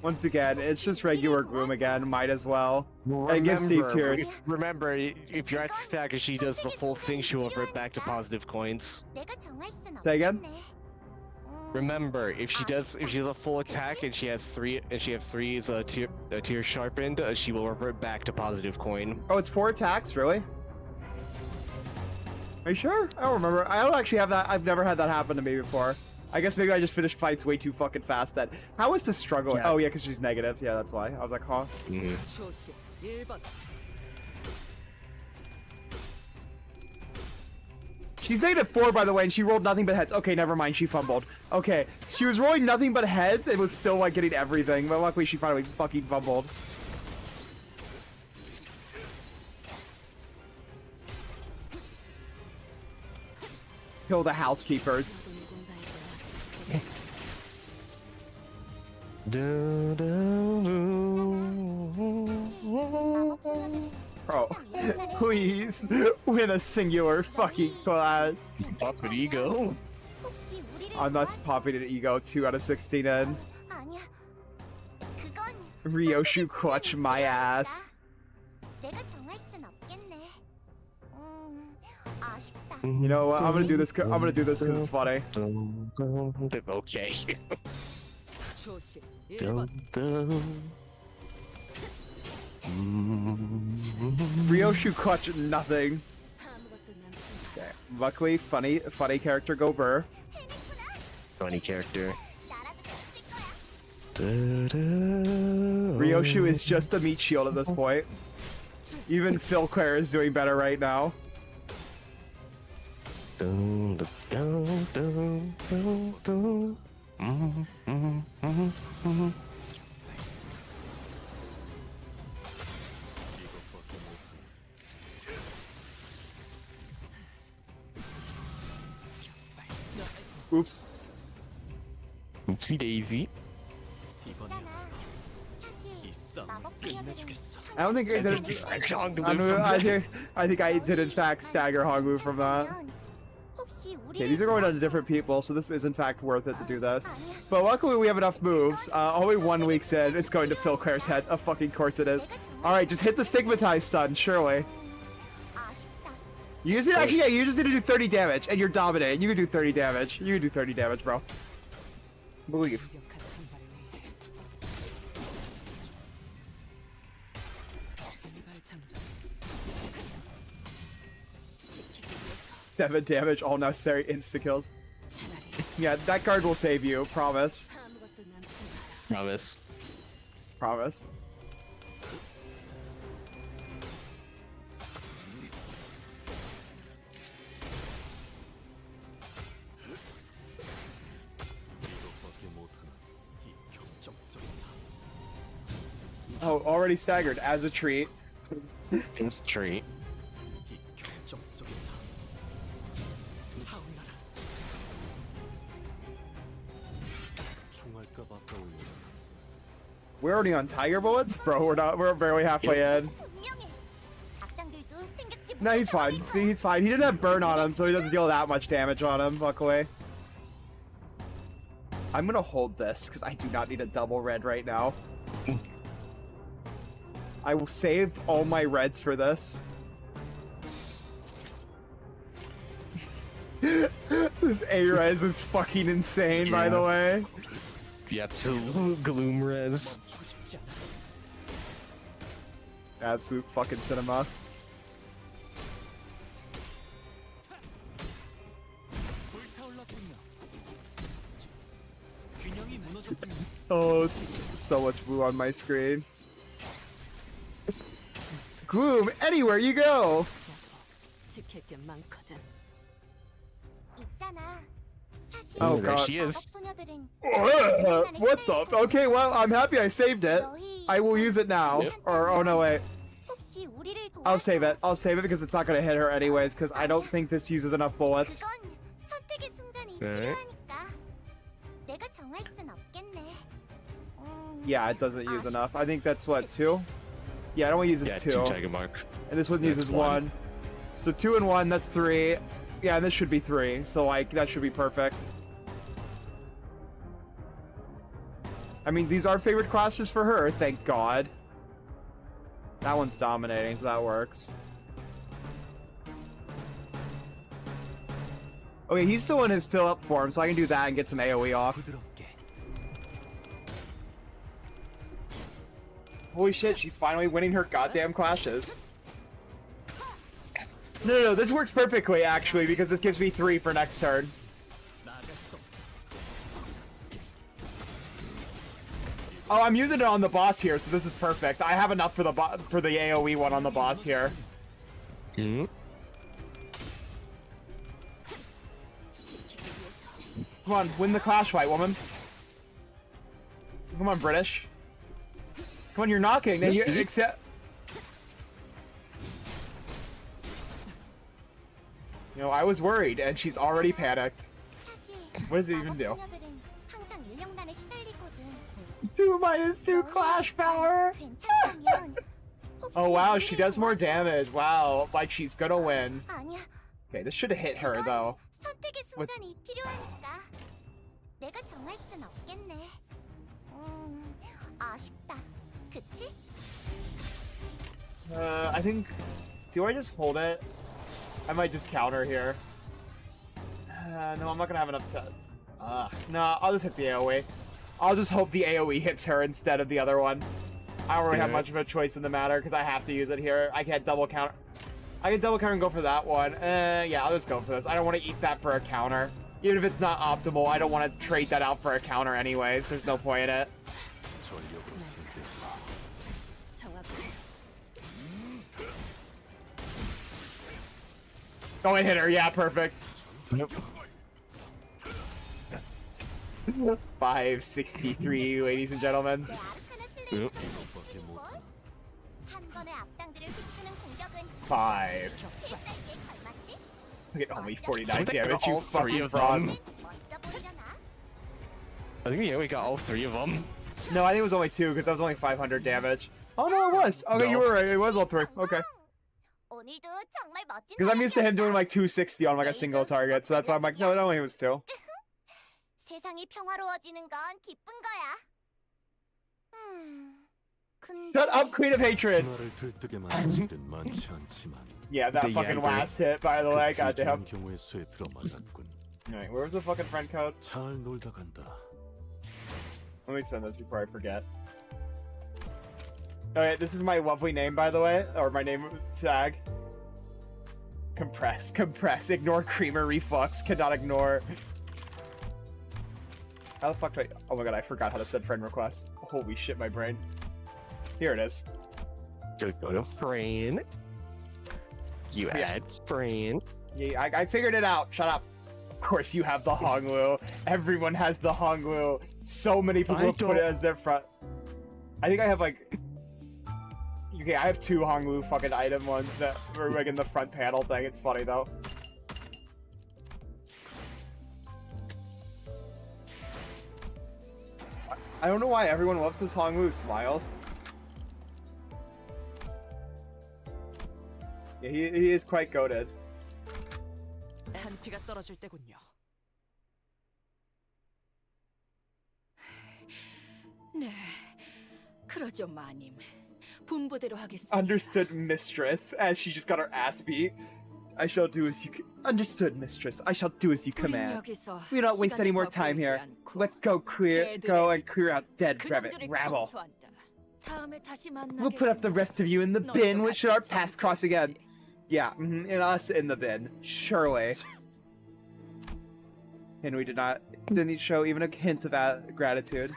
Once again, it's just regular Gloom again, might as well. And give Steve tears. Remember, if you're at stack and she does the full thing, she will revert back to positive coins. Say again? Remember, if she does a full attack and she has three tier sharpened, she will revert back to positive coin. Oh, it's 4 attacks, really? Are you sure? I don't remember. I don't actually have that. I've never had that happen to me before. I guess maybe I just finished fights way too fucking fast then. How is this struggle? Yeah. Oh yeah, because she's negative. Yeah, that's why. I was like, huh? Mm-hmm. She's -4, by the way, and she rolled nothing but heads. Okay, never mind. She fumbled. Okay, she was rolling nothing but heads and was still like getting everything, but luckily she finally fucking fumbled. Kill the housekeepers. Bro, please win a singular fucking class. Pop an ego. 혹시 우리를 I'm not popping an ego 2 out of 16 in. 아니야. 그건 Ryoshu clutch my ass. 내가 정할 순 없겠네. 아쉽다. You know what? I'm gonna do this. I'm gonna do this because it's funny. Okay. 조심. Ryoshu clutch nothing. Okay. Luckily, funny character go burr. Funny character. Ryoshu is just a meat shield at this point. Even Phil Clare is doing better right now. Oops. Oopsie daisy. I don't think I did. I think I did in fact stagger Hongwu from that. Okay, these are going on to different people, so this is in fact worth it to do this. But luckily we have enough moves. Only 1 week said it's going to Phil Clare's head. Of fucking course it is. Alright, just hit the stigmatized stun, surely. You just need, actually, yeah, you just need to do 30 damage, and you're dominating. You can do 30 damage. You can do 30 damage, bro. Believe. 7 damage, all necessary insta-kills. Yeah, that card will save you, promise. Promise. Promise. Oh, already staggered, as a treat. It's a treat. We're already on Tiger Bullets? Bro, we're not. We're barely halfway in. No, he's fine. See, he's fine. He didn't have burn on him, so he doesn't deal that much damage on him, luckily. I'm gonna hold this, because I do not need a double red right now. I will save all my reds for this. This A-res is fucking insane, by the way. The absolute gloom res. Absolute fucking cinema. Oh, so much blue on my screen. Gloom, anywhere you go! Oh there god. she is. What the? Okay, well, I'm happy I saved it. I will use it now. Yep. Or, oh no, wait. I'll save it. I'll save it because it's not going to hit her anyways, because I don't think this uses enough bullets. Alright. Yeah, it doesn't use enough. I think that's what, 2? Yeah, I don't want to use this 2. 2 tiger mark. And this one That's uses 1. 1. So 2 and 1, that's 3. Yeah, and this should be 3. So, like, that should be perfect. I mean, these are favorite classes for her, thank God. That one's dominating, so that works. Okay, he's still in his fill-up form, so I can do that and get some AoE off. Holy shit, she's finally winning her goddamn clashes. No, this works perfectly, actually, because this gives me 3 for next turn. Oh, I'm using it on the boss here, so this is perfect. I have enough for the AoE one on the boss here. Hmm. Come on, win the clash fight, woman. Come on, British. Come on, you're knocking. Then you accept. You know, I was worried, and she's already panicked. What does it even do? 2 clash power. 괜찮다면 Oh wow, she does more damage. Wow, like she's gonna win. 아니야. Okay, this should have hit her though. 선택의 순간이 필요하니까. 내가 정할 순 없겠네. 아쉽다. 그치? I think. Do I just hold it? I might just counter here. No, I'm not gonna have enough sets. No, I'll just hit the AoE. I'll just hope the AoE hits her instead of the other one. I don't really have much of a choice in the matter because I have to use it here. I can't double counter. I can double counter and go for that one. Yeah, I'll just go for this. I don't want to eat that for a counter. Even if it's not optimal, I don't want to trade that out for a counter anyways. There's no point in it. Oh, it hit her. Yeah, perfect. 563, ladies and gentlemen. 한 번에 앞당들을 휩쓰는 공격은 5. 필살기에 걸맞지? Look at only 49 They damage, got you all three fucking of fraud. them. 먼저 보려나? I think we got all 3 of them. No, I think it was only 2 because that was only 500 damage. Oh no, it was. Okay, you were right. It was all 3. Okay. 오늘도 정말 멋진 Because I'm used to him doing 하루였어. like 260 on like a single target, so that's why I'm like, no, it only was 2. 세상이 평화로워지는 건 기쁜 거야. 근데 Shut up, Queen of Hatred. 나를 들뜨게 만드는 일은 많지 않지만 Yeah, that fucking last hit, by the way, goddamn. 경우의 수에 들어맞았군. Alright, where was the fucking friend code? 잘 놀다 간다. Let me send this before I forget. Alright, this is my lovely name, by the way, or my name tag. Compress, ignore creamer reflux, cannot ignore. How the fuck do I... Oh my god, I forgot how to send friend requests. Holy shit, my brain. Here it is. Go to friend. You add friend. Yeah, I figured it out. Shut up. Of course you have the Hongwu. Everyone has the Hongwu. So many people have put it as their front. I think I have like... Okay, I have 2 Hongwu fucking item ones that were like in the front panel thing. It's funny though. I don't know why everyone loves this Hongwu smiles. Yeah, he is quite goated. 한피가 떨어질 때군요. 네, 그러죠, 마님. 분부대로 하겠습니다. Understood, mistress, as she just got her ass beat. I shall do as you... Understood, mistress. I shall do as you command. We don't waste any more time here. Let's go and clear out dead rabble. We'll put up the rest of you in the bin, which should our paths cross again. Yeah, and us in the bin. Surely. And we didn't show even a hint of gratitude.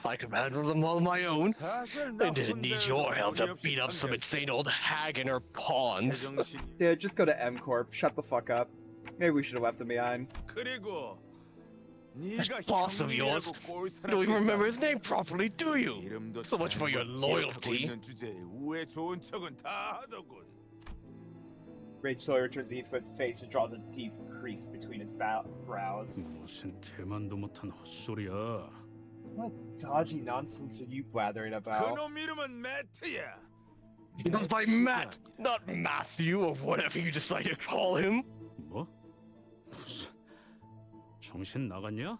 I can handle them all on my own. I didn't need your help to beat up some insane old hag and her pawns. Yeah, just go to M Corp. Shut the fuck up. Maybe we should have left him behind. That boss of yours, you don't even remember his name properly, do you? So much for your loyalty. Rage slowly returns to Heathcliff's face and draws a deep crease between his brows. 무슨 개만도 못한 헛소리야. What dodgy nonsense are you blathering about? He goes by Matt, not Matthew or whatever you decide to call him. 뭐? 무슨 정신 나갔냐?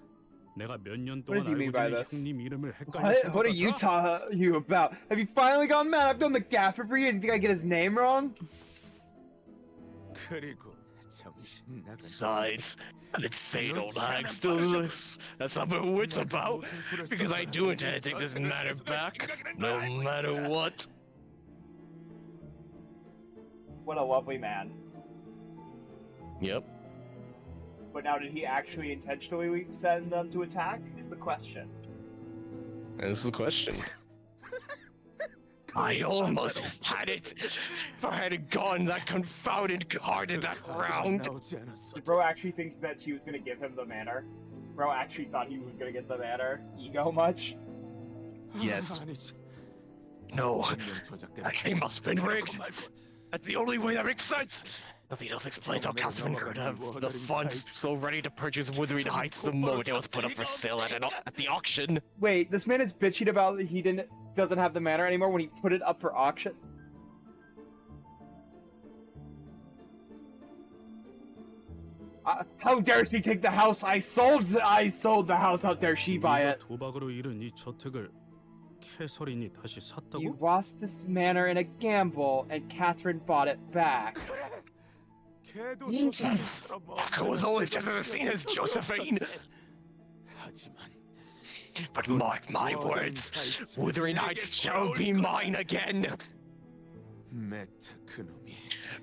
내가 몇 년 What does 동안 he mean 알고 by 지낸 this? 형님 이름을 헷갈려. What are you talking about? Have you finally gone mad? I've done the gaffer for years. You think I get his name wrong? Besides, that insane old hag still looks that's something wits about, because I do intend to take this matter back, no matter what. What a lovely man. Yep. But now, did he actually intentionally send them to attack? Is the question. This is the question. I almost had it. If I hadn't gotten that confounded card in that round. Did bro actually think that she was gonna give him the manor? Bro actually thought he was gonna get the manor? Ego much? Yes. No. That game must have been rigged. That's the only way that makes sense. Nothing else explains how Catherine could have the funds so ready to purchase Wuthering Heights the moment it was put up for sale at the auction. Wait, this man is bitching about he doesn't have the manor anymore when he put it up for auction? How dare she take the house? I sold the house. How dare she buy it? 도박으로 잃은 이 저택을 캐서린이 다시 샀다고? You lost this manor in a gamble, and Catherine bought it back. Parker was always just as seen as Josephine. But mark my words, Wuthering Heights shall be mine again.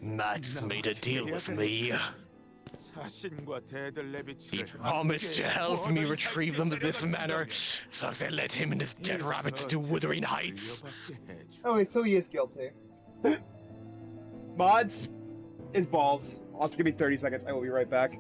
Matt's made a deal with me. He promised to help me retrieve them to this manor, so I let him and his dead rabbits to Wuthering Heights. Oh, so he is guilty. Mods is balls. Also, give me 30 seconds. I will be right back.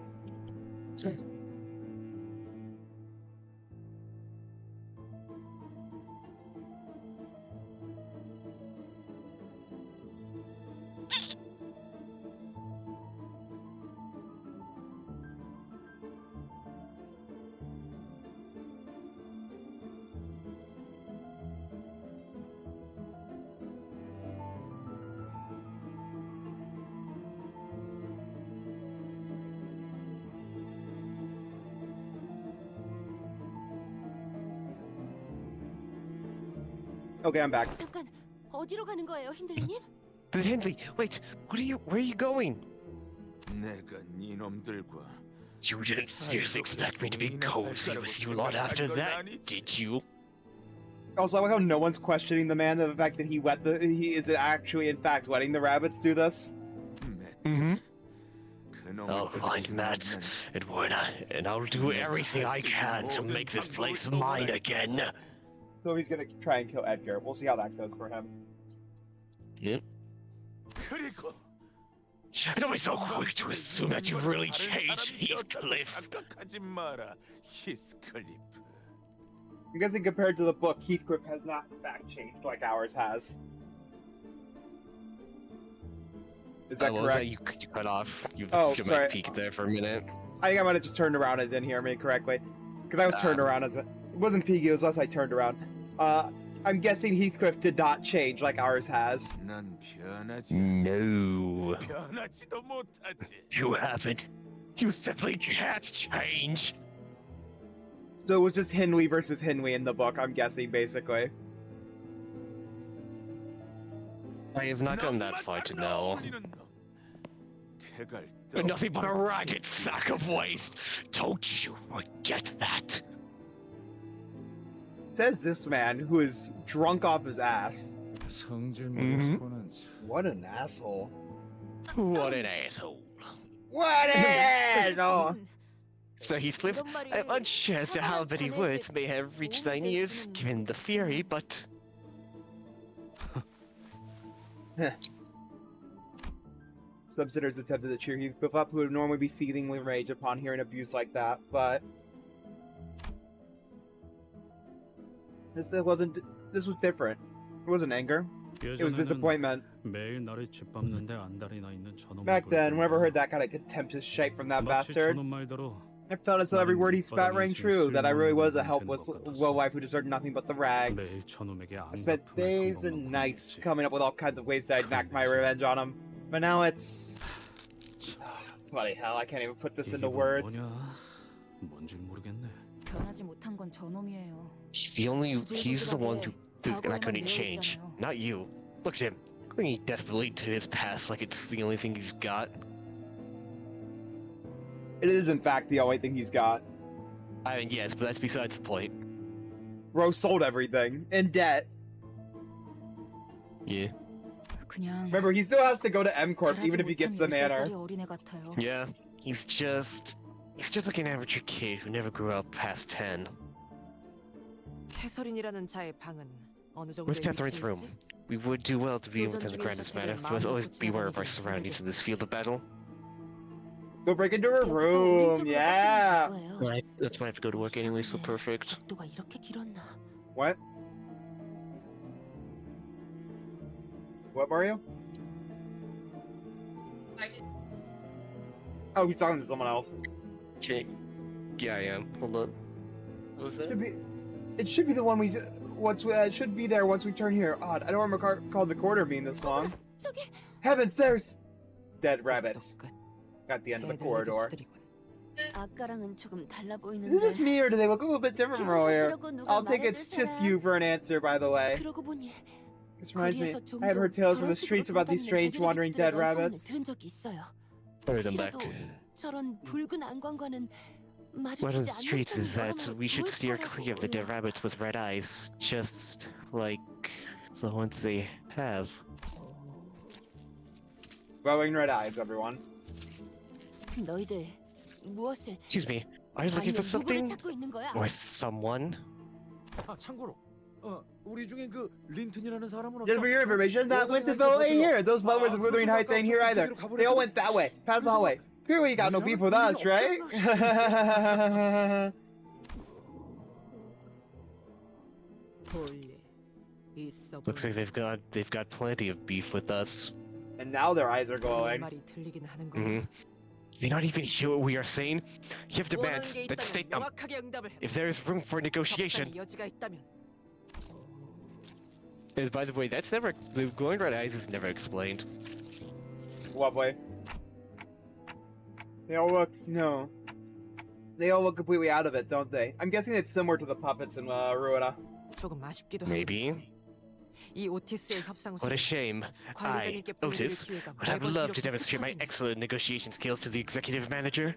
Okay, I'm back. 잠깐, 어디로 가는 거예요, 힌들리님? But Hindley, wait, where are you going? You didn't seriously expect me to be cozy with you lot after that, did you? Also, I like how no one's questioning the man of the fact that he is actually in fact letting the rabbits do this. Mm-hmm. I'll find Matt, and I'll do everything I can to make this place mine again. So he's gonna try and kill Edgar. We'll see how that goes for him. Yep. Don't be so quick to assume that you've really changed, Heathcliff. I'm guessing compared to the book, Heathcliff has not in fact changed like ours has. Is that correct? You cut off. You sorry. might peek there for a minute. I think I might have just turned around and didn't hear me correctly. Because I was turned around as it wasn't peeking, it was less I turned around. I'm guessing Heathcliff did not change like ours has. No. You haven't. You simply can't change. So it was just Hindley versus Hindley in the book, I'm guessing, basically. I have not gone that far to know. You're nothing but a ragged sack of waste. Don't you forget that. Says this man who is drunk off his ass. What an asshole. What an asshole. What an asshole. Sir Heathcliff, I'm unsure as to how many words may have reached thine ears, given the fury, but... Some sitters attempted to cheer Heathcliff up, who would normally be seething with rage upon hearing abuse like that, but... This was different. It wasn't anger. It was disappointment. Back then, whenever I heard that kind of contemptuous shite from that bastard, I felt as though every word he spat rang true, that I really was a helpless wife who deserved nothing but the rags. I spent days and nights coming up with all kinds of ways that I'd enact my revenge on him, but now it's... Bloody hell, I can't even put this into words. He's the one that couldn't change, not you. Look at him, clinging desperately to his past like it's the only thing he's got. It is, in fact, the only thing he's got. I mean, yes, but that's besides the point. Rose sold everything, in debt. Yeah. Remember, he still has to go to M Corp even if he gets the manor. Yeah, he's just like an average kid who never grew up past 10. Where's Catherine's room? We would do well to be within the grandest manor. We must always beware of our surroundings in this field of battle. Go break into her room, yeah! Right, that's why I have to go to work anyway, so perfect. What? What, Mario? Oh, he's talking to someone else. Okay. Yeah, I am. Hold on. What was that? It should be the one it should be there once we turn here. Odd, I don't remember called the corner being this song. Heavens, there's dead rabbits at the end of the corridor. 아까랑은 조금 달라 Is 보이는데. this me or do they look a little bit different from earlier? I'll take it's just you for an answer, by the way. 그러고 보니 This reminds me, I had heard tales from the streets about these strange wandering dead rabbits. 들은 적이 있어요. Alright, I'm back. 저런 붉은 안광과는 One of the streets is that we should steer clear of the dead rabbits with red eyes, just like the ones they have. Glowing red eyes, everyone. 너희들 무엇을? Excuse me, are you looking for something? 찾고 있는 거야? Or someone? 아 참고로 우리 중에 그 린튼이라는 사람은 Just for your information, that Lintonville ain't here. Those lovers of Wuthering Heights ain't here either. They all went that way, past the hallway. Clearly you got no beef with us, right? Looks like they've got plenty of beef with us. And now their eyes are glowing. They not even hear what we are saying. You have demands that state them. If there is room for negotiation. And by the way, that's never the glowing red eyes is never explained. What way? They all look They all look completely out of it, don't they? I'm guessing it's similar to the puppets in Ruina. Maybe. What a shame. I, Otis, would have loved to demonstrate my excellent negotiation skills to the executive manager.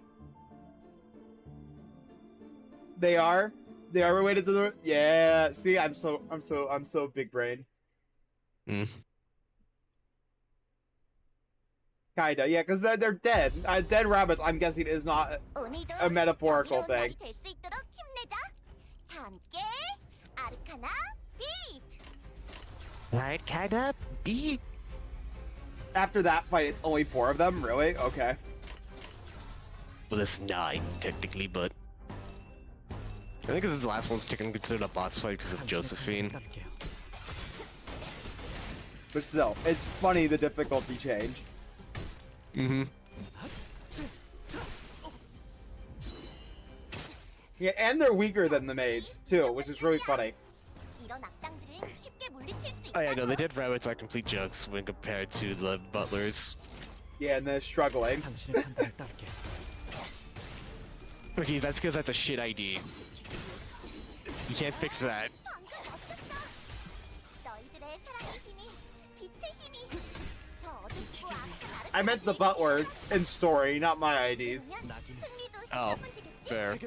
They are related to the. Yeah. See, I'm so big brain. Kinda, yeah, because they're dead. Dead rabbits, I'm guessing, is not a metaphorical thing. Arcana beat. After that fight, it's only 4 of them, really? Okay. Well, that's 9 technically, but I think this is the last one's considered a boss fight because of Josephine. But still, it's funny the difficulty change. Yeah, and they're weaker than the maids too, which is really funny. Oh yeah, no, the dead rabbits are complete jokes when compared to the butlers. Yeah, and they're struggling. Okay, that's because that's a shit ID. You can't fix that. I meant the butlers in story, not my IDs. Oh, fair.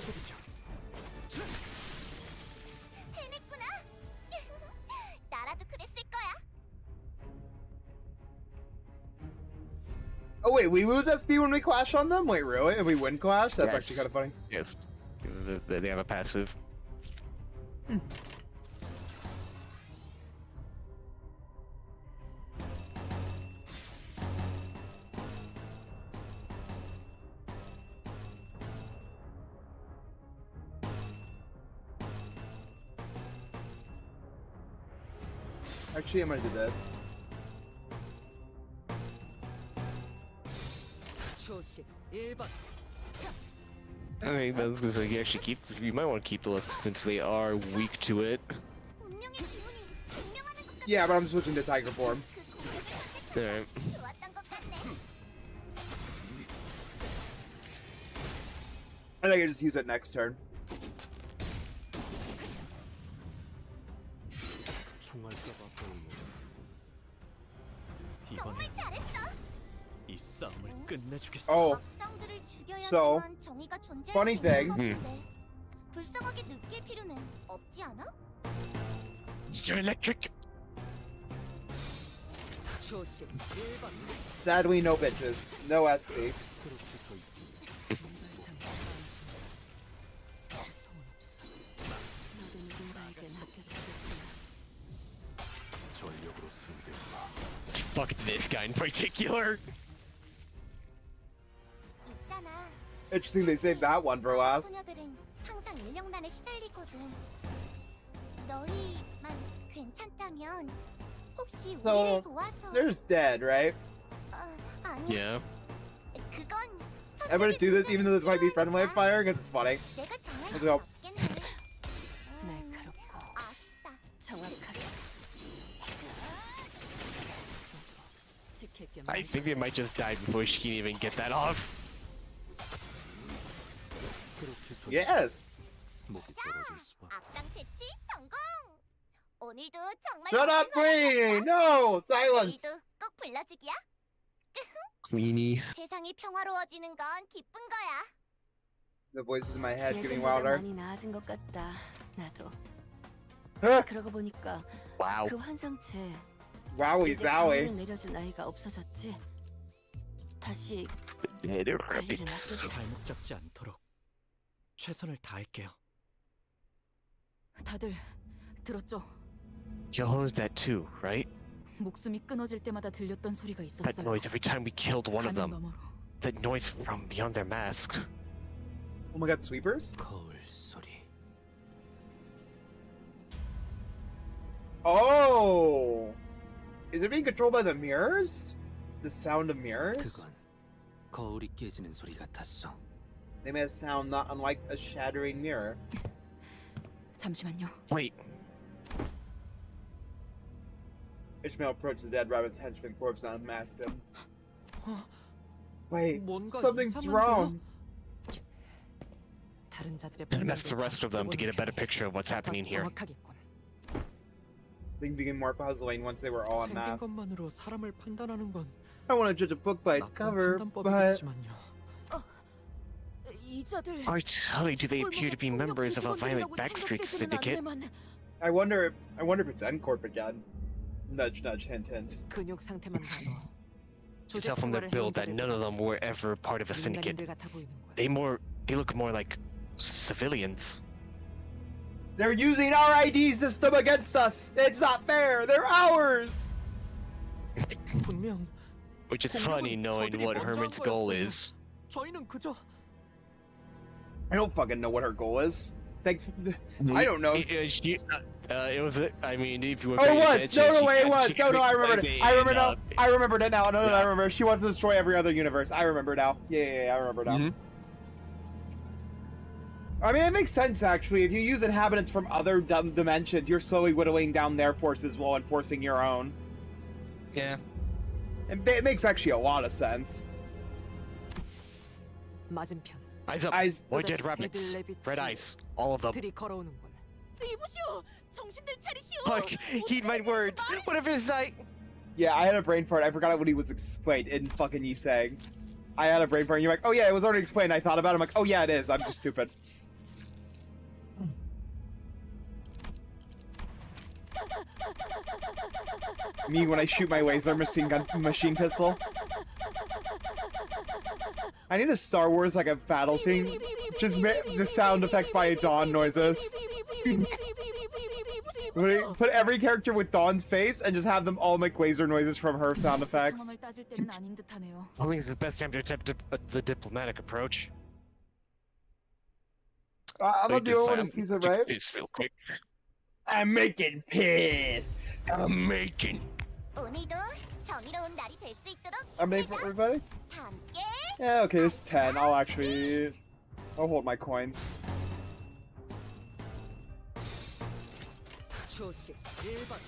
Oh wait, we lose SP when we clash on them? Wait, really? If we win clash? That's Yes. actually kind of funny. Yes, they have a passive. Actually, I'm gonna do this. I mean, I was gonna say you might want to keep the list since they are weak to it. Yeah, but I'm switching to tiger form. Alright. I think I just use it next turn. Oh, so funny thing. You're electric. Sadly, no bitches, no SP. Fuck this guy in particular. Interesting they saved that one for last. So, there's dead, right? Yeah. I'm gonna do this even though this might be friendly fire because it's funny. 내가 정말 Let's go. 없겠네. 날카롭고 아쉽다. 정확하게 지킬 게 I think they might just die before she can even get that off. Yes. 목이 떨어질 수밖에. 악당 퇴치 성공. 오늘도 정말 Shut up, 고생 Queenie! No! Silence! 내일도 꼭 불러주기야. Queenie. 세상이 평화로워지는 건 기쁜 거야. The voices in my head getting 예전보다 louder. 많이 나아진 것 같다. 나도. Huh? 그러고 보니까 Wow. 그 환상체 Wowie 이제 강물을 zowie. 내려준 아이가 없어졌지. 다시 Little 관리를 rabbits. 맡겨줘. 잘못 잡지 않도록 최선을 다할게요. 다들 들었죠? You heard that too, right? 목숨이 끊어질 때마다 들렸던 소리가 That 있었어요. noise every time we killed one of 가는 them. 너머로. That noise from beyond their mask. Oh my god, sweepers? 거울 소리. Oh! Is it being controlled by the mirrors? The sound of mirrors? 거울이 깨지는 소리 같았어. They made a sound not unlike a shattering mirror. 잠시만요. Wait. Ishmael approached the dead rabbit's henchman corpse and unmasked him. Wait, 뭔가 something's 이상한데요? wrong. 다른 자들의 And that's the rest of them to get a better picture of what's happening here. 정확하겠군. Things became more puzzling once they were all 생긴 unmasked. 것만으로 사람을 판단하는 건 I want to judge a book by its 나쁜 cover, but 판단법이겠지만요. 이 자들 Or do they appear to be members of a violent backstreet syndicate? I wonder if it's N-Corp again. Nudge, nudge, hint, hint. 근육 상태만 봐도 You tell from their build that none of them were ever part of a syndicate. 민간인들 같아 보이는군. They look more like civilians. They're using our ID system against us! It's not fair! They're ours! 분명 Which is funny knowing what Herman's goal is. 저희는 그저 I don't fucking know what her goal is. Thanks. I don't know. It was. I mean, if you were. Oh, it paying was! attention, No, she wait, it was! she No, no, I remembered it. I remember now. and, I remembered it now. No, yeah. I remember. She wants to destroy every other universe. I remember now. Yeah, I remember now. I mean, it makes sense, actually. If you use inhabitants from other dimensions, you're slowly whittling down their forces while enforcing your own. Yeah. And it makes actually a lot of sense. 맞은편. Eyes up. Eyes. White dead rabbits. Red eyes. All of them. 들이 걸어오는군. 이보시오, 정신들 차리시오. Fuck. Heed my words. Whatever it's like. Yeah, I had a brain fart. I forgot what he was explained in fucking Yisang. I had a brain fart. And you're like, oh yeah, it was already explained. I thought about it. I'm like, oh yeah, it is. I'm just stupid. Me when I shoot my laser machine pistol. I need a Star Wars like a battle scene. Just sound effects by Dawn noises. Put every character with Dawn's face and just have them all make laser noises from her sound effects. 상황을 따질 때는 아닌 듯하네요. I think this is the best time to attempt the diplomatic approach. I'm gonna do it when he sees it, right? Piss real quick. I'm making piss. I'm making. 오늘도 정의로운 날이 될 수 있도록 I'm making for everybody. 함께. Yeah, okay, this is 10. I'll hold my coins. 조심 1번.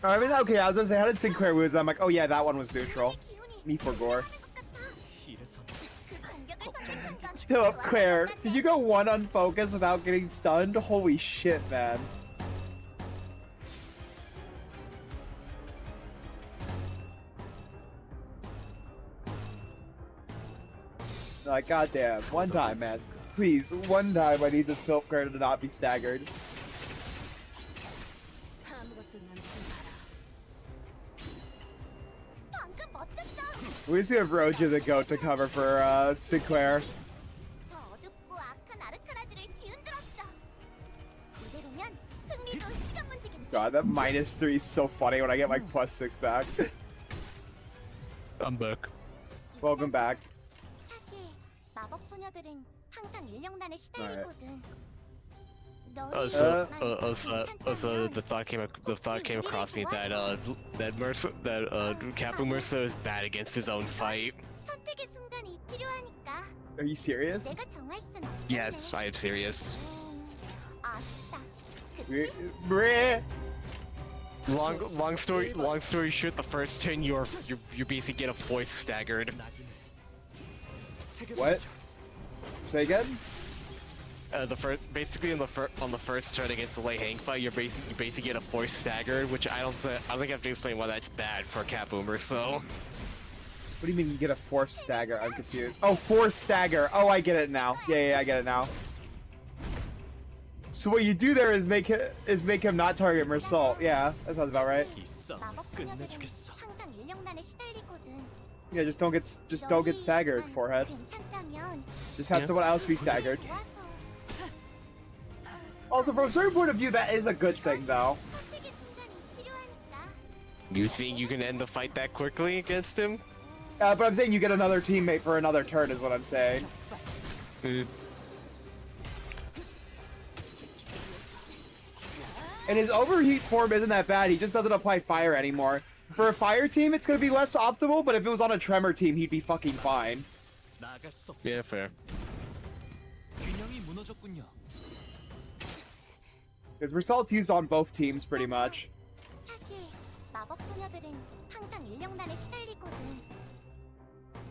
I mean, okay, I was gonna say, how did Sinclair lose? I'm like, oh yeah, that one was neutral. Me for gore. Philip, Claire, did you go one unfocused without getting stunned? Holy shit, man. Like, goddamn, one time, man. Please, one time I need this Philip Claire to not be staggered. At least we have Roja the goat to cover for Sinclair. 저 어둡고 악한 아르카나들을 뒤흔들었어. 이대로면 승리도 시간 문제겠지. God, that -3 is so funny when I get my +6 back. I'm back. Welcome back. 사실 마법 소녀들은 항상 인력난에 시달리거든. So the thought came across me that Capu Mercer is bad against his own fight. 선택의 순간이 필요하니까 Are you serious? 내가 정할 순 없겠네. Yes, I am serious. 아쉽다. Meh. 그치? Meh. Long story short, the first turn you basically get a voice staggered. What? Say again? Basically on the first turn against the Lei Hang fight, you basically get a voice staggered, which I don't think I have to explain why that's bad for a cat boomer. So. What do you mean you get a force stagger? I'm confused. Oh, force stagger. Oh, I get it now. Yeah, I get it now. So what you do there is make him not target Mersault. Yeah, that sounds about right. 마법 소녀들은 항상 인력난에 시달리거든. Yeah, just don't get staggered, forehead. 괜찮다면 Just have someone else be staggered. 좋아서 Also, from a certain point of view, that is a good thing, though. 선택의 순간이 필요하니까. You think you can end the fight that quickly against him? But I'm saying you get another teammate for another turn, is what I'm saying. And his overheat form isn't that bad. He just doesn't apply fire anymore. For a fire team, it's gonna be less optimal. But if it was on a tremor team, he'd be fucking fine. Yeah, fair. Because Mersault's used on both teams pretty much. 사실 마법 소녀들은 항상 인력난에 시달리거든.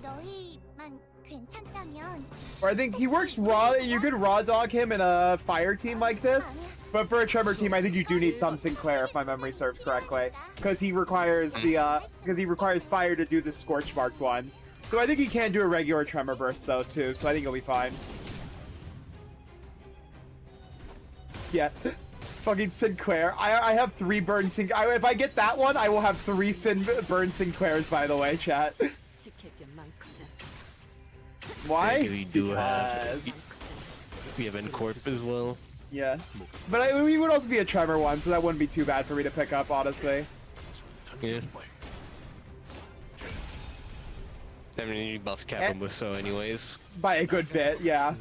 너희만 괜찮다면. Or I think he works raw. You could raw dog him in a fire team like this. But for a tremor team, I think you do need Thumb Sinclair, if my memory serves correctly, because he requires fire to do the scorch marked one. So I think he can do a regular tremor burst though too. So I think he'll be fine. Yeah, fucking Sinclair. I have 3 burn Sinclair. If I get that one, I will have 3 burn Sinclairs. By the way, chat. Why? Yeah, 'cause we do we have Corp as well. Yeah, but we would also be a tremor one, so that wouldn't be too bad for me to pick up, honestly. Yeah. I mean, you buffs Kappa Muso anyways. By a good bit, yeah.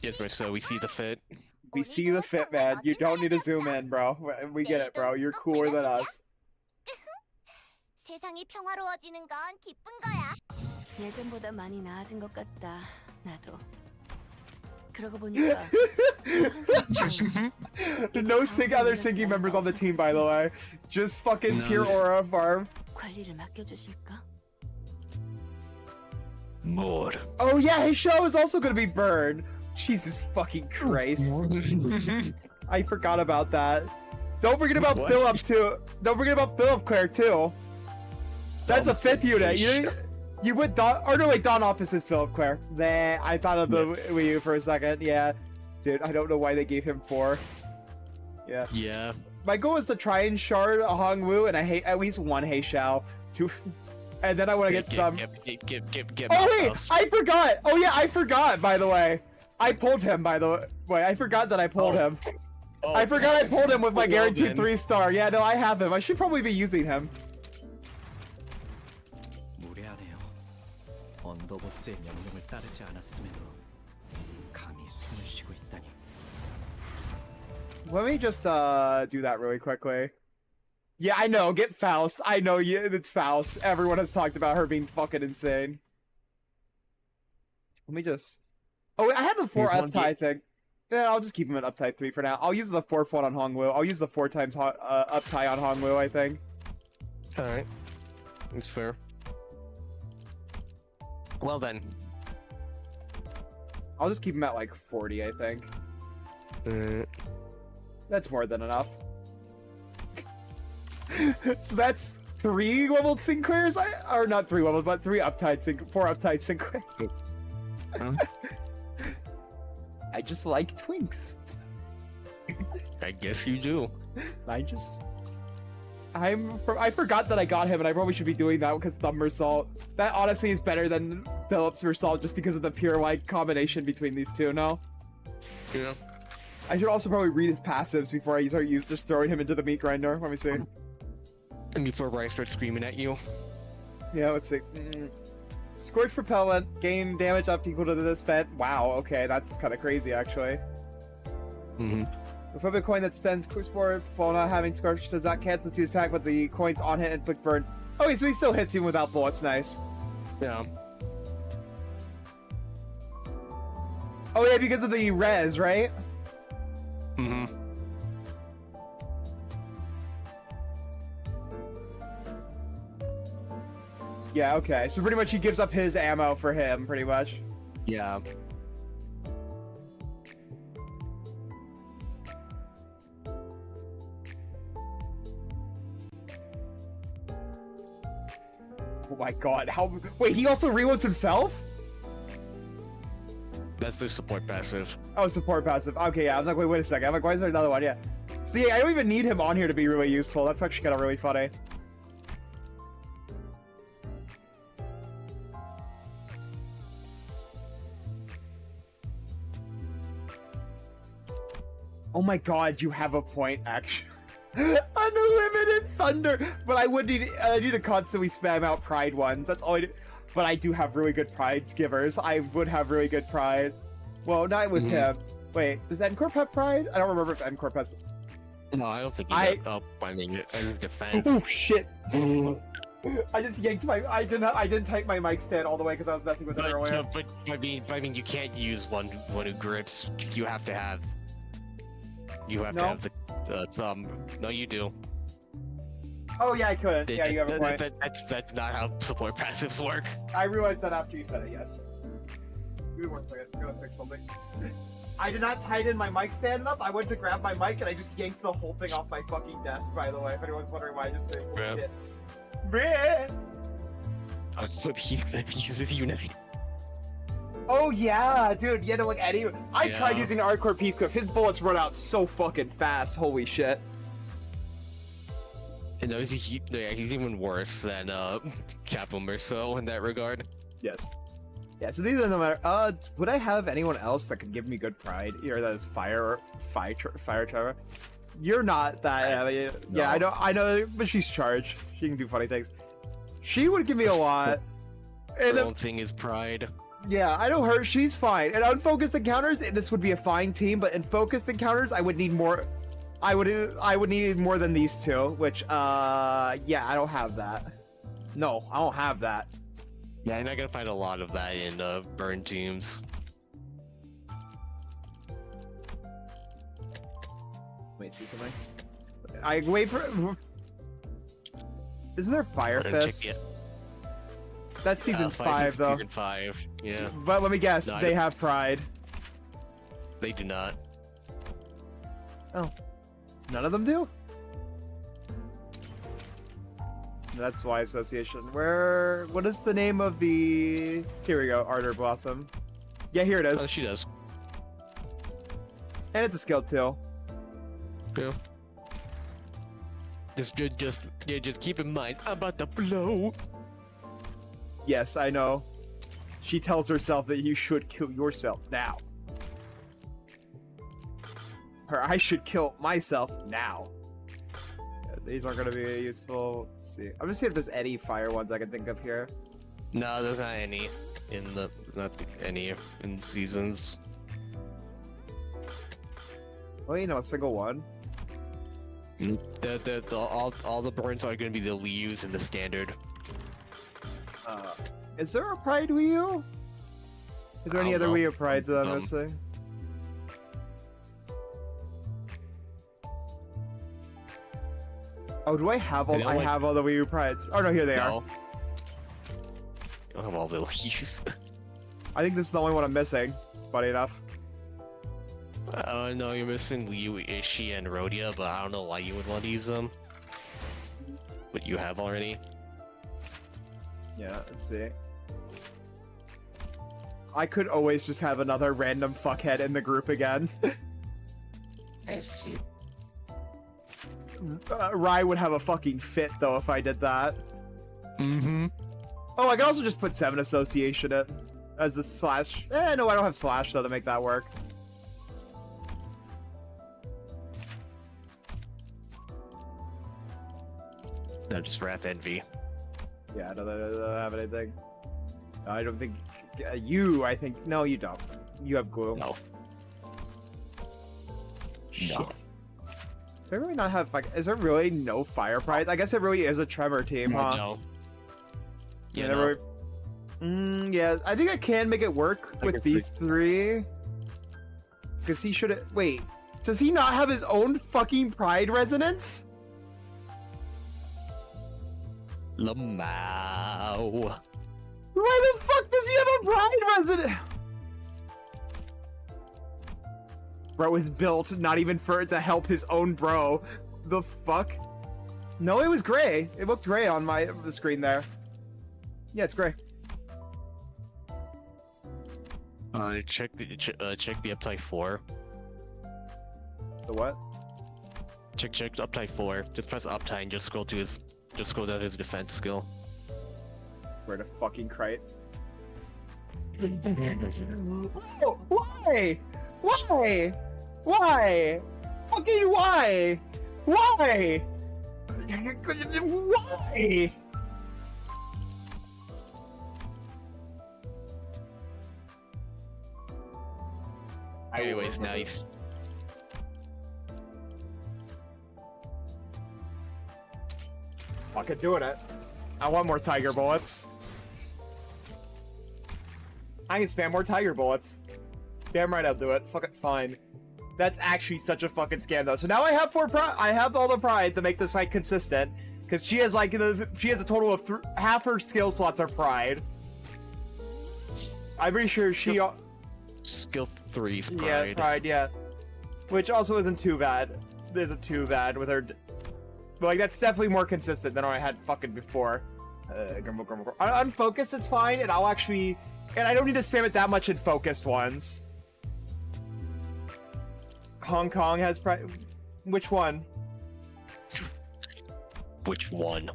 Yes, Muso, we see the fit. We see the fit, man. You don't need to zoom in, bro. We get it, bro. You're cooler than us. 세상이 평화로워지는 건 기쁜 거야. 예전보다 많이 나아진 것 같다. 나도. 그러고 보니까 no other singing members on the team, by the way. Just fucking pure aura farm. 관리를 맡겨주실까? More. Oh yeah, his show is also gonna be burned. Jesus fucking Christ. I forgot about that. Don't forget about Philip too. Don't forget about Philip Claire too. That's a 5th unit. You went Dawn, or no wait, Dawn Office is Philip Claire. Nah, I thought of the Wii U for a second. Yeah, dude, I don't know why they gave him 4. Yeah. Yeah. My goal is to try and shard a Hongwu and I hate at least 1 Hei Xiao. And then I want to get some. Oh wait, I forgot. Oh yeah, I forgot. By the way, I pulled him. By the way, I forgot that I pulled him. I forgot I pulled him with my guaranteed 3-star. Yeah, no, I have him. I should probably be using him. 언더보스의 명령을 따르지 않았음에도 감히 숨을 쉬고 있다니. Let me just do that really quickly. Yeah, I know. Get Faust. I know it's Faust. Everyone has talked about her being fucking insane. Let me just. Oh, wait, I have the 4 uptight thing. Yeah, I'll just keep him at uptight 3 for now. I'll use the 4th one on Hongwu. I'll use the 4 times uptight on Hongwu, I think. All right, that's fair. Well then. I'll just keep him at like 40, I think. That's more than enough. So that's 3 leveled Sinclairs? Or not 3 levels, but 4 uptight Sinclairs. I just like twinks. I guess you do. I forgot that I got him, and I probably should be doing that because Thumb Mersault. That honestly is better than Philip's Mersault just because of the pure like combination between these two. No. Yeah. I should also probably read his passives before I start just throwing him into the meat grinder. Let me see. And before Bryce starts screaming at you. Yeah, let's see. Scorch propellant, gain damage up to equal to this spent. Wow, okay, that's kind of crazy actually. With a coin that spends Quick Sport while not having Scorch, does not cancel the attack, but the coins on hit inflict burn. Okay, so he still hits him without bullets, nice. Yeah. Oh yeah, because of the res, right? Yeah, okay. So pretty much he gives up his ammo for him, pretty much. Yeah. Oh my god, how- wait, he also reloads himself? That's the support passive. Oh, support passive. Okay, yeah, I was like, wait a second. I'm like, why is there another one? Yeah. So yeah, I don't even need him on here to be really useful. That's actually kind of really funny. Oh my god, you have a point, actually. Unlimited thunder! But I would need to constantly spam out pride ones. That's all I do. But I do have really good pride givers. I would have really good pride. Well, not with him. Wait, does Ncorp have pride? I don't remember if Ncorp has. No, I don't think he does. Oh, I mean, defense. Oh shit! I just yanked my. I didn't type my mic stand all the way because I was messing with it earlier. But I mean, you can't use one who grips. You have to have. You have to have the thumb. No, you do. Oh yeah, I couldn't. Yeah, you have a point. That's not how support passives work. I realized that after you said it. Yes. Give me 1 second. Go and fix something. I did not tighten my mic stand enough. I went to grab my mic and I just yanked the whole thing off my fucking desk. By the way, if anyone's wondering why I just said shit. Bleh. I hope he uses Unity. Oh yeah, dude. Yeah, no, like Eddie. I tried using Hardcore Heathcliff. His bullets run out so fucking fast. Holy shit. And he's even worse than Chapo Merceau in that regard. Yes. Yeah, so these are no matter. Would I have anyone else that could give me good pride? Or that is fire Trevor? You're not that. Yeah, I know, but she's charged. She can do funny things. She would give me a lot. And the whole thing is pride. Yeah, I know her. She's fine. And unfocused encounters, this would be a fine team. But in focused encounters, I would need more. I would need more than these two. Which, yeah, I don't have that. No, I don't have that. Yeah, you're not gonna find a lot of that in burn teams. Wait, see something? I wait for. Isn't there Fire Fist? That's season 5, though. Season 5, yeah. But let me guess, they have pride. They do not. Oh, none of them do. That's why association. What is the name of the? Here we go, Ardor Blossom. Yeah, here it is. Oh, she does. And it's a skill too. Yeah. Just keep in mind, I'm about to blow. Yes, I know. She tells herself that you should kill yourself now. Or I should kill myself now. These aren't going to be useful. Let's see. I'm just seeing if there's any fire ones I can think of here. No, there's not any any in seasons. Well, you know, a single one. All the burns are going to be the Lius in the standard. Is there a Pride Wii U? Is there any other Wii U Prides that I'm missing? Oh, do I have all? I have all the Wii U Prides. Oh no, here they are. You don't have all the Lius. I think this is the only one I'm missing. Funny enough. No, you're missing Liu, Ishii, and Rhodia, but I don't know why you would want to use them. But you have already. Yeah, let's see. I could always just have another random fuckhead in the group again. I see. Rai would have a fucking fit though if I did that. Mm-hmm. Oh, I could also just put 7 Association it as the slash. No, I don't have slash though to make that work. No, just Wrath Envy. Yeah, I don't have anything. I don't think you. I think no, you don't. You have glue. No. Shit. No. Does there really not have like? Is there really no fire prize? I guess it really is a Tremor team, huh? No. Yeah. Yeah. I think I can make it work with these three. Because he should. Wait. Does he not have his own fucking pride resonance? Lamau. Why the fuck does he have a pride resident? Bro is built not even for it to help his own bro. The fuck? No, it was gray. It looked gray on the screen there. Yeah, it's gray. Check the uptype 4. The what? Check uptype 4. Just press uptype and just scroll down to his defense skill. Where to fucking crate? Oh, why? Why? Why? Fucking why? Why? Why? Anyways, nice. Fucking doing it. I want more tiger bullets. I can spam more tiger bullets. Damn right I'll do it. Fuck it, fine. That's actually such a fucking scam though. So now I have I have all the pride to make this like consistent. Because she has like she has a total of half her skill slots are pride. I'm pretty sure she Skill 3's pride. Yeah, pride, yeah. Which also isn't too bad. Isn't too bad with her. But like that's definitely more consistent than I had fucking before. Unfocused, it's fine, and I'll actually, and I don't need to spam it that much in focused ones. Hong Kong has which one? Which one?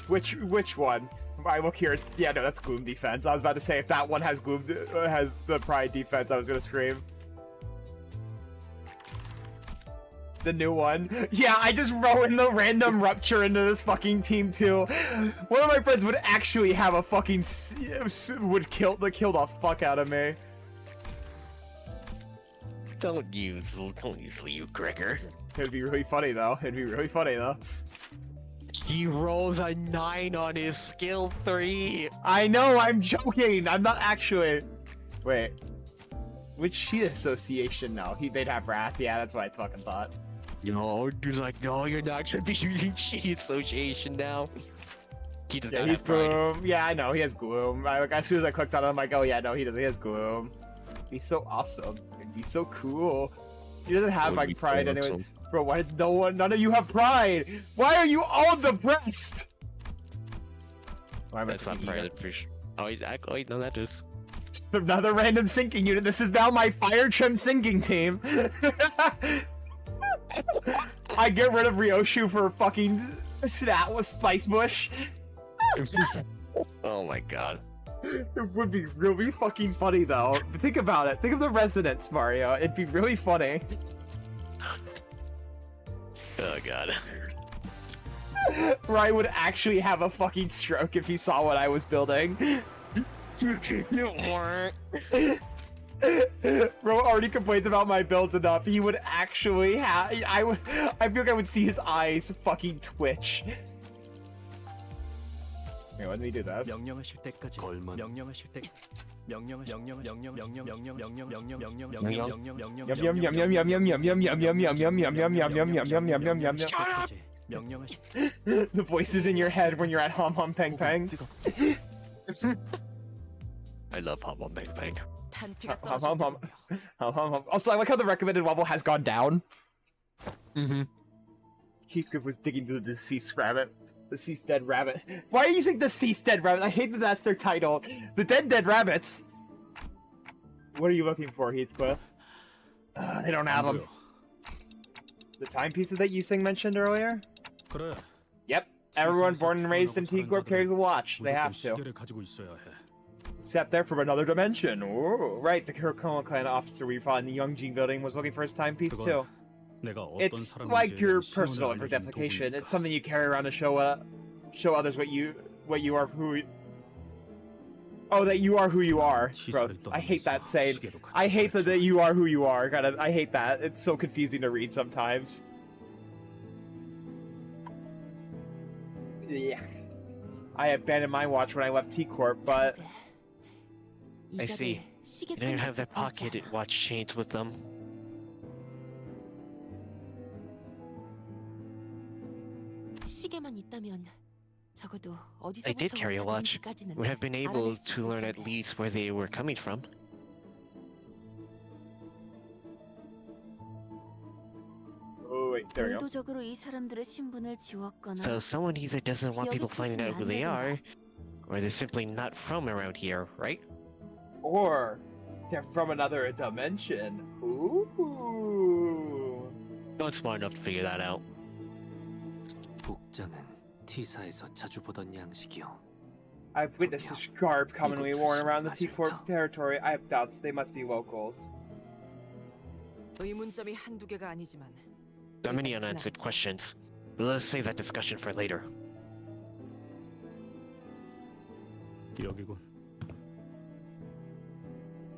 Which one? I look here. It's, yeah, no, that's Gloom defense. I was about to say if that one has Gloom has the Pride defense, I was gonna scream. The new one. Yeah, I just roll in the random rupture into this fucking team too. One of my friends would actually have a fucking would kill the fuck out of me. Don't use Liu Gregor. It'd be really funny though. It'd be really funny though. He rolls a 9 on his skill 3. I know, I'm joking. I'm not actually. Wait. Which Cheetah Association? No, they'd have Wrath. Yeah, that's what I fucking thought. No, dude's like, no, you're not gonna be using Cheetah Association now. He does not he's have pride. Gloom. Yeah, I know, he has Gloom. As soon as I clicked on it, I'm like, oh yeah, no, he does. He has Gloom. He's so awesome. He's so cool. He doesn't have like pride anyway. Awesome. Bro, why did none of you have pride? Why are you all depressed? That's not pride, for sure. Oh, wait, no, that is. Another random sinking unit. This is now my fire trim sinking team. I get rid of Ryoshu for fucking Snat with Spice Bush. Oh my god. It would be really fucking funny though. Think about it. Think of the resonance, Mario. It'd be really funny. Oh god. Ryan would actually have a fucking stroke if he saw what I was building. Bro already complains about my builds enough. He would actually have. I feel like I would see his eyes fucking twitch. Here, let me do this. The voices in your head when you're at Hum Hum Peng Peng. I love Hum Hum Peng Peng. Hum Hum Hum. Hum Hum Hum. Also, I like how the recommended level has gone down. Heathcliff was digging through the deceased rabbit. Deceased dead rabbit. Why are you saying deceased dead rabbit? I hate that that's their title. The dead rabbits. What are you looking for, Heathcliff? They don't have them. The timepieces that Yusing mentioned earlier? Yep. Everyone born and raised in T-Corp carries a watch. They have to. Except they're from another dimension. Ooh, right, the Kurokoma clan officer we fought in the Youngjin building was looking for his timepiece too. It's like your personal identification. It's something you carry around to show others what you are, who. Oh, that you are who you are, bro. I hate that saying. I hate that you are who you are. Kind of. I hate that. It's so confusing to read sometimes. Yeah. I abandoned my watch when I left T-Corp, but... I see. They didn't have their pocket watch chains with them. 시계만 있다면 적어도 I 어디서부터 did carry a watch. 왔는지까지는 Would have been able 알아낼 수 to 있을 learn at 텐데. least where they were coming from. Oh, wait, there we go. 의도적으로 이 사람들의 신분을 지웠거나 So someone either doesn't want people finding out who they are, or they're simply not from around here, right? Or they're from another dimension. Ooh. No one's smart enough to figure that out. 복장은 T사에서 자주 보던 양식이요. I've witnessed such garb commonly worn around the T-Corp territory. I have doubts they must be locals. 의문점이 한두 개가 아니지만 There are many unanswered questions, but let's save that discussion for later. 여기군.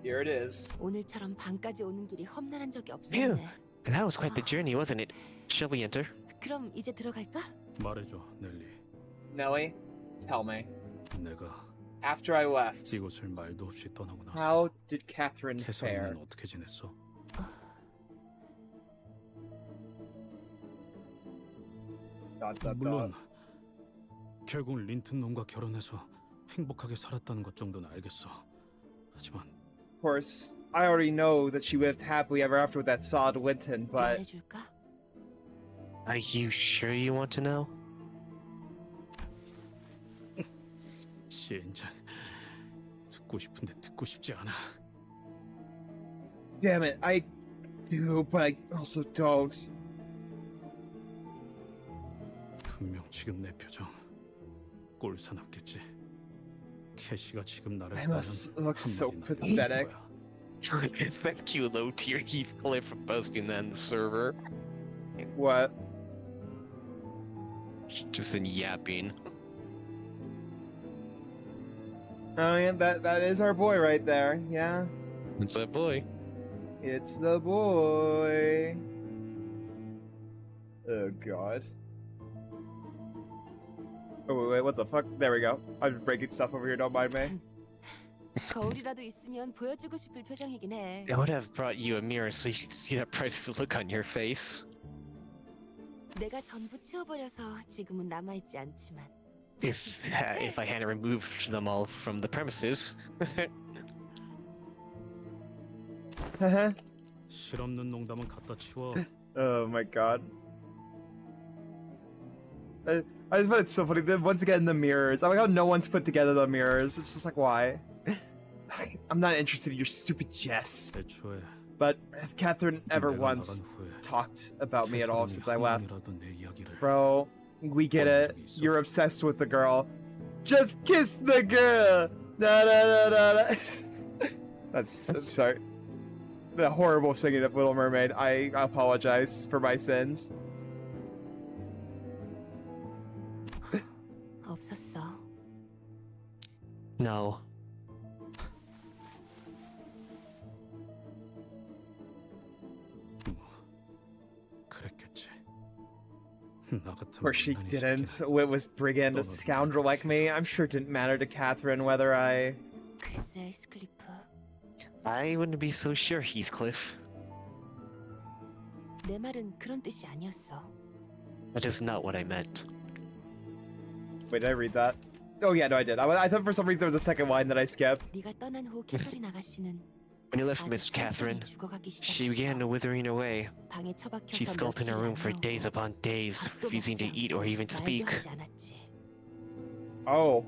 Here it is. 오늘처럼 밤까지 오는 길이 험난한 적이 Phew, 없었네. that was quite the journey, wasn't it? Shall we enter? 그럼 이제 들어갈까? 말해줘, 넬리. Nelly, tell me. 내가 After I left, 이곳을 말도 없이 떠나고 나서 how did Catherine fare? 캐서린은 어떻게 지냈어? 물론 결국 린튼 놈과 결혼해서 행복하게 살았다는 것 정도는 알겠어. 하지만 Of course, I already know that she lived happily ever after with that sod Linton, but... 말해줄까? Are you sure you want to know? 시인장 듣고 싶은데 듣고 싶지 않아. Damn it, I do, but I also don't. 분명 지금 내 표정 꼴사납겠지. 캐시가 지금 나를 I 보면 must look so 한마디나 pathetic. 해줄 거야. It's that cute low tier Heathcliff for posting that in the server. What? Just in yapping. Oh yeah, that is our boy right there, yeah. It's that boy. It's the boy. Oh god. Oh wait, what the fuck? There we go. I'm just breaking stuff over here, don't mind me. 거울이라도 있으면 보여주고 싶을 표정이긴 해. I would have brought you a mirror so you could see that priceless look on your face. 내가 전부 치워버려서 지금은 남아있지 않지만. If I hadn't removed them all from the premises. 실없는 농담은 갖다 치워. Oh my god. I just find it so funny that once again the mirrors. I like how no one's put together the mirrors. It's just like, why? I'm not interested in your stupid Jess. 애초에 But has Catherine ever once talked about me at all since I left? Bro, we get it. You're obsessed with the girl. Just kiss the girl! Da da da da da. That's, I'm sorry. The horrible singing of Little Mermaid. I apologize for my sins. 없었어. No. 그랬겠지. 나 같은 Or she didn't. It was brigand, a scoundrel like me. I'm sure it didn't matter to Catherine whether I... 글쎄, 히스클리프. I wouldn't be so sure, Heathcliff. 내 말은 그런 뜻이 아니었어. That is not what I meant. Wait, did I read that? Oh yeah, no I did. I thought for some reason there was a second line that I skipped. 네가 떠난 후 캐서린 아가씨는 When you left Miss Catherine, she began withering away. 방에 처박혀서 She skulked in her room for 며칠 days upon days, refusing to eat or even 말도 speak. 하지 않았지. Oh.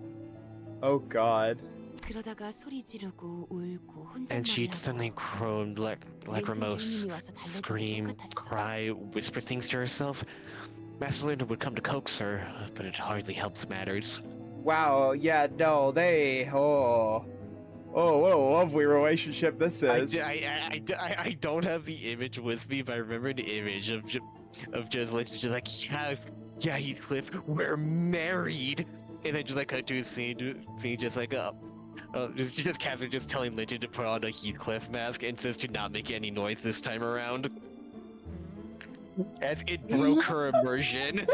Oh god. 그러다가 소리 지르고 울고 혼잣말을 And she'd 하고 suddenly groaned like remorse, scream, cry, whisper things to herself. Master Linda would come to coax her, but it hardly helped matters. Wow, yeah, no, they... Oh, what a lovely relationship this is. I don't have the image with me, but I remember the image of just like, yeah, Heathcliff, we're married! And then just like cut to a scene just like, Because Catherine just telling Linton to put on a Heathcliff mask and says to not make any noise this time around. As it broke her immersion.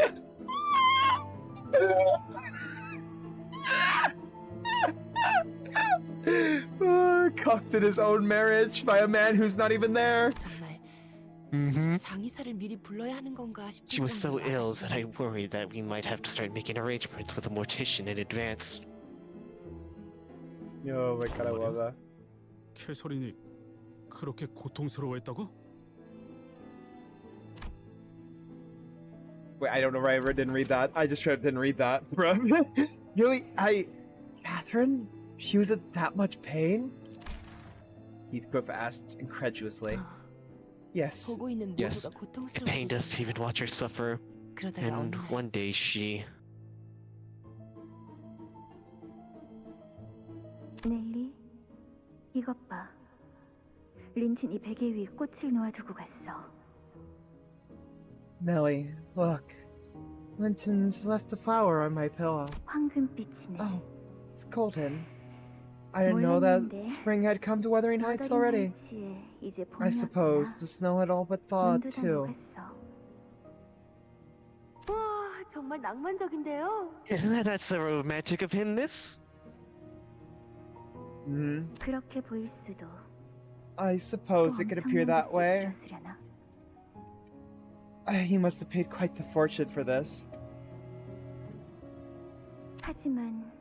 Cocked in his own marriage by a man who's not even there. 장의사를 미리 불러야 하는 건가 싶을 She was so 정도로 ill that I worried that we might have to start making arrangements with a mortician in advance. Oh my god, I love that. 캐서린이 그렇게 고통스러워했다고? Wait, I don't know why I didn't read that. I just didn't read that, bro. Really? Catherine? She was in that much pain? Heathcliff asked incredulously. Yes. 보고 있는 Yes, 모두가 it pained us to 고통스러워질 even watch her suffer. 그러다가 And 어느 날 one day she... 넬리, 이것 봐. 린튼이 베개 위에 꽃을 놓아두고 갔어. Nellie, look. Linton's left a flower on my pillow. 황금빛이네. Oh, it's golden. I didn't know that spring had come to Wuthering Heights already. I suppose the snow had all but thawed too. 와, 정말 낭만적인데요. Isn't that so romantic of him, miss? 그렇게 보일 수도. I suppose it could appear that way. He must have paid quite the fortune for this. 하지만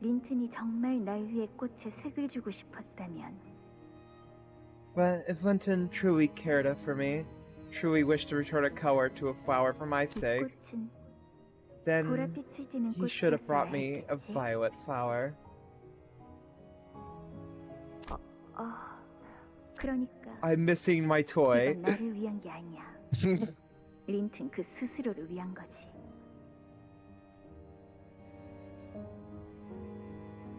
린튼이 정말 날 위해 꽃에 색을 주고 싶었다면. But if Linton truly cared for me, truly wished to return a color to a flower for my sake, then 보랏빛을 띠는 he should have brought 꽃이었어야 me a 했겠지. violet flower. 그러니까 I'm missing my toy. 이건 나를 위한 게 아니야. 린튼 그 스스로를 위한 거지.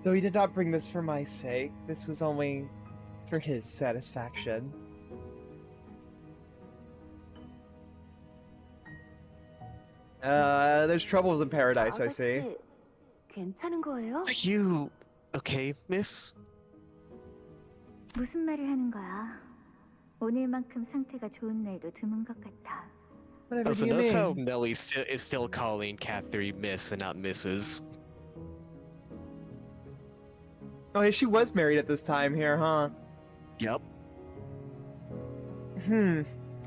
So he did not bring this for my sake. This was only for his satisfaction. There's troubles in paradise, I see. 아가씨, 괜찮은 거예요? Are you okay, miss? 무슨 말을 하는 거야? 오늘만큼 상태가 좋은 날도 드문 것 같아. Whatever Also, do you notice how mean? Nellie is still calling Catherine Miss and not Mrs. Oh, yeah, she was married at this time here, huh? Yep. Hmm.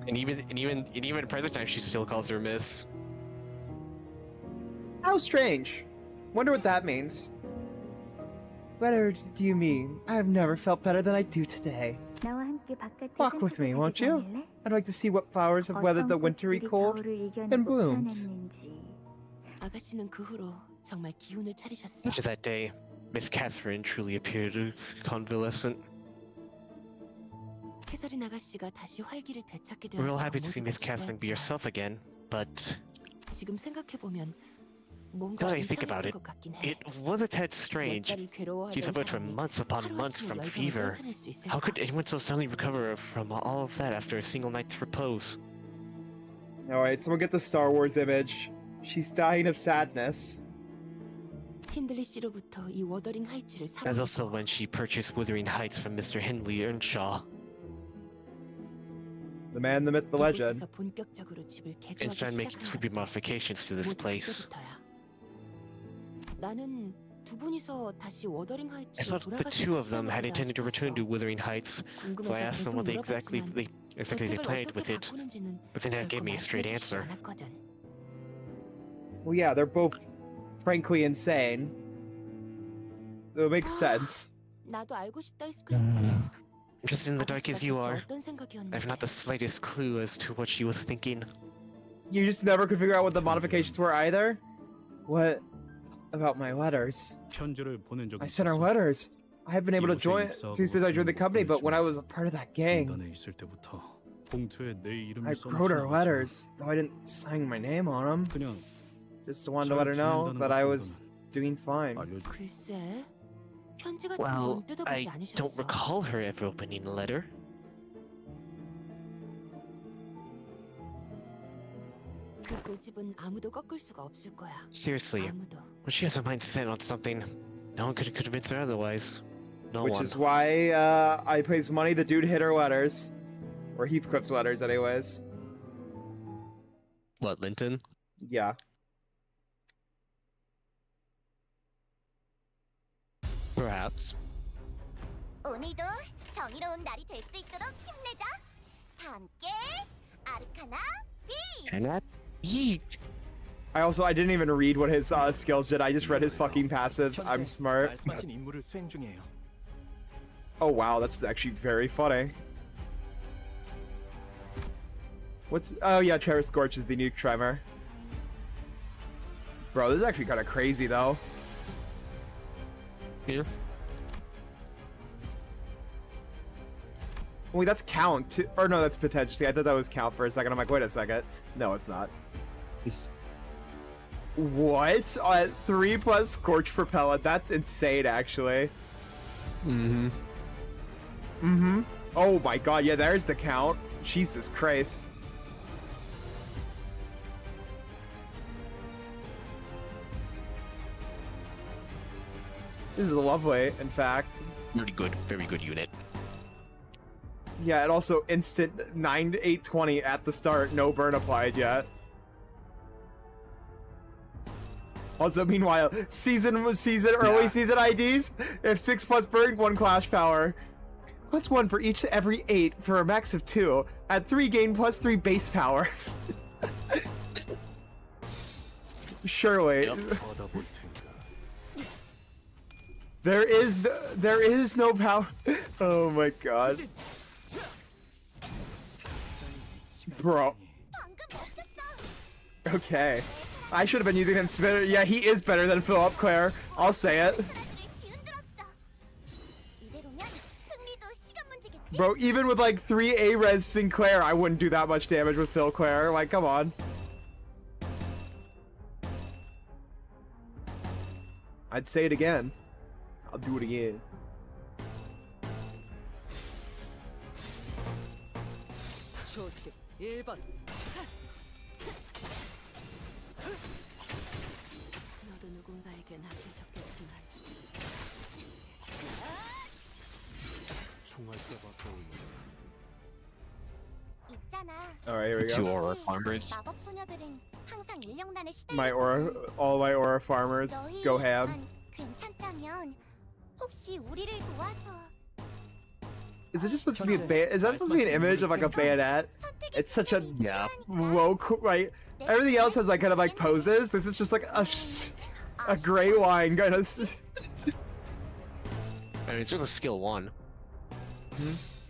And even at present time, she still calls her Miss. How strange. Wonder what that means. Whatever do you mean? I have never felt better than I do today. 나와 함께 바깥에 Walk with me, won't you? 산책을 I'd like to see what flowers have weathered the wintry cold and bloomed. 아가씨는 그 후로 정말 기운을 차리셨어. After that day, Miss Catherine truly appeared convalescent. 캐서린 아가씨가 다시 활기를 되찾게 We're all 되었어. happy to see Miss Catherine be herself again, but 지금 생각해 보면 now 뭔가 that I think about 이상했던 it, 것 같긴 해. it was a tad strange. 몇 달을 괴로워하던 She suffered for 사람이 months upon months 하루아침에 from 열정을 fever. 떨쳐낼 수 있을까? How could anyone so suddenly recover from all of that after a single night's repose? Alright, someone get the Star Wars image. She's dying of sadness. 힌들리 씨로부터 이 워더링 하이츠를 As also 사고 when she purchased Wuthering Heights from Mr. Hindley Earnshaw. The man, the myth, the legend. 이곳에서 본격적으로 집을 And 개조하기 started making 시작한 sweeping 건데 modifications to this 모두 place. 그때부터야. 나는 두 분이서 다시 워더링 I 하이츠로 thought the two of them had intended to return to Wuthering Heights, so I asked them what they exactly they planned with it, but they never gave me a straight answer. Well, yeah, they're both frankly insane. So it makes sense. 나도 알고 싶다 했을 거야. Just in the dark as you are, 어떤 생각이었는지. I've not the slightest clue as to what she was thinking. You just never could figure out what the modifications were either? What about my letters? 편지를 보낸 적이 I sent her 있었어. letters. I have been able to join since I joined the company, but when I was a part of that gang, 군단에 있을 때부터 봉투에 내 이름을 I 써놓지 wrote her 않았지만 letters, though I didn't sign my name on them. 그냥 Just wanted to let her know that I was doing fine. 알려줘. 글쎄, 편지 같은 Well, 건 뜯어보지 I don't 않으셨어. recall her ever opening a letter. 그 고집은 아무도 꺾을 수가 없을 거야. Seriously, 아무도. when she has her mind set on something, no one could convince her otherwise. No which one. is why I place money the dude hit her letters. Or Heathcliff's letters, anyways. What, Linton? Yeah. Perhaps. 오늘도 정의로운 날이 될 수 있도록 힘내자. 다 함께 아르카나 B. Cannot eat. I didn't even read what his skills did. I just read his fucking passive. I'm smart. 말씀하신 임무를 수행 중이에요. Oh wow, that's actually very funny. What's... Oh yeah, Trevor Scorch is the nuke tremor. Bro, this is actually kind of crazy though. Yeah. Wait, that's count. Or no, that's potentially. I thought that was count for a second. I'm like, wait a second. No, it's not. What? 3 plus Scorch Propellant? That's insane, actually. Mm-hmm. Mm-hmm. Oh my god, yeah, there's the count. Jesus Christ. This is lovely, in fact. Very good unit. Yeah, and also instant 9 to 820 at the start, no burn applied yet. Also, meanwhile, early season IDs. If 6 plus burn, 1 clash power. Plus 1 for every 8 for a max of 2. At 3 gain plus 3 base power. Surely. Yep. There is no power. Oh my god. Bro. Okay. I should have been using him better. Yeah, he is better than Philip Claire. I'll say it. Bro, even with like 3 A-res Sinclair, I wouldn't do that much damage with Phil Claire. Like, come on. I'd say it again. I'll do it again. 너도 누군가에겐 아껴졌겠지만. Alright, here we Two go. aura farmers. 마법 소녀들은 항상 인력난에 All my aura farmers go ham. 괜찮다면 혹시 우리를 도와서 Is it just supposed to be is that supposed to be an image of like a bayonet? It's such a low, right? Everything else has like kind of like poses. This is just like a gray line kind of. I mean, it's just skill 1.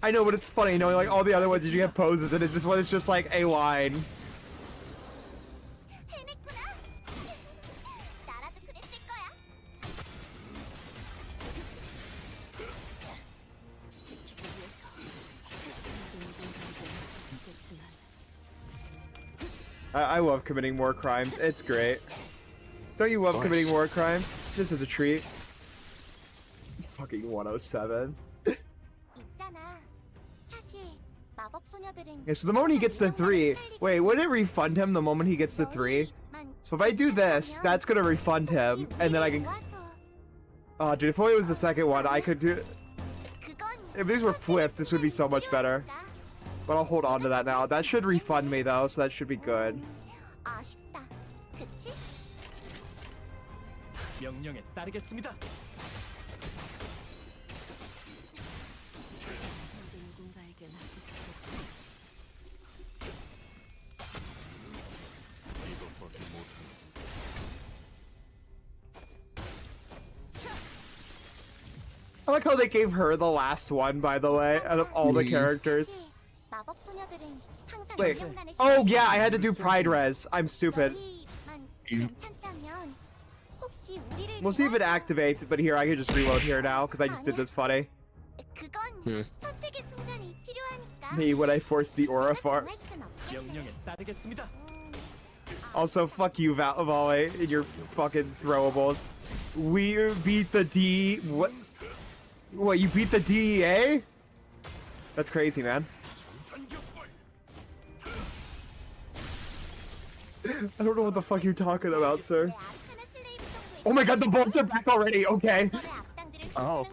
I know, but it's funny knowing like all the other ones you have poses, and this one is just like a line. I love committing war crimes. It's great. Don't you love committing war crimes? Just as a treat. Fucking 107. Yeah, so the moment he gets the 3... Wait, would it refund him the moment he gets the 3? So if I do this, that's gonna refund him, and then I can... Oh, dude, if only it was the second one, I could do... If these were flipped, this would be so much better. But I'll hold on to that now. That should refund me, though, so that should be good. 명령에 따르겠습니다. I like how they gave her the last one, by the way, out of all the characters. Wait. Oh, yeah, I had to do Pride Res. I'm stupid. We'll see if it activates, but here, I can just reload here now, because I just did this funny. Me, when I forced the Aura Farm. Also, fuck you, Volley, and your fucking throwables. We beat the D... What? What, you beat the DEA? That's crazy, man. I don't know what the fuck you're talking about, sir. Oh my god, the bolts are back already, okay. Oh.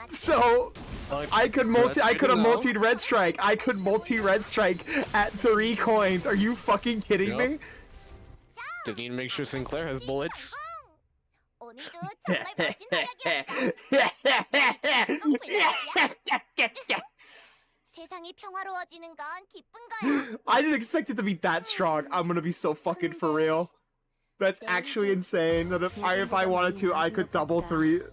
So I could have multied red strike. I could multi red strike at 3 coins. Are you fucking kidding me? Didn't even make sure Sinclair has bullets. 오늘도 정말 멋진 활약이었어. 세상이 평화로워지는 건 기쁜 거야. I didn't expect it to be that strong. I'm gonna be so fucking for real. That's actually insane. That if I wanted to, I could double 3.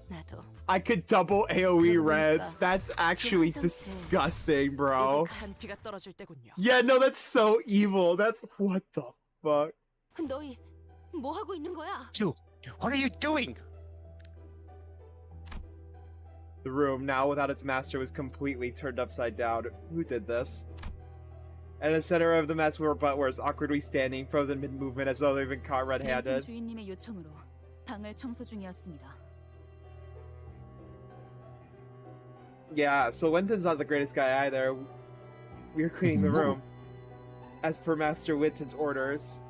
I could double AoE reds. That's actually disgusting, bro. Yeah, no, that's so evil. That's what the fuck. 너희 뭐 하고 있는 거야? Dude, what are you doing? The room, now without its master, was completely turned upside down. Who did this? And in the center of the mess were butlers, awkwardly standing, frozen mid-movement, as though they've been caught red-handed. 주인님의 요청으로 방을 청소 중이었습니다. Yeah, so Winton's not the greatest guy either. We were cleaning the room. As per Master Winton's orders.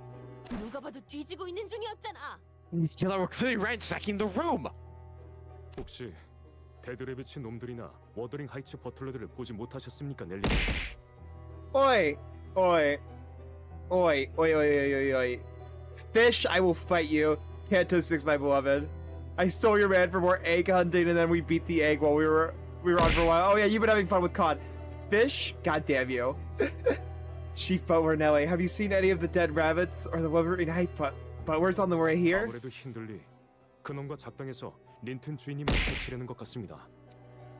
누가 봐도 뒤지고 있는 중이었잖아. Yeah, we're clearly ransacking the room. 혹시 데드레비치 놈들이나 워더링 하이츠 버틀러들을 보지 못하셨습니까, 넬리? Oi! Oi! Oi! Oi! Oi! Oi! Oi! Oi! Fish, I will fight you. Canto 6, my beloved. I stole your man for more egg hunting, and then we beat the egg while we were on for a while. Oh yeah, you've been having fun with cod. Fish, goddamn you. Sheep bower Nelly, have you seen any of the dead rabbits or the Wolverine hype? But where's on the way here? 아무래도 힌들리 그놈과 작당해서 린튼 주인님을 해치려는 것 같습니다.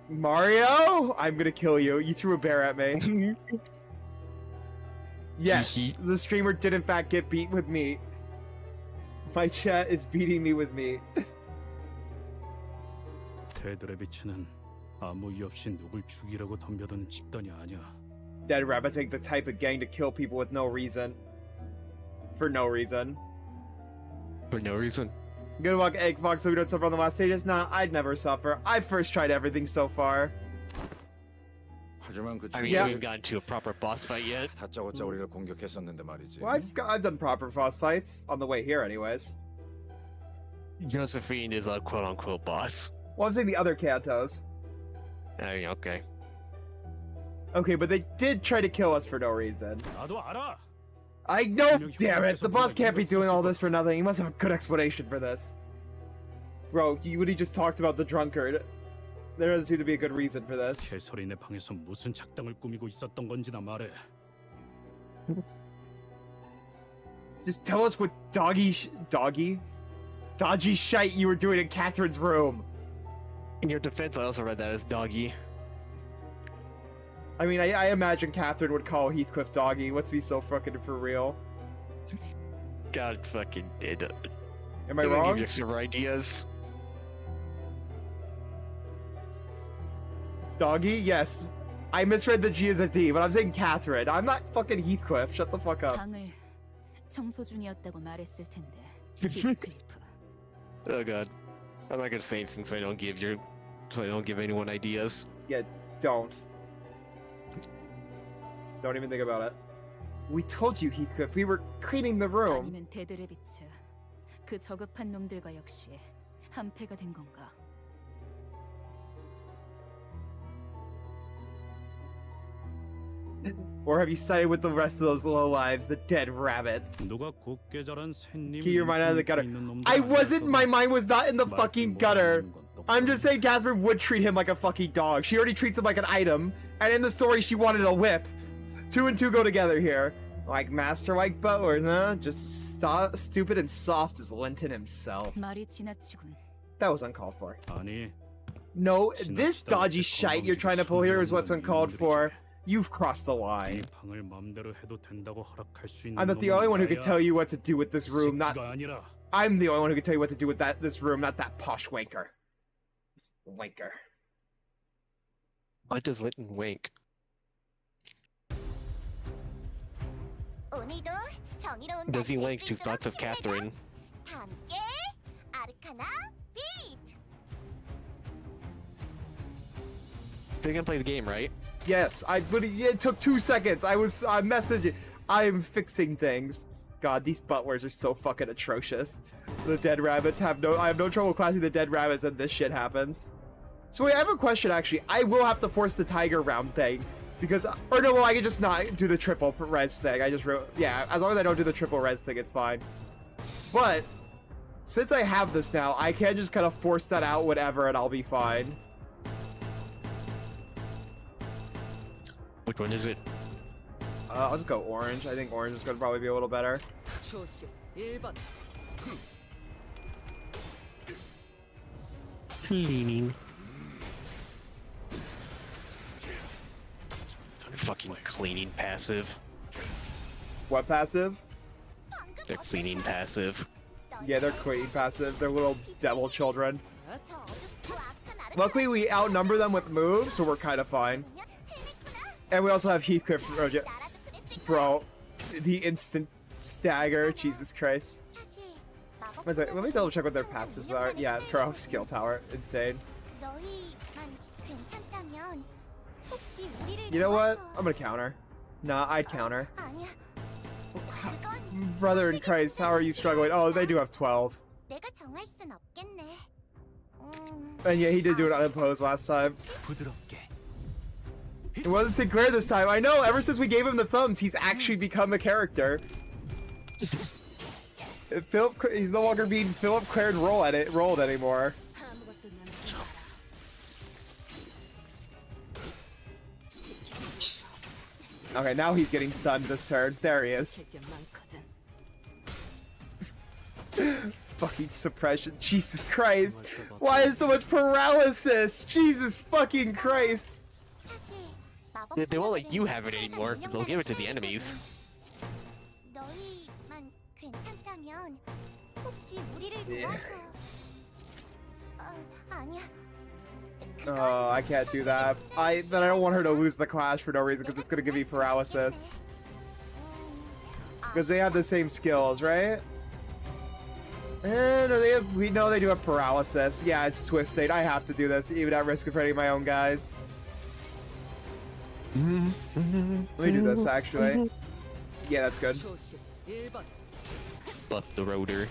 Mario, I'm gonna kill you. You threw a bear at me. Yes, the streamer did in fact get beat with me. My chat is beating me with me. 데드레비치는 아무 이유 없이 누굴 죽이려고 덤벼든 집단이 아니야. Dead rabbits ain't the type of gang to kill people with no reason. For no reason. For no reason. Good luck, Egg Fox, so we don't suffer on the last stages. Nah, I'd never suffer. I've first tried everything so far. 하지만 그 I mean, we haven't gotten to a proper boss fight yet. 다짜고짜 우리를 공격했었는데 말이지. Well, I've done proper boss fights on the way here, anyways. Josephine is a quote-unquote boss. Well, I'm saying the other Kantos. I mean, okay. Okay, but they did try to kill us for no reason. 나도 알아. I know, damn it! The boss can't be doing all this for nothing. He must have a good explanation for this. Bro, you what he just talked about the drunkard. There doesn't seem to be a good reason for this. 캐서린의 방에서 무슨 작당을 꾸미고 있었던 건지나 말해. Just tell us what dodgy shite you were doing in Catherine's room. In your defense, I also read that as doggy. I mean, I imagine Catherine would call Heathcliff doggy. Let's be so fucking for real. God fucking did. Am I wrong? Give you extra ideas. Doggy? Yes. I misread the G as a D, but I'm saying Catherine. I'm not fucking Heathcliff. Shut the fuck up. 방을 청소 중이었다고 말했을 텐데. Heathcliff. Oh god. I'm not gonna say anything so I don't give anyone ideas. Yeah, don't. Don't even think about it. We told you, Heathcliff. We were cleaning the room. 아니면 데드레비츠. 그 저급한 놈들과 역시 한패가 된 건가? Or have you sided with the rest of those lowlives, the dead rabbits? 누가 곱게 자란 샌님. Keep your mind out of the gutter. I wasn't. My mind was not in the fucking gutter. I'm just saying Catherine would treat him like a fucking dog. She already treats him like an item. And in the story, she wanted a whip. 2 and 2 go together here. Like master like butlers, huh? Just stupid and soft as Linton himself. 말이 지나치군. That was uncalled for. 아니. No, this dodgy shite you're trying to pull here is what's uncalled for. You've crossed the line. I'm not the only one who can tell you what to do with this room, not... I'm the only one who can tell you what to do with this room, not that posh wanker. Wanker. Why does Linton wink? Does he wink to thoughts of Catherine? They're gonna play the game, right? Yes, but it took 2 seconds. I'm messaging. I'm fixing things. God, these butlers are so fucking atrocious. The dead rabbits I have no trouble classing the dead rabbits and this shit happens. So wait, I have a question actually. I will have to force the tiger round thing. Because, or no, well, I can just not do the triple res thing. I just wrote, yeah, as long as I don't do the triple res thing, it's fine. But, since I have this now, I can just kind of force that out whatever and I'll be fine. Which one is it? I'll just go orange. I think orange is going to probably be a little better. Cleaning. Fucking cleaning passive. What passive? They're cleaning passive. Yeah, they're cleaning passive. They're little devil children. Luckily, we outnumber them with moves, so we're kind of fine. And we also have Heathcliff. Bro, the instant stagger. Jesus Christ. Let me double check what their passives are. Yeah, bro, skill power. Insane. You know what? I'm gonna counter. Nah, I'd counter. Brother in Christ, how are you struggling? Oh, they do have 12. And yeah, he did do it unopposed last time. It wasn't Sinclair this time. I know, ever since we gave him the thumbs, he's actually become a character. He's no longer being Philip Claire rolled anymore. Okay, now he's getting stunned this turn. There he is. Fucking suppression. Jesus Christ. Why is so much paralysis? Jesus fucking Christ. They won't let you have it anymore. They'll give it to the enemies. Yeah. Oh, I can't do that. But I don't want her to lose the clash for no reason because it's gonna give me paralysis. Because they have the same skills, right? No, we know they do have paralysis. Yeah, it's twisted. I have to do this, even at risk of hurting my own guys. Let me do this, actually. Yeah, that's good. Buff the rotor.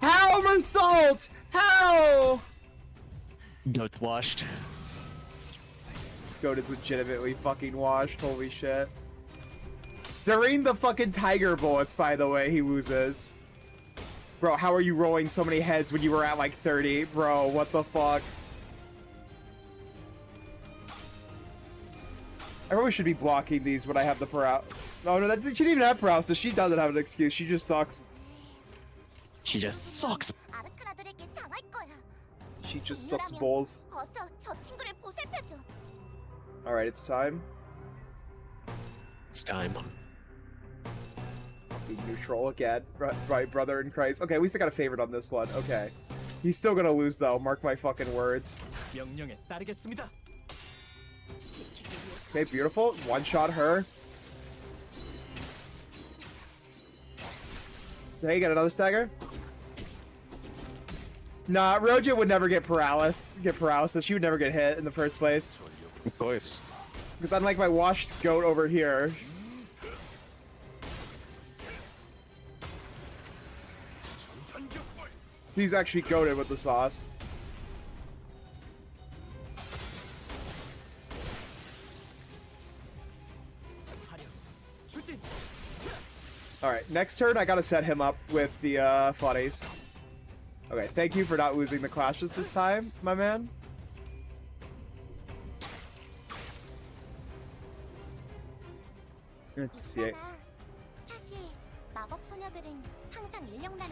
How, Moonsault? How? Goat's washed. Goat is legitimately fucking washed. Holy shit. During the fucking tiger bullets, by the way, he loses. Bro, how are you rolling so many heads when you were at like 30? Bro, what the fuck? I probably should be blocking these when I have the paralysis. Oh no, she didn't even have paralysis. She doesn't have an excuse. She just sucks. She just sucks. She just sucks balls. Alright, it's time. It's time. Be neutral again. Right, brother in Christ. Okay, at least I got a favorite on this one. Okay. He's still gonna lose though, mark my fucking words. Okay, beautiful. One shot her. Hey, get another stagger? Nah, Roja would never get paralysis. She would never get hit in the first place. Of course. Because unlike my washed goat over here. He's actually goated with the sauce. Alright, next turn I gotta set him up with the funnies. Okay, thank you for not losing the clashes this time, my man. Let's see.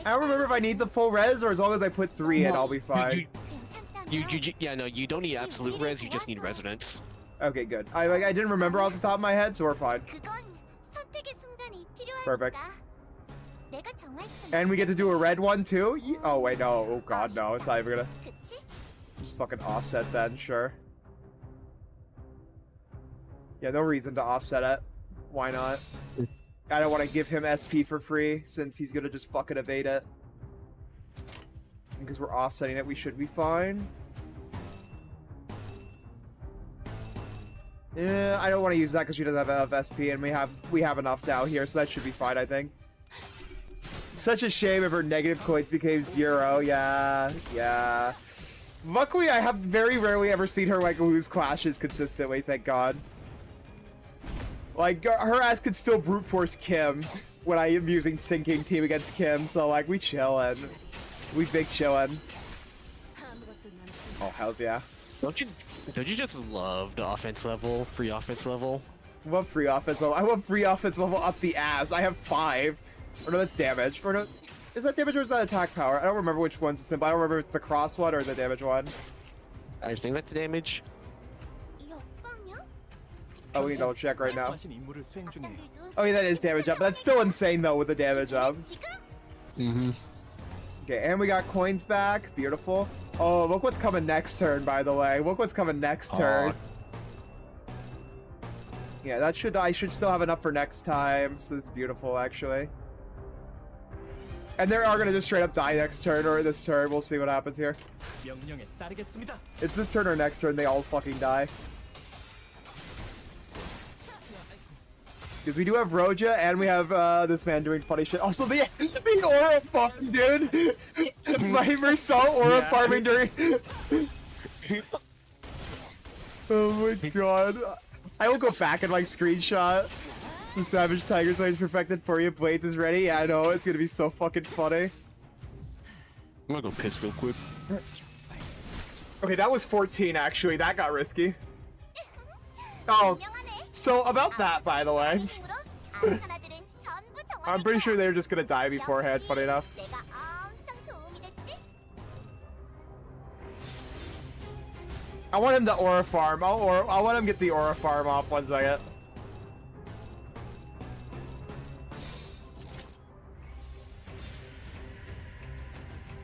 I don't remember if I need the full res or as long as I put 3 in, I'll be fine. Yeah, no, you don't need absolute res, you just need resonance. Okay, good. I didn't remember off the top of my head, so we're fine. Perfect. And we get to do a red one too? Oh wait, no. Oh god, no. It's not even gonna... Just fucking offset then, sure. Yeah, no reason to offset it. Why not? I don't want to give him SP for free, since he's gonna just fucking evade it. Because we're offsetting it, we should be fine. Yeah, I don't want to use that because she doesn't have enough SP, and we have enough now here, so that should be fine, I think. such a shame if her negative coins became 0. Yeah, yeah. Luckily, I have very rarely ever seen her like lose clashes consistently. Thank God. Like her ass could still brute force Kim when I am using sinking team against Kim. So like we chillin', we big chillin'. Oh hells yeah! Don't you just love the offense level, free offense level? Love free offense level. I love free offense level up the ass. I have 5. Or no, that's damage. Or no, is that damage or is that attack power? I don't remember which one's the symbol. I don't remember if it's the cross one or the damage one. I think that's the damage. Oh, we can double check right now. Oh yeah, that is damage up. That's still insane though with the damage up. Mm-hmm. Okay, and we got coins back. Beautiful. Oh, look what's coming next turn, by the way. Look what's coming next turn. Yeah, that I should still have enough for next time. So it's beautiful, actually. And they are gonna just straight up die next turn or this turn. We'll see what happens here. It's this turn or next turn. They all fucking die. Because we do have Roja and we have this man doing funny shit. Also, the aura farm, dude. My Mersault aura farming during. Oh my god. I will go back and like screenshot the Savage Tiger Slays perfected for you. Blades is ready. Yeah, I know. It's gonna be so fucking funny. I'm gonna go piss real quick. Okay, that was 14 actually. That got risky. Oh. So, about that, by the way, I'm pretty sure they're just gonna die beforehand, funny enough. I want him to aura farm. I'll let him get the aura farm off 1 second.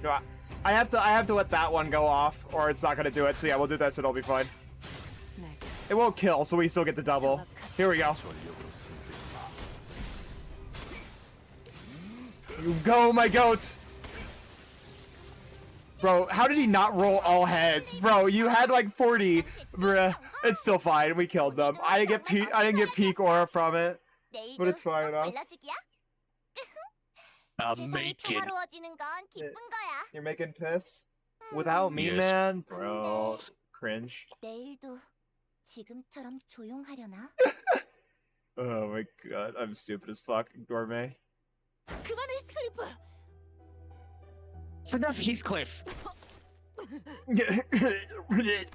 No, I have to let that one go off, or it's not gonna do it. So yeah, we'll do this and it'll be fine. It won't kill, so we still get the double. Here we go. You go, my goat! Bro, how did he not roll all heads? Bro, you had like 40. Bruh, it's still fine. We killed them. I didn't get peak aura from it, but it's fine enough. Making. You're making piss? Without me, man? Bro, cringe. Oh my god, I'm stupid as fuck. Ignore me. It's enough, Heathcliff.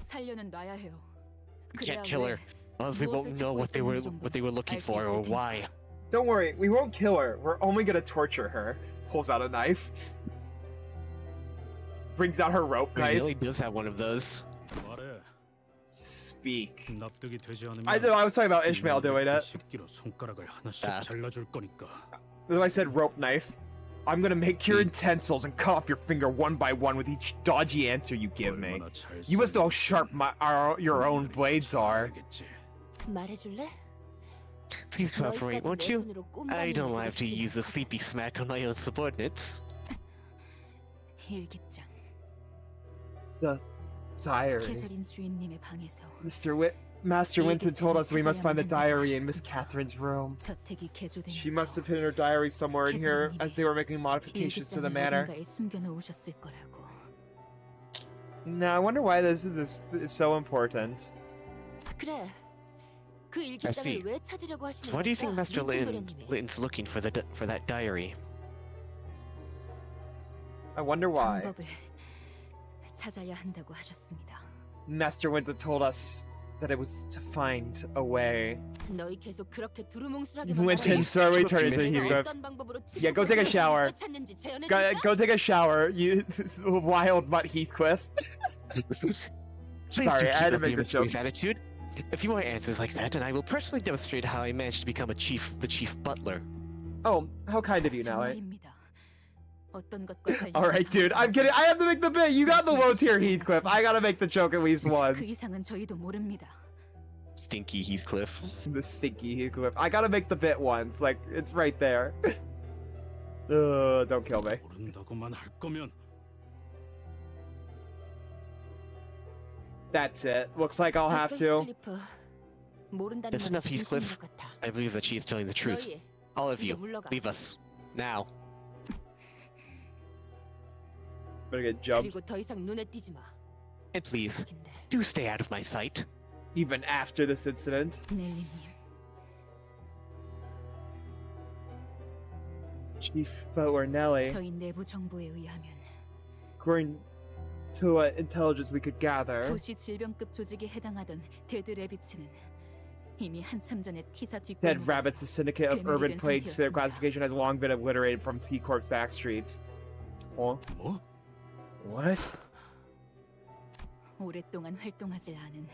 살려는 놔야 해요. We can't kill her. Otherwise we won't know what they were looking for or why. Don't worry, we won't kill her. We're only gonna torture her. Pulls out a knife. Brings out her rope knife. He really does have one of those. Speak. I know, I was talking about Ishmael doing it. That's why I said rope knife. I'm gonna make your utensils and cut off your finger 1 by 1 with each dodgy answer you give me. You must know how sharp your own blades are. Please cooperate, won't you? I don't have to use a sleepy smack on my own subordinates. The diary. Master Winton told us we must find the diary in Miss Catherine's room. She must have hidden her diary somewhere in here as they were making modifications to the manor. Now, I wonder why this is so important. I see. So why do you think Master Linton's looking for that diary? I wonder why. Master Winton told us that it was to find a way. Winton, sir, we turn into Heathcliff. Yeah, go take a shower. Go take a shower, you wild mutt Heathcliff. Please Sorry, I had to make this joke. Attitude. If you want answers like that, then I will personally demonstrate how I managed to become the chief butler. Oh, how kind of you, now. Alright, dude, I'm kidding. I have to make the bit. You got the low tier Heathcliff. I gotta make the joke at least once. Stinky Heathcliff. The stinky Heathcliff. I gotta make the bit once. Like, it's right there. Don't kill me. That's it. Looks like I'll have to. That's enough, Heathcliff. I believe that she is telling the truth. All of you, leave us. Now. Better get jumped. 그리고 더 이상 눈에 띄지 마. And please, do stay out of my sight. Even after this incident. 넬리님, Chief Bower Nelly. 저희 내부 정보에 의하면 According to what intelligence we could gather, 도시 질병급 조직에 해당하던 데드 레비츠는 이미 한참 전에 T사 Dead 뒷골목에서 Rabbits, the syndicate of urban plagues, their classification has long been obliterated from T-Corp's back streets. Oh? What? 오랫동안 활동하지 않은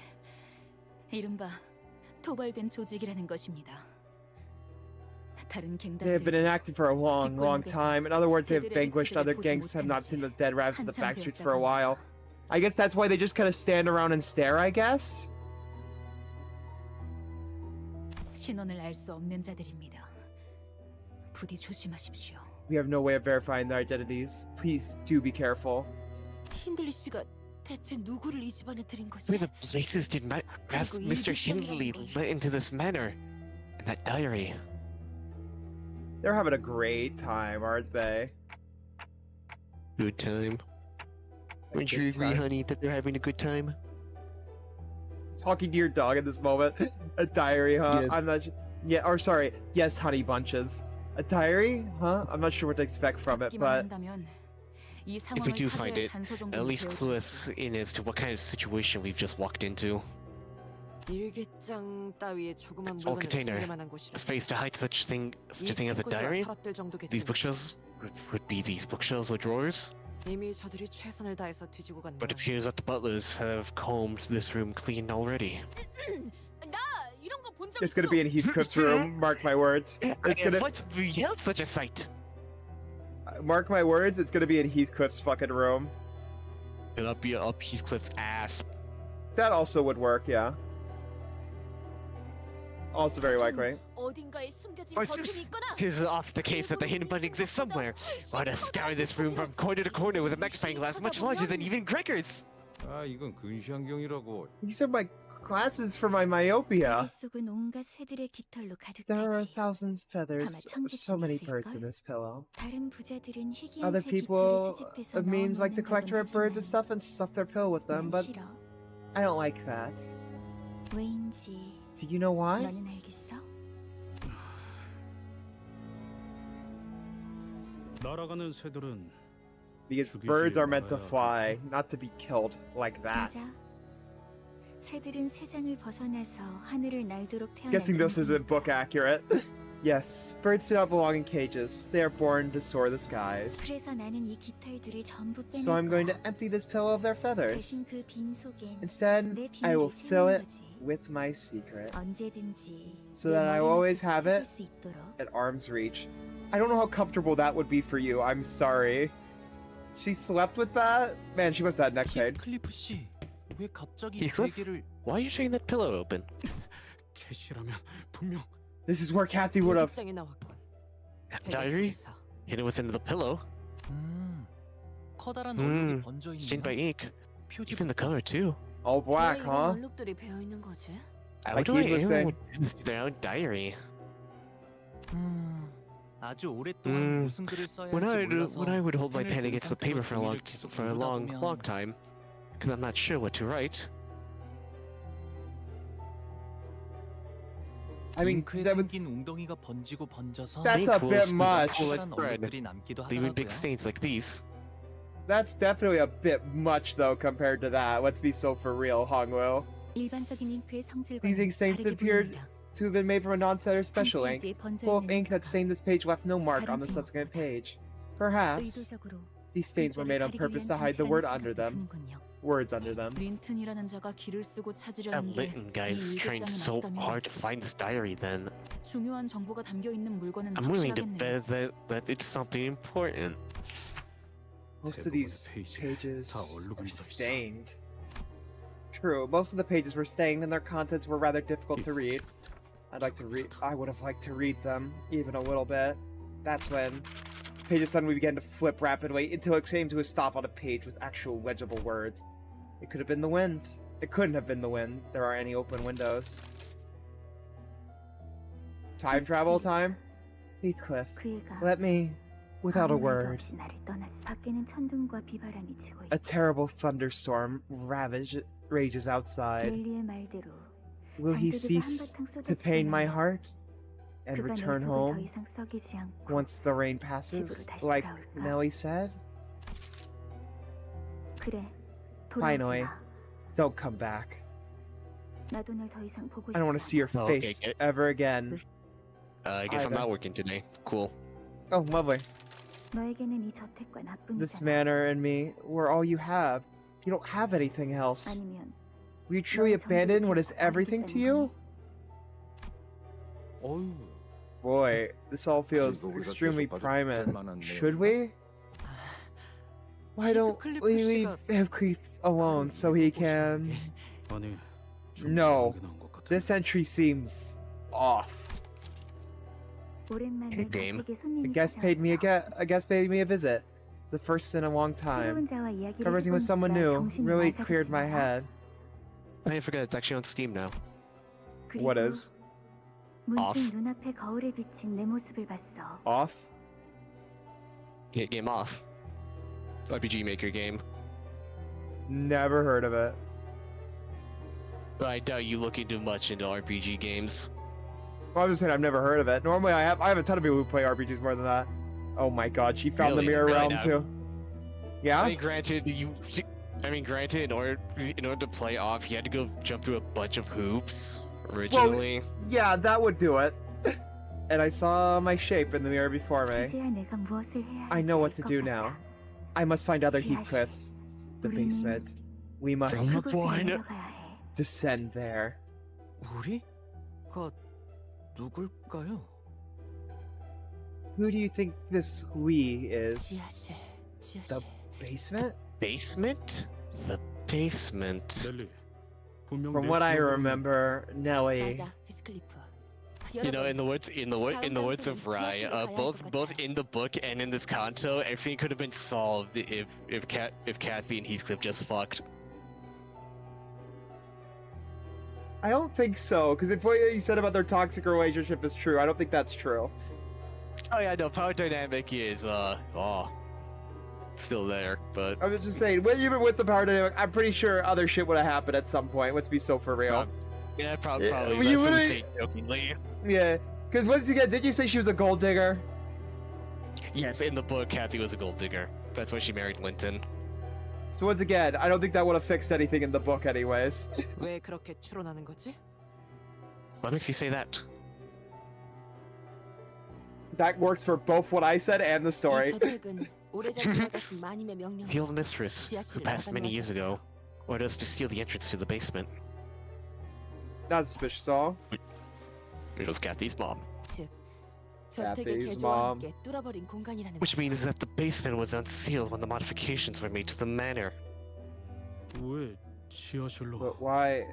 이른바 토벌된 조직이라는 것입니다. 다른 They have been 갱단들이 inactive for a long time. In other words, they have vanquished other gangs, have not seen the dead rabbits in the back streets for a while. I guess that's why they just kind of stand around and stare, I guess? 신원을 알 수 없는 자들입니다. 부디 조심하십시오. We have no way of verifying their identities. Please do be careful. 힌들리 씨가 대체 누구를 이 집안에 들인 거지? Where the places did Mr. Hindley let into this manor? And that diary. They're having a great time, aren't they? Good time. Wouldn't you agree, honey, that they're having a good time? Talking to your dog at this moment. A diary, huh? Yes. I'm not sure. Yeah, or sorry. Yes, honey bunches. A diary? Huh? I'm not sure what to expect from it, but... If we do find it, at least clue us in as to what kind of situation we've just walked into. A small container, a space to hide such a thing as a diary? These bookshelves would be these bookshelves or drawers? But it appears that the butlers have combed this room clean already. It's gonna be in Heathcliff's room, mark my words. It's gonna... What beheld such a sight? Mark my words, it's gonna be in Heathcliff's fucking room. It'll be up Heathcliff's ass. That also would work, yeah. Also very likely. This is off the case that the hidden button exists somewhere. Why to scour this room from corner to corner with a magnifying glass much larger than even Gregor's? 아, 이건 근시안경이라고. These are my glasses for my myopia. 속은 온갖 새들의 깃털로 There are 가득하지. 1,000 feathers, 아마 so many 있을걸? birds in this pillow. 다른 부자들은 희귀한 Other 새 깃털을 people 수집해서 of means like to 넣어놓는다곤 collect rare birds and 하지만 stuff and stuff their pill with them, 난 but 싫어. I don't like that. 왜인지 Do you know why? 너는 알겠어? 날아가는 새들은 Because birds are meant to fly, not to be killed like that. 맞아. 새들은 새장을 벗어나서 하늘을 날도록 태어난 Guessing this 존재니까. isn't book accurate. Yes, birds do not belong in cages. They are born to soar the skies. 그래서 나는 이 깃털들을 전부 빼낼 So I'm going to 거야. empty this pillow of their feathers. 대신 그 빈 속엔 Instead, 내 I will 비밀을 fill 채우는 it 거지. with my secret, 언제든지 so 내 that I 머리 always 밑에서 have 할 it 수 있도록. at arm's reach. I don't know how comfortable that would be for you. I'm sorry. She slept with that? Man, she must have had neck pain. 히스클리프 씨, 왜 갑자기 Heathcliff? 베개를 Why are you shaking that pillow open? 캐시라면 분명 This is where Kathy would have. 책장에 나왔군. Diary? Hidden within the pillow? 커다란 얼룩이 번져 Stained by 있네요. ink. Even the color too. All black, 왜 이런 huh? 얼룩들이 배어 있는 거지? How do Keith was saying. anyone see their own diary? 아주 오랫동안 무슨 글을 써야 할지 몰라서 When I would hold my 펜을 pen 든 against the 상태로 paper for a 종이를 계속 누르다 long 보면 time, because I'm not sure what to write. I mean, 잉크에 that would, 생긴 웅덩이가 번지고 번져서 that's a bit much. 커다란 얼룩들이 남기도 Leaving big 하더라고요. stains like these. That's definitely a bit much, though, compared to that. Let's be so for real, Hongwoo. 일반적인 잉크의 성질과는 These ink stains 다르게 appeared 보입니다. to have been made from a non-setter special ink. 페이지에 번져 Full of 있는 ink that stained this page left no mark on the 다른 subsequent page. Perhaps 의도적으로 these stains were made on purpose to hide the word under them. Words under them. 린튼이라는 자가 길을 쓰고 That 찾으려는데 Litton guy is 이 trying so 일기장에 hard to find this diary then. 중요한 정보가 담겨 있는 물건은 I'm willing to 확실하겠네요. bet that it's something important. Most of these pages 다 얼룩이 are 묻어 있어. stained. True, most of the pages were stained and their contents were rather difficult to read. I would have liked to read them, even a little bit. That's when pages suddenly began to flip rapidly until it came to a stop on a page with actual legible words. It could have been the wind. It couldn't have been the wind. There aren't any open windows. Time travel time? Heathcliff, let me without a word. A terrible thunderstorm rages outside. Will he cease to pain my heart and return home once the rain passes, like Nellie said? Finally, don't come back. I don't want to see your face ever again. I guess I'm not working today. Cool. Oh, lovely. This manor and me, we're all you have. You don't have anything else. Will you truly abandon what is everything to you? Boy, this all feels extremely primate. Should we? Why don't we leave Heathcliff alone so he can... No, this entry seems off. Hey, Dame. A guest paid me a visit. The first in a long time. Conversing with someone new really cleared my head. I forgot it's actually on Steam now. What is? Off. Off? Yeah, game off. RPG Maker game. Never heard of it. I doubt you look into much into RPG games. Well, I'm just saying I've never heard of it. Normally I have a ton of people who play RPGs more than that. Oh my god, she found the mirror realm too. Yeah? I mean, granted, in order to play off, you had to go jump through a bunch of hoops originally. Well, yeah, that would do it. And I saw my shape in the mirror before me. I know what to do now. I must find other Heathcliffs. The basement. We must descend there. 우리가 누굴까요? Who do you think this we is? The basement? Basement? The basement. From what I remember, Nellie. You know, in the words of Rai, both in the book and in this kanto, everything could have been solved if Kathy and Heathcliff just fucked. I don't think so, because if what you said about their toxic relationship is true, I don't think that's true. Oh yeah, no, power dynamic is still there, but I was just saying, even with the power dynamic, I'm pretty sure other shit would have happened at some point. Let's be so for real. Yeah, probably. You That's what we would've- say jokingly. Yeah, because once again, did you say she was a gold digger? Yes, in the book, Kathy was a gold digger. That's why she married Linton. So once again, I don't think that would have fixed anything in the book anyways. 왜 그렇게 추론하는 거지? What makes you say that? That works for both what I said and the story. The old mistress, who passed many years ago, ordered us to steal the entrance to the basement. Not suspicious at all. It was Kathy's mom. Kathy's mom. Which means that the basement was unsealed when the modifications were made to the manor. 왜 지하실로? But why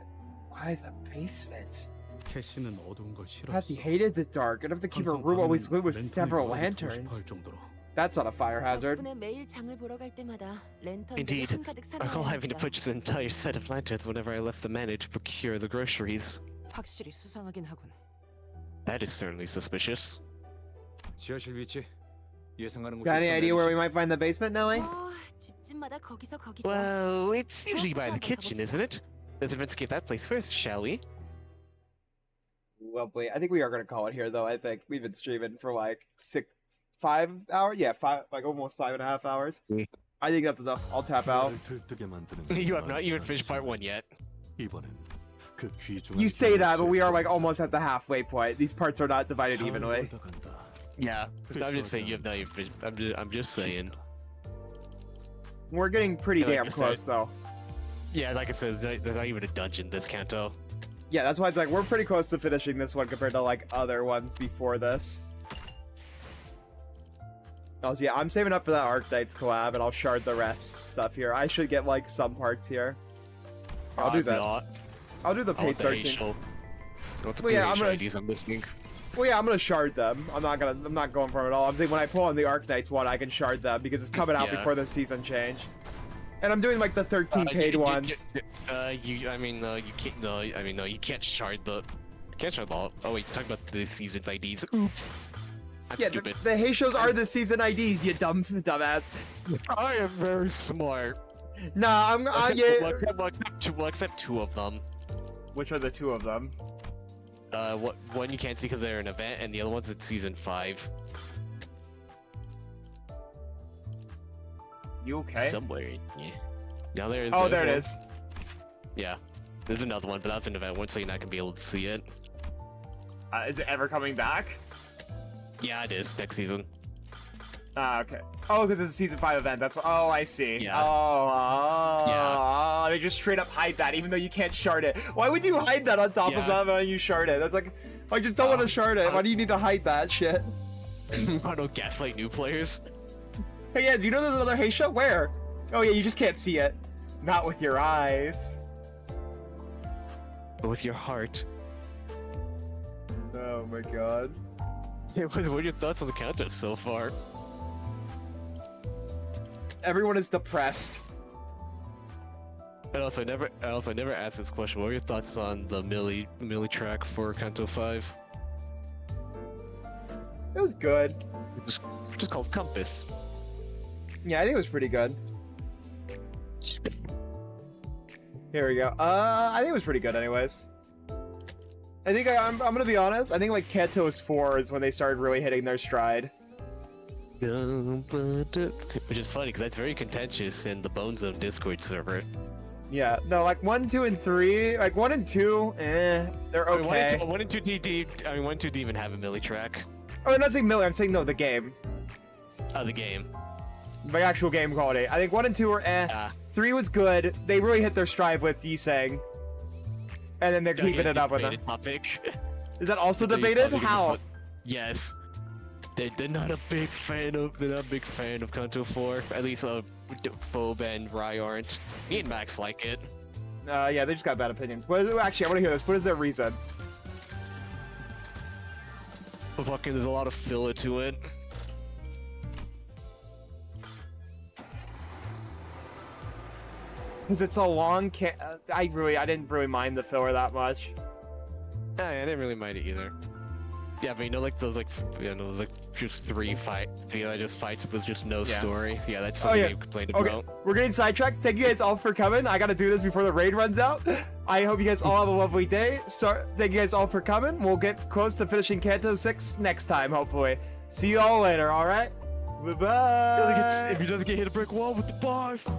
the basement? 캐시는 어두운 걸 Kathy 싫어했어. hated the dark. I'd have to keep her room always lit with several lanterns. That's not a fire hazard. Indeed, I recall having to purchase an entire set of lanterns whenever I left the manor to procure the groceries. 확실히 수상하긴 하군. That is certainly suspicious. 지하실 위치 예상하는 곳이 Got any 있어, idea 내리시. where we might find the basement, Nellie? 집집마다 거기서 거기서. Well, it's usually by the kitchen, isn't it? Let's investigate that place first, shall we? Lovely. I think we are going to call it here, though. I think we've been streaming for like 5 hours. Yeah, like almost 5.5 hours. I think that's enough. I'll tap out. You have not even finished part 1 yet. You say that, but we are like almost at the halfway point. These parts are not divided evenly. Yeah, I'm just saying you have not even finished. I'm just saying. We're getting pretty Yeah, like damn I close, said. though. Yeah, like I said, there's not even a dungeon this canto. Yeah, that's why it's like we're pretty close to finishing this one compared to like other ones before this. Also, yeah, I'm saving up for that Arctites collab, and I'll shard the rest stuff here. I should get like some parts here. I'll do this. I'll do the paid 13. What's the Well, yeah, IDs I'm listening? Well, yeah, I'm gonna shard them. I'm not going for them at all. I'm saying when I pull on the Arctites one, I can shard them because it's coming out Yeah. before the season change. And I'm doing like the 13 paid ones. You can't. No, I mean, no, you can't shard the. Oh wait, you're talking about the season's IDs. Oops. I'm Yeah, stupid. the Heishos are the season IDs, you dumbass. I am very smart. Nah, I'm Except two of them. Which are the two of them? One you can't see because they're an event, and the other one's in season 5. You okay? Somewhere, yeah. Now there is. Oh, there's there it one. is. Yeah, there's another one, but that's an event one, so you're not gonna be able to see it. Is it ever coming back? Yeah, it is next season. Ah, okay. Oh, because it's a season 5 event. That's what. Oh, I see. Yeah. Oh, they just straight up hide that, even though you can't shard it. Why would you hide that on top of that when you shard it? That's like, I just don't want to shard it. Why do you need to hide that shit? I don't gaslight new players. Hey, yeah, do you know there's another Heisha? Where? Oh, yeah, you just can't see it. Not with your eyes. But with your heart. Oh my god. What are your thoughts on the contest so far? Everyone is depressed. And also, I never asked this question. What are your thoughts on the Millie track for Kanto 5? It was good. Just called Compass. Yeah, I think it was pretty good. Here we go. I think it was pretty good anyways. I think I'm gonna be honest, I think like Kanto's 4 is when they started really hitting their stride. Which is funny, because that's very contentious in the Bone Zone Discord server. Yeah, no, like 1, 2, and 3, like 1 and 2, they're okay. 1 and 2 DD, I mean 1 and 2 didn't even have a Millie track. Oh, I'm not saying Miller, I'm saying no, the game. Oh, the game. By actual game quality. I think 1 and 2 were 3 was good, they really hit their stride with Yiseng. And then they're keeping it up with them. Topic. Is that also debated? How? Yes. They're not a big fan of Kanto 4. At least Phobe and Rai aren't. Me and Max like it. Yeah, they just got bad opinions. Actually, I want to hear this. What is their reason? Fucking, there's a lot of filler to it. Because it's a long I didn't really mind the filler that much. Yeah, I didn't really mind it either. Yeah, but you know, like those, just three fights with just no story. Yeah, that's something they complained about. We're getting sidetracked. Thank you guys all for coming. I gotta do this before the raid runs out. I hope you guys all have a lovely day. Thank you guys all for coming. We'll get close to finishing Kanto 6 next time, hopefully. See you all later, alright? Bye-bye! If he doesn't get hit a brick wall with the boss!